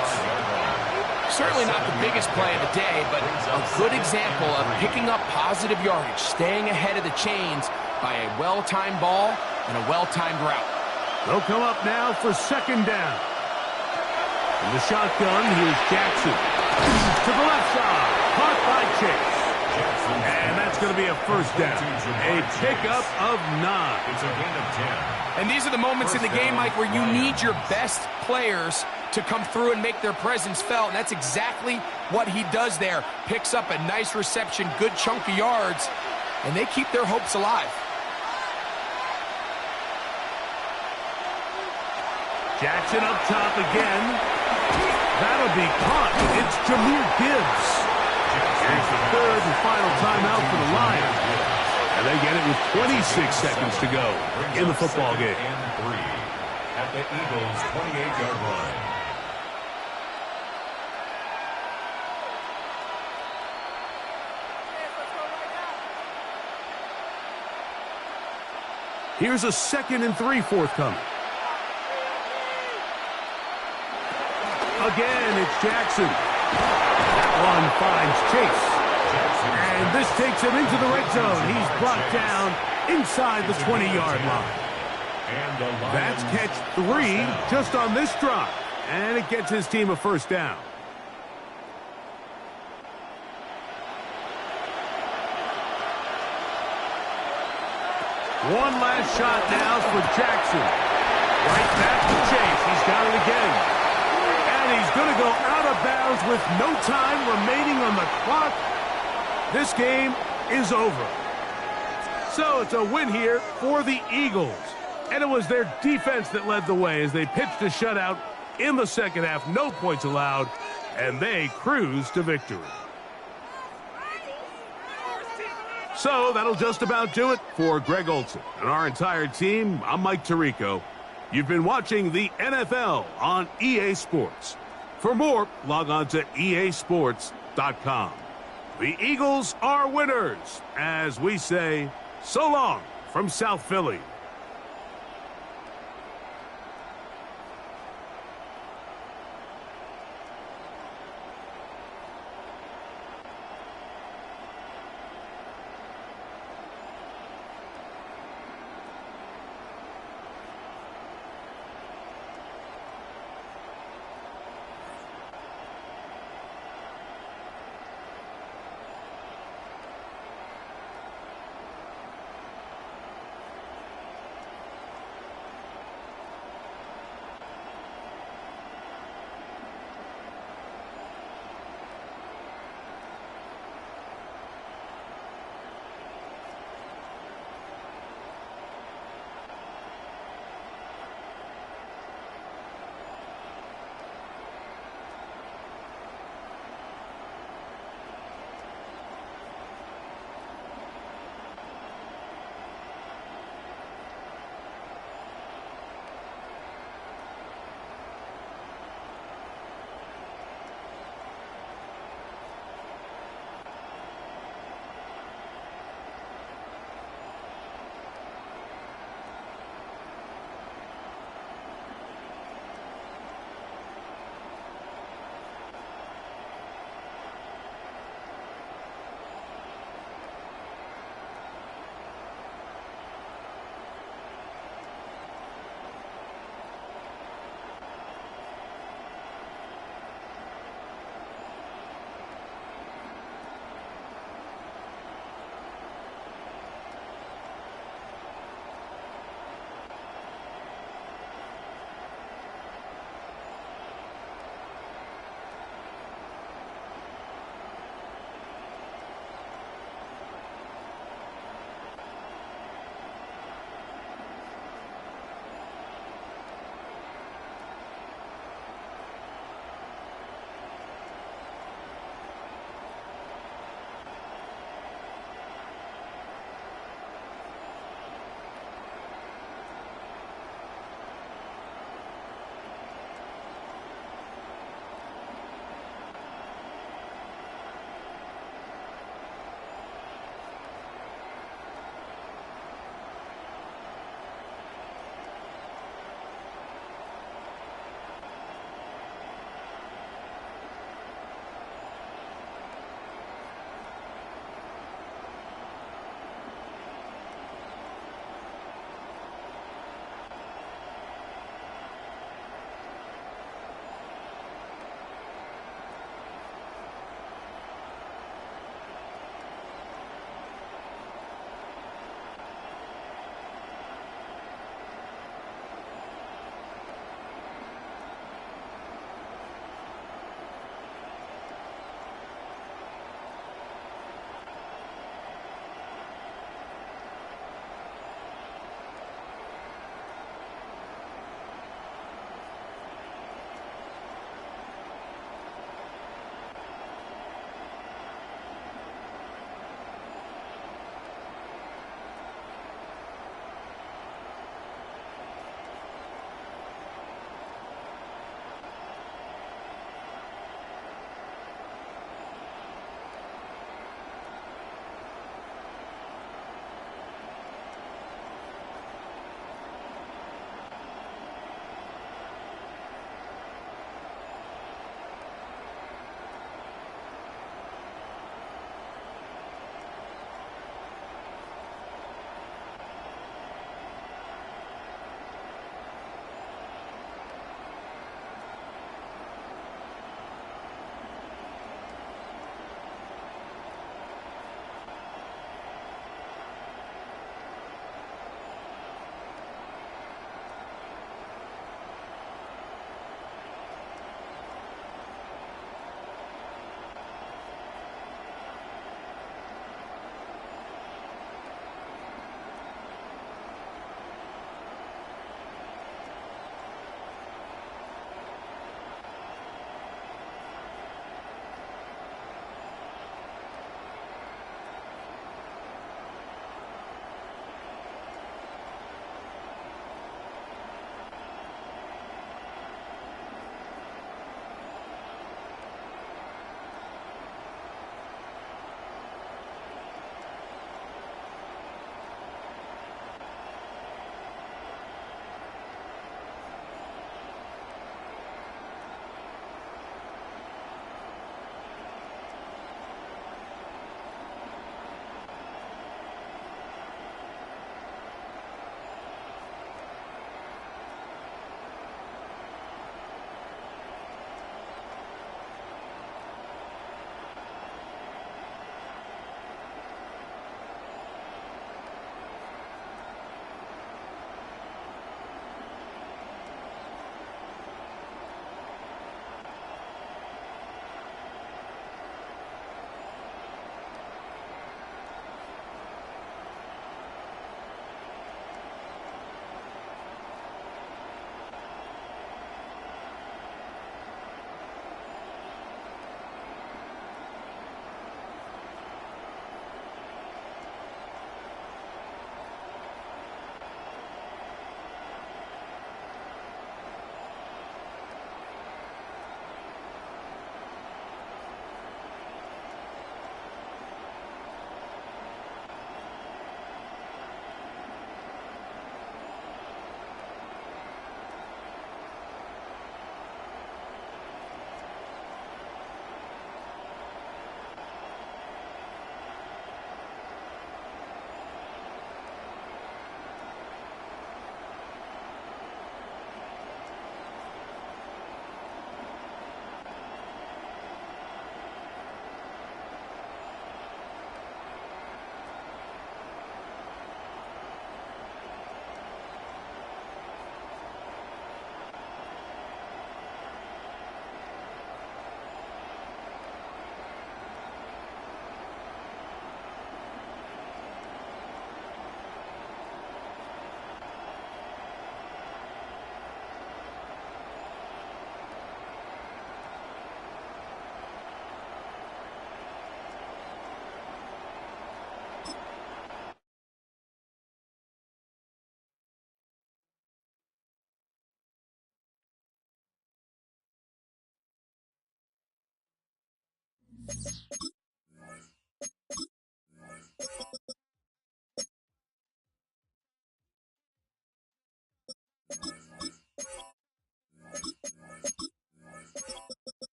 Certainly not the biggest play of the day, but a good example of picking up positive yardage, staying ahead of the chains by a well-timed ball and a well-timed route. They'll come up now for 2nd down. In the shotgun, here's Jackson. To the left side, caught by Chase. And that's going to be a first down. A pickup of 9. It's a gain of 10. And these are the moments in the game, Mike, where you need your best players to come through and make their presence felt. And that's exactly what he does there. Picks up a nice reception, good chunk of yards, and they keep their hopes alive. Jackson up top again. That'll be caught. It's Jahmyr Gibbs. Here's the 3rd and final timeout for the Lions. And they get it with 26 seconds to go in the football game. And 3 at the Eagles' 28-yard line. Here's a 2nd and 3 forthcoming. Again, it's Jackson. That one finds Chase. And this takes him into the red zone. He's brought down inside the 20-yard line. That's catch 3 just on this drive. And it gets his team a first down. One last shot now for Jackson. Right back to Chase. He's got it again. And he's going to go out of bounds with no time remaining on the clock. This game is over. So it's a win here for the Eagles. And it was their defense that led the way as they pitched a shutout in the second half. No points allowed. And they cruised to victory. So that'll just about do it for Greg Olson and our entire team. I'm Mike Tirico. You've been watching the NFL on EA Sports. For more, log on to easports.com. The Eagles are winners, as we say, so long from South Philly.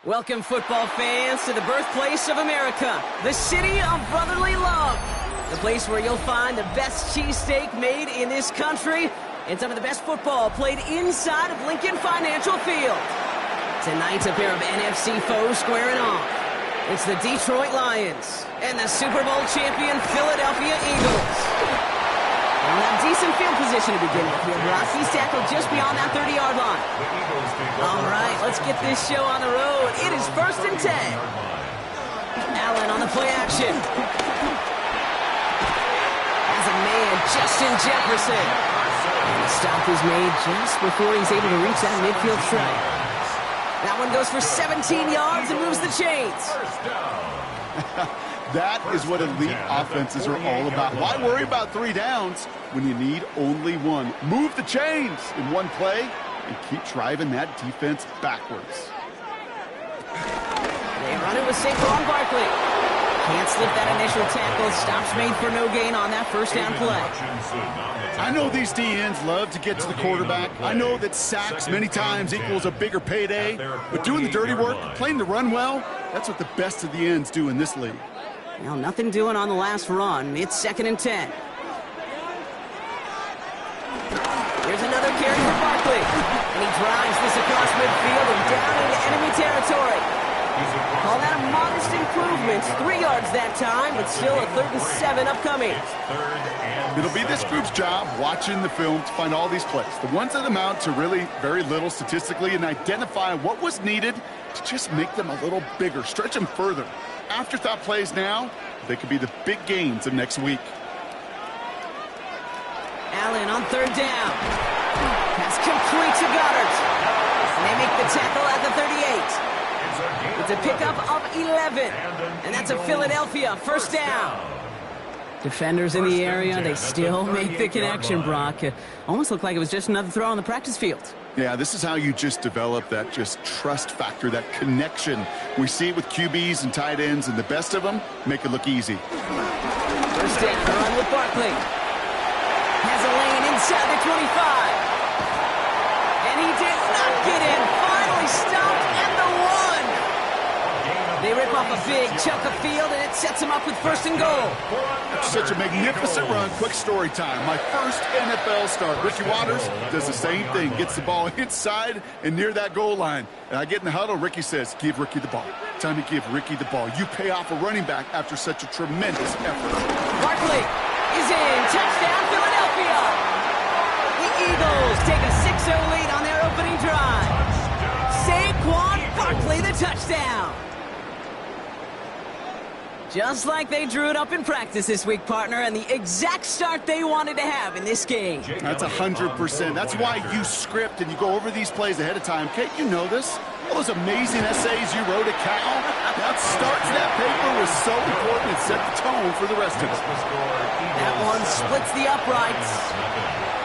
Welcome, football fans, to the birthplace of America, the city of brotherly love. The place where you'll find the best cheesesteak made in this country and some of the best football played inside of Lincoln Financial Field. Tonight's a pair of NFC foes squaring off. It's the Detroit Lions and the Super Bowl champion Philadelphia Eagles. They'll have decent field position to begin with here. He's tackled just beyond that 30-yard line. All right, let's get this show on the road. It is 1st and 10. Allen on the play action. As a man, Justin Jefferson. And the stop is made just before he's able to reach that midfield stripe. That one goes for 17 yards and moves the chains. That is what elite offenses are all about. Why worry about 3 downs when you need only one? Move the chains in one play and keep driving that defense backwards. They run it with Saquon Barkley. Can't slip that initial tackle. Stops made for no gain on that first down play. I know these DNs love to get to the quarterback. I know that sacks many times equals a bigger payday. But doing the dirty work, playing the run well, that's what the best of the ends do in this league. Well, nothing doing on the last run. It's 2nd and 10. Here's another carry for Barkley. And he drives this across midfield and down into enemy territory. Call that a modest improvement. 3 yards that time, but still a 3rd and 7 upcoming. It'll be this group's job watching the film to find all these plays. The ones that amount to really very little statistically and identify what was needed to just make them a little bigger, stretch them further. Afterthought plays now, they could be the big gains of next week. Allen on 3rd down. Pass complete to Goddard. And they make the tackle at the 38. It's a pickup of 11. And that's a Philadelphia 1st down. Defenders in the area, they still make the connection, Brock. Almost looked like it was just another throw on the practice field. Yeah, this is how you just develop that just trust factor, that connection. We see it with QBs and tight ends, and the best of them make it look easy. First down, run with Barkley. Has a lane inside the 25. And he did not get in. Finally stopped at the 1. They rip off a big chunk of field, and it sets them up with first and goal. Such a magnificent run. Quick story time. My first NFL start. Ricky Watters does the same thing. Gets the ball inside and near that goal line. And I get in the huddle. Ricky says, give Ricky the ball. Time to give Ricky the ball. You pay off a running back after such a tremendous effort. Barkley is in. Touchdown, Philadelphia. The Eagles take a 6-0 lead on their opening drive. Saquon Barkley, the touchdown. Just like they drew it up in practice this week, partner, and the exact start they wanted to have in this game. That's 100%. That's why you script and you go over these plays ahead of time. Kate, you know this. All those amazing essays you wrote at Cal, that start to that paper was so important. It set the tone for the rest of it. That one splits the uprights.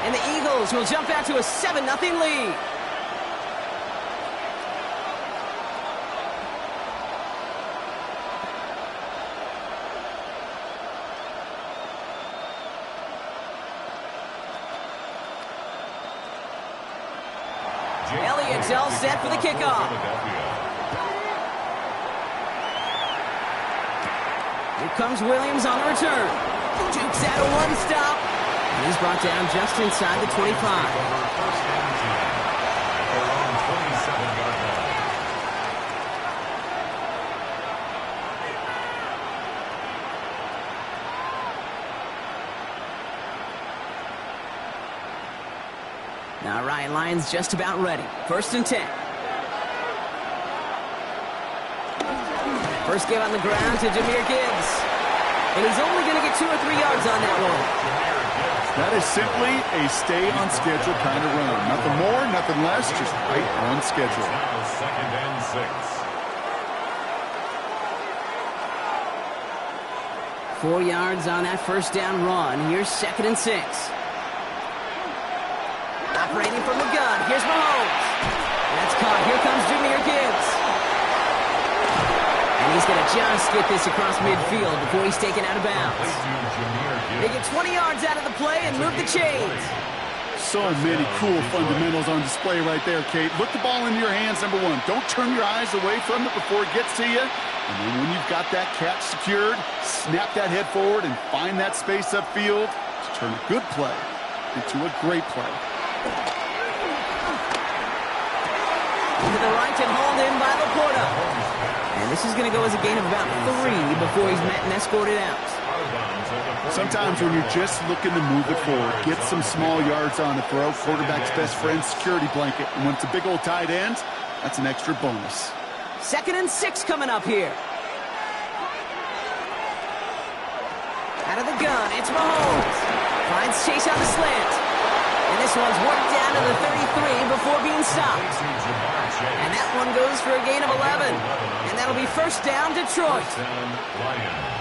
And the Eagles will jump out to a 7-0 lead. Elliott's all set for the kickoff. Here comes Williams on the return. Jukes out a one-stop. And he's brought down just inside the 25. Now Ryan Lyons just about ready. First and 10. First give on the ground to Jahmyr Gibbs. And he's only going to get 2 or 3 yards on that one. That is simply a stay on schedule kind of run. Nothing more, nothing less, just right on schedule. Second and 6. 4 yards on that first down run. Here's second and 6. Operating from the gun. Here's Mahomes. That's caught. Here comes Jahmyr Gibbs. And he's going to just get this across midfield before he's taken out of bounds. They get 20 yards out of the play and move the chains. So many cool fundamentals on display right there, Kate. Look the ball into your hands, number one. Don't turn your eyes away from it before it gets to you. And then when you've got that catch secured, snap that head forward and find that space upfield to turn a good play into a great play. To the right and hauled in by Laporta. And this is going to go as a gain of about 3 before he's met and escorted out. Sometimes when you're just looking to move it forward, get some small yards on the throw, quarterback's best friend, security blanket. And when it's a big old tight end, that's an extra bonus. Second and 6 coming up here. Out of the gun, it's Mahomes. Finds Chase on the slant. And this one's worked down to the 33 before being stopped. And that one goes for a gain of 11. And that'll be first down, Detroit.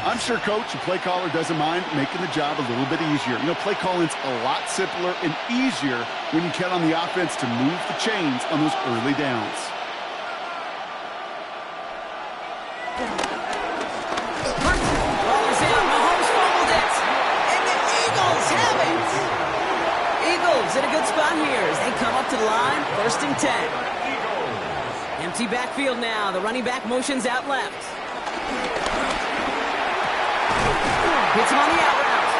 I'm sure coach and play caller doesn't mind making the job a little bit easier. You know, play calling's a lot simpler and easier when you count on the offense to move the chains on those early downs. Ball is in. Mahomes fumbled it. And the Eagles have it. Eagles in a good spot here as they come up to the line. First and 10. Empty backfield now. The running back motions out left. Hits him on the out route.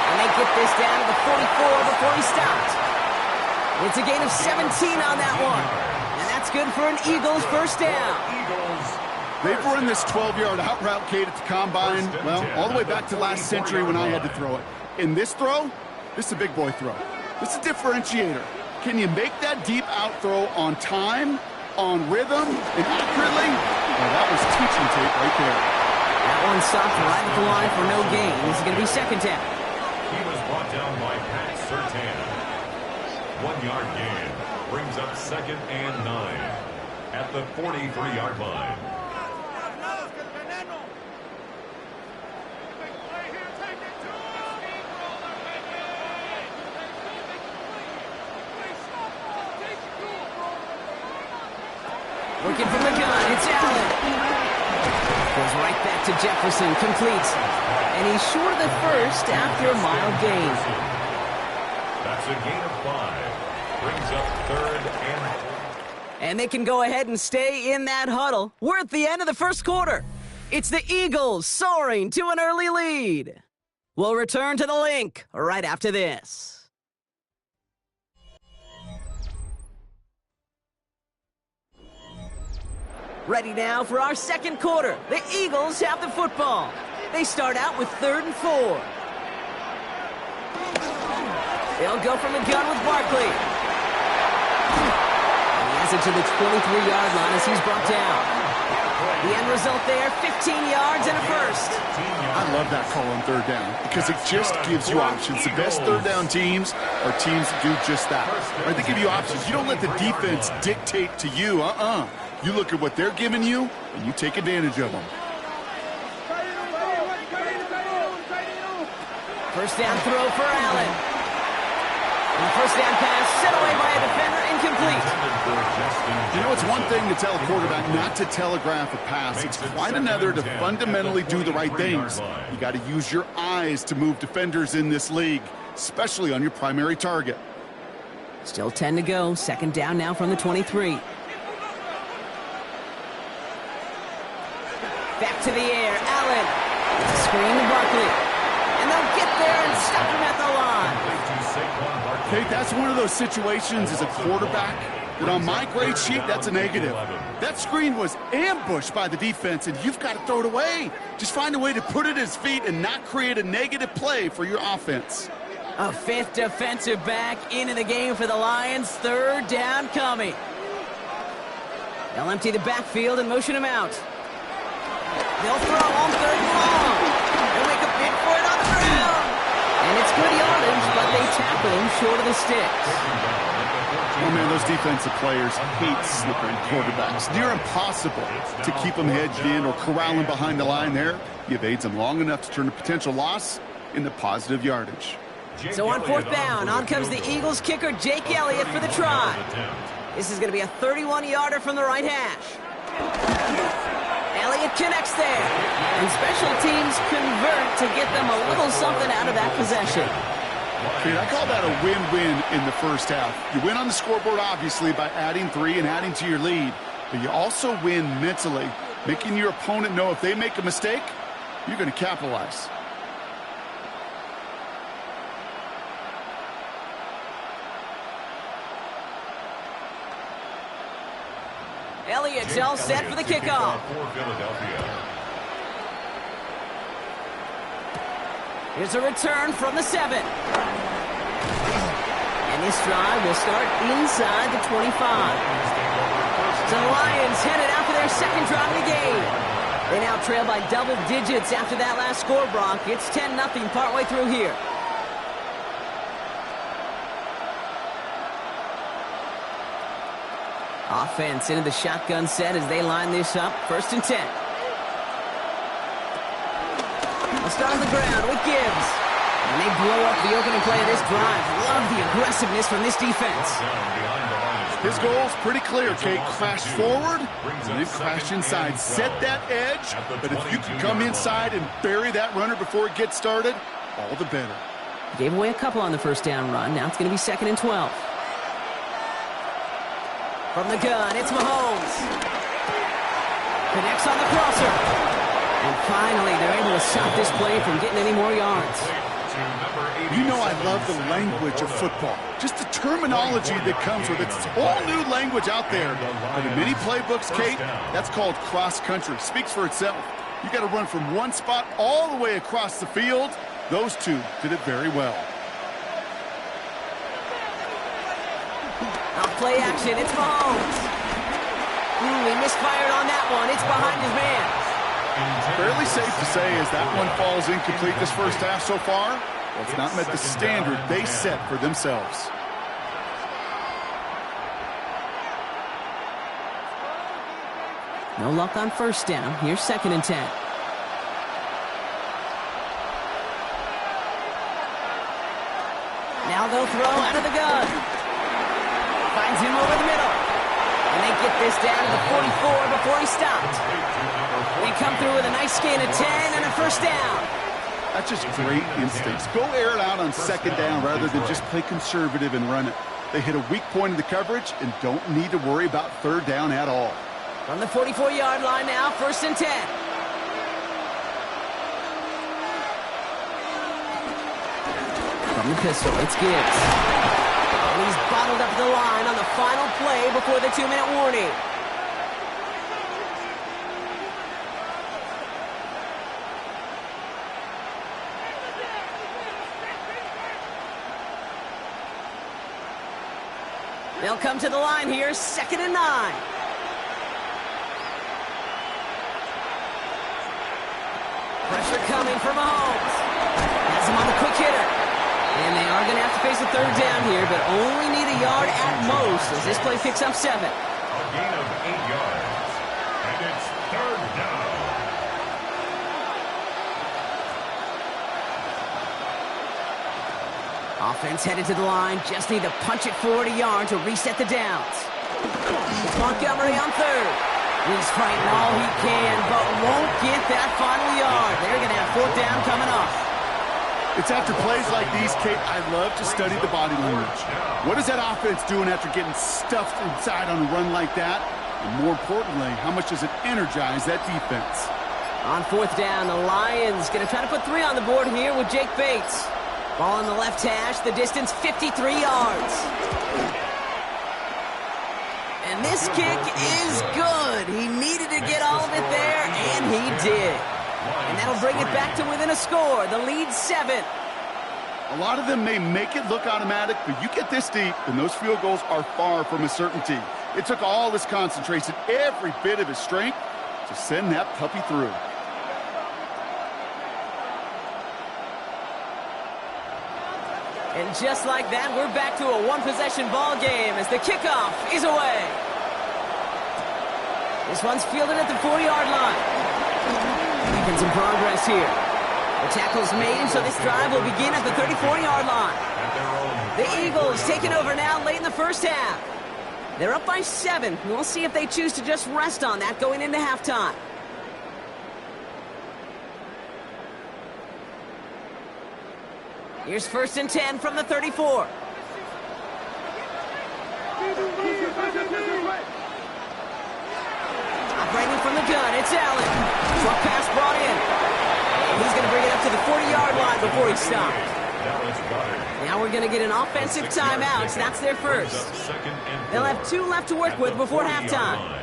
And they get this down to the 44 before he stopped. It's a gain of 17 on that one. And that's good for an Eagles first down. They've run this 12-yard out route, Kate, at the combine, well, all the way back to last century when I had to throw it. In this throw, this is a big boy throw. This is a differentiator. Can you make that deep out throw on time, on rhythm, and accurately? Well, that was teaching tape right there. That one stopped right at the line for no gain. This is going to be second down. He was brought down by Pat Surtain. 1-yard gain brings up second and 9 at the 43-yard line. Working from the gun, it's Allen. Goes right back to Jefferson, complete. And he's short of the first after a mild gain. That's a gain of 5. Brings up 3rd and 4. And they can go ahead and stay in that huddle. We're at the end of the first quarter. It's the Eagles soaring to an early lead. We'll return to the link right after this. Ready now for our second quarter. The Eagles have the football. They start out with 3rd and 4. They'll go from the gun with Barkley. And he has it to the 23-yard line as he's brought down. The end result there, 15 yards and a first. I love that call on 3rd down because it just gives you options. The best 3rd down teams are teams that do just that. Right? They give you options. You don't let the defense dictate to you. You look at what they're giving you, and you take advantage of them. First down throw for Allen. And the first down pass set away by a defender, incomplete. You know, it's one thing to tell a quarterback not to telegraph a pass. It's quite another to fundamentally do the right things. You got to use your eyes to move defenders in this league, especially on your primary target. Still 10 to go. Second down now from the 23. Back to the air, Allen. It's a screen to Barkley. And they'll get there and stop him at the line. Kate, that's one of those situations as a quarterback that on my grade sheet, that's a negative. That screen was ambushed by the defense, and you've got to throw it away. Just find a way to put it at his feet and not create a negative play for your offense. A 5th defensive back into the game for the Lions. 3rd down coming. They'll empty the backfield and motion him out. They'll throw on 3rd and long. They'll make a bid for it on the ground. And it's good yardage, but they tackle him short of the sticks. Oh, man, those defensive players hate slippery quarterbacks. Near impossible to keep them hedged in or corral them behind the line there. You evade them long enough to turn a potential loss into positive yardage. So on 4th down, on comes the Eagles kicker, Jake Elliott, for the try. This is going to be a 31-yarder from the right hash. Elliott connects there. And special teams convert to get them a little something out of that possession. Kate, I call that a win-win in the first half. You win on the scoreboard, obviously, by adding 3 and adding to your lead. But you also win mentally, making your opponent know if they make a mistake, you're going to capitalize. Elliott's all set for the kickoff. Here's a return from the 7. And this drive will start inside the 25. So the Lions headed out for their second drive of the game. They now trail by double digits after that last score, Brock. It's 10-0 partway through here. Offense into the shotgun set as they line this up. 1st and 10. They'll start on the ground with Gibbs. And they blow up the opening play of this drive. Love the aggressiveness from this defense. His goal's pretty clear, Kate. Crash forward and then crash inside. Set that edge, but if you can come inside and bury that runner before it gets started, all the better. Gave away a couple on the first down run. Now it's going to be 2nd and 12. From the gun, it's Mahomes. Connects on the crosser. And finally, they're able to stop this play from getting any more yards. You know I love the language of football. Just the terminology that comes with it. It's a whole new language out there. In the many playbooks, Kate, that's called cross-country. Speaks for itself. You got to run from one spot all the way across the field. Those two did it very well. Off play action, it's Mahomes. He misfired on that one. It's behind his man. Fairly safe to say as that one falls incomplete this first half so far, well, it's not met the standard they set for themselves. No luck on first down. Here's 2nd and 10. Now they'll throw out of the gun. Finds him over the middle. And they get this down to the 44 before he stopped. They come through with a nice gain of 10 and a first down. That's just great instincts. Go air it out on second down rather than just play conservative and run it. They hit a weak point in the coverage and don't need to worry about third down at all. From the 44-yard line now, 1st and 10. From the pistol, it's Gibbs. And he's bottled up the line on the final play before the 2-minute warning. They'll come to the line here, 2nd and 9. Pressure coming for Mahomes. Has him on the quick hitter. And they are going to have to face a third down here, but only need a yard at most as this play picks up 7. A gain of 8 yards. And it's 3rd down. Offense headed to the line. Just need to punch it forward a yard to reset the downs. It's Montgomery on 3rd. He's fighting all he can, but won't get that final yard. They're going to have 4th down coming up. It's after plays like these, Kate, I love to study the body language. What is that offense doing after getting stuffed inside on a run like that? And more importantly, how much does it energize that defense? On 4th down, the Lions going to try to put 3 on the board here with Jake Bates. Ball on the left hash, the distance 53 yards. And this kick is good. He needed to get all of it there, and he did. And that'll bring it back to within a score. The lead 7. A lot of them may make it look automatic, but you get this deep, and those field goals are far from a certainty. It took all his concentration, every bit of his strength, to send that puppy through. And just like that, we're back to a one-possession ball game as the kickoff is away. This one's fielded at the 40-yard line. Making some progress here. The tackle's made, so this drive will begin at the 34-yard line. The Eagles taking over now late in the first half. They're up by 7. We'll see if they choose to just rest on that going into halftime. Here's 1st and 10 from the 34. Operating from the gun, it's Allen. Short pass brought in. He's going to bring it up to the 40-yard line before he stops. Now we're going to get an offensive timeout. That's their first. They'll have 2 left to work with before halftime.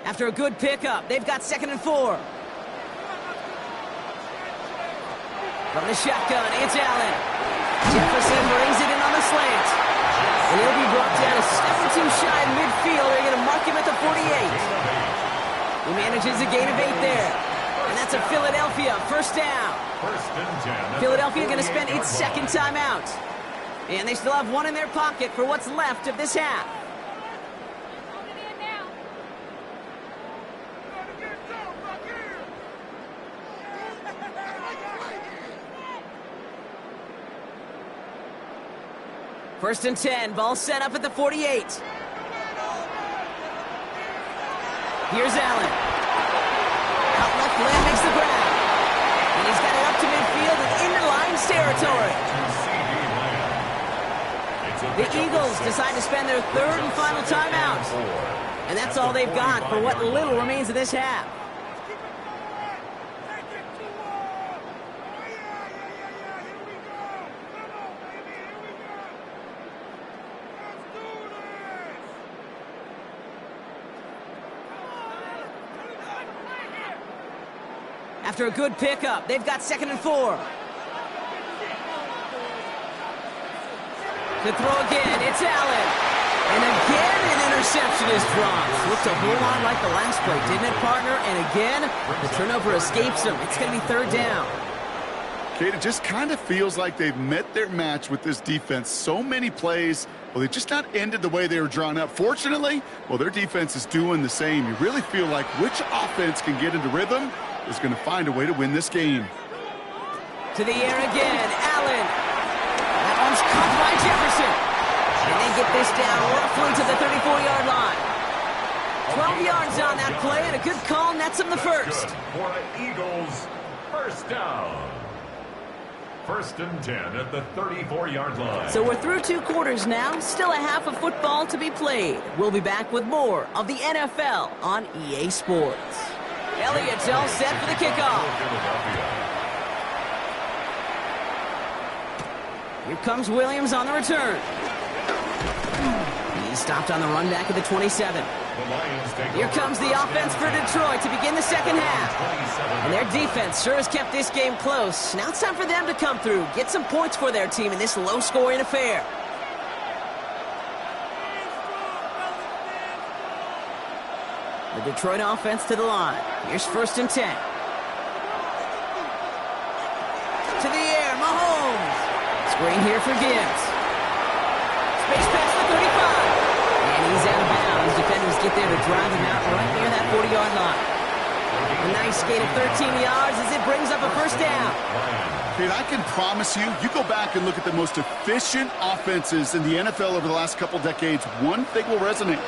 After a good pickup, they've got 2nd and 4. From the shotgun, it's Allen. Jefferson brings it in on the slant. And he'll be brought down a step or 2 shy in midfield. They're going to mark him at the 48. He manages a gain of 8 there. And that's a Philadelphia first down. Philadelphia going to spend its 2nd timeout. And they still have 1 in their pocket for what's left of this half. First and 10, ball set up at the 48. Here's Allen. Out left, Lamb makes the grab. And he's got it up to midfield and into Lions territory. The Eagles decide to spend their 3rd and final timeout. And that's all they've got for what little remains of this half. After a good pickup, they've got 2nd and 4. To throw again, it's Allen. And again, an interception is dropped. Looked a whole lot like the last play, didn't it, partner? And again, the turnover escapes him. It's going to be 3rd down. Kate, it just kind of feels like they've met their match with this defense. So many plays Well, they just not ended the way they were drawn up. Fortunately, well, their defense is doing the same. You really feel like which offense can get into rhythm is going to find a way to win this game. To the air again, Allen. That one's caught by Jefferson. And they get this down roughly to the 34-yard line. 12 yards on that play, and a good call nets them the first. For an Eagles first down. 1st and 10 at the 34-yard line. So we're through 2 quarters now. Still a half of football to be played. We'll be back with more of the NFL on EA Sports. Elliott's all set for the kickoff. Here comes Williams on the return. He's stopped on the run back at the 27. Here comes the offense for Detroit to begin the second half. And their defense sure has kept this game close. Now it's time for them to come through, get some points for their team in this low-scoring affair. The Detroit offense to the line. Here's 1st and 10. To the air, Mahomes. Screen here for Gibbs. Space pass for 35. And he's out of bounds. Defenders get there to drive him out right near that 40-yard line. A nice gain of 13 yards as it brings up a first down. Kate, I can promise you, you go back and look at the most efficient offenses in the NFL over the last couple decades, one thing will resonate.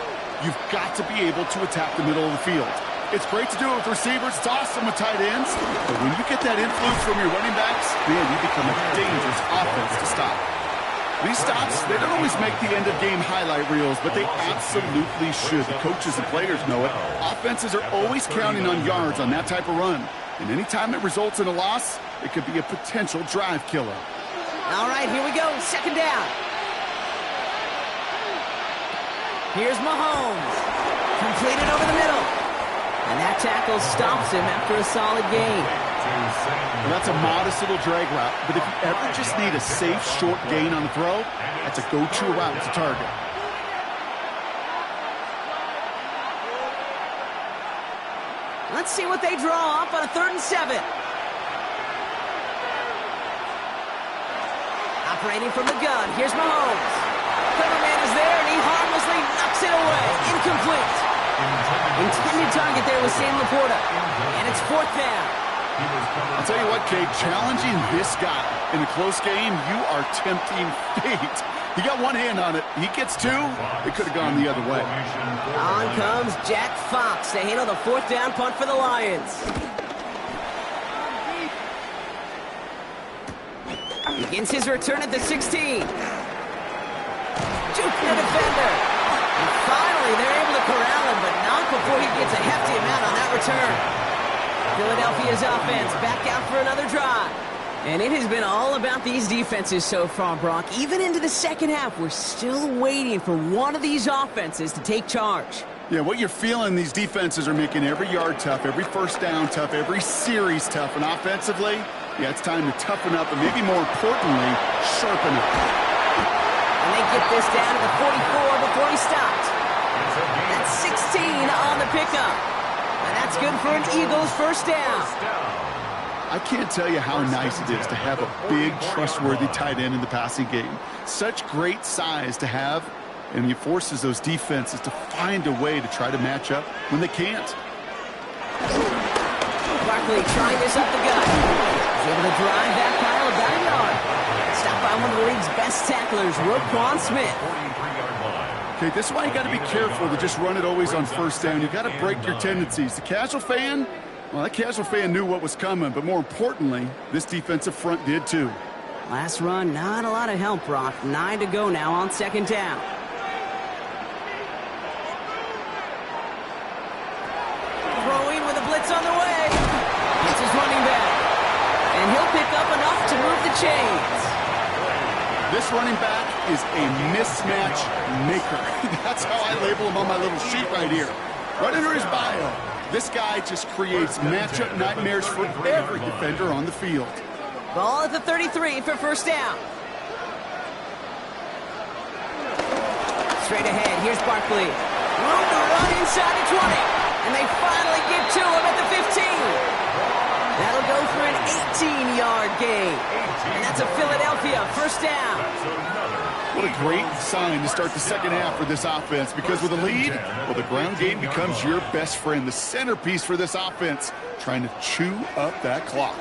You've got to be able to attack the middle of the field. It's great to do it with receivers. It's awesome with tight ends. But when you get that influence from your running backs, man, you become a dangerous offense to stop. These stops, they don't always make the end-of-game highlight reels, but they absolutely should. The coaches and players know it. Offenses are always counting on yards on that type of run. And anytime it results in a loss, it could be a potential drive killer. All right, here we go. Second down. Here's Mahomes. Completed over the middle. And that tackle stops him after a solid gain. Well, that's a modest little drag route, but if you ever just need a safe, short gain on the throw, that's a go-to route to target. Let's see what they draw up on a 3rd and 7. Operating from the gun, here's Mahomes. Coverman is there, and he harmlessly knocks it away. Incomplete. Intended target there was Sam Laporta. And it's 4th down. I'll tell you what, Kate, challenging this guy in a close game, you are tempting fate. He got one hand on it. He gets 2. It could have gone the other way. On comes Jack Fox to handle the 4th down punt for the Lions. Begins his return at the 16. Juke the defender. And finally, they're able to corral him, but not before he gets a hefty amount on that return. Philadelphia's offense back out for another drive. And it has been all about these defenses so far, Brock. Even into the second half, we're still waiting for one of these offenses to take charge. Yeah, what you're feeling, these defenses are making every yard tough, every first down tough, every series tough. And offensively, yeah, it's time to toughen up and maybe more importantly, sharpen up. And they get this down to the 44 before he stopped. That's 16 on the pickup. And that's good for an Eagles first down. I can't tell you how nice it is to have a big, trustworthy tight end in the passing game. Such great size to have, and he forces those defenses to find a way to try to match up when they can't. Barkley trying this up the gut. He's able to drive that pile about a yard. Stopped by one of the league's best tacklers, Roquan Smith. Okay, this is why you got to be careful to just run it always on first down. You got to break your tendencies. The casual fan, well, that casual fan knew what was coming, but more importantly, this defensive front did too. Last run, not a lot of help, Brock. 9 to go now on second down. Throwing with a blitz on the way. It's his running back. And he'll pick up enough to move the chains. This running back is a mismatch maker. That's how I label him on my little sheet right here. Right under his bio. This guy just creates matchup nightmares for every defender on the field. Ball at the 33 for first down. Straight ahead, here's Barkley. Room to run inside the 20. And they finally get to him at the 15. That'll go for an 18-yard gain. And that's a Philadelphia first down. What a great sign to start the second half for this offense, because with a lead, well, the ground game becomes your best friend, the centerpiece for this offense, trying to chew up that clock.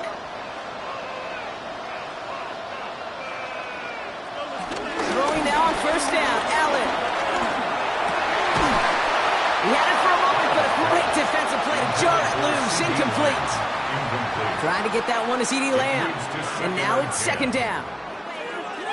Throwing now on first down, Allen. He had it for a moment, but a great defensive play to jar it loose. Incomplete. Trying to get that one to CeeDee Lamb. And now it's second down.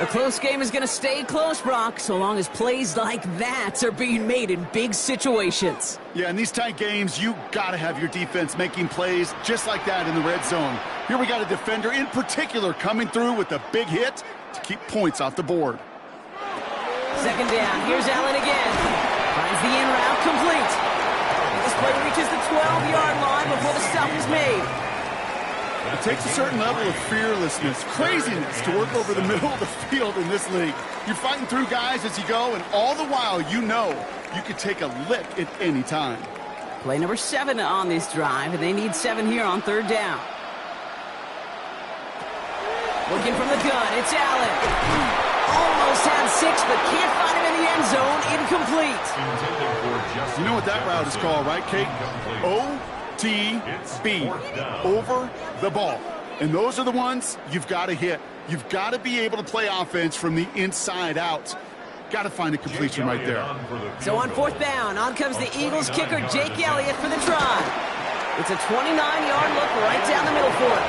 A close game is going to stay close, Brock, so long as plays like that are being made in big situations. Yeah, in these tight games, you got to have your defense making plays just like that in the red zone. Here we got a defender in particular coming through with a big hit to keep points off the board. Second down. Here's Allen again. Finds the in route complete. This play reaches the 12-yard line before the stop is made. It takes a certain level of fearlessness, craziness to work over the middle of the field in this league. You're fighting through guys as you go, and all the while you know you could take a lick at any time. Play number 7 on this drive, and they need 7 here on third down. Looking from the gun, it's Allen. Almost had 6, but can't find him in the end zone. Incomplete. You know what that route is called, right, Kate? OTB, over the ball. And those are the ones you've got to hit. You've got to be able to play offense from the inside out. Got to find a completion right there. So on fourth down, on comes the Eagles kicker, Jake Elliott, for the try. It's a 29-yard look right down the middle for it.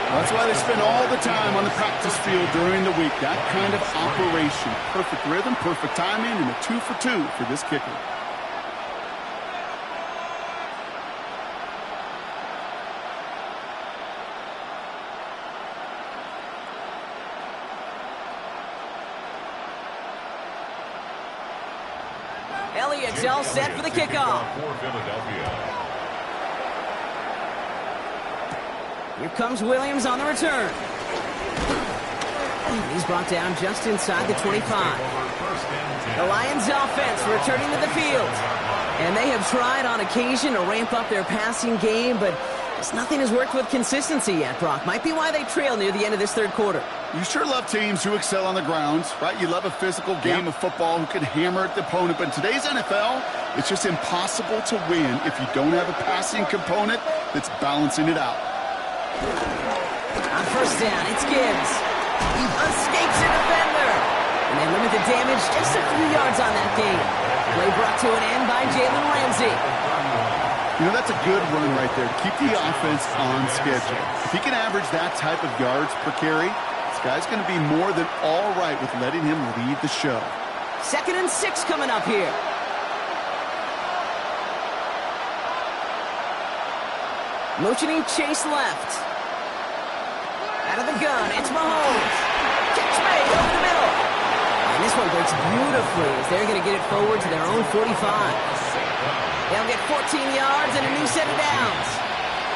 That's why they spend all the time on the practice field during the week. That kind of operation. Perfect rhythm, perfect timing, and a 2 for 2 for this kicker. Elliott's all set for the kickoff. Here comes Williams on the return. He's brought down just inside the 25. The Lions offense returning to the field. And they have tried on occasion to ramp up their passing game, but nothing has worked with consistency yet, Brock. Might be why they trail near the end of this third quarter. You sure love teams who excel on the ground, right? You love a physical game of football who can hammer at the opponent. But in today's NFL, it's just impossible to win if you don't have a passing component that's balancing it out. On first down, it's Gibbs. He escapes a defender. And they limit the damage just a few yards on that game. Play brought to an end by Jalen Ramsey. You know, that's a good run right there to keep the offense on schedule. If he can average that type of yards per carry, this guy's going to be more than all right with letting him lead the show. 2nd and 6 coming up here. Motioning Chase left. Out of the gun, it's Mahomes. Catch made over the middle. And this one breaks beautifully as they're going to get it forward to their own 45. They'll get 14 yards and a new set of downs.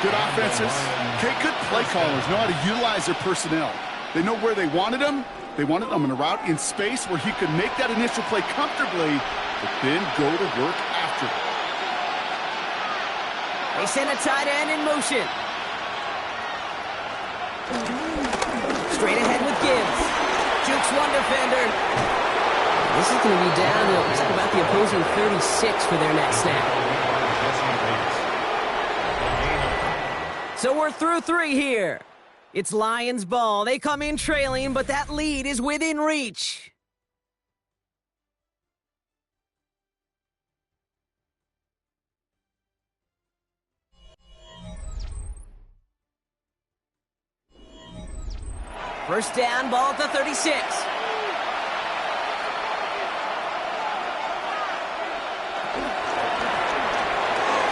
Good offenses. Okay, good play callers know how to utilize their personnel. They know where they wanted them. They wanted them in a route in space where he could make that initial play comfortably, but then go to work after. They send a tight end in motion. Straight ahead with Gibbs. Jukes one defender. This is going to be down to about the opposing 36 for their next snap. So we're through 3 here. It's Lions ball. They come in trailing, but that lead is within reach. First down, ball at the 36.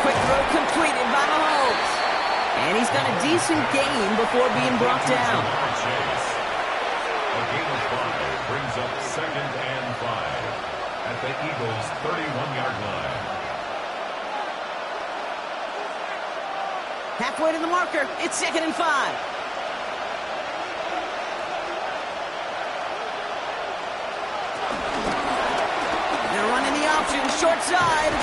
Quick throw completed by Mahomes. And he's got a decent gain before being brought down. A gain of 5 brings up 2nd and 5 at the Eagles' 31-yard line. Halfway to the marker, it's 2nd and 5. Short side.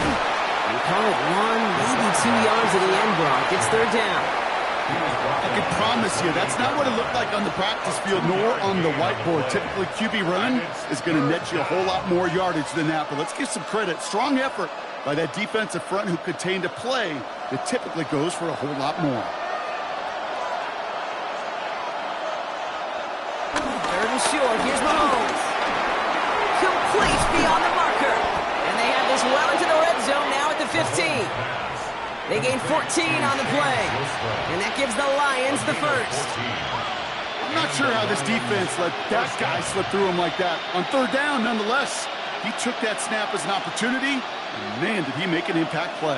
You call it 1, maybe 2 yards at the end, Brock. It's third down. can promise you that's not what it looked like on the practice field nor on the whiteboard. Typically, QB run is going to net you a whole lot more yardage than that. But let's give some credit. Strong effort by that defensive front who contained a play that typically goes for a whole lot more. Third and short. Here's Mahomes. Complete beyond the marker. And they have this well into the red zone now at the 15. They gain 14 on the play. And that gives the Lions the first. I'm not sure how this defense let that guy slip through him like that. On third down, nonetheless, he took that snap as an opportunity. And man, did he make an impact play.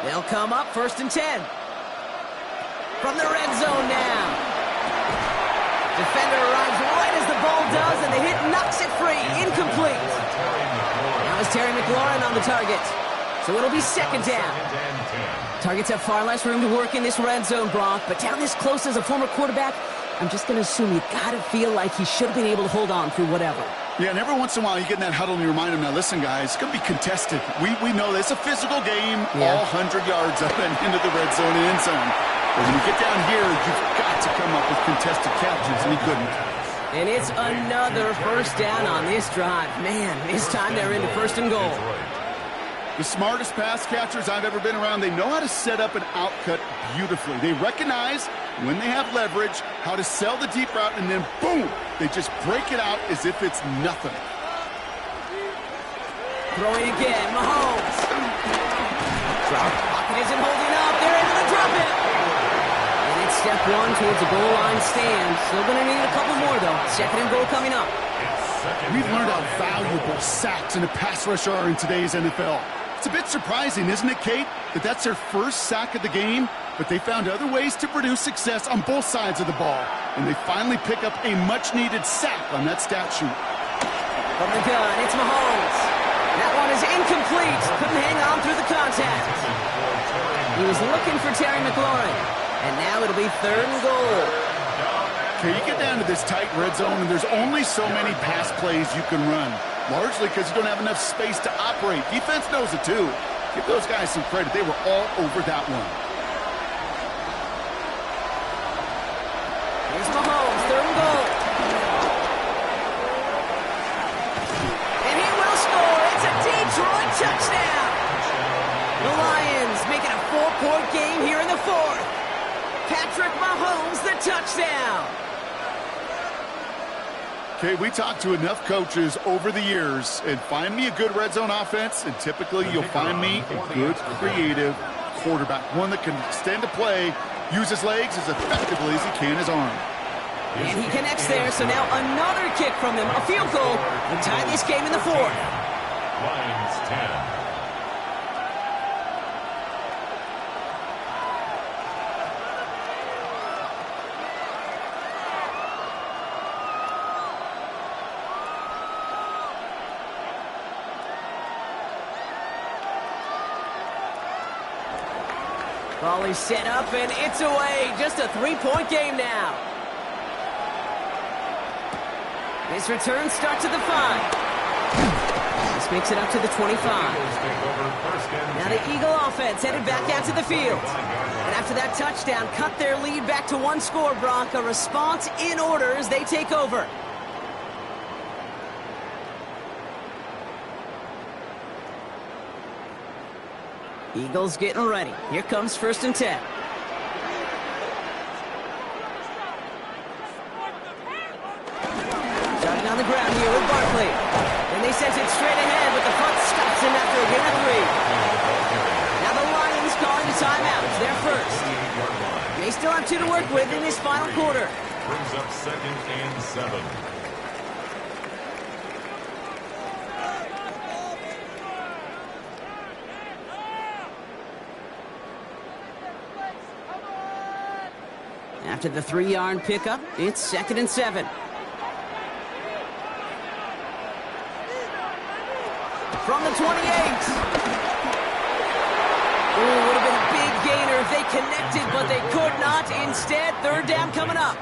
They'll come up first and 10. From the red zone now. Defender arrives right as the ball does, and the hit knocks it free. Incomplete. Now is Terry McLaurin on the target. So it'll be second down. Targets have far less room to work in this red zone, Brock, but down this close as a former quarterback, I'm just going to assume you got to feel like he should have been able to hold on through whatever. Yeah, and every once in a while you get in that huddle and you remind him, now listen, guys, it's going to be contested. We know this. It's a physical game, all 100 yards up and into the red zone and end zone. But when you get down here, you've got to come up with contested catches, and he couldn't. And it's another first down on this drive. Man, this time they're into first and goal. The smartest pass catchers I've ever been around, they know how to set up an outcut beautifully. They recognize when they have leverage, how to sell the deep route, and then boom, they just break it out as if it's nothing. Throwing again, Mahomes. Pocket isn't holding up. They're able to drop it. And it's step one towards a goal line stand. Still going to need a couple more, though. Second and goal coming up. We've learned how valuable sacks and a pass rush are in today's NFL. It's a bit surprising, isn't it, Kate, that that's their first sack of the game, but they found other ways to produce success on both sides of the ball, and they finally pick up a much-needed sack on that stat sheet. From the gun, it's Mahomes. That one is incomplete. Couldn't hang on through the contact. He was looking for Terry McLaurin, and now it'll be third and goal. Okay, you get down to this tight red zone, and there's only so many pass plays you can run, largely because you don't have enough space to operate. Defense knows it, too. Give those guys some credit. They were all over that one. Here's Mahomes, third and goal. And he will score. It's a Detroit touchdown. The Lions making a 4-point game here in the fourth. Patrick Mahomes, the touchdown. Okay, we talked to enough coaches over the years, and find me a good red zone offense, and typically you'll find me a good, creative quarterback, one that can extend a play, use his legs as effectively as he can his arm. And he connects there, so now another kick from them, a field goal, and tie this game in the fourth. Lions 10. Ball is set up, and it's away. Just a 3-point game now. This return starts at the 5. This makes it up to the 25. Now the Eagle offense headed back out to the field. And after that touchdown, cut their lead back to one score, Brock. A response in order as they take over. Eagles getting ready. Here comes first and 10. Starting on the ground here with Barkley. And they sent it straight ahead, but the front stops him after a gain of 3. Now the Lions calling the timeout. They're first. They still have 2 to work with in this final quarter. Brings up second and 7. After the 3-yard pickup, it's second and 7. From the 28. Ooh, would have been a big gainer if they connected, but they could not. Instead, third down coming up.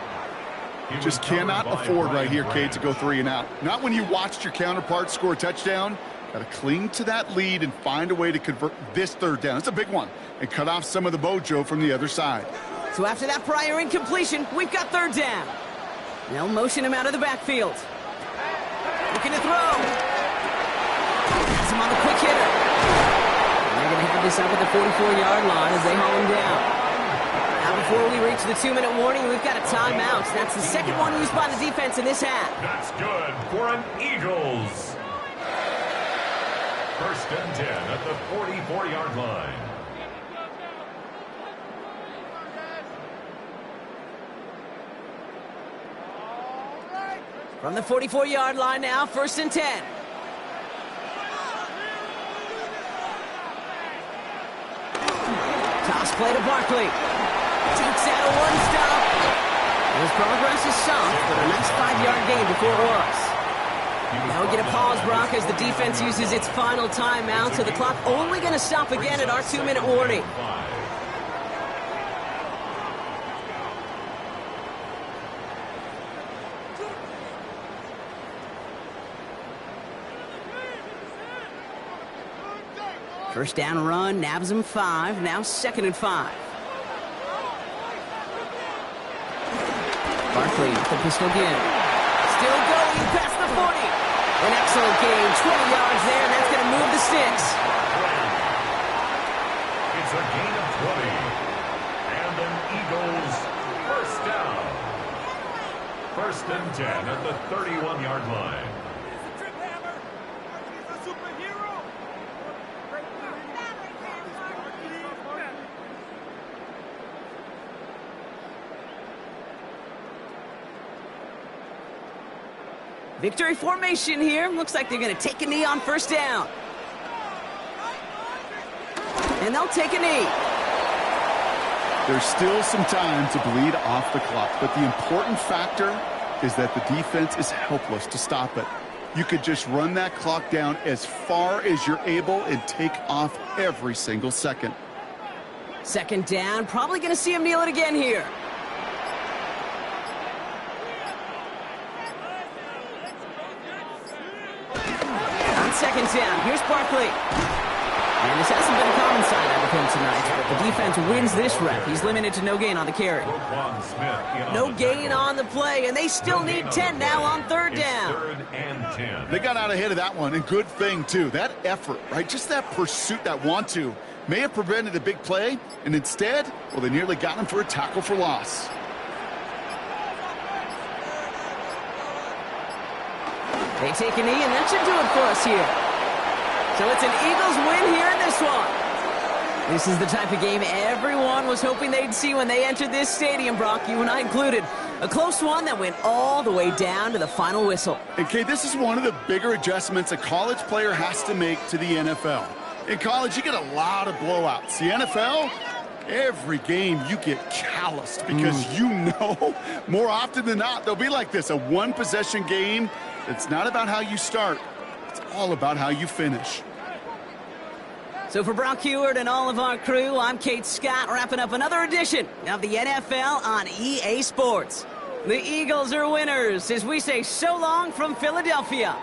Just cannot afford right here, Kate, to go 3 and out. Not when you watched your counterpart score a touchdown. Got to cling to that lead and find a way to convert this third down. It's a big one. And cut off some of the mojo from the other side. So after that prior incompletion, we've got third down. They'll motion him out of the backfield. Looking to throw. Has him on the quick hitter. And they're going to have this up at the 44-yard line as they haul him down. Now before we reach the 2-minute warning, we've got a timeout. That's the second one used by the defense in this half. That's good for an Eagles. First and 10 at the 44-yard line. From the 44-yard line now, first and 10. Toss play to Barkley. Takes out a one-stop. His progress is soft, but a nice 5-yard gain before it was. Now we get a pause, Brock, as the defense uses its final timeout, so the clock only going to stop again at our 2-minute warning. First down run, nabs him 5, now 2nd and 5. Barkley with the pistol again. Still going past the 40. An excellent gain, 20 yards there, and that's going to move the sticks. It's a gain of 20. And an Eagles first down. First and 10 at the 31-yard line. Victory formation here. Looks like they're going to take a knee on first down. And they'll take a knee. There's still some time to bleed off the clock, but the important factor is that the defense is helpless to stop it. You could just run that clock down as far as you're able and take off every single second. Second down. Probably going to see him kneel it again here. Second down. Here's Barkley. And this hasn't been a common sight out of him tonight, but the defense wins this rep. He's limited to no gain on the carry. No gain on the play, and they still need 10 now on third down. Third and 10. They got out ahead of that one, and good thing, too. That effort, right? Just that pursuit, that want-to, may have prevented a big play, and instead, well, they nearly got him for a tackle for loss. They take a knee, and that should do it for us here. So it's an Eagles win here in this one. This is the type of game everyone was hoping they'd see when they entered this stadium, Brock, you and I included. A close one that went all the way down to the final whistle. And, Kate, this is one of the bigger adjustments a college player has to make to the NFL. In college, you get a lot of blowouts. The NFL, every game you get calloused because you know more often than not they'll be like this, a one-possession game. It's not about how you start. It's all about how you finish. So for Brock Huard and all of our crew, I'm Kate Scott, wrapping up another edition of the NFL on EA Sports. The Eagles are winners as we say so long from Philadelphia.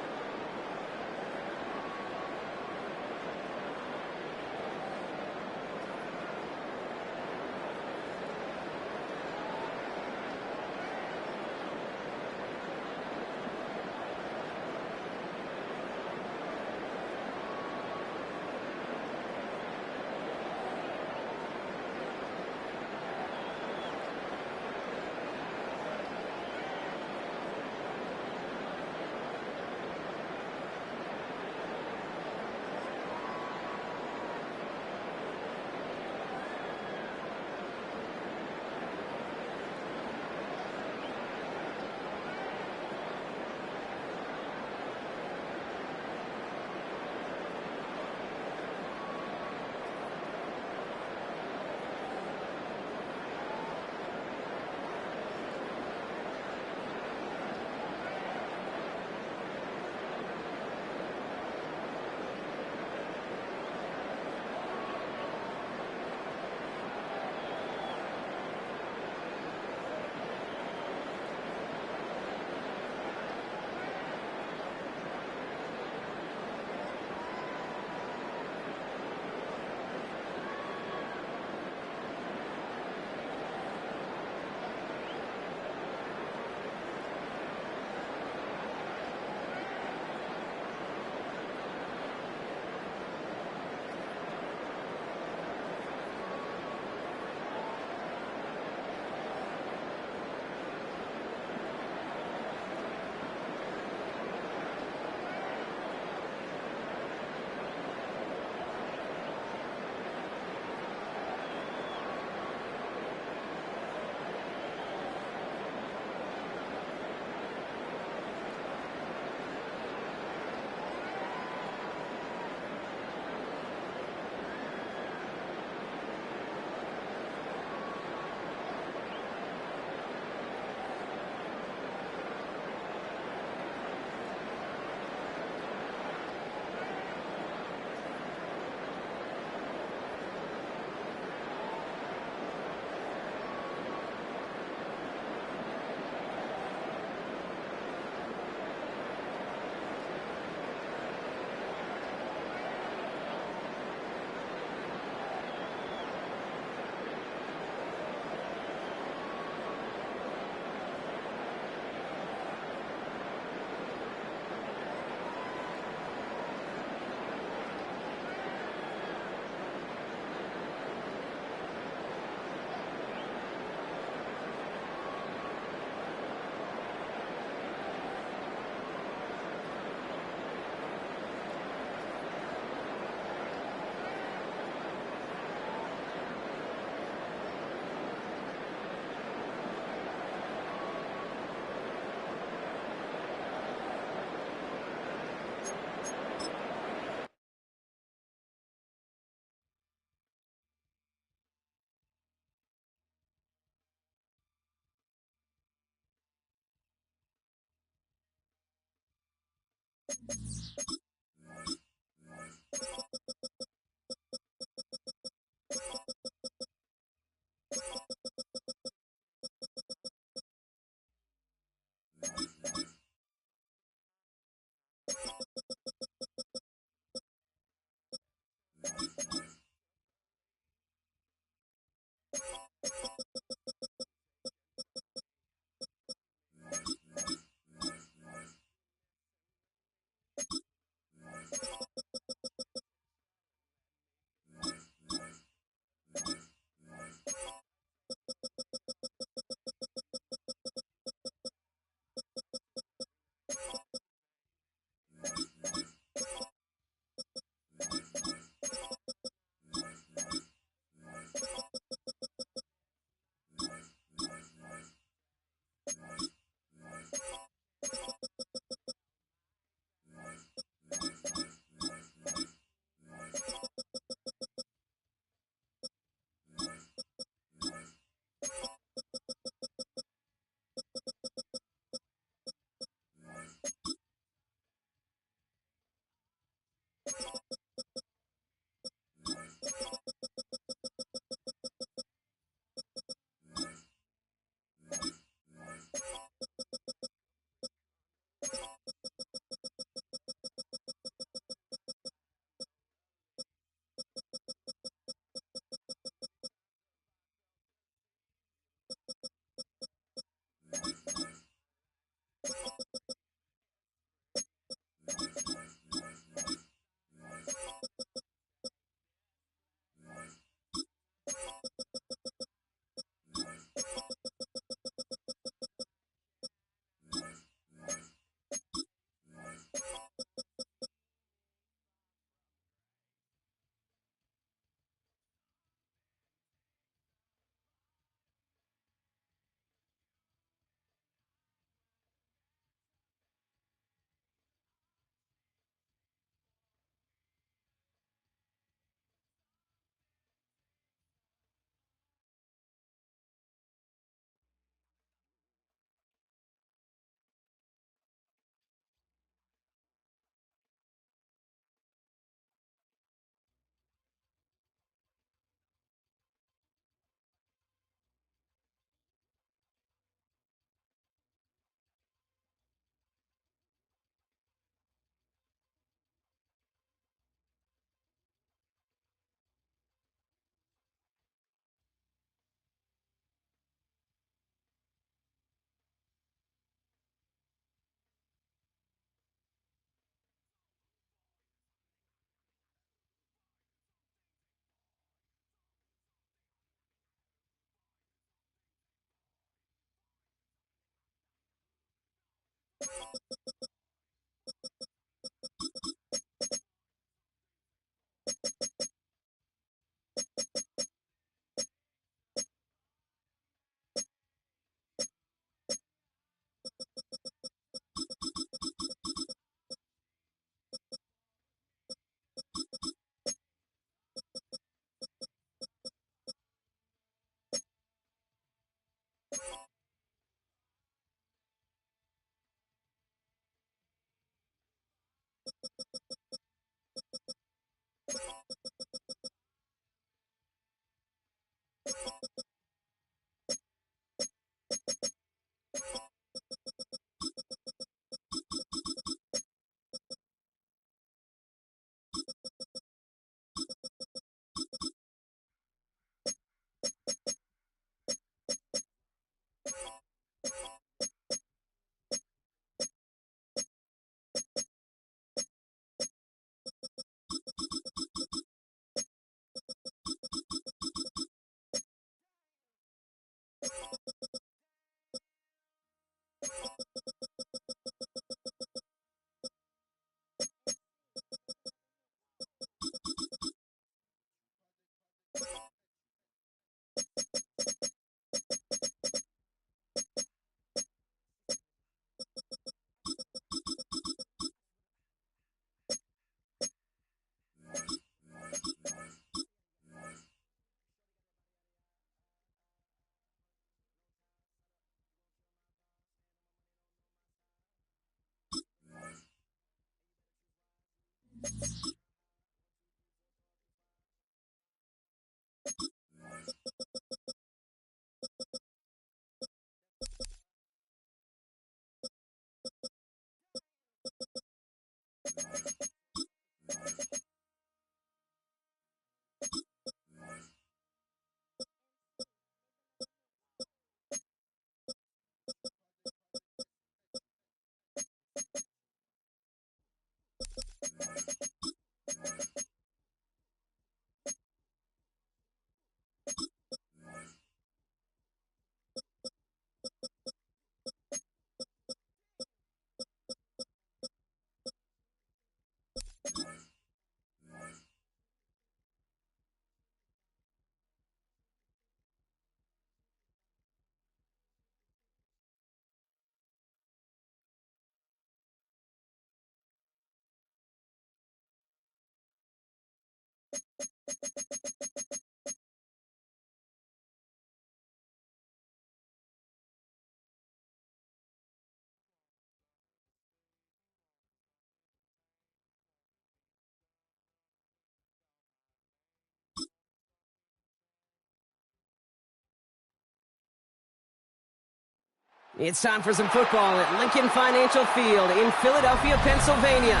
It's time for some football at Lincoln Financial Field in Philadelphia, Pennsylvania.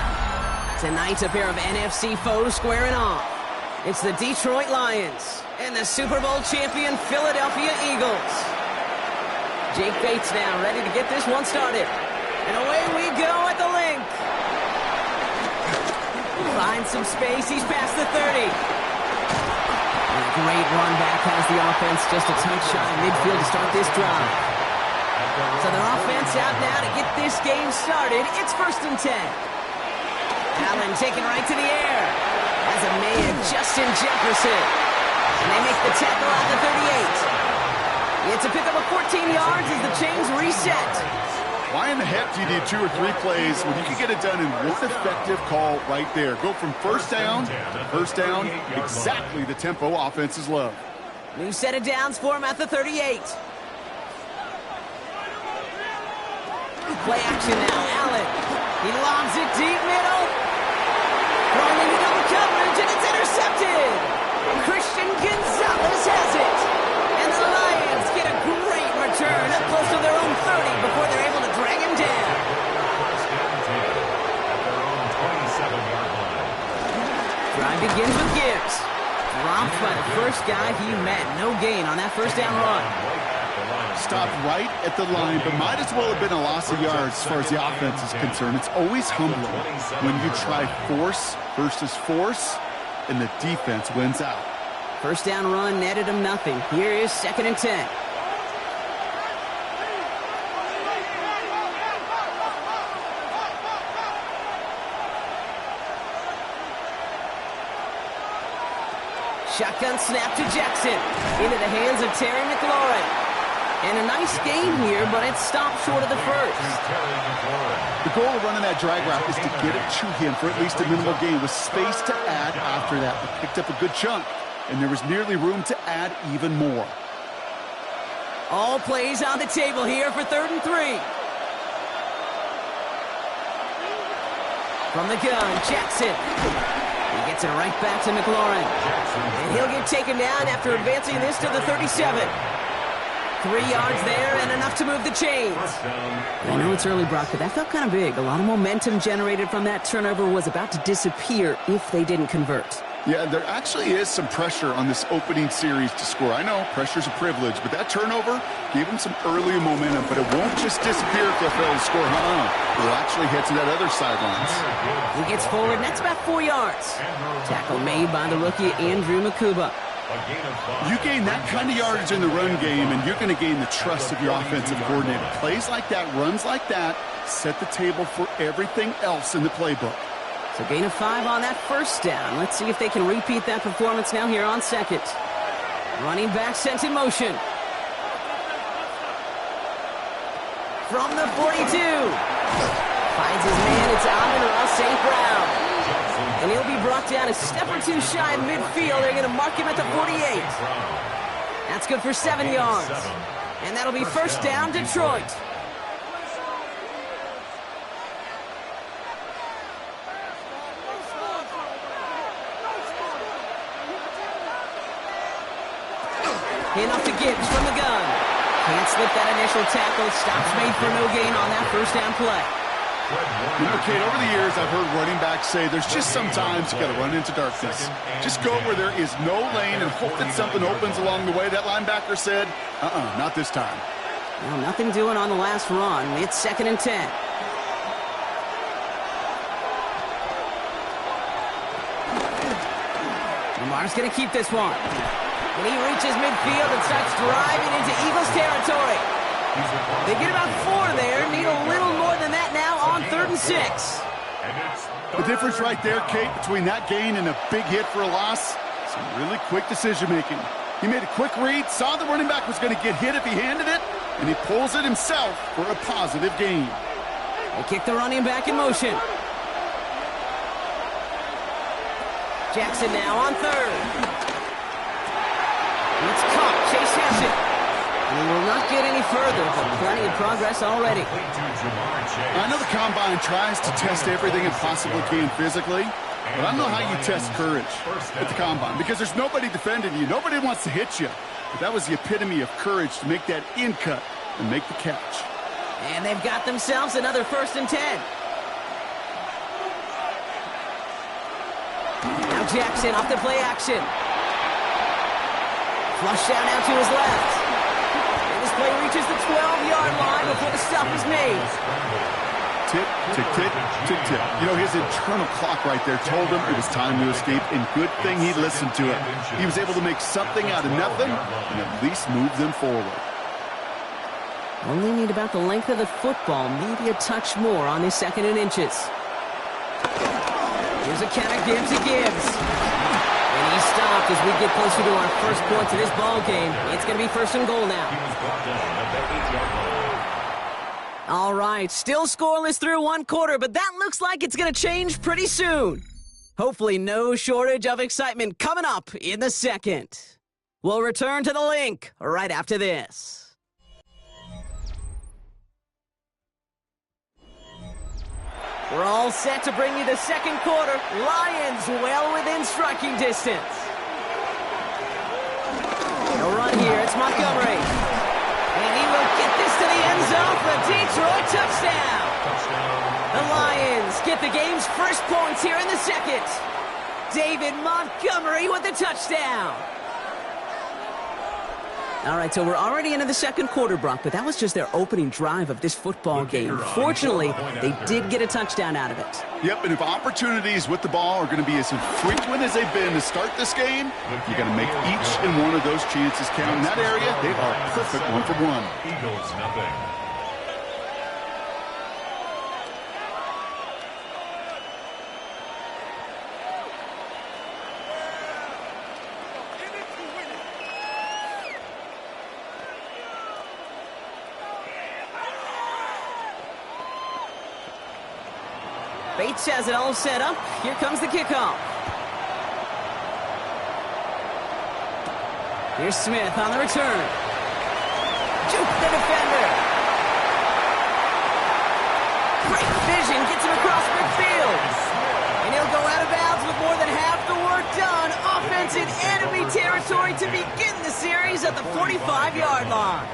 Tonight, a pair of NFC foes squaring off. It's the Detroit Lions and the Super Bowl champion Philadelphia Eagles. Jake Bates now ready to get this one started. And away we go at the link. Finds some space. He's past the 30. And a great run back has the offense just a touch shy of midfield to start this drive. So their offense out now to get this game started. It's 1st and 10. Allen taken right to the air. As a man, Justin Jefferson. And they make the tackle at the 38. It's a pickup of 14 yards as the chains reset. Why in the heck do you need 2 or 3 plays when you can get it done in one effective call right there? Go from first down to first down, exactly the tempo offenses love. New set of downs for him at the 38. Play action now, Allen. He lobs it deep middle. Throwing into double coverage, and it's intercepted. Christian Gonzalez has it. And the Lions get a great return up close to their own 30 before they're able to drag him down. Drive begins with Gibbs. Dropped by the first guy he met. No gain on that first down run. Stopped right at the line, but might as well have been a loss of yards as far as the offense is concerned. It's always humbling when you try force versus force, and the defense wins out. First down run netted him nothing. Here is 2nd and 10. Shotgun snap to Jackson. Into the hands of Terry McLaurin. And a nice gain here, but it stopped short of the first. The goal of running that drag route is to get it to him for at least a minimal gain with space to add after that. He picked up a good chunk, and there was nearly room to add even more. All plays on the table here for 3rd and 3. From the gun, Jackson. He gets it right back to McLaurin. And he'll get taken down after advancing this to the 37. 3 yards there and enough to move the chains. I know it's early, Brock, but that felt kind of big. A lot of momentum generated from that turnover was about to disappear if they didn't convert. Yeah, there actually is some pressure on this opening series to score. I know pressure's a privilege, but that turnover gave them some early momentum, but it won't just disappear if they fail to score. It'll actually head to that other sidelines. He gets forward, and that's about 4 yards. Tackle made by the rookie Andrew Makuba. You gain that kind of yardage in the run game, and you're going to gain the trust of your offensive coordinator. Plays like that, runs like that, set the table for everything else in the playbook. So gain of 5 on that first down. Let's see if they can repeat that performance now here on 2nd. Running back sent in motion. From the 42. Finds his man, it's Amon-Ra St. Brown. And he'll be brought down a step or 2 shy of midfield. They're going to mark him at the 48. That's good for 7 yards. And that'll be first down, Detroit. Handoff to Gibbs from the gun. Can't slip that initial tackle. Stops made for no gain on that first down play. You know, Kate, over the years, I've heard running backs say there's just sometimes you got to run into darkness. Just go where there is no lane and hope that something opens along the way. That linebacker said, not this time. Well, nothing doing on the last run. It's 2nd and 10. Lamar's going to keep this one. And he reaches midfield and starts driving into Eagles territory. They get about 4 there. Need a little more than that now on 3rd and 6. The difference right there, Kate, between that gain and a big hit for a loss, some really quick decision-making. He made a quick read, saw the running back was going to get hit if he handed it, and he pulls it himself for a positive gain. They kick the running back in motion. Jackson now on third. It's caught. Chase has it. And he will not get any further, but plenty of progress already. I know the Combine tries to test everything it possibly can physically, but I don't know how you test courage at the Combine because there's nobody defending you. Nobody wants to hit you. But that was the epitome of courage to make that in cut and make the catch. And they've got themselves another 1st and 10. Now Jackson off the play action. Flush down out to his left. And this play reaches the 12-yard line before the stop is made. Tick, tick, tick, tick, tick. You know, his internal clock right there told him it was time to escape, and good thing he listened to it. He was able to make something out of nothing and at least move them forward. Only need about the length of the football, maybe a touch more on his 2nd and inches. Here's a counter give to Gibbs. And he stopped as we get closer to our first points of this ball game. It's going to be 1st and goal now. All right, still scoreless through 1 quarter, but that looks like it's going to change pretty soon. Hopefully no shortage of excitement coming up in the 2nd. We'll return to the link right after this. We're all set to bring you the 2nd quarter. Lions well within striking distance. No run here. It's Montgomery. And he will get this to the end zone for a Detroit touchdown. The Lions get the game's first points here in the 2nd. David Montgomery with the touchdown. All right, so we're already into the 2nd quarter, Brock, but that was just their opening drive of this football game. Fortunately, they did get a touchdown out of it. Yep, and if opportunities with the ball are going to be as frequent as they've been to start this game, you got to make each and one of those chances count. In that area, they are perfect 1 for 1. Eagles nothing. Bates has it all set up. Here comes the kickoff. Here's Smith on the return. Juke the defender. Great vision. Gets him across midfield. And he'll go out of bounds with more than half the work done. Offense in enemy territory to begin the series at the 45-yard line.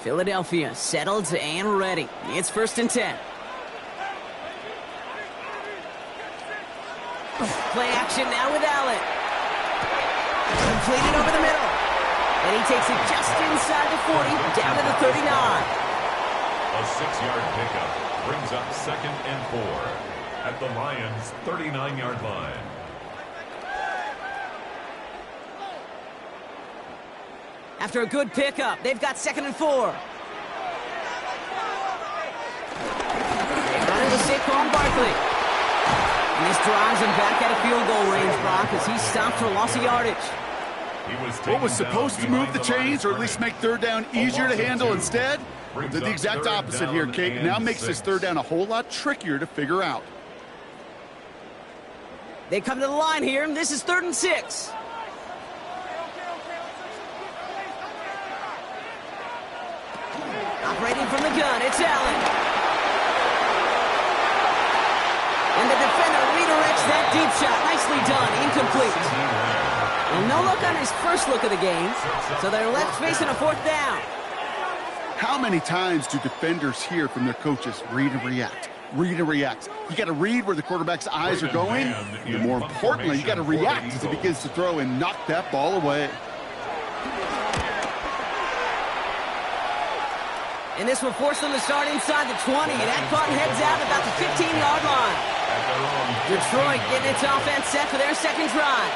Philadelphia settled and ready. It's 1st and 10. Play action now with Allen. Completed over the middle. And he takes it just inside the 40, down to the 39. A 6-yard pickup brings up 2nd and 4 at the Lions' 39-yard line. After a good pickup, they've got 2nd and 4. They run into Saquon Barkley. And this drives him back out of field goal range, Brock, as he stopped for loss of yardage. What was supposed to move the chains, or at least make 3rd down easier to handle instead, did the exact opposite here, Kate. It now makes this 3rd down a whole lot trickier to figure out. They come to the line here, and this is 3rd and 6. Operating from the gun, it's Allen. And the defender redirects that deep shot. Nicely done, incomplete. And no look on his first look of the game, so they're left facing a 4th down. How many times do defenders hear from their coaches, read and react, read and react? You got to read where the quarterback's eyes are going, and more importantly, you got to react as he begins to throw and knock that ball away. And this will force them to start inside the 20. That punt heads out about the 15-yard line. Detroit getting its offense set for their 2nd drive.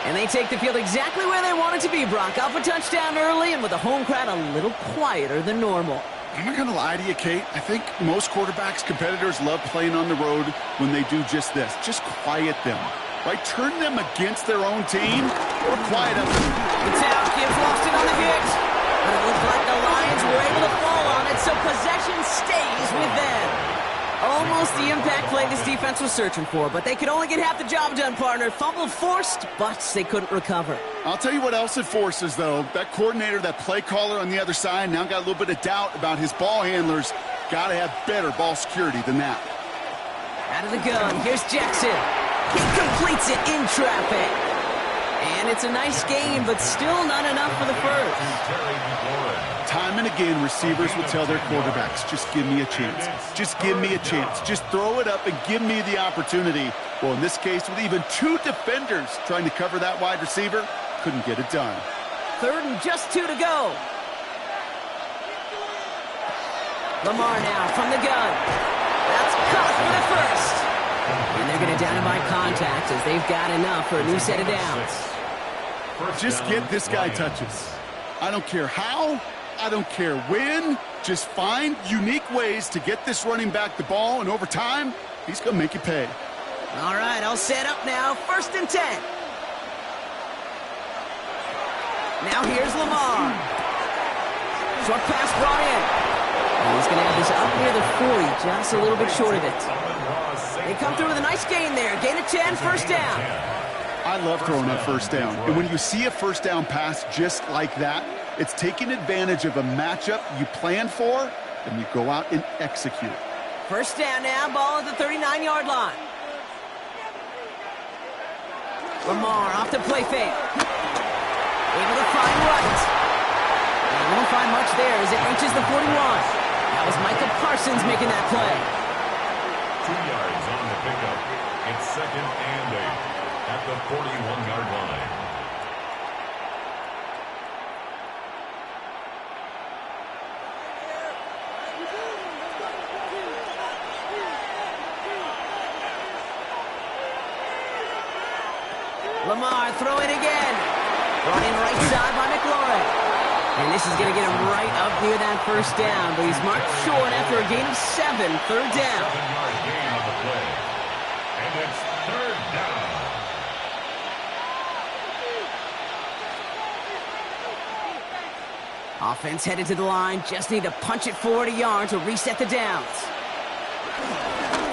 And they take the field exactly where they want it to be, Brock. Up a touchdown early and with the home crowd a little quieter than normal. I'm not going to lie to you, Kate. I think most quarterbacks, competitors love playing on the road when they do just this. Just quiet them. Right? Turn them against their own team or quiet them. It's out. Gibbs lost it on the hit. But it looked like the Lions were able to follow. so possession stays with them. Almost the impact play this defense was searching for, but they could only get half the job done, partner. Fumble forced, but they couldn't recover. I'll tell you what else it forces, though. That coordinator, that play caller on the other side, now got a little bit of doubt about his ball handlers. Got to have better ball security than that. Out of the gun, here's Jackson. He completes it in traffic. And it's a nice game, but still not enough for the first. Time and again, receivers would tell their quarterbacks, just give me a chance. Just give me a chance. Just throw it up and give me the opportunity. Well, in this case, with even two defenders trying to cover that wide receiver, couldn't get it done. 3rd and just 2 to go. Lamar now from the gun. That's caught for the first. And they're going to down him by contact as they've got enough for a new set of downs. Just get this guy touches. I don't care how. I don't care when. Just find unique ways to get this running back the ball, and over time, he's going to make you pay. All right, I'll set up now. 1st and 10. Now here's Lamar. Short pass brought in. And he's going to have this up near the 40, just a little bit short of it. They come through with a nice gain there. Gain of 10, 1st down. I love throwing that 1st down. And when you see a 1st down pass just like that, it's taking advantage of a matchup you planned for, and you go out and execute. 1st down now, ball at the 39-yard line. Lamar off the play fake. Able to find Wright. They won't find much there as it reaches the 41. That was Micah Parsons making that play. 2 yards on the pickup. It's 2nd and 8 at the 41-yard line. Lamar throwing again. Brought in right side by McLaurin. And this is going to get him right up near that 1st down, but he's marked short after a gain of 7, 3rd down. 7-yard gain on the play. And it's 3rd down. Offense headed to the line. Just need to punch it forward a yard to reset the downs.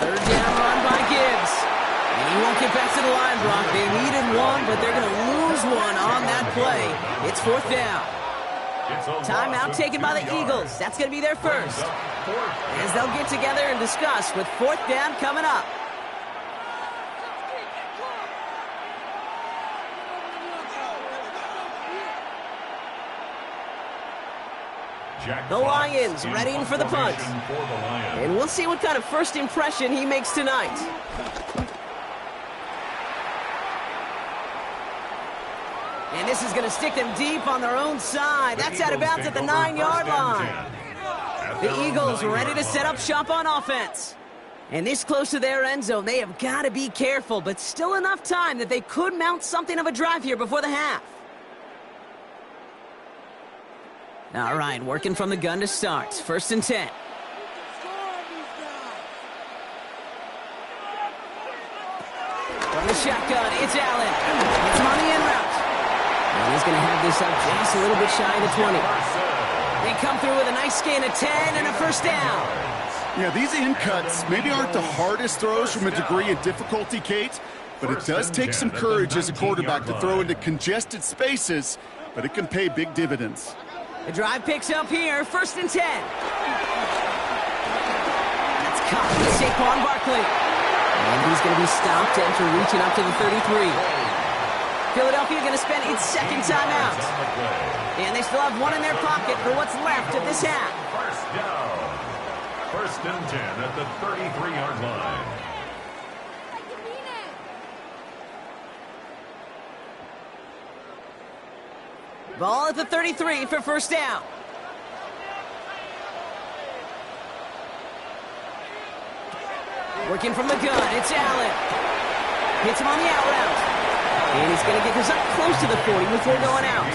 3rd down run by Gibbs. And he won't get back to the line, Brock. They needed one, but they're going to lose one on that play. It's 4th down. Timeout taken by the Eagles. That's going to be their first. As they'll get together and discuss with 4th down coming up. The Lions readying for the punt. And we'll see what kind of first impression he makes tonight. And this is going to stick them deep on their own side. That's out of bounds at the 9-yard line. The Eagles ready to set up shop on offense. And this close to their end zone, they have got to be careful, but still enough time that they could mount something of a drive here before the half. All right, working from the gun to start. 1st and 10. From the shotgun, it's Allen. It's him on the end route. And he's going to have this up just a little bit shy of the 20. They come through with a nice gain of 10 and a 1st down. Yeah, these in cuts maybe aren't the hardest throws from a degree of difficulty, Kate, but it does take some courage as a quarterback to throw into congested spaces, but it can pay big dividends. The drive picks up here, 1st and 10. That's caught with Saquon Barkley. And he's going to be stopped after reaching up to the 33. Philadelphia going to spend its 2nd timeout. And they still have one in their pocket for what's left of this half. 1st down. 1st and 10 at the 33-yard line. Ball at the 33 for 1st down. Working from the gun, it's Allen. Hits him on the out route. And he's going to get this up close to the 40 before going out.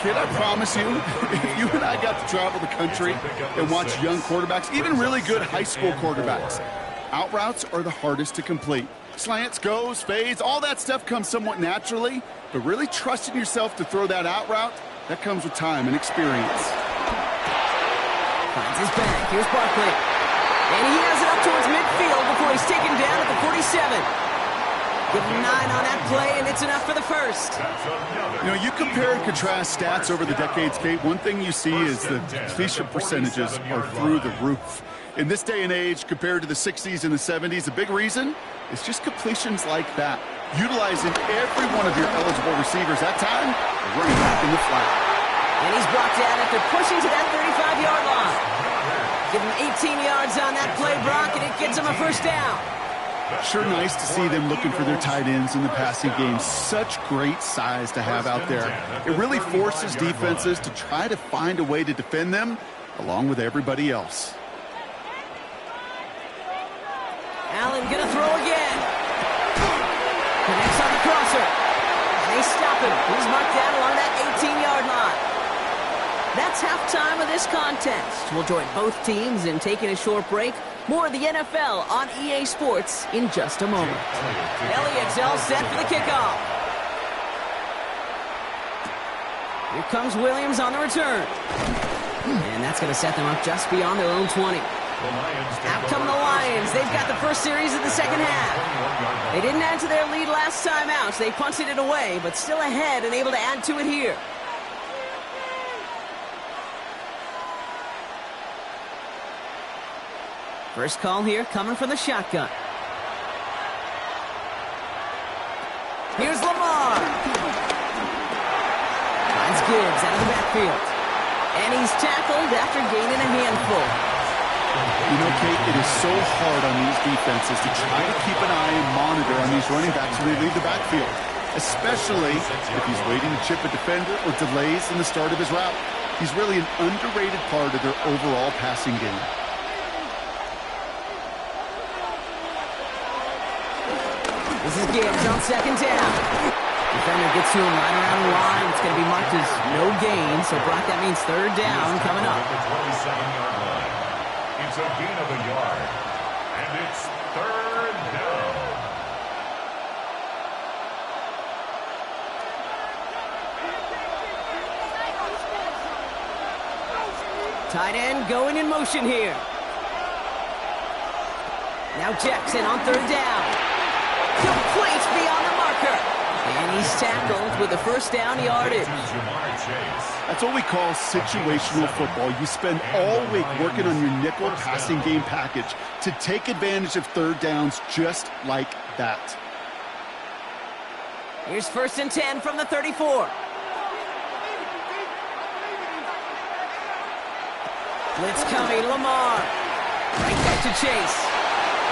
Kid, I promise you, if you and I got to travel the country and watch young quarterbacks, even really good high school quarterbacks, out routes are the hardest to complete. Slants, goes, fades, all that stuff comes somewhat naturally, but really trusting yourself to throw that out route, that comes with time and experience. Finds his back. Here's Barkley. And he has it up towards midfield before he's taken down at the 47. Give him 9 on that play, and it's enough for the first. You know, you compare and contrast stats over the decades, Kate. One thing you see is the completion percentages are through the roof. In this day and age, compared to the 60s and the 70s, a big reason is just completions like that. Utilizing every one of your eligible receivers. That time, running back in the flat. And he's brought down after pushing to that 35-yard line. Give him 18 yards on that play, Brock, and it gets him a first down. Sure nice to see them looking for their tight ends in the passing game. Such great size to have out there. It really forces defenses to try to find a way to defend them along with everybody else. Allen gonna throw again. Connects on the crosser. And they stop him. He's marked down along that 18-yard line. That's halftime of this contest. We'll join both teams in taking a short break. More of the NFL on EA Sports in just a moment. Elliott's all set for the kickoff. Here comes Williams on the return. And that's going to set them up just beyond their own 20. Out come the Lions. They've got the first series of the second half. They didn't add to their lead last time out, so they punted it away, but still ahead and able to add to it here. First call here coming from the shotgun. Here's Lamar. Finds Gibbs out of the backfield. And he's tackled after gaining a handful. You know, Kate, it is so hard on these defenses to try to keep an eye and monitor on these running backs when they leave the backfield, especially if he's waiting to chip a defender or delays in the start of his route. He's really an underrated part of their overall passing game. This is Gibbs on second down. Defender gets to him right around the line. It's going to be marked as no gain, so Brock, that means third down coming up. The 27-yard line. It's a gain of a yard, and it's third down. Tight end going in motion here. Now Jackson on third down. Complete beyond the marker. And he's tackled with the first down yardage. That's what we call situational football. You spend all week working on your nickel passing game package to take advantage of third downs just like that. Here's first and 10 from the 34. Blitz coming, Lamar. Right back to Chase.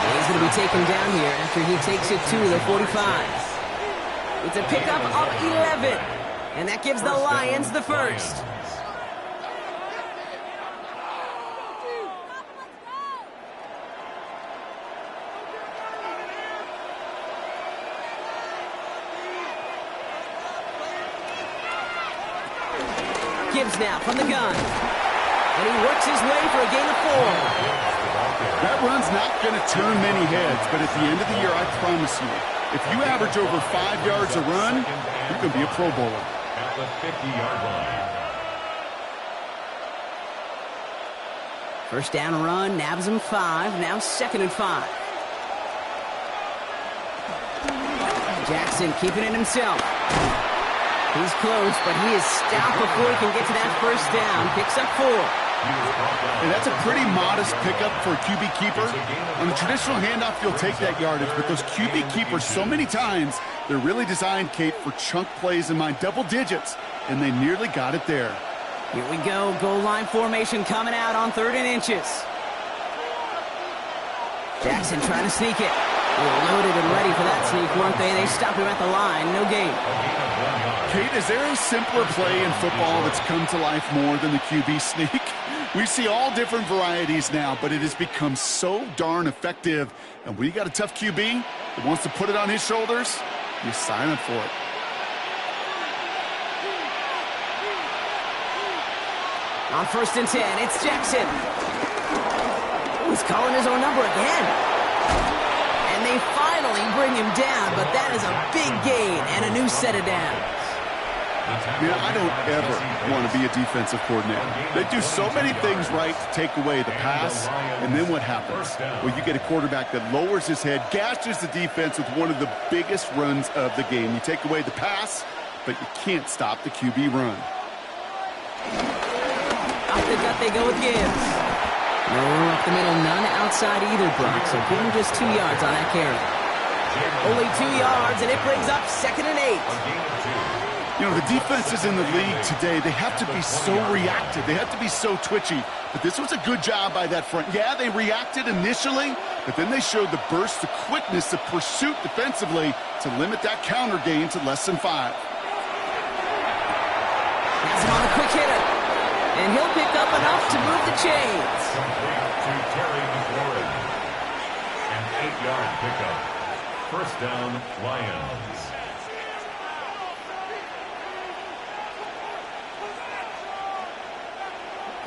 And he's going to be taken down here after he takes it to the 45. It's a pickup of 11. And that gives the Lions the first. Gibbs now from the gun. And he works his way for a gain of 4. That run's not going to turn many heads, but at the end of the year, I promise you, if you average over 5 yards a run, you're going to be a Pro Bowler. At the 50-yard line. First down run, nabs him 5, now second and 5. Jackson keeping it himself. He's close, but he is stopped before he can get to that first down. Picks up 4. And that's a pretty modest pickup for a QB keeper. On a traditional handoff, you'll take that yardage, but those QB keepers, so many times, they're really designed, Kate, for chunk plays in my double digits, and they nearly got it there. Here we go, goal line formation coming out on 3rd and inches. Jackson trying to sneak it. They were loaded and ready for that sneak, weren't they? They stopped him at the line, no gain. Kate, is there a simpler play in football that's come to life more than the QB sneak? We see all different varieties now, but it has become so darn effective. And when you got a tough QB that wants to put it on his shoulders, you sign up for it. On 1st and 10, it's Jackson. He's calling his own number again. And they finally bring him down, but that is a big gain and a new set of downs. Yeah, I don't ever want to be a defensive coordinator. They do so many things right to take away the pass, and then what happens? Well, you get a quarterback that lowers his head, gashes the defense with one of the biggest runs of the game. You take away the pass, but you can't stop the QB run. Off the gut they go with Gibbs. No room up the middle, none outside either, Brock, so give him just 2 yards on that carry. Only 2 yards, and it brings up 2nd and 8. You know, the defenses in the league today, they have to be so reactive. They have to be so twitchy. But this was a good job by that front. Yeah, they reacted initially, but then they showed the burst, the quickness, the pursuit defensively to limit that counter gain to less than 5. Has him on a quick hitter. And he'll pick up enough to move the chains. To Terry McLaurin. An 8-yard pickup. First down, Lions.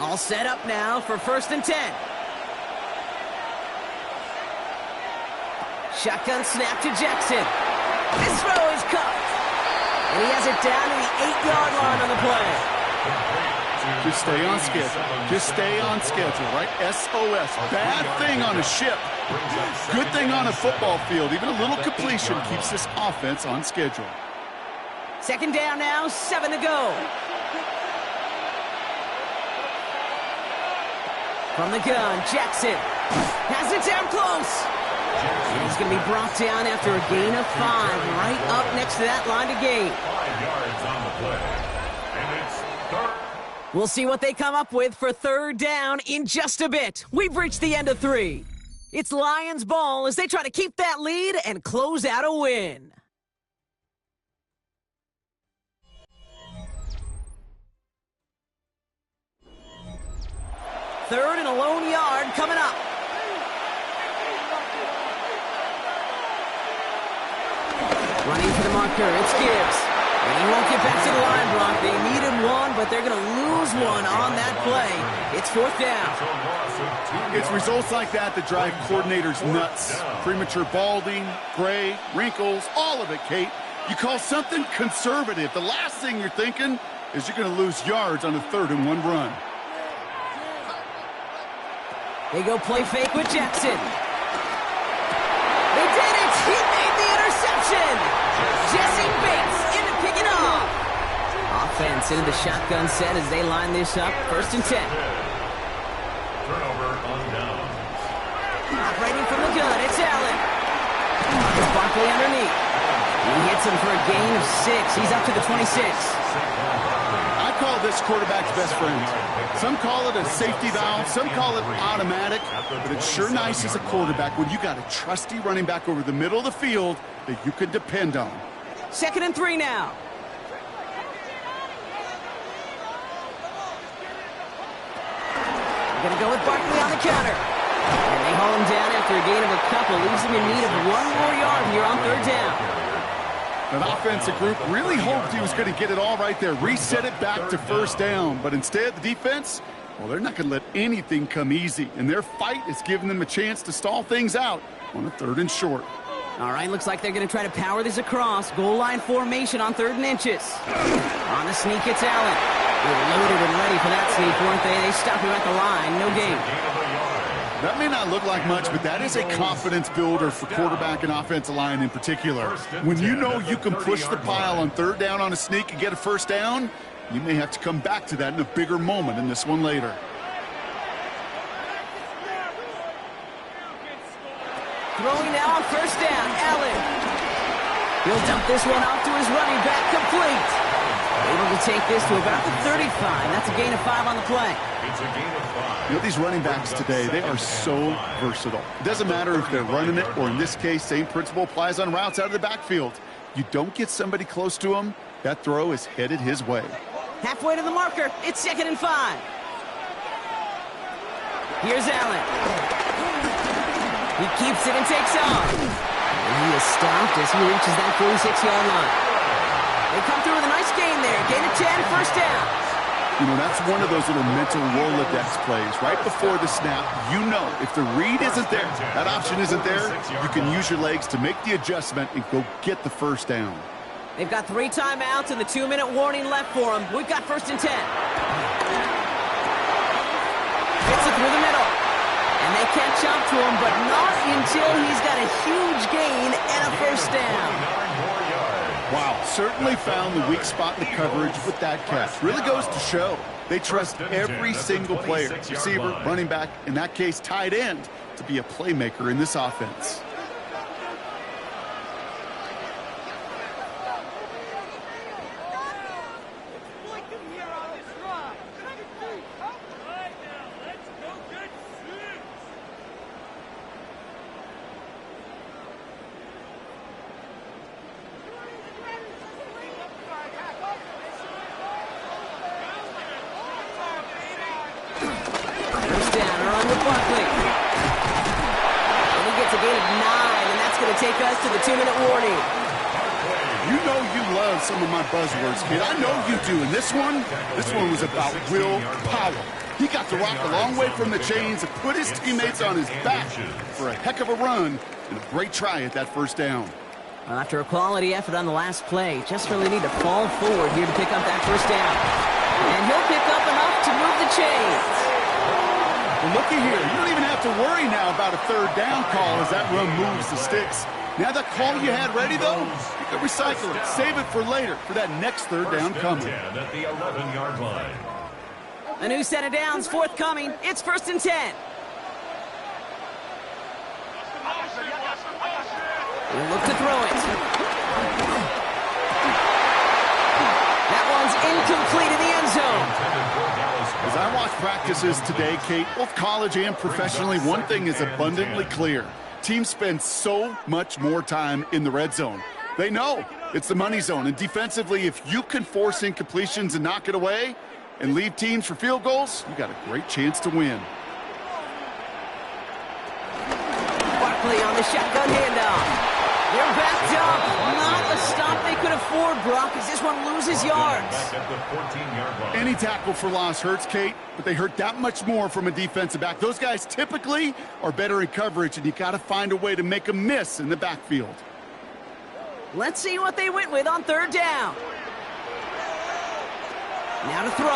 All set up now for 1st and 10. Shotgun snap to Jackson. This throw is caught. And he has it down to the 8-yard line on the play. Just stay on schedule. Just stay on schedule, right? SOS. Bad thing on a ship. Good thing on a football field. Even a little completion keeps this offense on schedule. 2nd down now, 7 to go. From the gun, Jackson has it down close. And he's going to be brought down after a gain of 5, right up next to that line to gain. 5 yards on the play. And it's 3rd. We'll see what they come up with for 3rd down in just a bit. We've reached the end of 3. It's Lions ball as they try to keep that lead and close out a win. Third and a lone yard coming up. Running for the marker, it's Gibbs. And he won't get back to the line, Brock. They needed 1, but they're going to lose 1 on that play. It's 4th down. It's results like that that drive coordinators nuts. Premature balding, gray, wrinkles, all of it, Kate. You call something conservative. The last thing you're thinking is you're going to lose yards on a 3rd and 1 run. They go play fake with Jackson. They did it! He made the interception! Jesse Bates in to pick it off. Offense into the shotgun set as they line this up. 1st and 10. Turnover on downs. Operating from the gun, it's Allen. It's Barkley underneath. He hits him for a gain of 6. He's up to the 26. I call this quarterback's best friend. Some call it a safety valve, some call it automatic, but it's sure nice as a quarterback when you got a trusty running back over the middle of the field that you can depend on. 2nd and 3 now. We're going to go with Barkley on the counter. And they haul him down after a gain of a couple. Leaves him in need of 1 more yard here on 3rd down. That offensive group really hoped he was going to get it all right there, reset it back to 1st down. But instead, the defense, well, they're not going to let anything come easy. And their fight is giving them a chance to stall things out on a 3rd and short. All right, looks like they're going to try to power this across. Goal line formation on 3rd and inches. On the sneak, it's Allen. They were loaded and ready for that sneak, weren't they? They stopped him at the line. No gain. That may not look like much, but that is a confidence builder for quarterback and offensive line in particular. When you know you can push the pile on 3rd down on a sneak and get a 1st down, you may have to come back to that in a bigger moment in this one later. Throwing now on 1st down, Allen. He'll dump this one off to his running back, complete. Able to take this to about the 35. That's a gain of 5 on the play. It's a gain of 5. You know, these running backs today, they are so versatile. It doesn't matter if they're running it or, in this case, same principle applies on routes out of the backfield. You don't get somebody close to him, that throw is headed his way. Halfway to the marker, it's 2nd and 5. Here's Allen. He keeps it and takes off. And he is stopped as he reaches that 46-yard line. They come through with a nice gain there. Gain of 10, 1st down. You know, that's one of those little mental Rolodex plays. Right before the snap, you know if the read isn't there, that option isn't there, you can use your legs to make the adjustment and go get the 1st down. They've got 3 timeouts and the 2-minute warning left for them. We've got 1st and 10. Gets it through the middle. And they catch up to him, but not until he's got a huge gain and a 1st down. Wow, certainly found the weak spot in the coverage with that catch. Really goes to show they trust every single player, receiver, running back, in that case, tight end, to be a playmaker in this offense. Take us to the 2-minute warning. You know you love some of my buzzwords, kid. I know you do. And this one was about Will Powell. He got to rock a long way from the chains and put his teammates on his back for a heck of a run and a great try at that 1st down. Well, after a quality effort on the last play, just really need to fall forward here to pick up that 1st down. And he'll pick up enough to move the chains. Well, looky here. You don't even have to worry now about a 3rd down call as that run moves the sticks. Now that call you had ready, though, you can recycle it. Save it for later for that next 3rd down coming. At the 11-yard line. A new set of downs forthcoming. It's 1st and 10. We'll look to throw it. That one's incomplete in the end zone. As I watch practices today, Kate, both college and professionally, one thing is abundantly clear. Teams spend so much more time in the red zone. They know it's the money zone, and defensively, if you can force incompletions and knock it away and leave teams for field goals, you got a great chance to win. Barkley on the shotgun handoff. They're backed up. Not a stop they could afford, Brock, as this one loses yards. Any tackle for loss hurts, Kate, but they hurt that much more from a defensive back. Those guys typically are better in coverage, and you got to find a way to make them miss in the backfield. Let's see what they went with on 3rd down. Now to throw.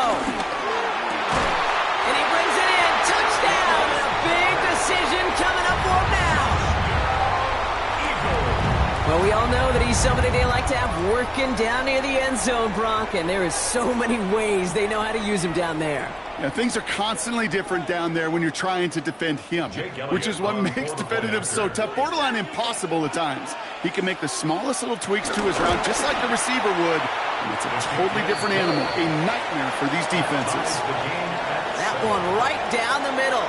And he brings it in. Touchdown. And a big decision coming up for him now. Well, we all know that he's somebody they like to have working down near the end zone, Brock, and there is so many ways they know how to use him down there. Yeah, things are constantly different down there when you're trying to defend him, which is what makes defending him so tough, borderline impossible at times. He can make the smallest little tweaks to his route, just like the receiver would, and it's a totally different animal, a nightmare for these defenses. That one right down the middle.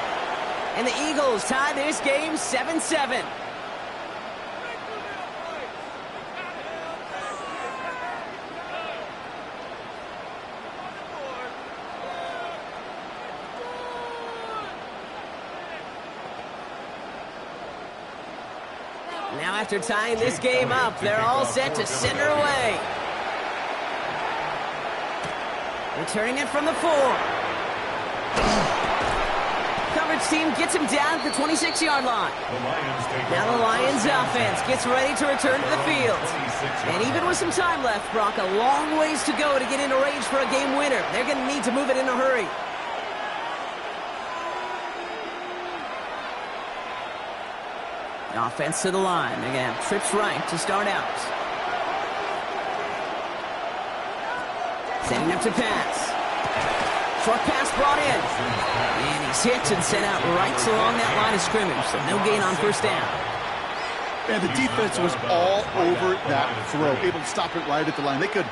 And the Eagles tie this game 7-7. Now after tying this game up, they're all set to send her away. Returning it from the 4. Coverage team gets him down at the 26-yard line. Now the Lions offense gets ready to return to the field. And even with some time left, Brock, a long ways to go to get into range for a game winner. They're going to need to move it in a hurry. Offense to the line. Again, trips right to start out. Sending up to pass. Short pass brought in. And he's hit and sent out right along that line of scrimmage. So no gain on 1st down. And the defense was all over that throw, able to stop it right at the line. They could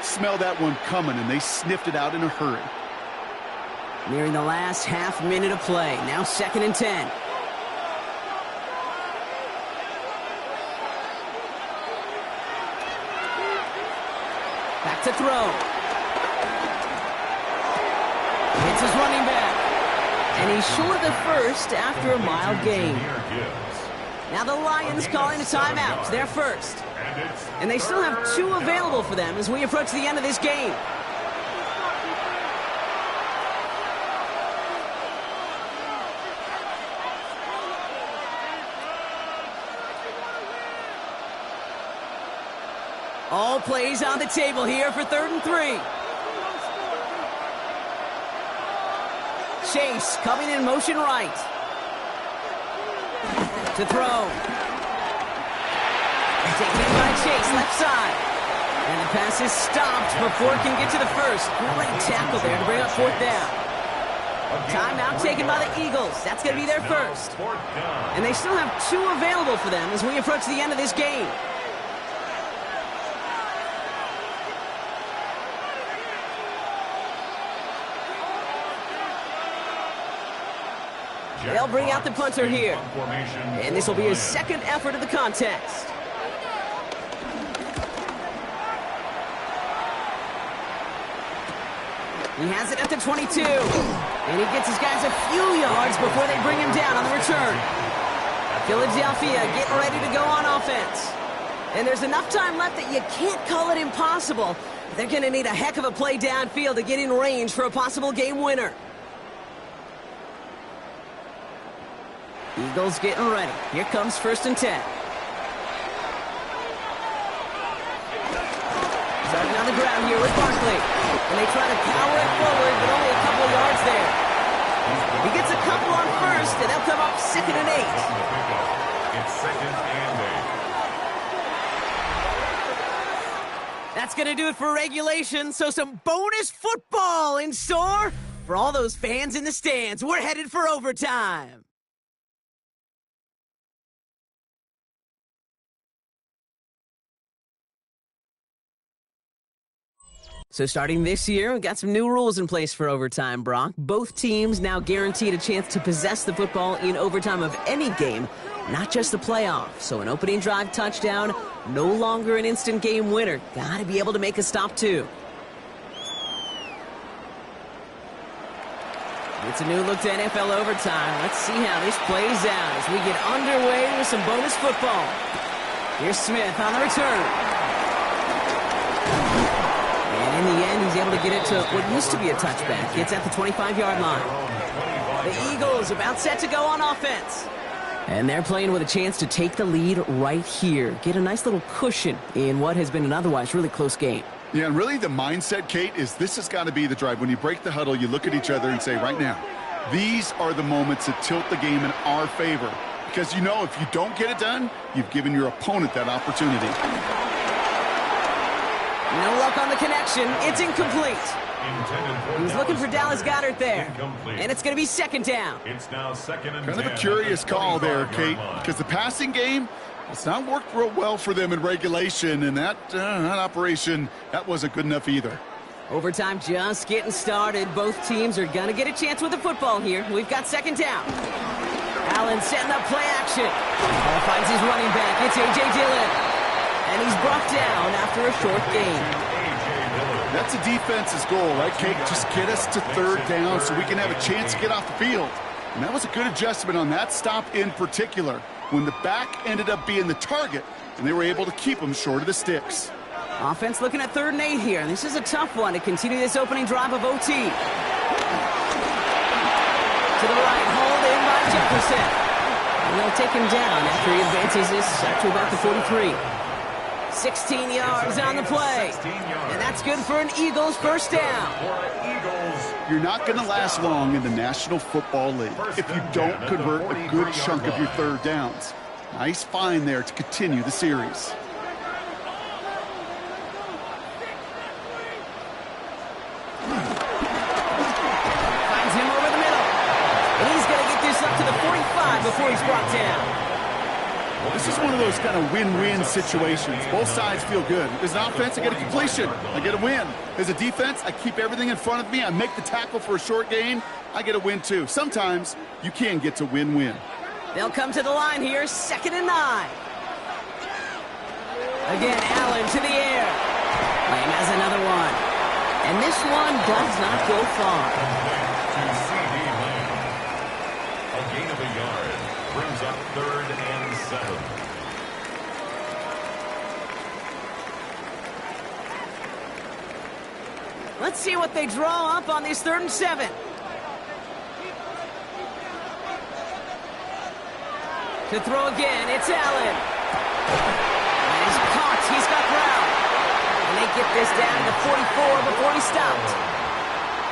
smell that one coming, and they sniffed it out in a hurry. Nearing the last half minute of play. Now 2nd and 10. Back to throw. Hits his running back. And he's short of the 1st after a mild gain. Now the Lions calling a timeout. They're 1st. And they still have 2 available for them as we approach the end of this game. All plays on the table here for 3rd and 3. Chase coming in motion right. To throw. Taken in by Chase, left side. And the pass is stopped before it can get to the first. Great tackle there to bring up 4th down. Timeout taken by the Eagles. That's going to be their first. And they still have 2 available for them as we approach the end of this game. They'll bring out the punter here. And this will be his 2nd effort of the contest. He has it at the 22. And he gets his guys a few yards before they bring him down on the return. Philadelphia getting ready to go on offense. And there's enough time left that you can't call it impossible. They're going to need a heck of a play downfield to get in range for a possible game winner. Eagles getting ready. Here comes 1st and 10. Starting on the ground here with Barkley. And they try to power it forward, but only a couple of yards there. He gets a couple on 1st, and they'll come up 2nd and 8. It's 2nd and 8. That's going to do it for regulation, so some bonus football in store for all those fans in the stands. We're headed for overtime. So starting this year, we've got some new rules in place for overtime, Brock. Both teams now guaranteed a chance to possess the football in overtime of any game, not just the playoff. So an opening drive touchdown, no longer an instant game winner. Got to be able to make a stop, too. It's a new look to NFL overtime. Let's see how this plays out as we get underway with some bonus football. Here's Smith on the return. In the end, he's able to get it to what used to be a touchback. It's at the 25-yard line. The Eagles about set to go on offense. And they're playing with a chance to take the lead right here. Get a nice little cushion in what has been an otherwise really close game. Yeah, and really the mindset, Kate, is this has got to be the drive. When you break the huddle, you look at each other and say, right now, these are the moments that tilt the game in our favor. Because you know if you don't get it done, you've given your opponent that opportunity. No luck on the connection. It's incomplete. He was looking for Dallas Goedert there. And it's going to be 2nd down. It's now 2nd and 10. Kind of a curious call there, Kate, because the passing game, it's not worked real well for them in regulation, and that operation, that wasn't good enough either. Overtime just getting started. Both teams are going to get a chance with the football here. We've got 2nd down. Allen setting up play action. Finds his running back. It's A.J. Dillon. And he's brought down after a short gain. That's a defense's goal, right, Kate? Just get us to 3rd down so we can have a chance to get off the field. And that was a good adjustment on that stop in particular, when the back ended up being the target, and they were able to keep him short of the sticks. Offense looking at 3rd and 8 here. This is a tough one to continue this opening drive of OT. To the right, hauled in by Jefferson. And they'll take him down after he advances this to about the 43. 16 yards on the play. And that's good for an Eagles 1st down. You're not going to last long in the National Football League if you don't convert a good chunk of your 3rd downs. Nice find there to continue the series. Finds him over the middle. And he's going to get this up to the 45 before he's brought down. This is one of those kind of win-win situations. Both sides feel good. As an offense, I get a completion. I get a win. As a defense, I keep everything in front of me. I make the tackle for a short gain. I get a win, too. Sometimes you can get to win-win. They'll come to the line here, 2nd and 9. Again, Allen to the air. Lamb has another one. And this one does not go far. A gain of a yard brings up 3rd and 7. Let's see what they draw up on this 3rd and 7. To throw again, it's Allen. And he's caught. He's got ground. can't get this down to 44 before he stopped.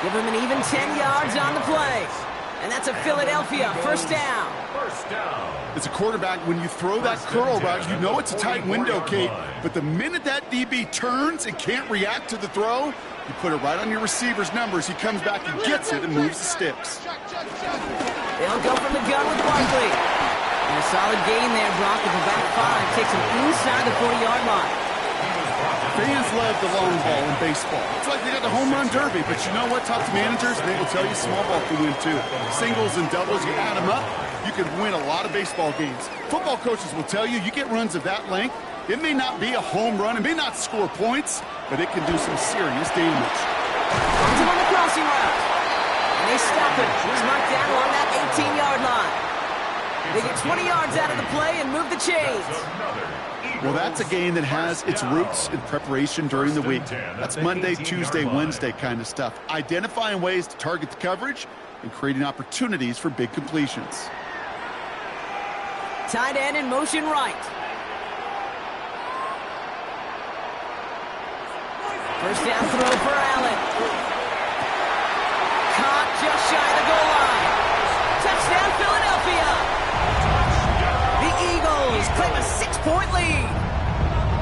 Give him an even 10 yards on the play. And that's a Philadelphia first down. As a quarterback, when you throw that curl route, you know it's a tight window, Kate. But the minute that DB turns and can't react to the throw, you put it right on your receiver's numbers. He comes back and gets it and moves the sticks. They'll go from the gun with Barkley. And a solid gain there, Brock, at the back 5. Takes him inside the 40-yard line. Fans love the long ball in baseball. It's like they got the home run derby, but you know what? Talk to managers, they will tell you small ball can win too. Singles and doubles, you add them up, you can win a lot of baseball games. Football coaches will tell you, you get runs of that length, it may not be a home run, it may not score points, but it can do some serious damage. Runs him on the crossing route. And they stop him. He's marked down along that 18-yard line. They get 20 yards out of the play and move the chains. Well, that's a game that has its roots in preparation during the week. That's Monday, Tuesday, Wednesday kind of stuff. Identifying ways to target the coverage and creating opportunities for big completions. Tight end in motion right. First down throw for Allen. Caught just shy of the goal line. Touchdown, Philadelphia. The Eagles claim a 6-point lead.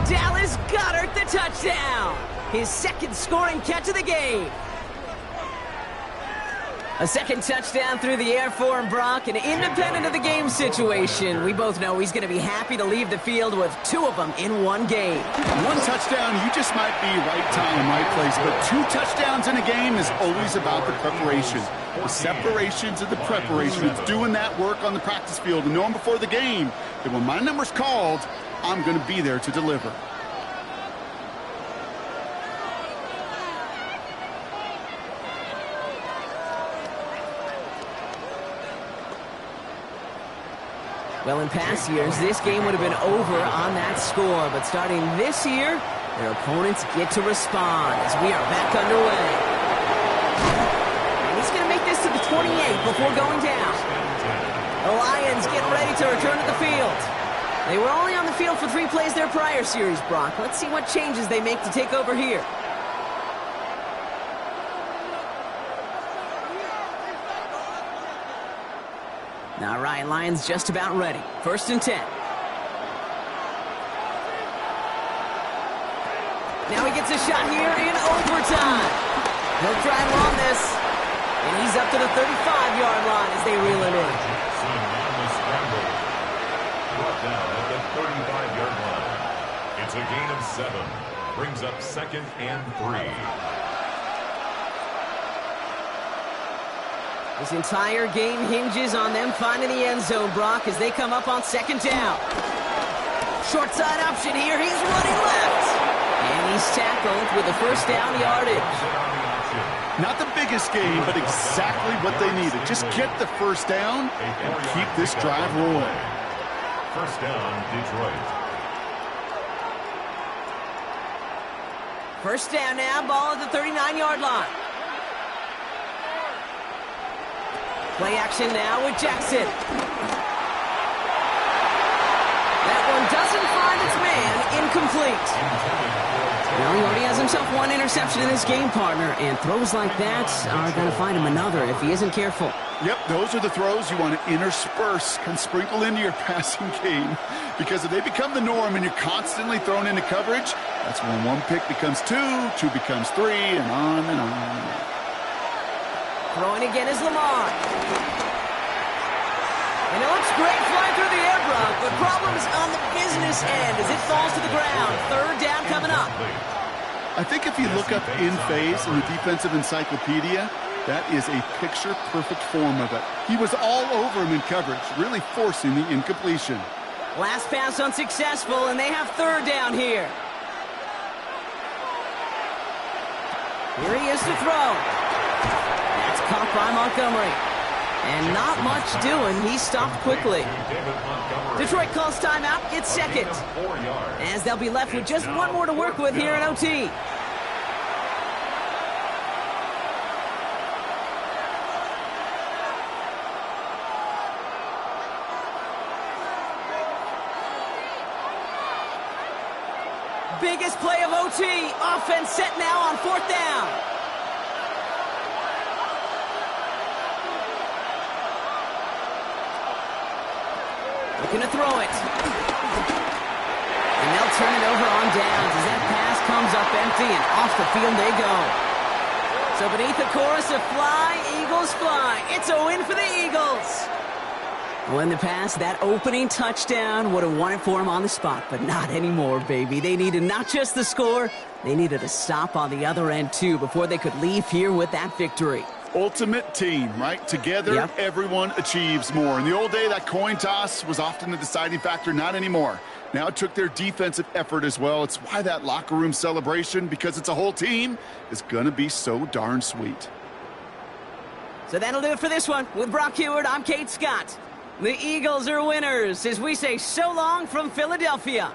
Dallas Goedert the touchdown. His second scoring catch of the game. A second touchdown through the air for him, Brock, and independent of the game situation, we both know he's going to be happy to leave the field with 2 of them in one game. One touchdown, you just might be right time, right place, but 2 touchdowns in a game is always about the preparation. The separations and the preparation. It's doing that work on the practice field and knowing before the game that when my number's called, I'm going to be there to deliver. Well, in past years, this game would have been over on that score. But starting this year, their opponents get to respond as we are back underway. And he's going to make this to the 28 before going down. The Lions get ready to return to the field. They were only on the field for 3 plays their prior series, Brock. Let's see what changes they make to take over here. All right, Lions just about ready. First and 10. Now he gets a shot here in overtime. He'll try and run this. And he's up to the 35-yard line as they reel him in. Brought down at the 35-yard line. It's a gain of 7. Brings up 2nd and 3. This entire game hinges on them finding the end zone, Brock, as they come up on 2nd down. Short side option here. He's running left. And he's tackled with the first down yardage. Not the biggest game, but exactly what they needed. Just get the first down and keep this drive rolling. First down, Detroit. First down now, ball at the 39-yard line. Play action now with Jackson. That one doesn't find its man. Incomplete. Well, he already has himself 1 interception in this game, partner, and throws like that are going to find him another if he isn't careful. Yep, those are the throws you want to intersperse and sprinkle into your passing game, because if they become the norm and you're constantly thrown into coverage, that's when 1 pick becomes 2, 2 becomes 3, and on and on. Throwing again is Lamar. And it looks great flying through the air, Brock, but problems on the business end as it falls to the ground. 3rd down coming up. I think if you look up in phase in the defensive encyclopedia, that is a picture-perfect form of it. He was all over him in coverage, really forcing the incompletion. Last pass unsuccessful, and they have 3rd down here. Here he is to throw. That's caught by Montgomery. And not much doing. He stopped quickly. Detroit calls timeout. It's 2nd. As they'll be left with just 1 more to work with here in OT. biggest play of OT. Offense set now on 4th down. Looking to throw it. And they'll turn it over on downs as that pass comes up empty and off the field they go. So beneath the chorus of fly, Eagles fly. It's a win for the Eagles. Well, in the past, that opening touchdown would have won it for them on the spot, but not anymore, baby. They needed not just the score, they needed a stop on the other end, too, before they could leave here with that victory. Ultimate team, right? Together, Everyone achieves more. In the old day, that coin toss was often the deciding factor. Not anymore. Now it took their defensive effort as well. It's why that locker room celebration, because it's a whole team, is going to be so darn sweet. So that'll do it for this one. With Brock Huard, I'm Kate Scott. The Eagles are winners as we say so long from Philadelphia.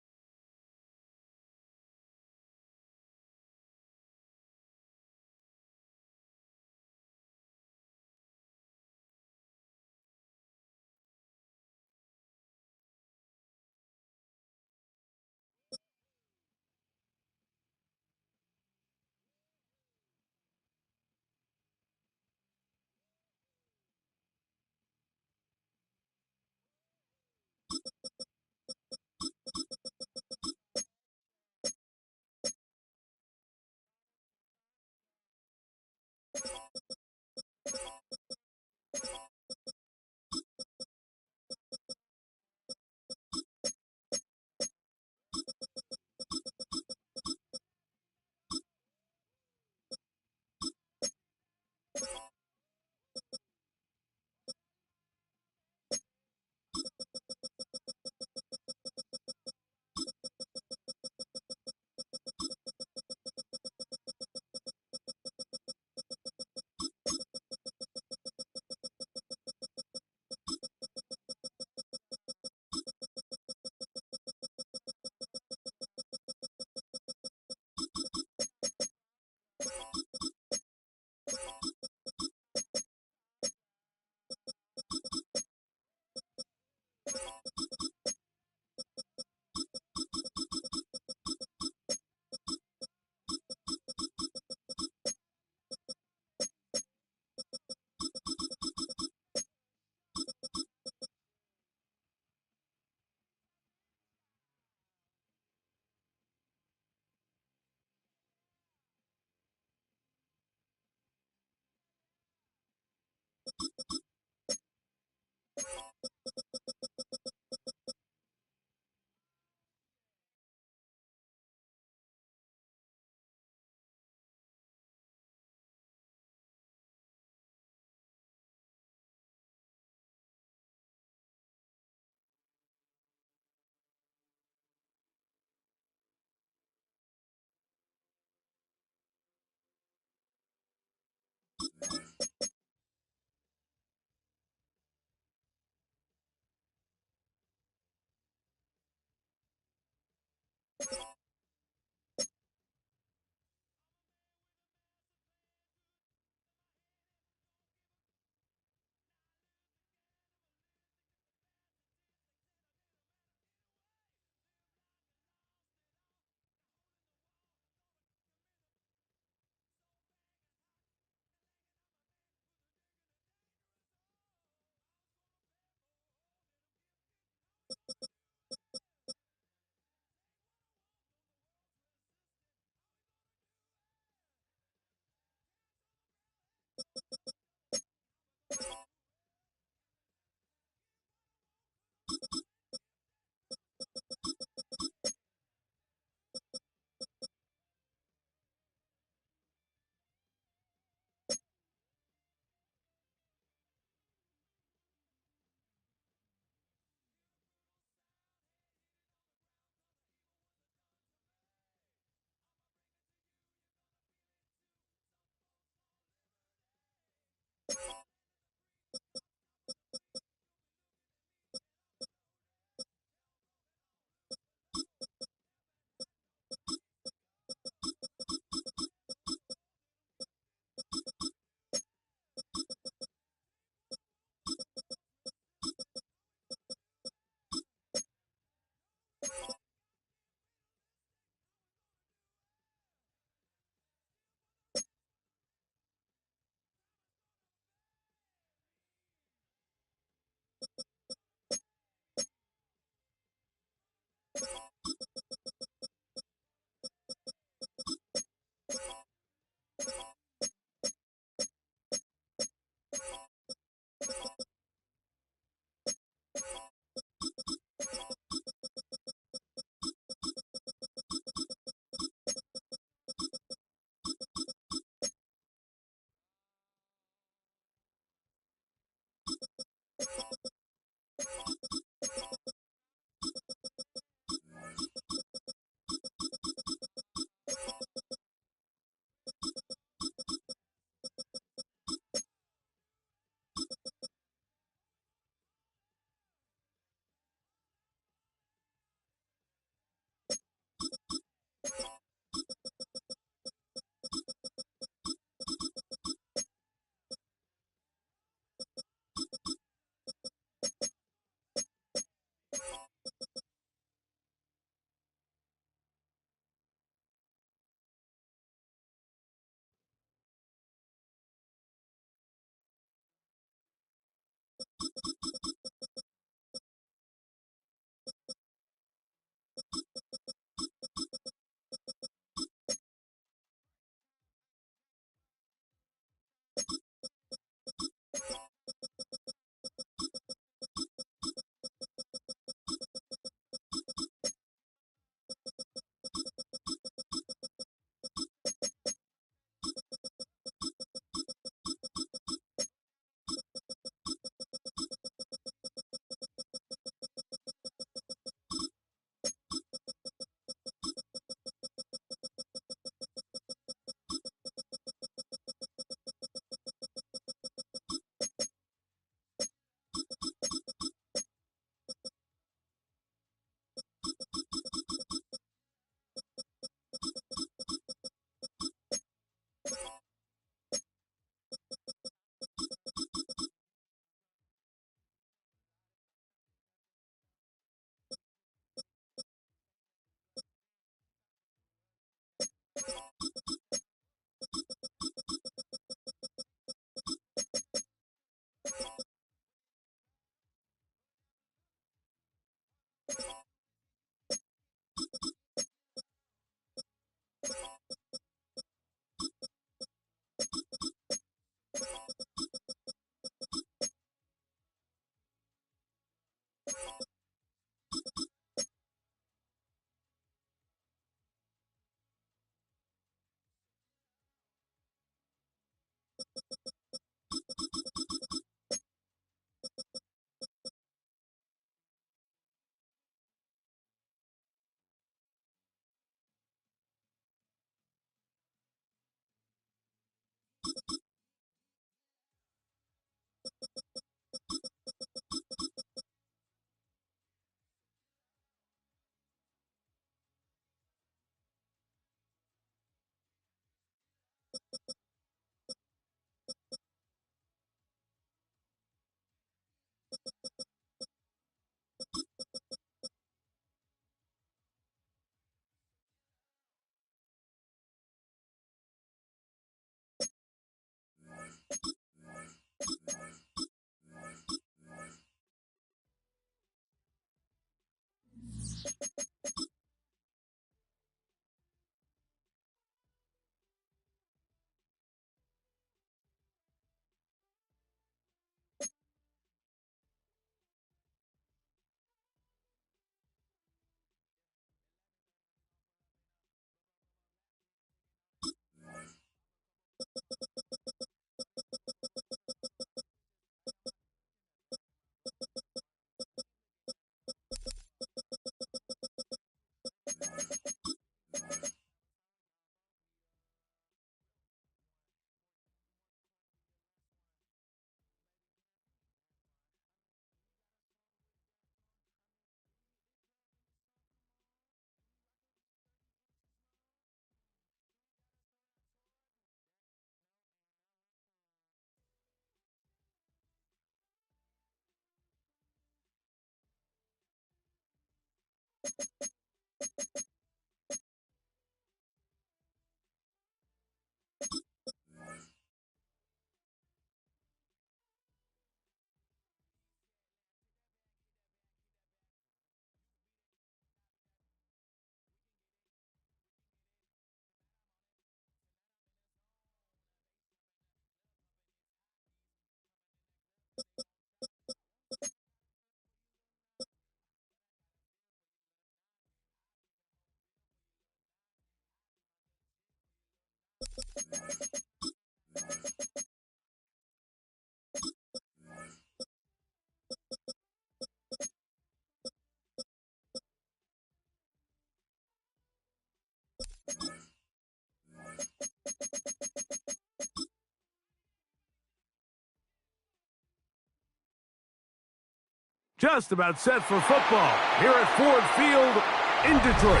Just about set for football here at Ford Field in Detroit.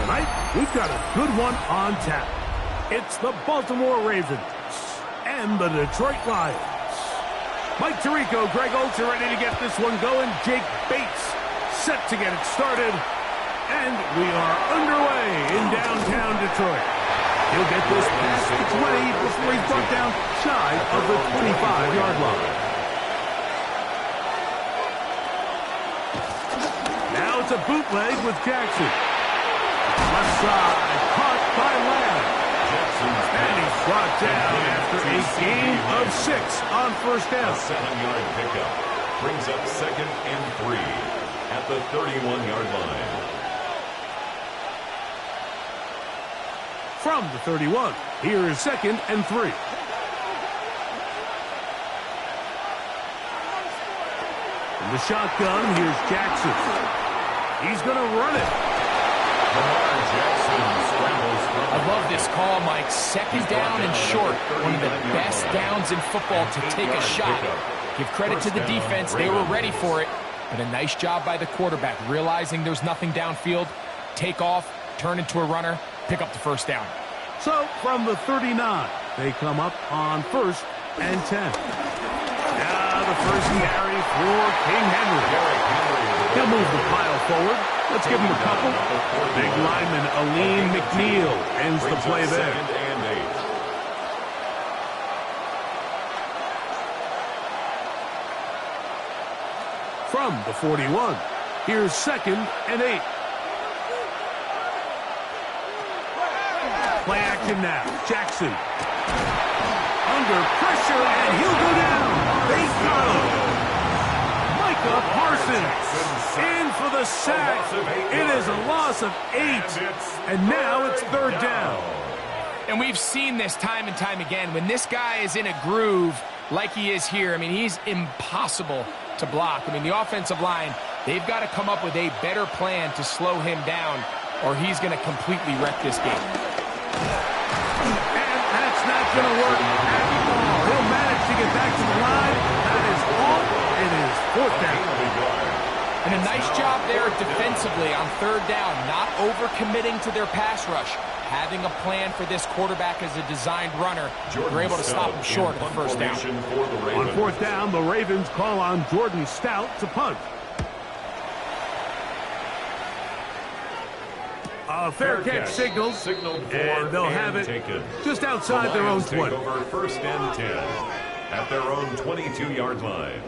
Tonight, we've got a good one on tap. It's the Baltimore Ravens and the Detroit Lions. Mike Tirico, Greg Olsen are ready to get this one going. Jake Bates set to get it started. And we are underway in downtown Detroit. He'll get this past the 20 before he's brought down shy of the 25-yard line. Now it's a bootleg with Jackson. Left side, caught by Lamb. And he's brought down after a gain of 6 on first down. A 7-yard pickup brings up 2nd and 3 at the 31-yard line. From the 31, here is 2nd and 3. In the shotgun, here's Jackson. He's going to run it. Lamar Jackson scrambles from I love this call, Mike. 2nd down and short. One of the best downs in football to take a shot. Give credit to the defense. They were ready for it. But a nice job by the quarterback, realizing there's nothing downfield. Take off, turn into a runner, pick up the first down. So, from the 39, they come up on 1st and 10. Now the first carry for King Henry. He'll move the pile forward. Let's give him a couple. Big lineman Alim McNeil ends the play there. 2nd and 8. From the 41, here's 2nd and 8. Play action now. Jackson. Under pressure, and he'll go down. They got him. Micah Parsons in for the sack. It is a loss of 8, and now it's 3rd down. And we've seen this time and time again. When this guy is in a groove like he is here, I mean, he's impossible to block. I mean, the offensive line, they've got to come up with a better plan to slow him down, or he's going to completely wreck this game. And that's not going to work at all. He'll manage to get back to the line. That is all. It is 4th down. And a nice job there defensively on 3rd down, not overcommitting to their pass rush. Having a plan for this quarterback as a designed runner, they're able to stop him short of the first down. On 4th down, the Ravens call on Jordan Stout to punt. Fair catch signaled, and they'll have it taken. just outside their own 20. Over first and 10 at their own 22-yard line.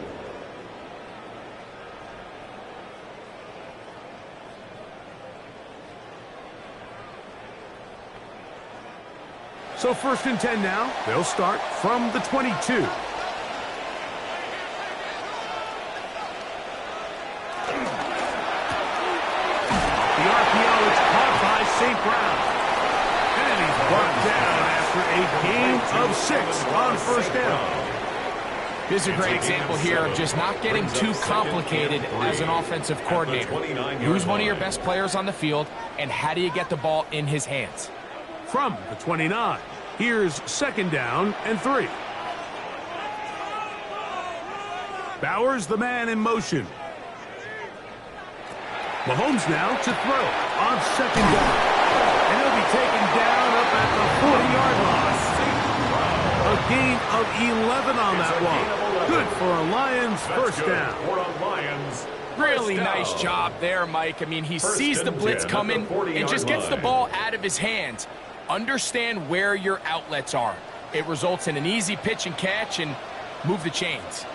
So first and 10 now. They'll start from the 22. St. Brown. And he's brought down after a gain of 6 on first down. This is a great example here of just not getting too complicated as an offensive coordinator. Who's one of your best players on the field, and how do you get the ball in his hands? From the 29, here's second down and 3. Bowers, the man in motion. Mahomes now to throw on second down. And he'll be taken down up at the 40-yard line. A gain of 11 on that one. Good for a Lions first down. Really nice job there, Mike. I mean, he sees the blitz coming and just gets the ball out of his hands. Understand where your outlets are. It results in an easy pitch and catch and move the chains.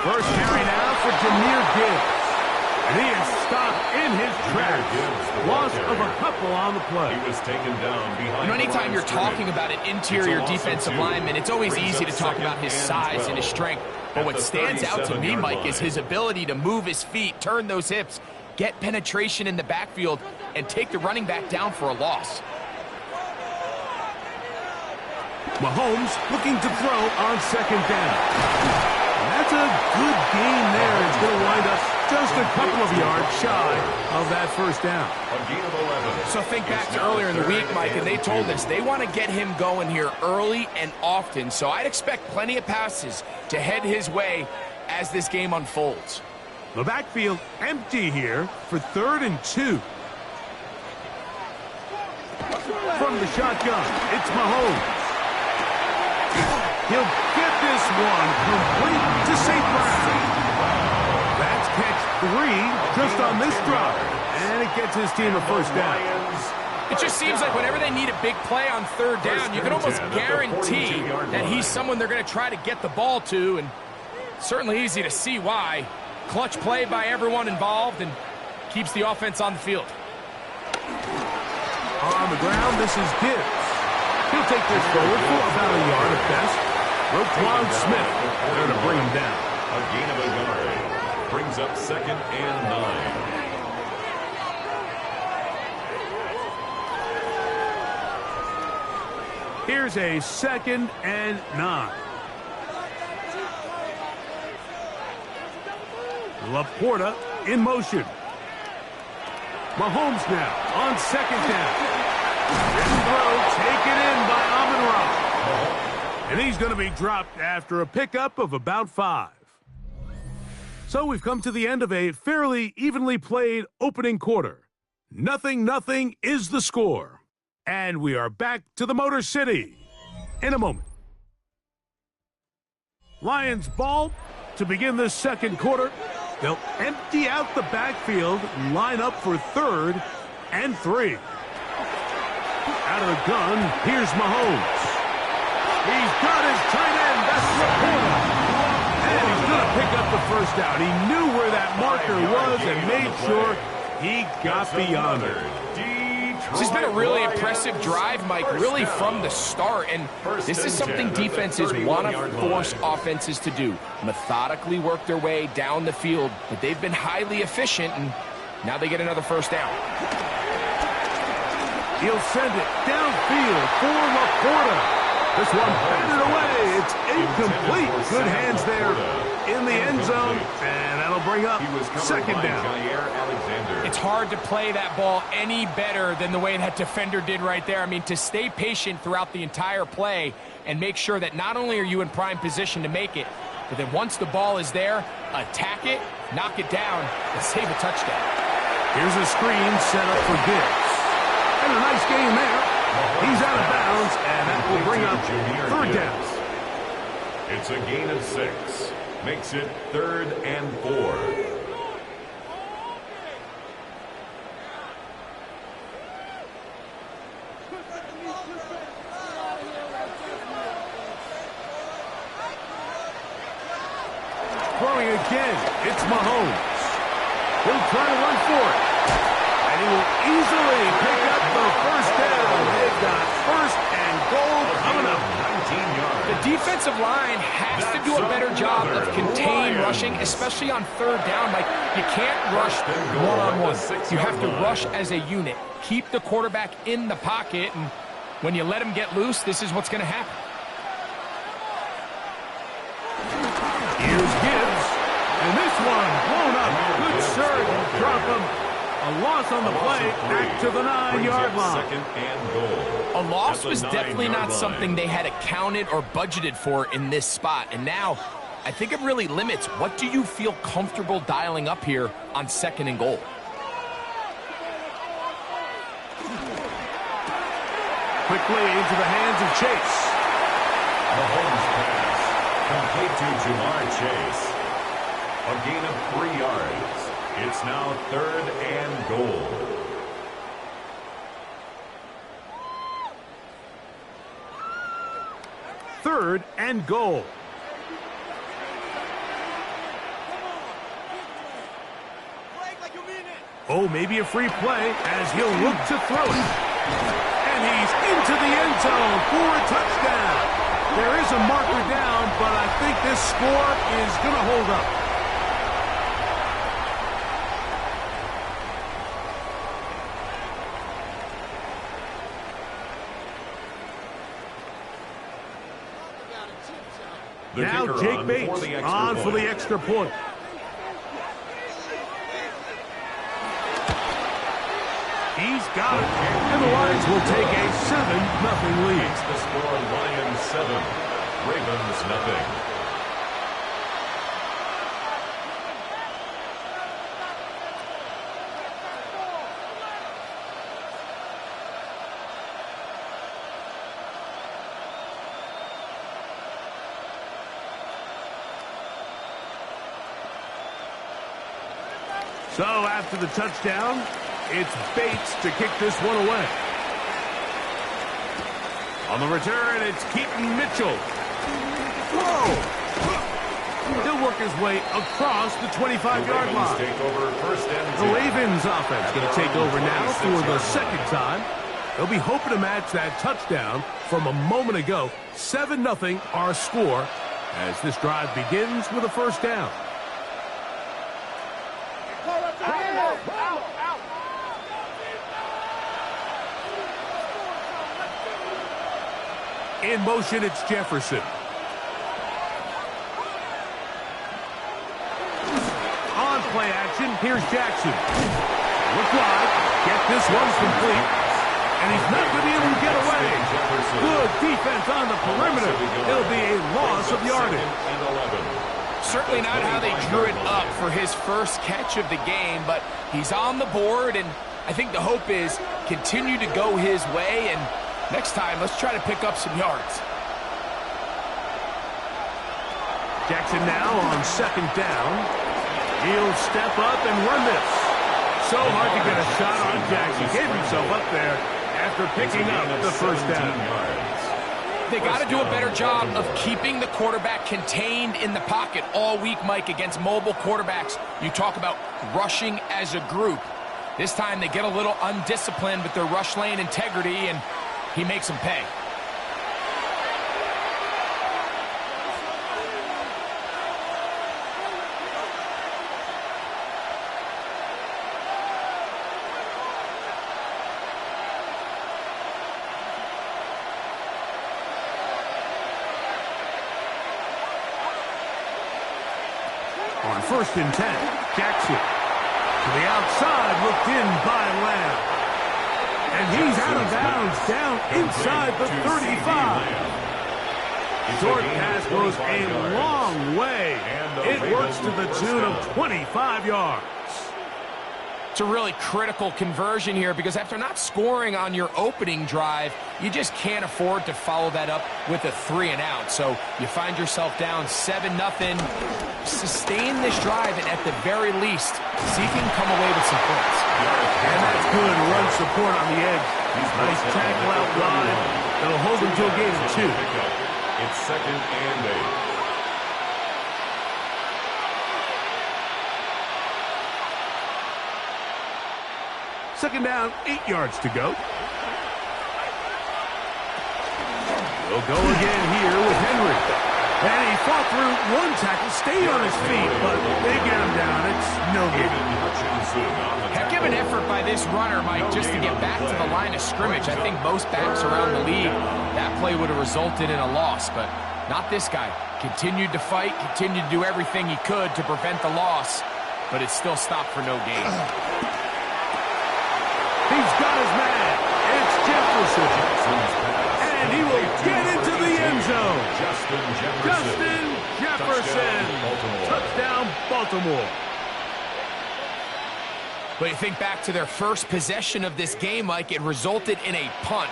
First carry now for Jahmyr Gibbs. And he is stopped in his tracks. Loss of a couple on the play. He was taken down behind. Anytime you're talking about an interior defensive lineman, it's always easy to talk about his size and his strength. But what stands out to me, Mike, is his ability to move his feet, turn those hips, get penetration in the backfield, and take the running back down for a loss. Mahomes looking to throw on second down. That's a good gain there. It's going to wind up just a couple of yards shy of that first down. A gain of 11. So think back to earlier in the week, Mike, and they told us they want to get him going here early and often. So I'd expect plenty of passes to head his way as this game unfolds. The backfield empty here for 3rd and 2. From the shotgun, it's Mahomes. He'll get this one complete to St. Brown. That's catch 3 just on this drive. And it gets his team a first down. It just seems like whenever they need a big play on 3rd down, you can almost guarantee that he's someone they're going to try to get the ball to, and certainly easy to see why. Clutch play by everyone involved and keeps the offense on the field. On the ground, this is Gibbs. He'll take this forward for about a yard at best. Roquan Smith there to bring him down. A gain of a yard. Brings up 2nd and 9. Here's a 2nd and 9. Laporta in motion. Mahomes now on second down. Throw taken in by Amon-Ra. And he's going to be dropped after a pickup of about 5. So we've come to the end of a fairly evenly played opening quarter. 0-0 is the score. And we are back to the Motor City in a moment. Lions ball to begin this second quarter. They'll empty out the backfield and line up for 3rd and 3. Out of the gun, here's Mahomes. He's got his tight end, that's Laporta. And he's going to pick up the first down. He knew where that marker was and made sure he got beyond it. This has been a really impressive drive, Mike, really from the start. And this is something defenses want to force offenses to do. Methodically work their way down the field. But they've been highly efficient, and now they get another first down. He'll send it downfield for Laporta. This one batted away. It's incomplete. Good hands there in the end zone. And that'll bring up second down. It's hard to play that ball any better than the way that defender did right there. I mean, to stay patient throughout the entire play and make sure that not only are you in prime position to make it, but then once the ball is there, attack it, knock it down, and save a touchdown. Here's a screen set up for Gibbs. And a nice game there. He's out of bounds, and that will bring up 3rd down. It's a gain of 6. Makes it 3rd and 4. Throwing again, it's Mahomes. He'll try to run for it. And he will easily pick up the first down. They've got first and goal coming up. 19 yards. The defensive line has to do a better job of contained rushing, especially on third down. Like, you can't rush one-on-one. You have to rush as a unit. Keep the quarterback in the pocket, and when you let him get loose, this is what's going to happen. Here's Gibbs. And this one blown up. Good surge. Drop him. A loss on the play. Back to the 9-yard line. Second and goal. A loss was definitely not something they had accounted or budgeted for in this spot. And now, I think it really limits what do you feel comfortable dialing up here on second and goal. Quickly into the hands of Chase. Mahomes pass. Complete to Jamar Chase. A gain of 3 yards. It's now third and goal. Third and goal. Oh, maybe a free play as he'll look to throw it. And he's into the end zone for a touchdown. There is a marker down, but I think this score is going to hold up. Now Jake Bates on for the extra point. He's got it. And the Lions will take a 7-0 lead. It's the score, Lions 7, Ravens nothing. So after the touchdown, it's Bates to kick this one away. On the return, it's Keaton Mitchell. Whoa! He'll work his way across the 25-yard line. Take over first and The Ravens offense going to take over now for the second time. They'll be hoping to match that touchdown from a moment ago. 7-0 our score as this drive begins with a first down. In motion, it's Jefferson. On play action, here's Jackson. Look wide, get this one complete, and he's not going to be able to get away. Good defense on the perimeter. It'll be a loss of yardage. Certainly not how they drew it up for his first catch of the game, but he's on the board, and I think the hope is continue to go his way, and next time, let's try to pick up some yards. Jackson now on second down. He'll step up and run this. So hard to get a shot on Jackson. Gave himself up there after picking up the first down. They got to do a better job of keeping the quarterback contained in the pocket all week, Mike, against mobile quarterbacks. You talk about rushing as a group. This time they get a little undisciplined with their rush lane integrity, and he makes them pay. On first and 10, Jackson to the outside, looked in by Lamb. And he's out of bounds, down inside the 35. Short pass goes a long way. It works to the tune of 25 yards. It's a really critical conversion here because after not scoring on your opening drive, you just can't afford to follow that up with a 3-and-out. So you find yourself down 7-0. Sustain this drive and at the very least, see if you can come away with some points. And that's good run support on the edge. Nice tackle out wide. That'll hold him to a gain of 2. It's 2nd and 8. Second down, 8 yards to go. We'll go again here with Henry. And he fought through one tackle, stayed on his feet, but they get him down. It's no good. Heck of an effort by this runner, Mike, just to get back to the line of scrimmage. I think most backs around the league, that play would have resulted in a loss, but not this guy. Continued to fight, continued to do everything he could to prevent the loss, but it still stopped for no gain. He's got his man. It's Jefferson. And he will get into the end zone. Justin Jefferson. Touchdown, Baltimore. But you think back to their first possession of this game, Mike, it resulted in a punt.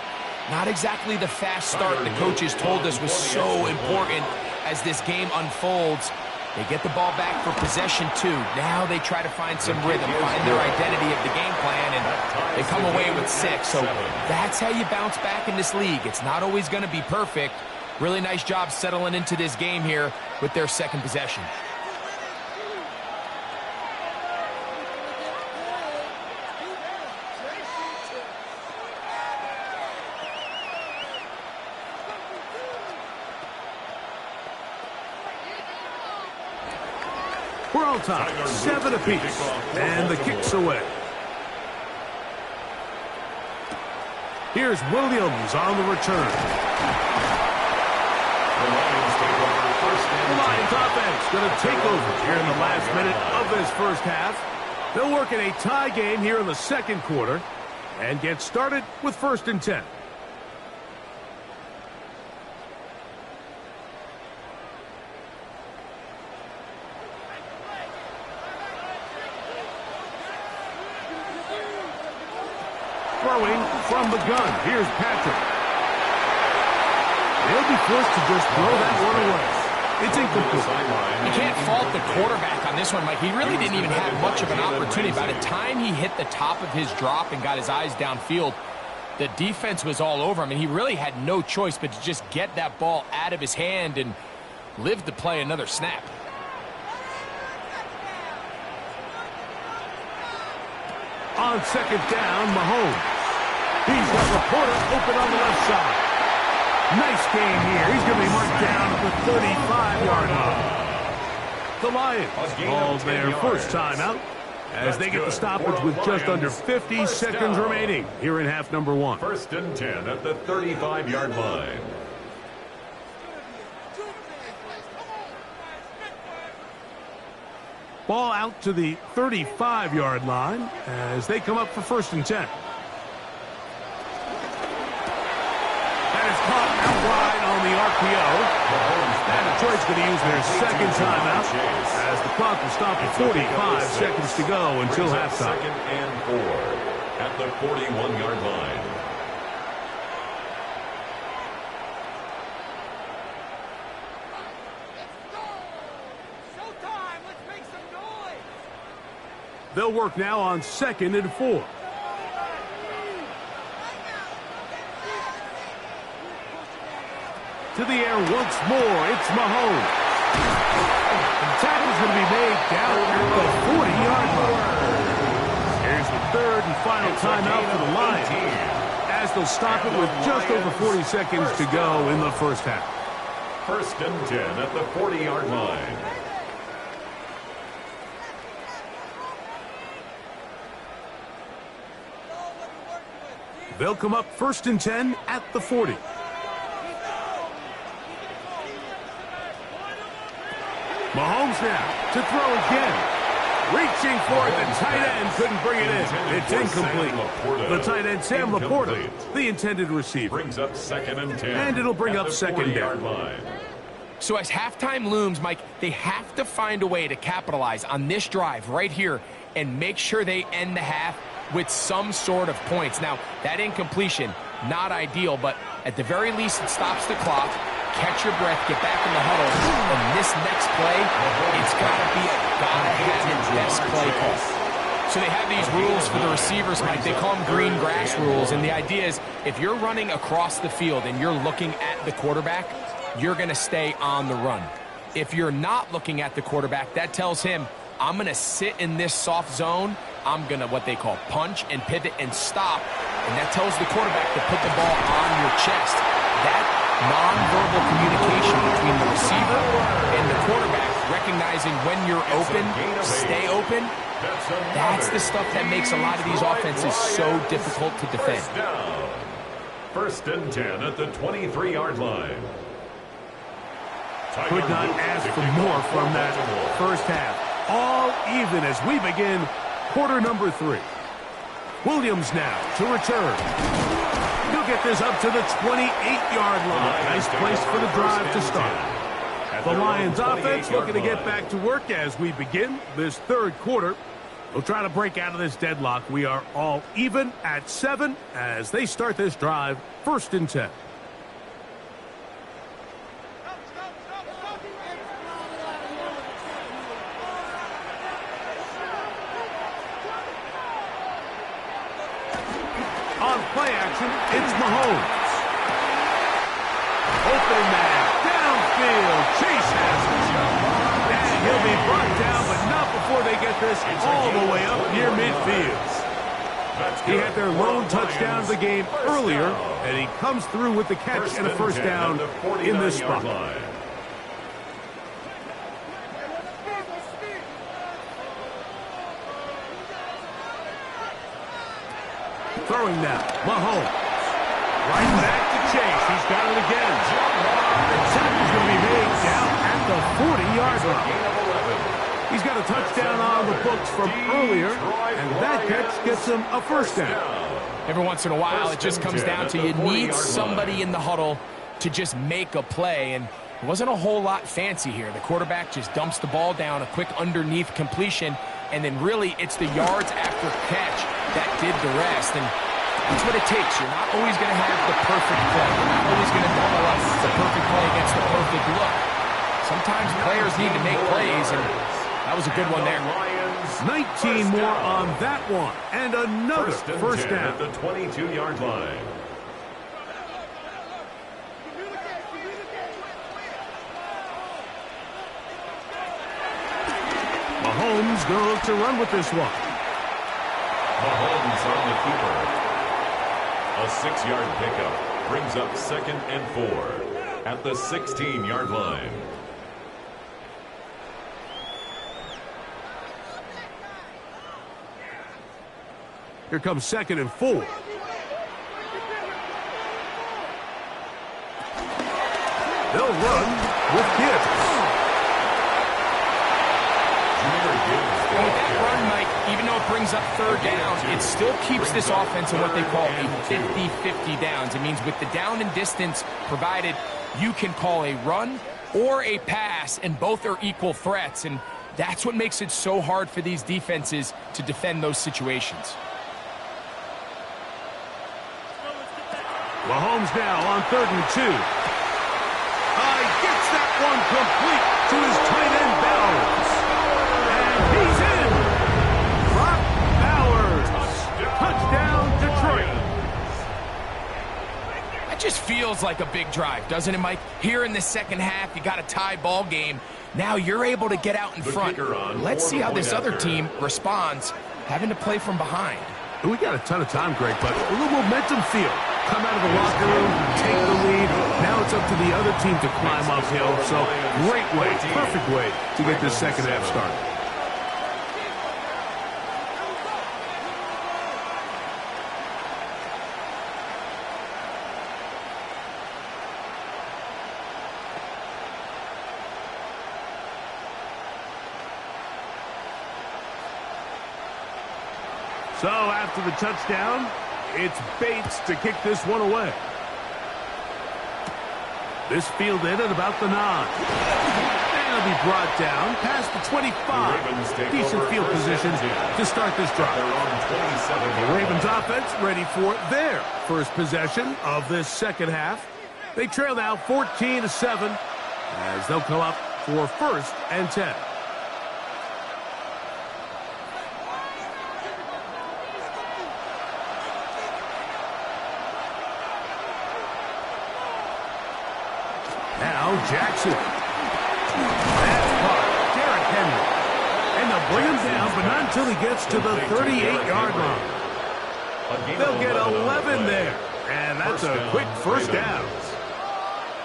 Not exactly the fast start the coaches told us was so important as this game unfolds. They get the ball back for possession 2. Now they try to find some rhythm, find their identity of the game plan, and they come away with 6. So that's how you bounce back in this league. It's not always going to be perfect. Really nice job settling into this game here with their second possession. We're on top, 7 apiece, and the kick's away. Here's Williams on the return. The Lions offense going to take over here in the last minute of this first half. They'll work in a tie game here in the second quarter and get started with 1st and 10. Throwing from the gun. Here's Patrick. They'll be forced to just throw that one away. It's incomplete. You can't fault the quarterback on this one, Mike. He really didn't even have much of an opportunity. By the time he hit the top of his drop and got his eyes downfield, the defense was all over him, and he really had no choice but to just get that ball out of his hand and live to play another snap. On second down, Mahomes. He's got Laporta open on the left side. Nice game here. He's going to be marked down at the 35-yard line. The Lions called their first timeout as they get the stoppage with just under 50 seconds remaining here in half number 1. 1st and 10 at the 35-yard line. Ball out to the 35-yard line as they come up for 1st and 10. That is caught out wide on the RPO. And Detroit's going to use their second timeout as the clock will stop at 45 seconds to go until halftime. 2nd and 4 at the 41-yard line. They'll work now on 2nd and 4. To the air once more, it's Mahomes. And the tackle's going to be made down at the 40-yard line. Here's the 3rd and final timeout for the Lions, as they'll stop it with just over 40 seconds to go in the first half. 1st and 10 at the 40-yard line. They'll come up 1st and 10 at the 40. Mahomes now to throw again. Reaching for it, the tight end couldn't bring it in. It's incomplete. The tight end, Sam Laporta, the intended receiver. Brings up 2nd and 10. And it'll bring up 2nd down. So as halftime looms, Mike, they have to find a way to capitalize on this drive right here and make sure they end the half with some sort of points. Now, that incompletion, not ideal, but at the very least it stops the clock. Catch your breath, get back in the huddle, and this next play, it's got to be a gotta-have-it best play call. So they have these rules for the receivers, Mike. They call them green grass rules. And the idea is if you're running across the field and you're looking at the quarterback, you're going to stay on the run. If you're not looking at the quarterback, that tells him, I'm going to sit in this soft zone. I'm going to what they call punch and pivot and stop. And that tells the quarterback to put the ball on your chest. That nonverbal communication between the receiver and the quarterback, recognizing when you're open, stay open, that's the stuff that makes a lot of these offenses so difficult to defend. First and 10 at the 23-yard line. Could not ask for more from that first half. All even as we begin quarter number 3. Williams now to return. He'll get this up to the 28-yard line. Nice place for the drive to start. The Lions offense looking to get back to work as we begin this third quarter. We'll try to break out of this deadlock. We are all even at 7 as they start this drive. First and 10. On play action, it's Mahomes. Open man, downfield, Chase has it. And he'll be brought down, but not before they get this all the way up near midfield. He had their lone touchdown of the game earlier, and he comes through with the catch and a first down in this spot. Throwing now, Mahomes. Right back to Chase. He's got it again. The tackle's going to be made down at the 40-yard line. He's got a touchdown on the books from earlier, and that catch gets him a first down. Every once in a while, it just comes down to you need somebody in the huddle to just make a play, and it wasn't a whole lot fancy here. The quarterback just dumps the ball down, a quick underneath completion, and then really it's the yards after catch that did the rest, and that's what it takes. You're not always going to have the perfect play. You're not always going to double up the perfect play against the perfect look. Sometimes players need to make plays, and that was a good one there. 19 more on that one, and another first down. At the 22-yard line. Mahomes going to look to run with this one. Mahomes on the keeper. A 6-yard pickup brings up 2nd and 4 at the 16-yard line. Here comes 2nd and 4. They'll run with Gibbs. With that run, Mike, even though it brings up 3rd down, it still keeps this offense in what they call a 50-50 downs. It means with the down and distance provided, you can call a run or a pass, and both are equal threats. And that's what makes it so hard for these defenses to defend those situations. Mahomes now on 3rd and 2. Gets that one complete to his tight end, Bowers. And he's in. Brock Bowers. Touchdown, Detroit. That just feels like a big drive, doesn't it, Mike? Here in the second half, you got a tie ball game. Now you're able to get out in front. Let's see how this other team responds, having to play from behind. We got a ton of time, Greg, but a little momentum feel. Come out of the locker room, take the lead. Now it's up to the other team to climb uphill. So great way, perfect way to get this second half started. So after the touchdown, it's Bates to kick this one away. This fielded at about the 9. And it'll be brought down past the 25. Decent field position to start this drive. The Ravens offense ready for their first possession of this second half. They trail now 14-7 as they'll come up for 1st and 10. Now Jackson. That's caught. Derrick Henry. And they'll bring him down, but not until he gets to the 38-yard line. They'll get 11 there. And that's a quick first down.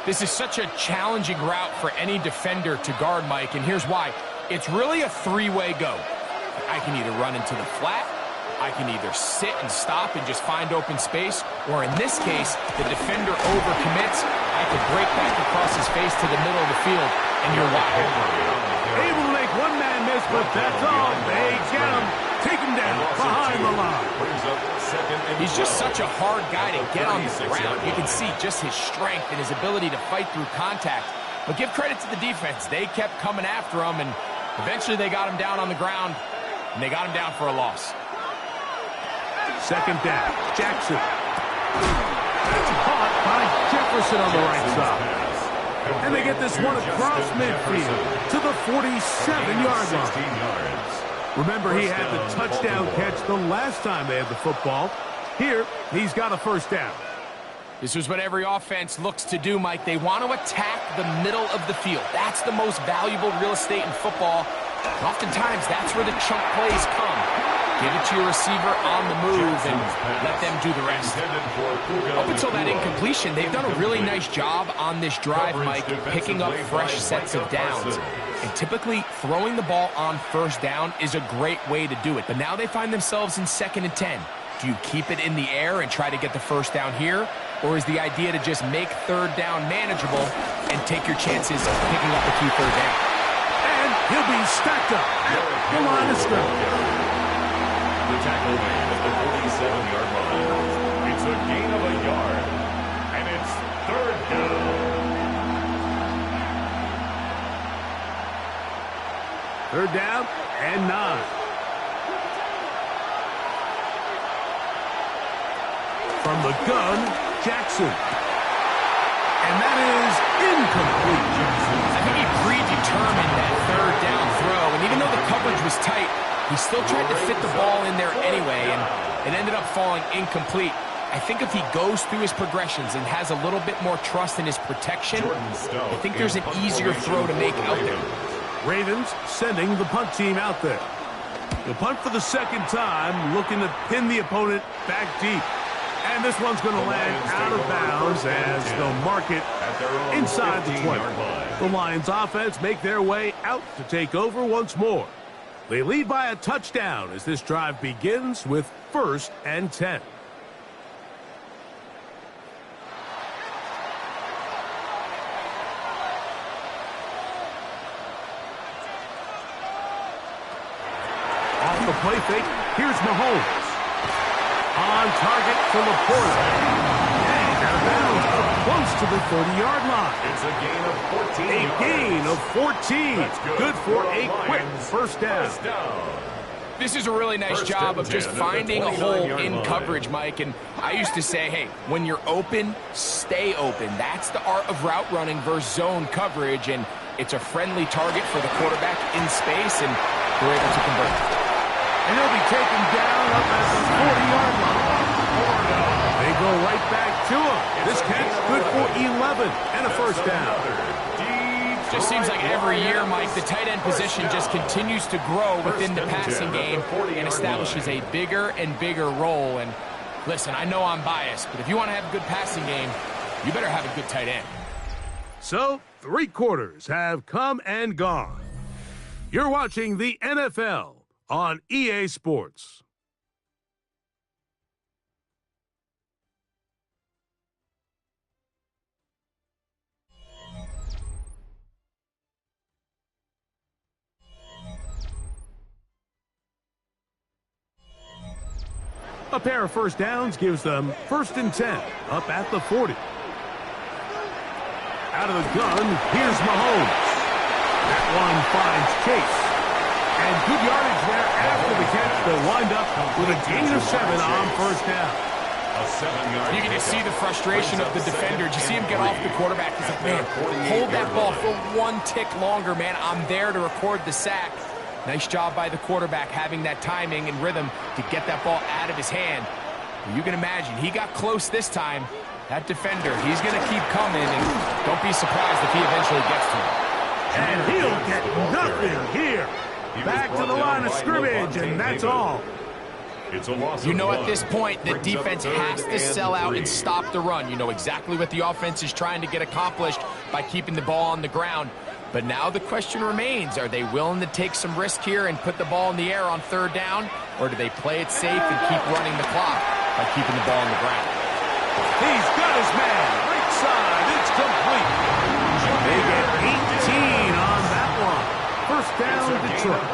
This is such a challenging route for any defender to guard, Mike, and here's why. It's really a three-way go. I can either run into the flat, I can either sit and stop and just find open space, or in this case, the defender overcommits. I could break back across his face to the middle of the field, and you're wide open. Able to make one man miss, but that's all. They get him. Take him down behind the line. He's just such a hard guy to get on the ground. You can see just his strength and his ability to fight through contact. But give credit to the defense. They kept coming after him, and eventually they got him down on the ground, and they got him down for a loss. Second down, Jackson. That's caught by Jefferson on the right side. And they get this one across midfield to the 47-yard line. Remember, he had the touchdown catch the last time they had the football. Here, he's got a first down. This is what every offense looks to do, Mike. They want to attack the middle of the field. That's the most valuable real estate in football. And oftentimes, that's where the chunk plays come. Give it to your receiver on the move and let them do the rest. Up until that incompletion, they've done a really nice job on this drive, Mike, picking up fresh sets of downs. And typically, throwing the ball on first down is a great way to do it. But now they find themselves in 2nd and 10. Do you keep it in the air and try to get the first down here? Or is the idea to just make third down manageable and take your chances of picking up a key third down? And he'll be stacked up at the line of scrimmage. The tackle made at the 47-yard line. It's a gain of a yard, and it's third down. Third down and 9. From the gun, Jackson. And that is incomplete. I think he predetermined that third down throw, and even though the coverage was tight, he still tried to fit the ball in there anyway, and it ended up falling incomplete. I think if he goes through his progressions and has a little bit more trust in his protection, I think there's an easier throw to make out there. Ravens sending the punt team out there. The punt for the second time, looking to pin the opponent back deep. And this one's going to land out of bounds as they'll mark it inside the 20. The Lions offense make their way out to take over once more. They lead by a touchdown as this drive begins with 1st and 10. Off the play fake, here's Mahomes. On target for Laporta. And out of bounds up close to the 30-yard line. It's a gain of 14. A gain of 14. Good for a quick first down. This is a really nice job of just finding a hole in coverage, Mike. And I used to say, hey, when you're open, stay open. That's the art of route running versus zone coverage. And it's a friendly target for the quarterback in space, and they're able to convert. And he'll be taken down up at the 40-yard line. They go right back to him. This catch good for 11 and a first down. Just seems like every year, Mike, the tight end position just continues to grow within the passing game and establishes a bigger and bigger role. And listen, I know I'm biased, but if you want to have a good passing game, you better have a good tight end. So, 3 quarters have come and gone. You're watching the NFL on EA Sports. A pair of first downs gives them 1st and 10 up at the 40. Out of the gun, here's Mahomes. That one finds Chase. And good yardage there after the catch. They'll wind up with a gain of 7 on first down. You can just see the frustration of the defender. Did you see him get off the quarterback? He's like, man, hold that ball for 1 tick longer, man. I'm there to record the sack. Nice job by the quarterback having that timing and rhythm to get that ball out of his hand. You can imagine, he got close this time. That defender, he's going to keep coming, and don't be surprised if he eventually gets to him. And he'll get nothing here. Back to the line of scrimmage, and that's all. It's a loss. You know, at this point, the defense has to sell out and stop the run. You know exactly what the offense is trying to get accomplished by keeping the ball on the ground. But now the question remains, are they willing to take some risk here and put the ball in the air on third down? Or do they play it safe and keep running the clock by keeping the ball on the ground? He's got his man. Right side. It's complete. They get 18 on that one. First down, Detroit.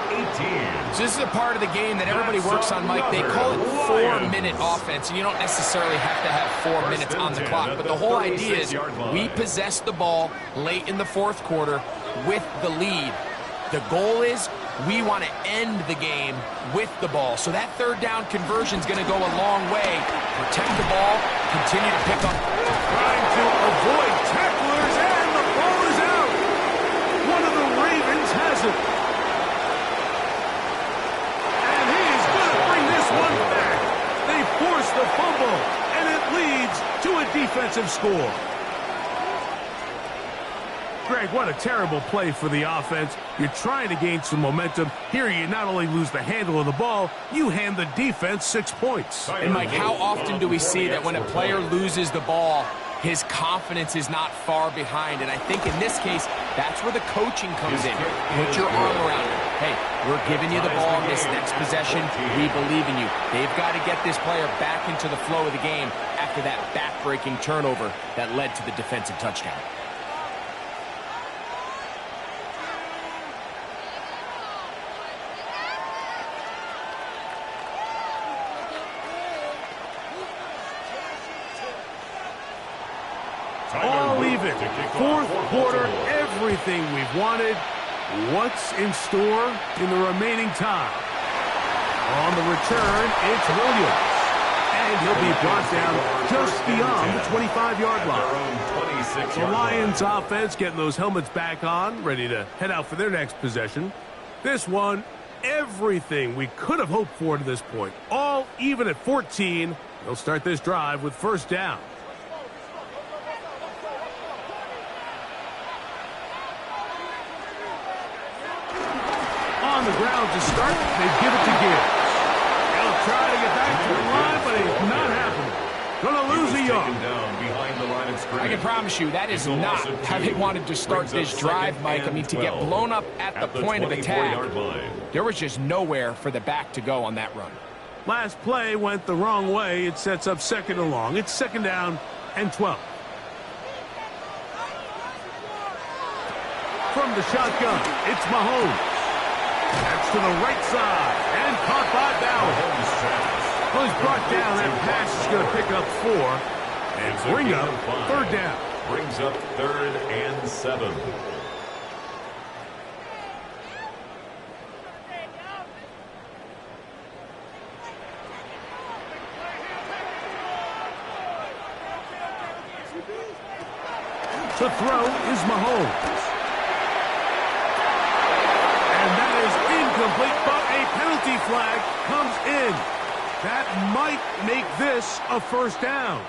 So this is a part of the game that everybody works on, Mike. They call it 4-minute offense, and you don't necessarily have to have 4 minutes on the clock. But the whole idea is we possess the ball late in the fourth quarter with the lead. The goal is we want to end the game with the ball. So that third down conversion is going to go a long way. Protect the ball, continue to pick up. Trying to avoid tacklers, and the ball is out. One of the Ravens has it. And he is going to bring this one back. They force the fumble, and it leads to a defensive score. Greg, what a terrible play for the offense. You're trying to gain some momentum. Here you not only lose the handle of the ball, you hand the defense 6 points. And Mike, how often do we see that when a player loses the ball, his confidence is not far behind? And I think in this case, that's where the coaching comes in. Put your arm around him. Hey, we're giving you the ball in this next possession. We believe in you. They've got to get this player back into the flow of the game after that back-breaking turnover that led to the defensive touchdown. All even. Fourth quarter, everything we've wanted. What's in store in the remaining time? On the return, it's Williams. And he'll be brought down just beyond the 25-yard line. The Lions offense getting those helmets back on, ready to head out for their next possession. This one, everything we could have hoped for to this point. All even at 14. They'll start this drive with first down. On the ground to start, they give it to Gibbs. He'll try to get back to the line, but it's not happening. Gonna lose a yard. I can promise you that is not how they wanted to start this drive, Mike. I mean, to get blown up at the point of attack, there was just nowhere for the back to go on that run. Last play went the wrong way. It sets up second and long. It's second down and 12. From the shotgun, it's Mahomes. That's to the right side, and caught by Ballard. Well, he's brought down. That pass is going to pick up 4, and bring up third down. Brings up 3rd and 7. To throw is Mahomes. Incomplete, but a penalty flag comes in. That might make this a first down.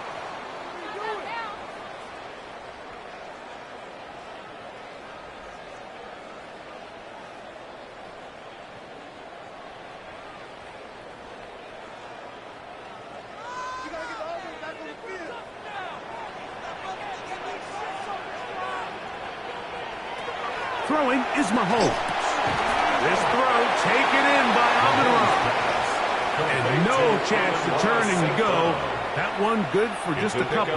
Throwing is Mahomes. This throw taken in by Amon-Ra. And no chance to turn and go. That one good for just a couple.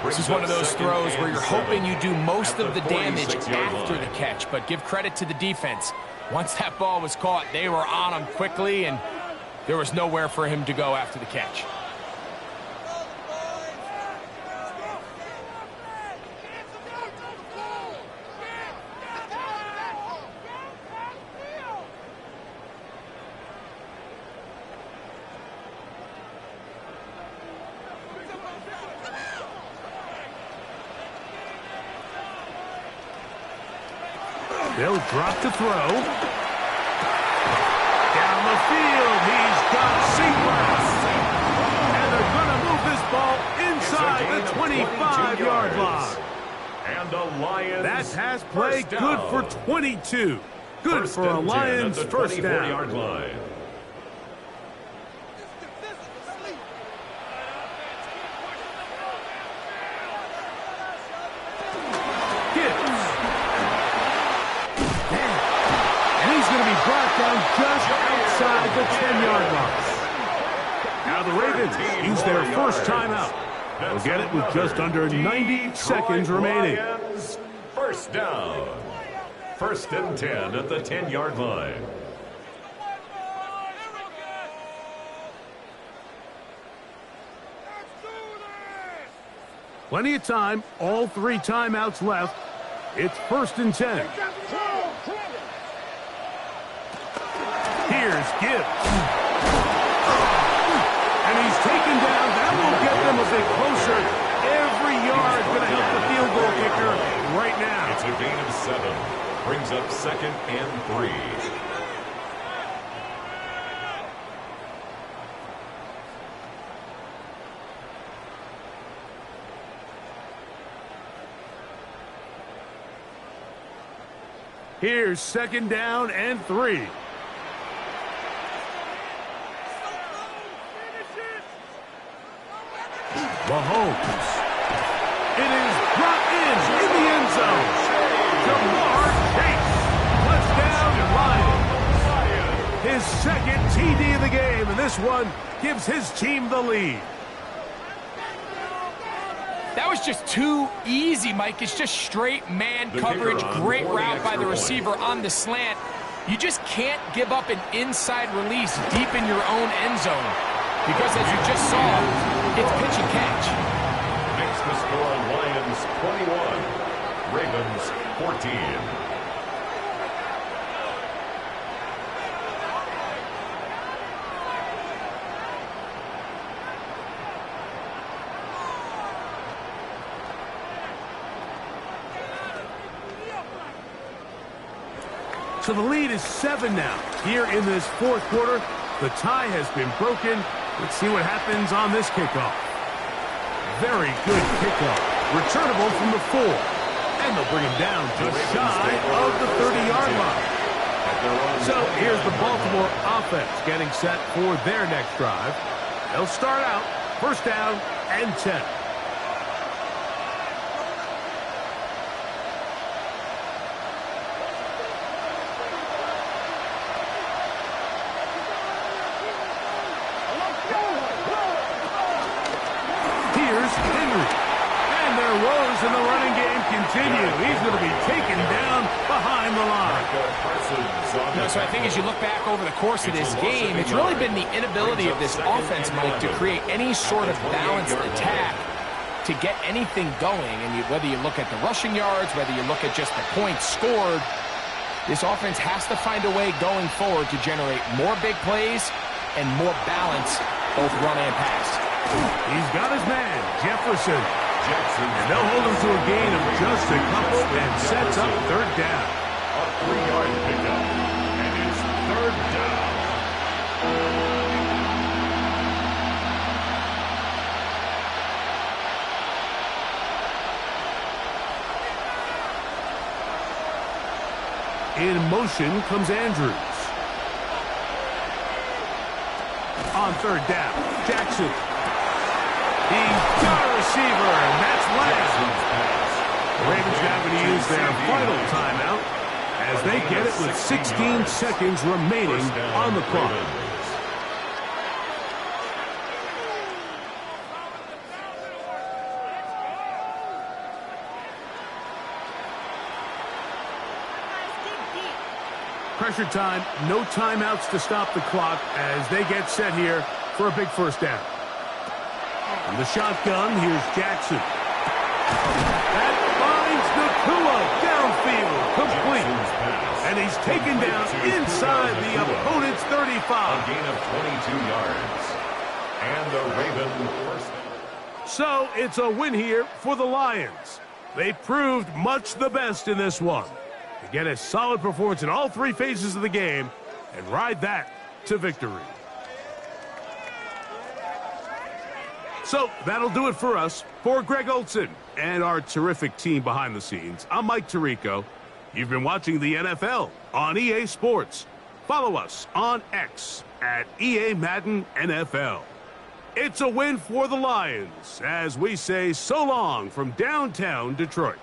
This is one of those throws where you're hoping you do most of the damage after the catch, but give credit to the defense. Once that ball was caught, they were on him quickly, and there was nowhere for him to go after the catch. They'll drop to throw. Down the field, he's got Seacrest. And a Lions That pass play good for 22. Good for a Lions first down. 24-yard line. And he's going to be brought down just outside the 10-yard line. Now the Ravens use their first timeout. They'll get it with just under 90 seconds remaining. Lions, first down. First and 10 at the 10-yard line. Plenty of time. All 3 timeouts left. It's first and 10. Here's Gibbs. And he's taken down. That will get them a bit closer. Every yard going to help the field goal kicker right now. It's a gain of 7. Brings up second and 3. Here's second down and 3. Mahomes. It is brought in the end zone. Jamar Chase. Touchdown, Lions. His second TD of the game, and this one gives his team the lead. That was just too easy, Mike. It's just straight man coverage. Great route by the receiver on the slant. You just can't give up an inside release deep in your own end zone. Because as you just saw, it's pitch and catch. Makes the score Lions 21, Ravens 14. So the lead is 7 now. Here in this fourth quarter, the tie has been broken. Let's see what happens on this kickoff. Very good kickoff. Returnable from the 4. And they'll bring him down just shy of the 30-yard line. So here's the Baltimore offense getting set for their next drive. They'll start out first down and 10. And the running game continue. He's going to be taken down behind the line. So I think as you look back over the course of this game, it's really been the inability of this offense, Mike, to create any sort of balanced attack to get anything going. And whether you look at the rushing yards, whether you look at just the points scored, this offense has to find a way going forward to generate more big plays and more balance, both run and pass. He's got his man, Jefferson. And they'll hold him to a gain of just a couple and sets up third down. A 3-yard pickup, and it's third down. In motion comes Andrews. On third down, Jackson. He's got a receiver, and that's Lamb. The Ravens now going to use their final timeout as they get it with 16 seconds remaining on the clock. Pressure time, no timeouts to stop the clock as they get set here for a big first down. From the shotgun, here's Jackson. That finds Nakua downfield, complete. And he's taken down inside the opponent's 35. A gain of 22 yards. And the Ravens first. So it's a win here for the Lions. They proved much the best in this one. To get a solid performance in all 3 phases of the game and ride that to victory. So that'll do it for us. For Greg Olson and our terrific team behind the scenes, I'm Mike Tirico. You've been watching the NFL on EA Sports. Follow us on X at EA Madden NFL. It's a win for the Lions as we say so long from downtown Detroit.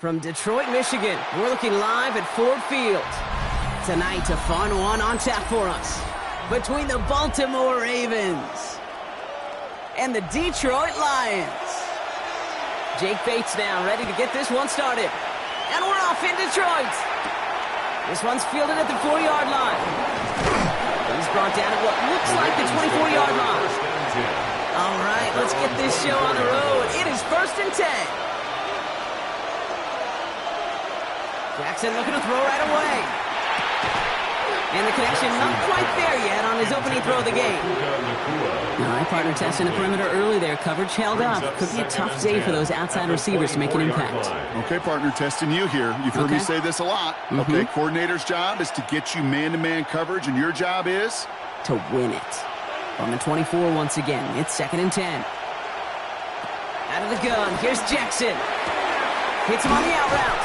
From Detroit, Michigan, we're looking live at Ford Field. Tonight, a fun one on tap for us between the Baltimore Ravens and the Detroit Lions. Jake Bates now ready to get this one started. And we're off in Detroit. This one's fielded at the 4-yard line. He's brought down at what looks like the 24-yard line. All right, let's get this show on the road. It is 1st and 10. Jackson looking to throw right away. And the connection not quite there yet on his opening throw of the game. All right, partner testing the perimeter early there. Coverage held up. Could be a tough day for those outside receivers to make an impact. Okay, partner, testing you here. You've heard me say this a lot. Okay, coordinator's job is to get you man-to-man coverage, and your job is? To win it. On the 24 once again, it's 2nd and 10. Out of the gun. Here's Jackson. Hits him on the out route.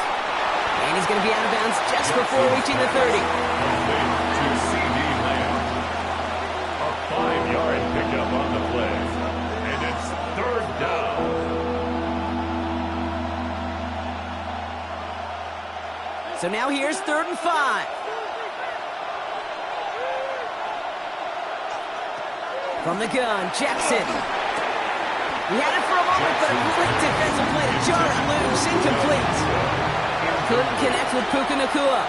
And he's going to be out of bounds just before reaching the 30. To C.D. Lamb. A 5-yard pickup on the play. And it's third down. So now here's 3rd and 5. From the gun, Jackson. He had it for a moment, but a quick defensive play to jar it loose. Incomplete. Couldn't connect with Puka Nacua.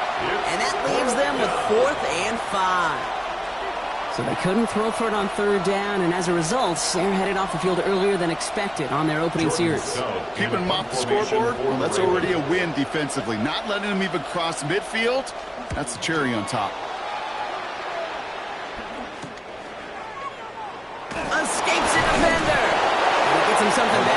And that leaves them with 4th and 5. So they couldn't throw for it on 3rd down, and as a result, they're headed off the field earlier than expected on their opening series. Keeping them off the scoreboard, well, that's already a win defensively. Not letting them even cross midfield, that's the cherry on top. Escapes a defender. He gets him something back.